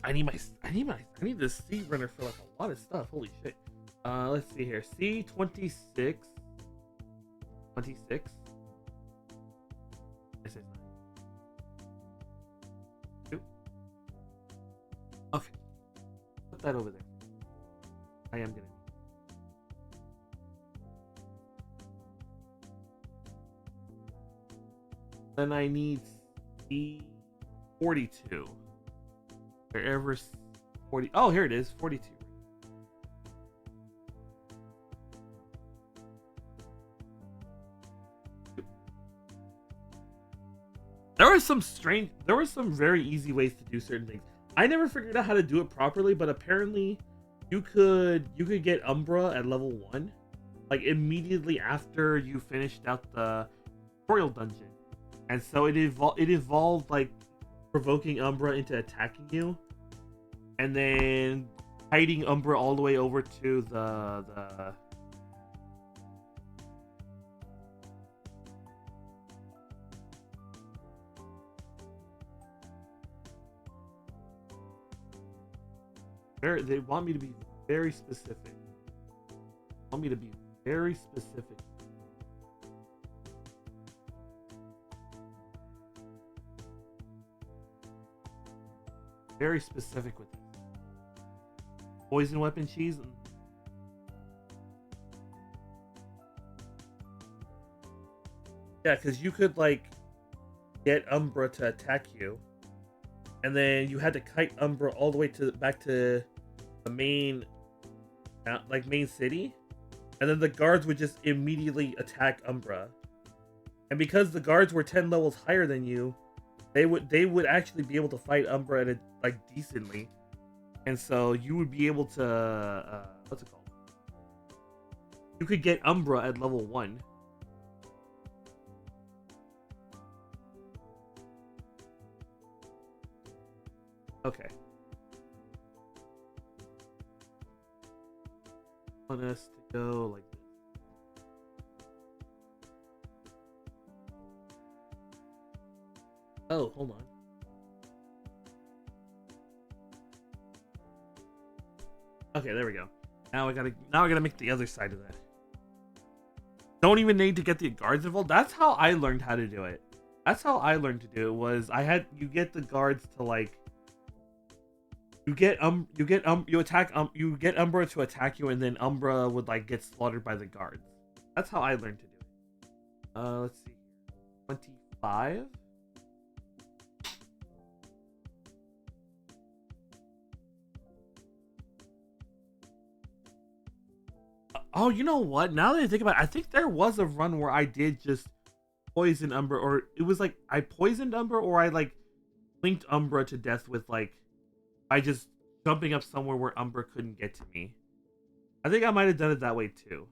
I need this seed runner for like a lot of stuff. Holy shit. Let's see here. C26. 26. This is 2. Okay. Put that over there. I am gonna. Then I need C42. Wherever 40. Oh, here it is. 42. There were some very easy ways to do certain things. I never figured out how to do it properly, but apparently you could get Umbra at level 1 like immediately after you finished out the tutorial dungeon. And so it evolved like provoking Umbra into attacking you and then hiding Umbra all the way over to the they want me to be very specific. Want me to be very specific. Very specific with this. Poison weapon cheese. Yeah, because you could like get Umbra to attack you, and then you had to kite Umbra all the way to back to the main, main city, and then the guards would just immediately attack Umbra. And because the guards were 10 levels higher than you, they would actually be able to fight Umbra at a, like decently, and so you would be able to what's it called? You could get Umbra at level 1. Okay. I want us to go like this. Oh, hold on. Okay, there we go. Now I gotta make the other side of that. Don't even need to get the guards involved. That's how I learned how to do it. That's how I learned to do it. Was you get the guards to like you get Umbra to attack you, and then Umbra would like get slaughtered by the guards. That's how I learned to do it. Let's see. 25. Oh, you know what? Now that I think about it, I think there was a run where I did just poison Umbra, or it was like I poisoned Umbra, or I like linked Umbra to death with like by just jumping up somewhere where Umbra couldn't get to me. I think I might have done it that way too.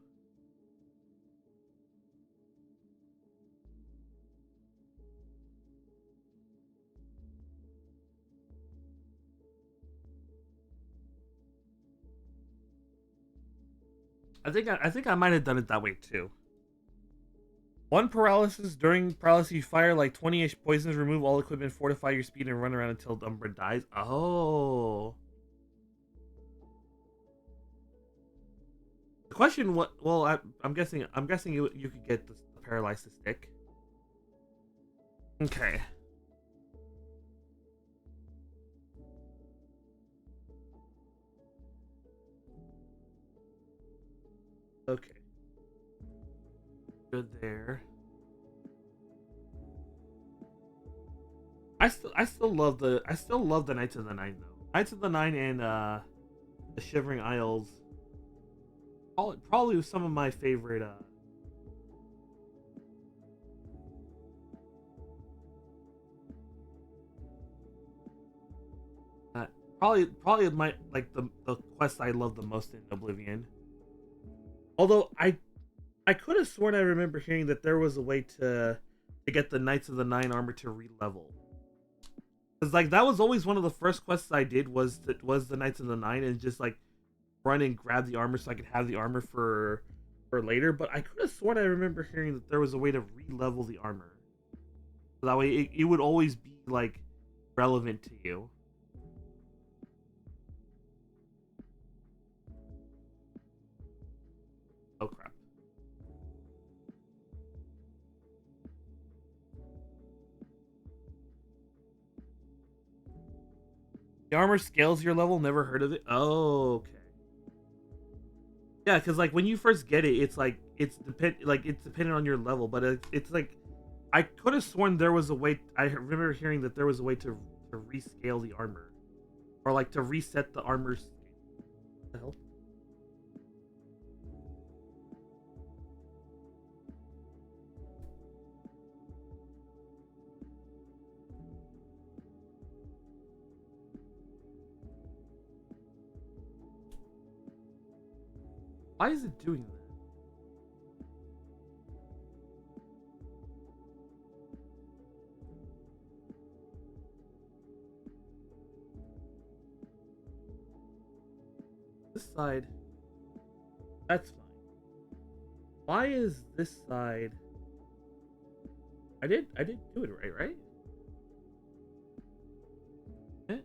I think I might have done it that way too. One paralysis. During paralysis, you fire like 20-ish poisons, remove all equipment, fortify your speed, and run around until Umbra dies. Oh. The question, what? Well, I'm guessing you could get the paralysis stick. Okay. Okay. Good there. I still love the Knights of the Nine though. Knights of the Nine and the Shivering Isles. Probably some of my favorite probably my like the quest I love the most in Oblivion. Although I could have sworn I remember hearing that there was a way to get the Knights of the Nine armor to re-level. Cause like that was always one of the first quests I did was the Knights of the Nine, and just like run and grab the armor so I could have the armor for later. But I could have sworn I remember hearing that there was a way to re-level the armor. So that way it would always be like relevant to you. Oh crap. The armor scales your level, never heard of it? Oh, okay. Yeah, because like when you first get it, it's like it's dependent on your level, but it's like I could have sworn there was a way. I remember hearing that there was a way to rescale the armor, or like to reset the armor. What the hell? Why is it doing that? This side. That's fine. Why is this side? I did do it right, right? Eh?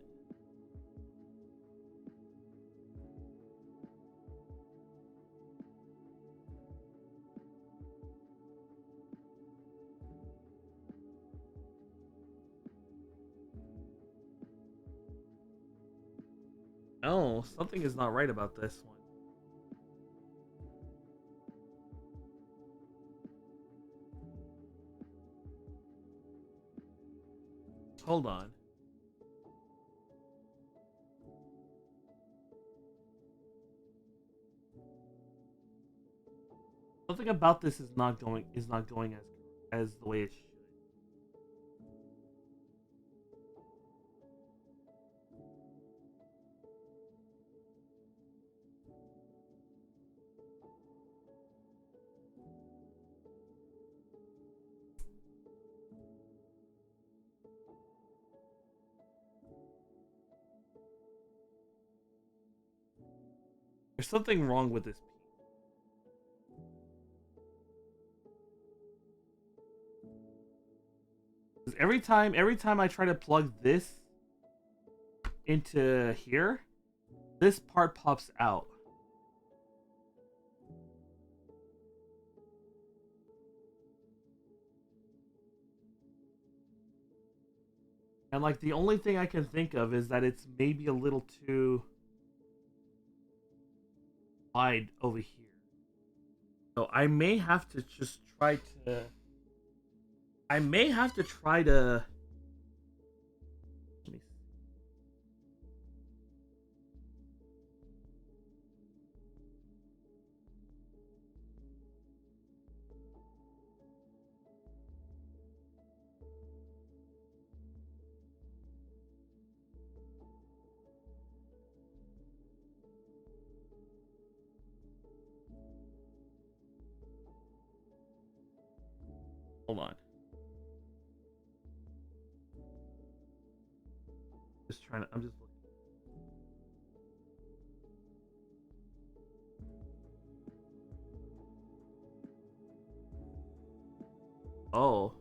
Oh, something is not right about this one. Hold on. Something about this is not going as the way it should. There's something wrong with this piece. Every time I try to plug this into here, this part pops out. And like the only thing I can think of is that it's maybe a little too wide over here. So I may have to just try to I may have to try to let me see. Hold on. I'm just looking. Oh.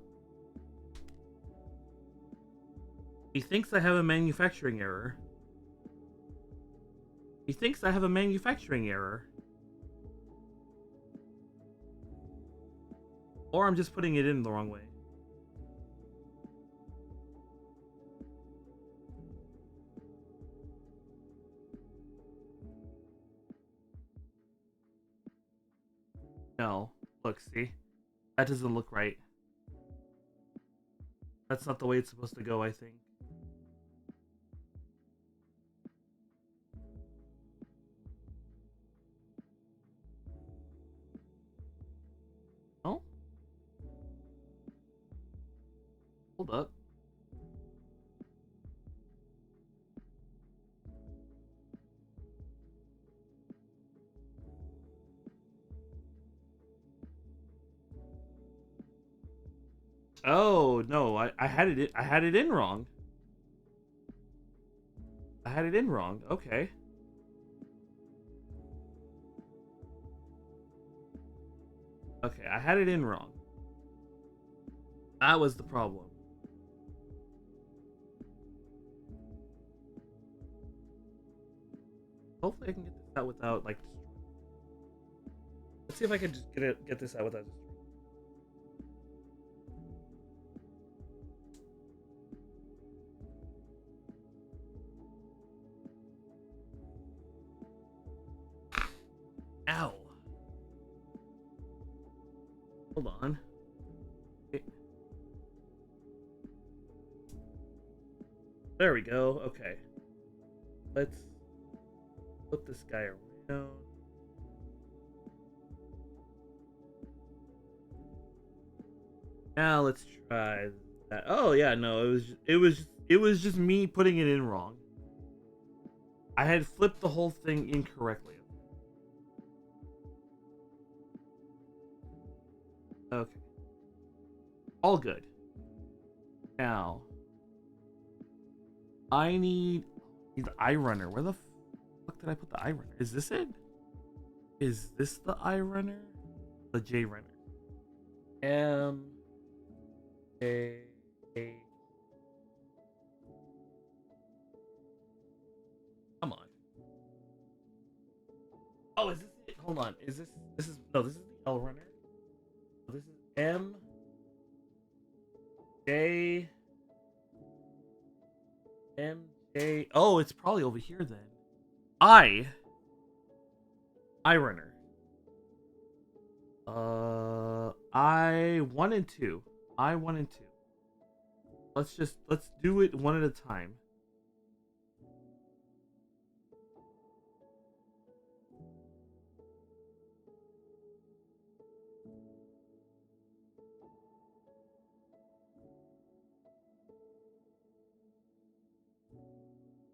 He thinks I have a manufacturing error. He thinks I have a manufacturing error. Or I'm just putting it in the wrong way. No. Look, see? That doesn't look right. That's not the way it's supposed to go, I think. Oh? Hold up. Oh, no. I had it in wrong. I had it in wrong. Okay. Okay, I had it in wrong. That was the problem. Hopefully I can get this out without like let's see if I can just get this out without destroying. Ow. Hold on. Okay. There we go. Okay. Let's flip this guy around. Now let's try that. Oh yeah, no, it was just me putting it in wrong. I had flipped the whole thing incorrectly. Okay. All good. Now I need the eye runner. Where the fuck did I put the eye runner? Is this it? Is this the eye runner? The J runner. M A A. Come on. Oh, is this it? Hold on. Is this? This is no. This is the L runner. This is M J M J. Oh, it's probably over here then. I runner. I 1 and 2. I 1 and 2. Let's do it one at a time.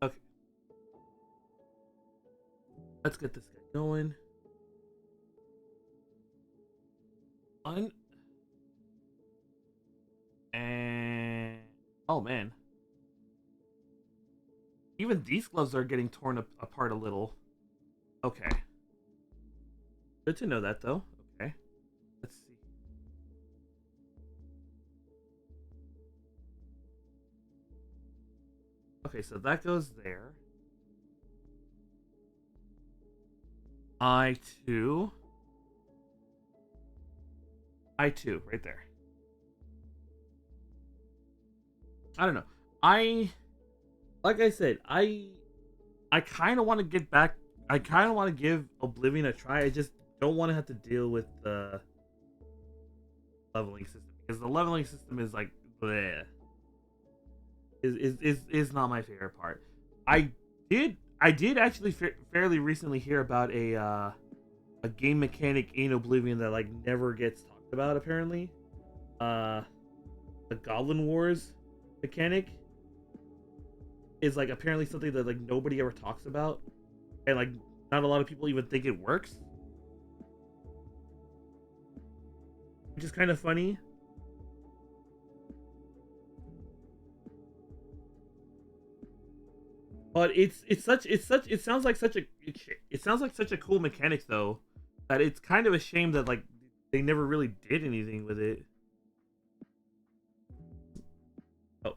Okay. Let's get this guy going. Un and oh man. Even these gloves are getting torn apart a little. Okay. Good to know that though. Okay. Let's see. Okay, so that goes there. I2. I2, right there. I don't know. Like I said, I kind of want to get back. I kind of want to give Oblivion a try. I just don't want to have to deal with the leveling system because the leveling system is like bleh. Is not my favorite part. I did actually fairly recently hear about a game mechanic in Oblivion that like never gets talked about apparently. Uh, the Goblin Wars mechanic is like apparently something that like nobody ever talks about, and like not a lot of people even think it works, which is kind of funny. But it sounds like such a it sounds like such a cool mechanic though that it's kind of a shame that like they never really did anything with it. Oh,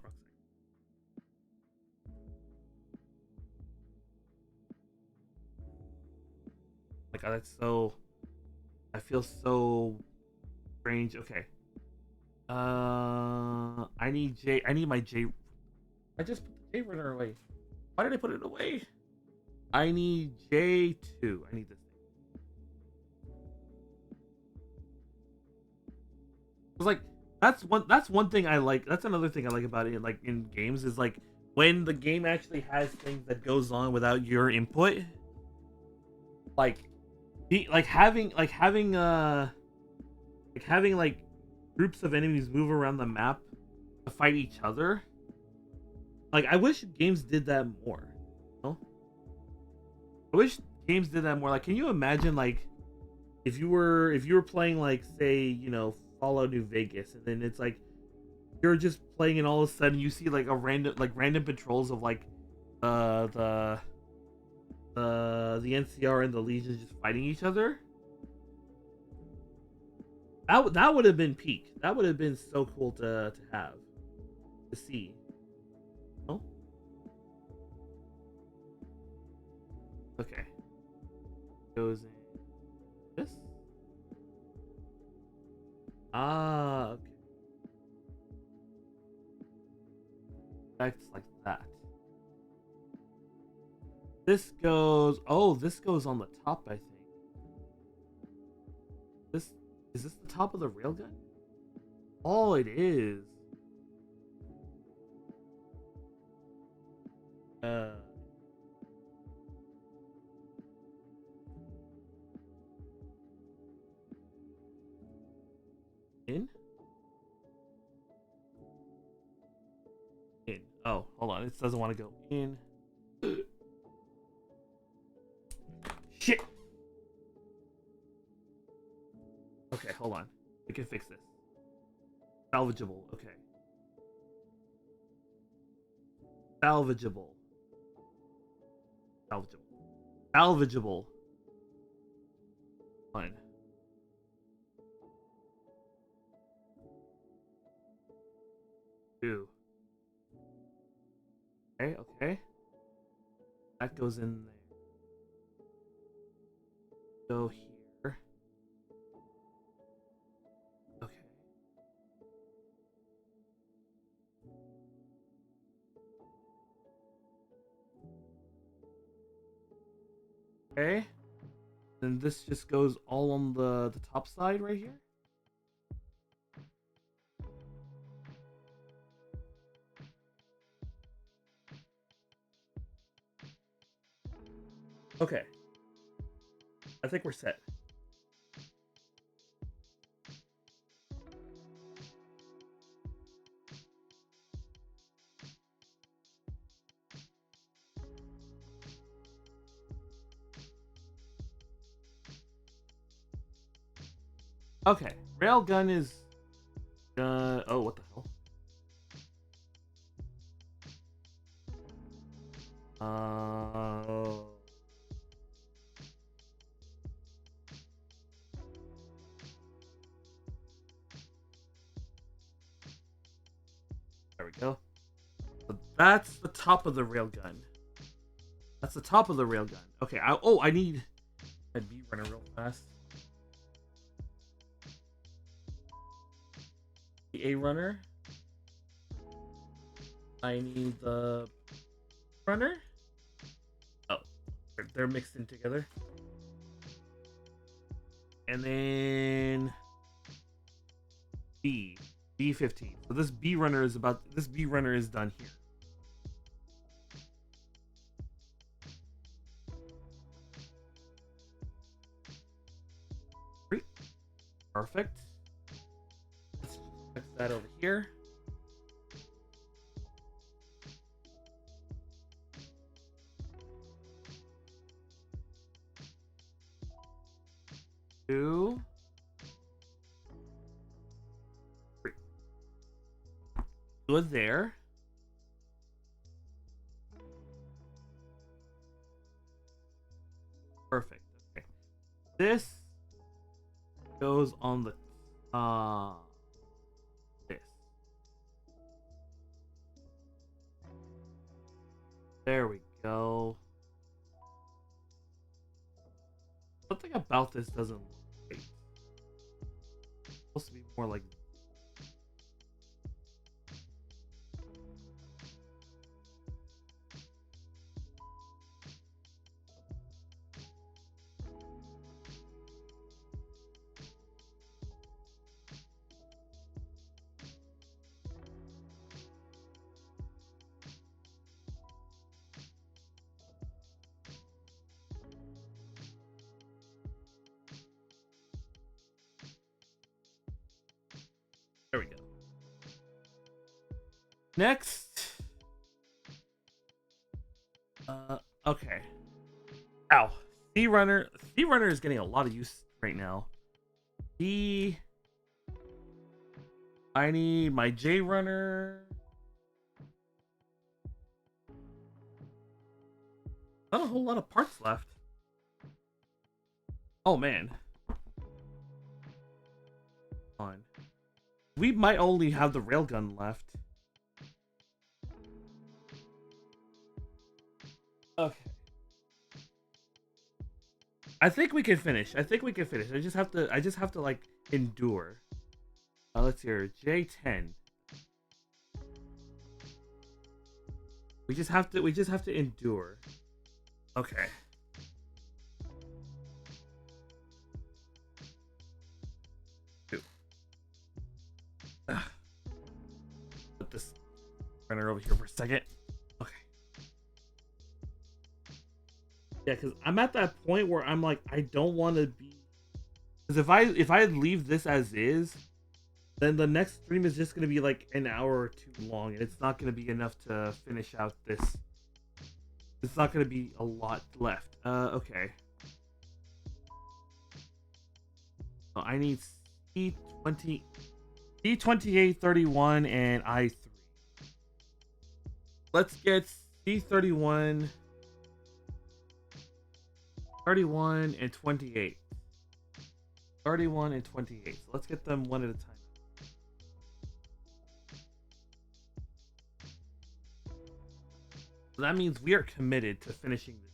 my god, that's so. I feel so strange. Okay. I need J. I need my J. I just put the J runner away. Why did I put it away? I need J2. I need this thing. It's like that's one thing I like. That's another thing I like about it like in games is like when the game actually has things that goes on without your input. Like having like groups of enemies move around the map to fight each other. Like I wish games did that more. You know? I wish games did that more. Like, can you imagine like if you were playing like say Fallout New Vegas, and then it's like you're just playing, and all of a sudden you see like a random patrols of like the the NCR and the Legion just fighting each other. That would have been peak. That would have been so cool to have to see. Oh, okay. Goes in this. Ah, okay. That's like that. This goes. Oh, this goes on the top. I think. This is this the top of the railgun? Oh, it is. In. Oh, hold on. It doesn't want to go in. Shit. Okay, hold on. We can fix this. Salvageable. Okay. Salvageable. Salvageable. Salvageable. Fine. Two. Okay, okay. That goes in there. Go here. Okay. Okay. Then this just goes all on the top side right here. Okay. I think we're set. Okay. Railgun is oh, what the hell? Uh There we go. So that's the top of the railgun. That's the top of the railgun. Okay, I need a B runner real fast. The A runner. I need the runner. Oh, they're mixed in together. And then B15. So this B runner is done here. Great. Perfect. Let's fix that over here. Two. Three. Good there. Perfect. Okay. This goes on the this. There we go. Something about this doesn't look great. It's supposed to be more like there we go. Next. Okay. Ow. C runner is getting a lot of use right now. I need my J runner. Not a whole lot of parts left. Oh man. On. We might only have the railgun left. Okay. I think we can finish. I just have to like endure. Let's hear J10. We just have to endure. Okay. Put this runner over here for a second. Okay. Yeah, because I'm at that point where I'm like, I don't want to be. Because if I leave this as is, then the next stream is just gonna be like an hour or two long, and it's not gonna be enough to finish out this. It's not gonna be a lot left. Okay. So I need C20, C28, 31, and I3. Let's get C31, 31, and 28. 31 and 28. So let's get them one at a time. So that means we are committed to finishing this.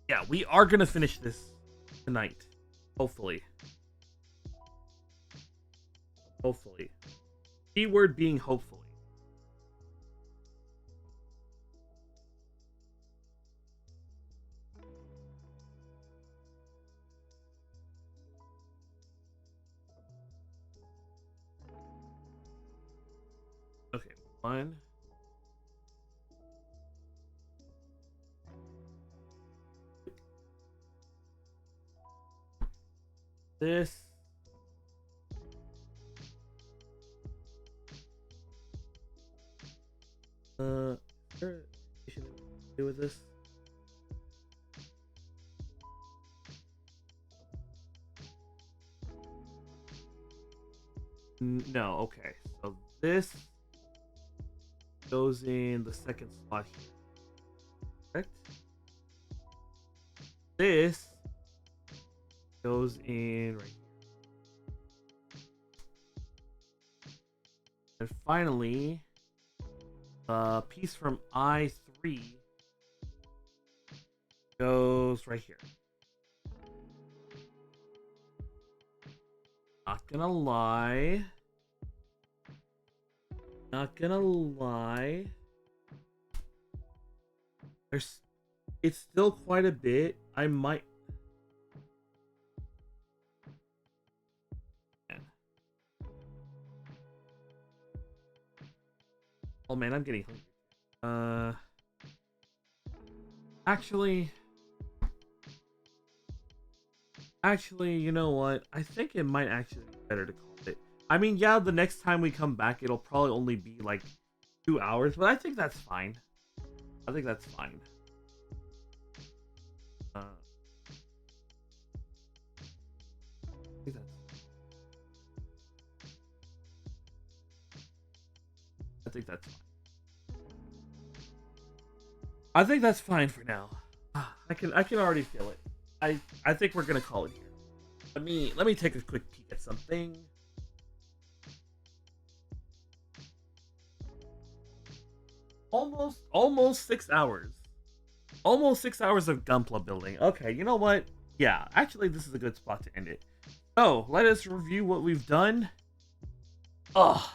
Yeah, we are gonna finish this tonight. Hopefully. Hopefully. Keyword being hopefully. Okay, one. This. Is there a issue to do with this? No, okay. So this goes in the second slot here. Correct? This goes in right here. And finally, the piece from I3 goes right here. Not gonna lie. Not gonna lie. It's still quite a bit. I might. Oh man, I'm getting hungry. Actually, you know what? I think it might actually be better to call it. I mean, yeah, the next time we come back, it'll probably only be like 2 hours, but I think that's fine. I think that's fine. I think that's fine. I think that's fine for now. I can already feel it. I think we're gonna call it here. Let me take a quick peek at something. Almost 6 hours. Almost 6 hours of Gunpla building. Okay, you know what? Yeah, actually this is a good spot to end it. So let us review what we've done. Ugh.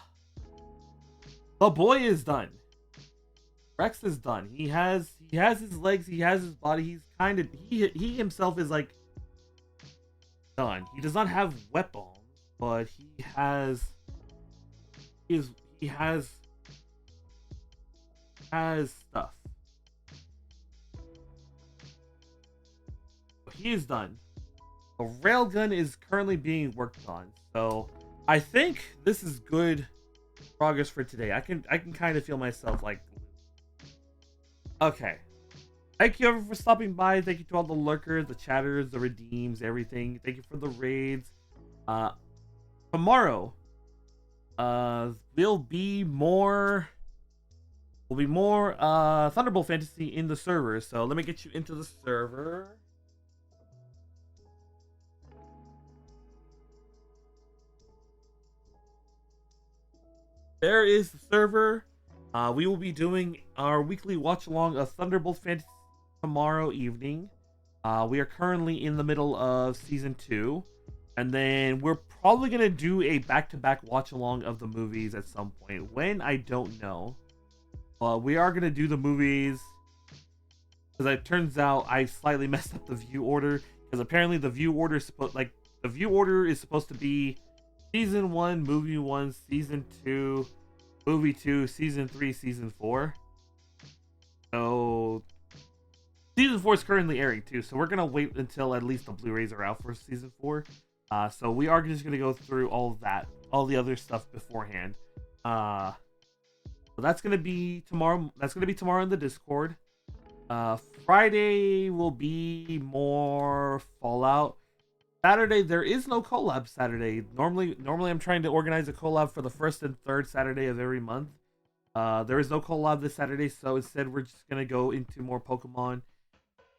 The boy is done. Rex is done. He has his legs, he has his body, he's kind of he himself is like done. He does not have weapons, but he has stuff. He is done. A railgun is currently being worked on. So I think this is good progress for today. I can kind of feel myself like, okay. Thank you everyone for stopping by. Thank you to all the lurkers, the chatters, the redeems, everything. Thank you for the raids. Tomorrow, will be more Thunderbolt Fantasy in the server. So let me get you into the server. There is the server. We will be doing our weekly watch along of Thunderbolt Fantasy tomorrow evening. We are currently in the middle of season 2, and then we're probably gonna do a back-to-back watch along of the movies at some point. When, I don't know. We are gonna do the movies because it turns out I slightly messed up the view order, because apparently the view order is supposed to be season 1, movie 1, season 2, movie 2, season 3, season 4. So Season 4 is currently airing too, so we're gonna wait until at least the Blu-rays are out for season 4. So we are just gonna go through all of that, all the other stuff beforehand. So that's gonna be tomorrow. That's gonna be tomorrow in the Discord. Friday will be more Fallout. Saturday there is no collab Saturday. Normally I'm trying to organize a collab for the first and third Saturday of every month. There is no collab this Saturday, so instead we're just gonna go into more Pokemon.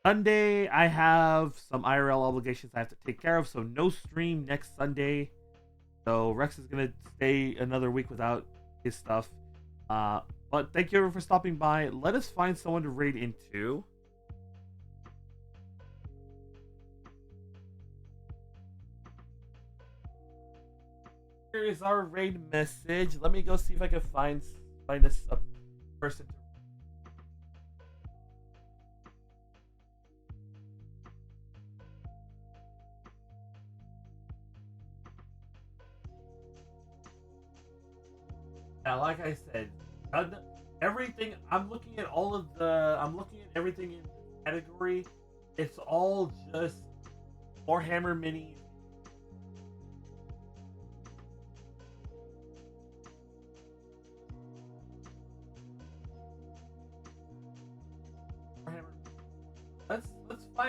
Sunday I have some IRL obligations I have to take care of, so no stream next Sunday. So Rex is gonna stay another week without his stuff. But thank you everyone for stopping by. Let us find someone to raid into. Here is our raid message. Let me go see if I can find us a person to. Yeah, like I said, everything. I'm looking at everything in category. It's all just Warhammer minis.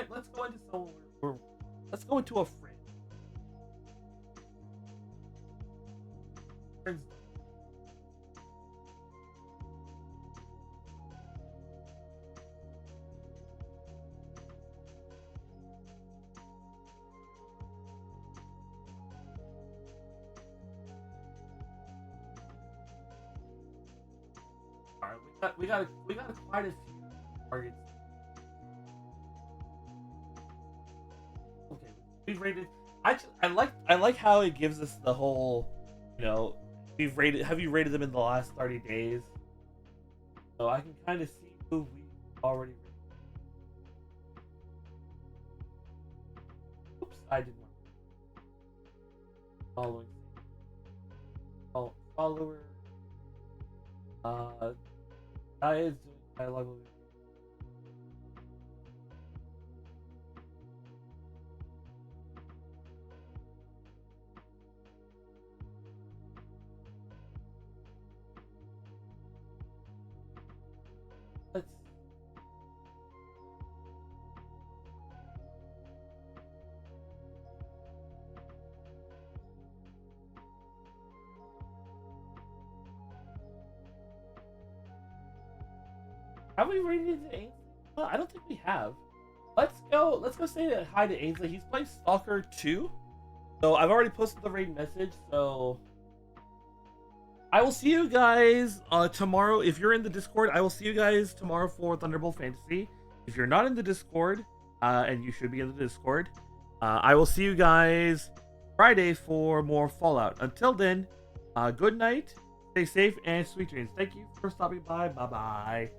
Let's go into somewhere. Let's go into a friend. Friends. All right, we got quite a few targets. We've rated. I like how it gives us the whole, we've rated. Have you rated them in the last 30 days? So I can kind of see who we already rated. Oops, I didn't want follower. That is doing dialogue. Have we rated into Ainsley? Well, I don't think we have. Let's go say hi to Ainsley. He's playing Stalker 2. So I've already posted the raid message, so I will see you guys tomorrow. If you're in the Discord, I will see you guys tomorrow for Thunderbolt Fantasy. If you're not in the Discord, and you should be in the Discord, I will see you guys Friday for more Fallout. Until then, good night, stay safe, and sweet dreams. Thank you for stopping by. Bye-bye.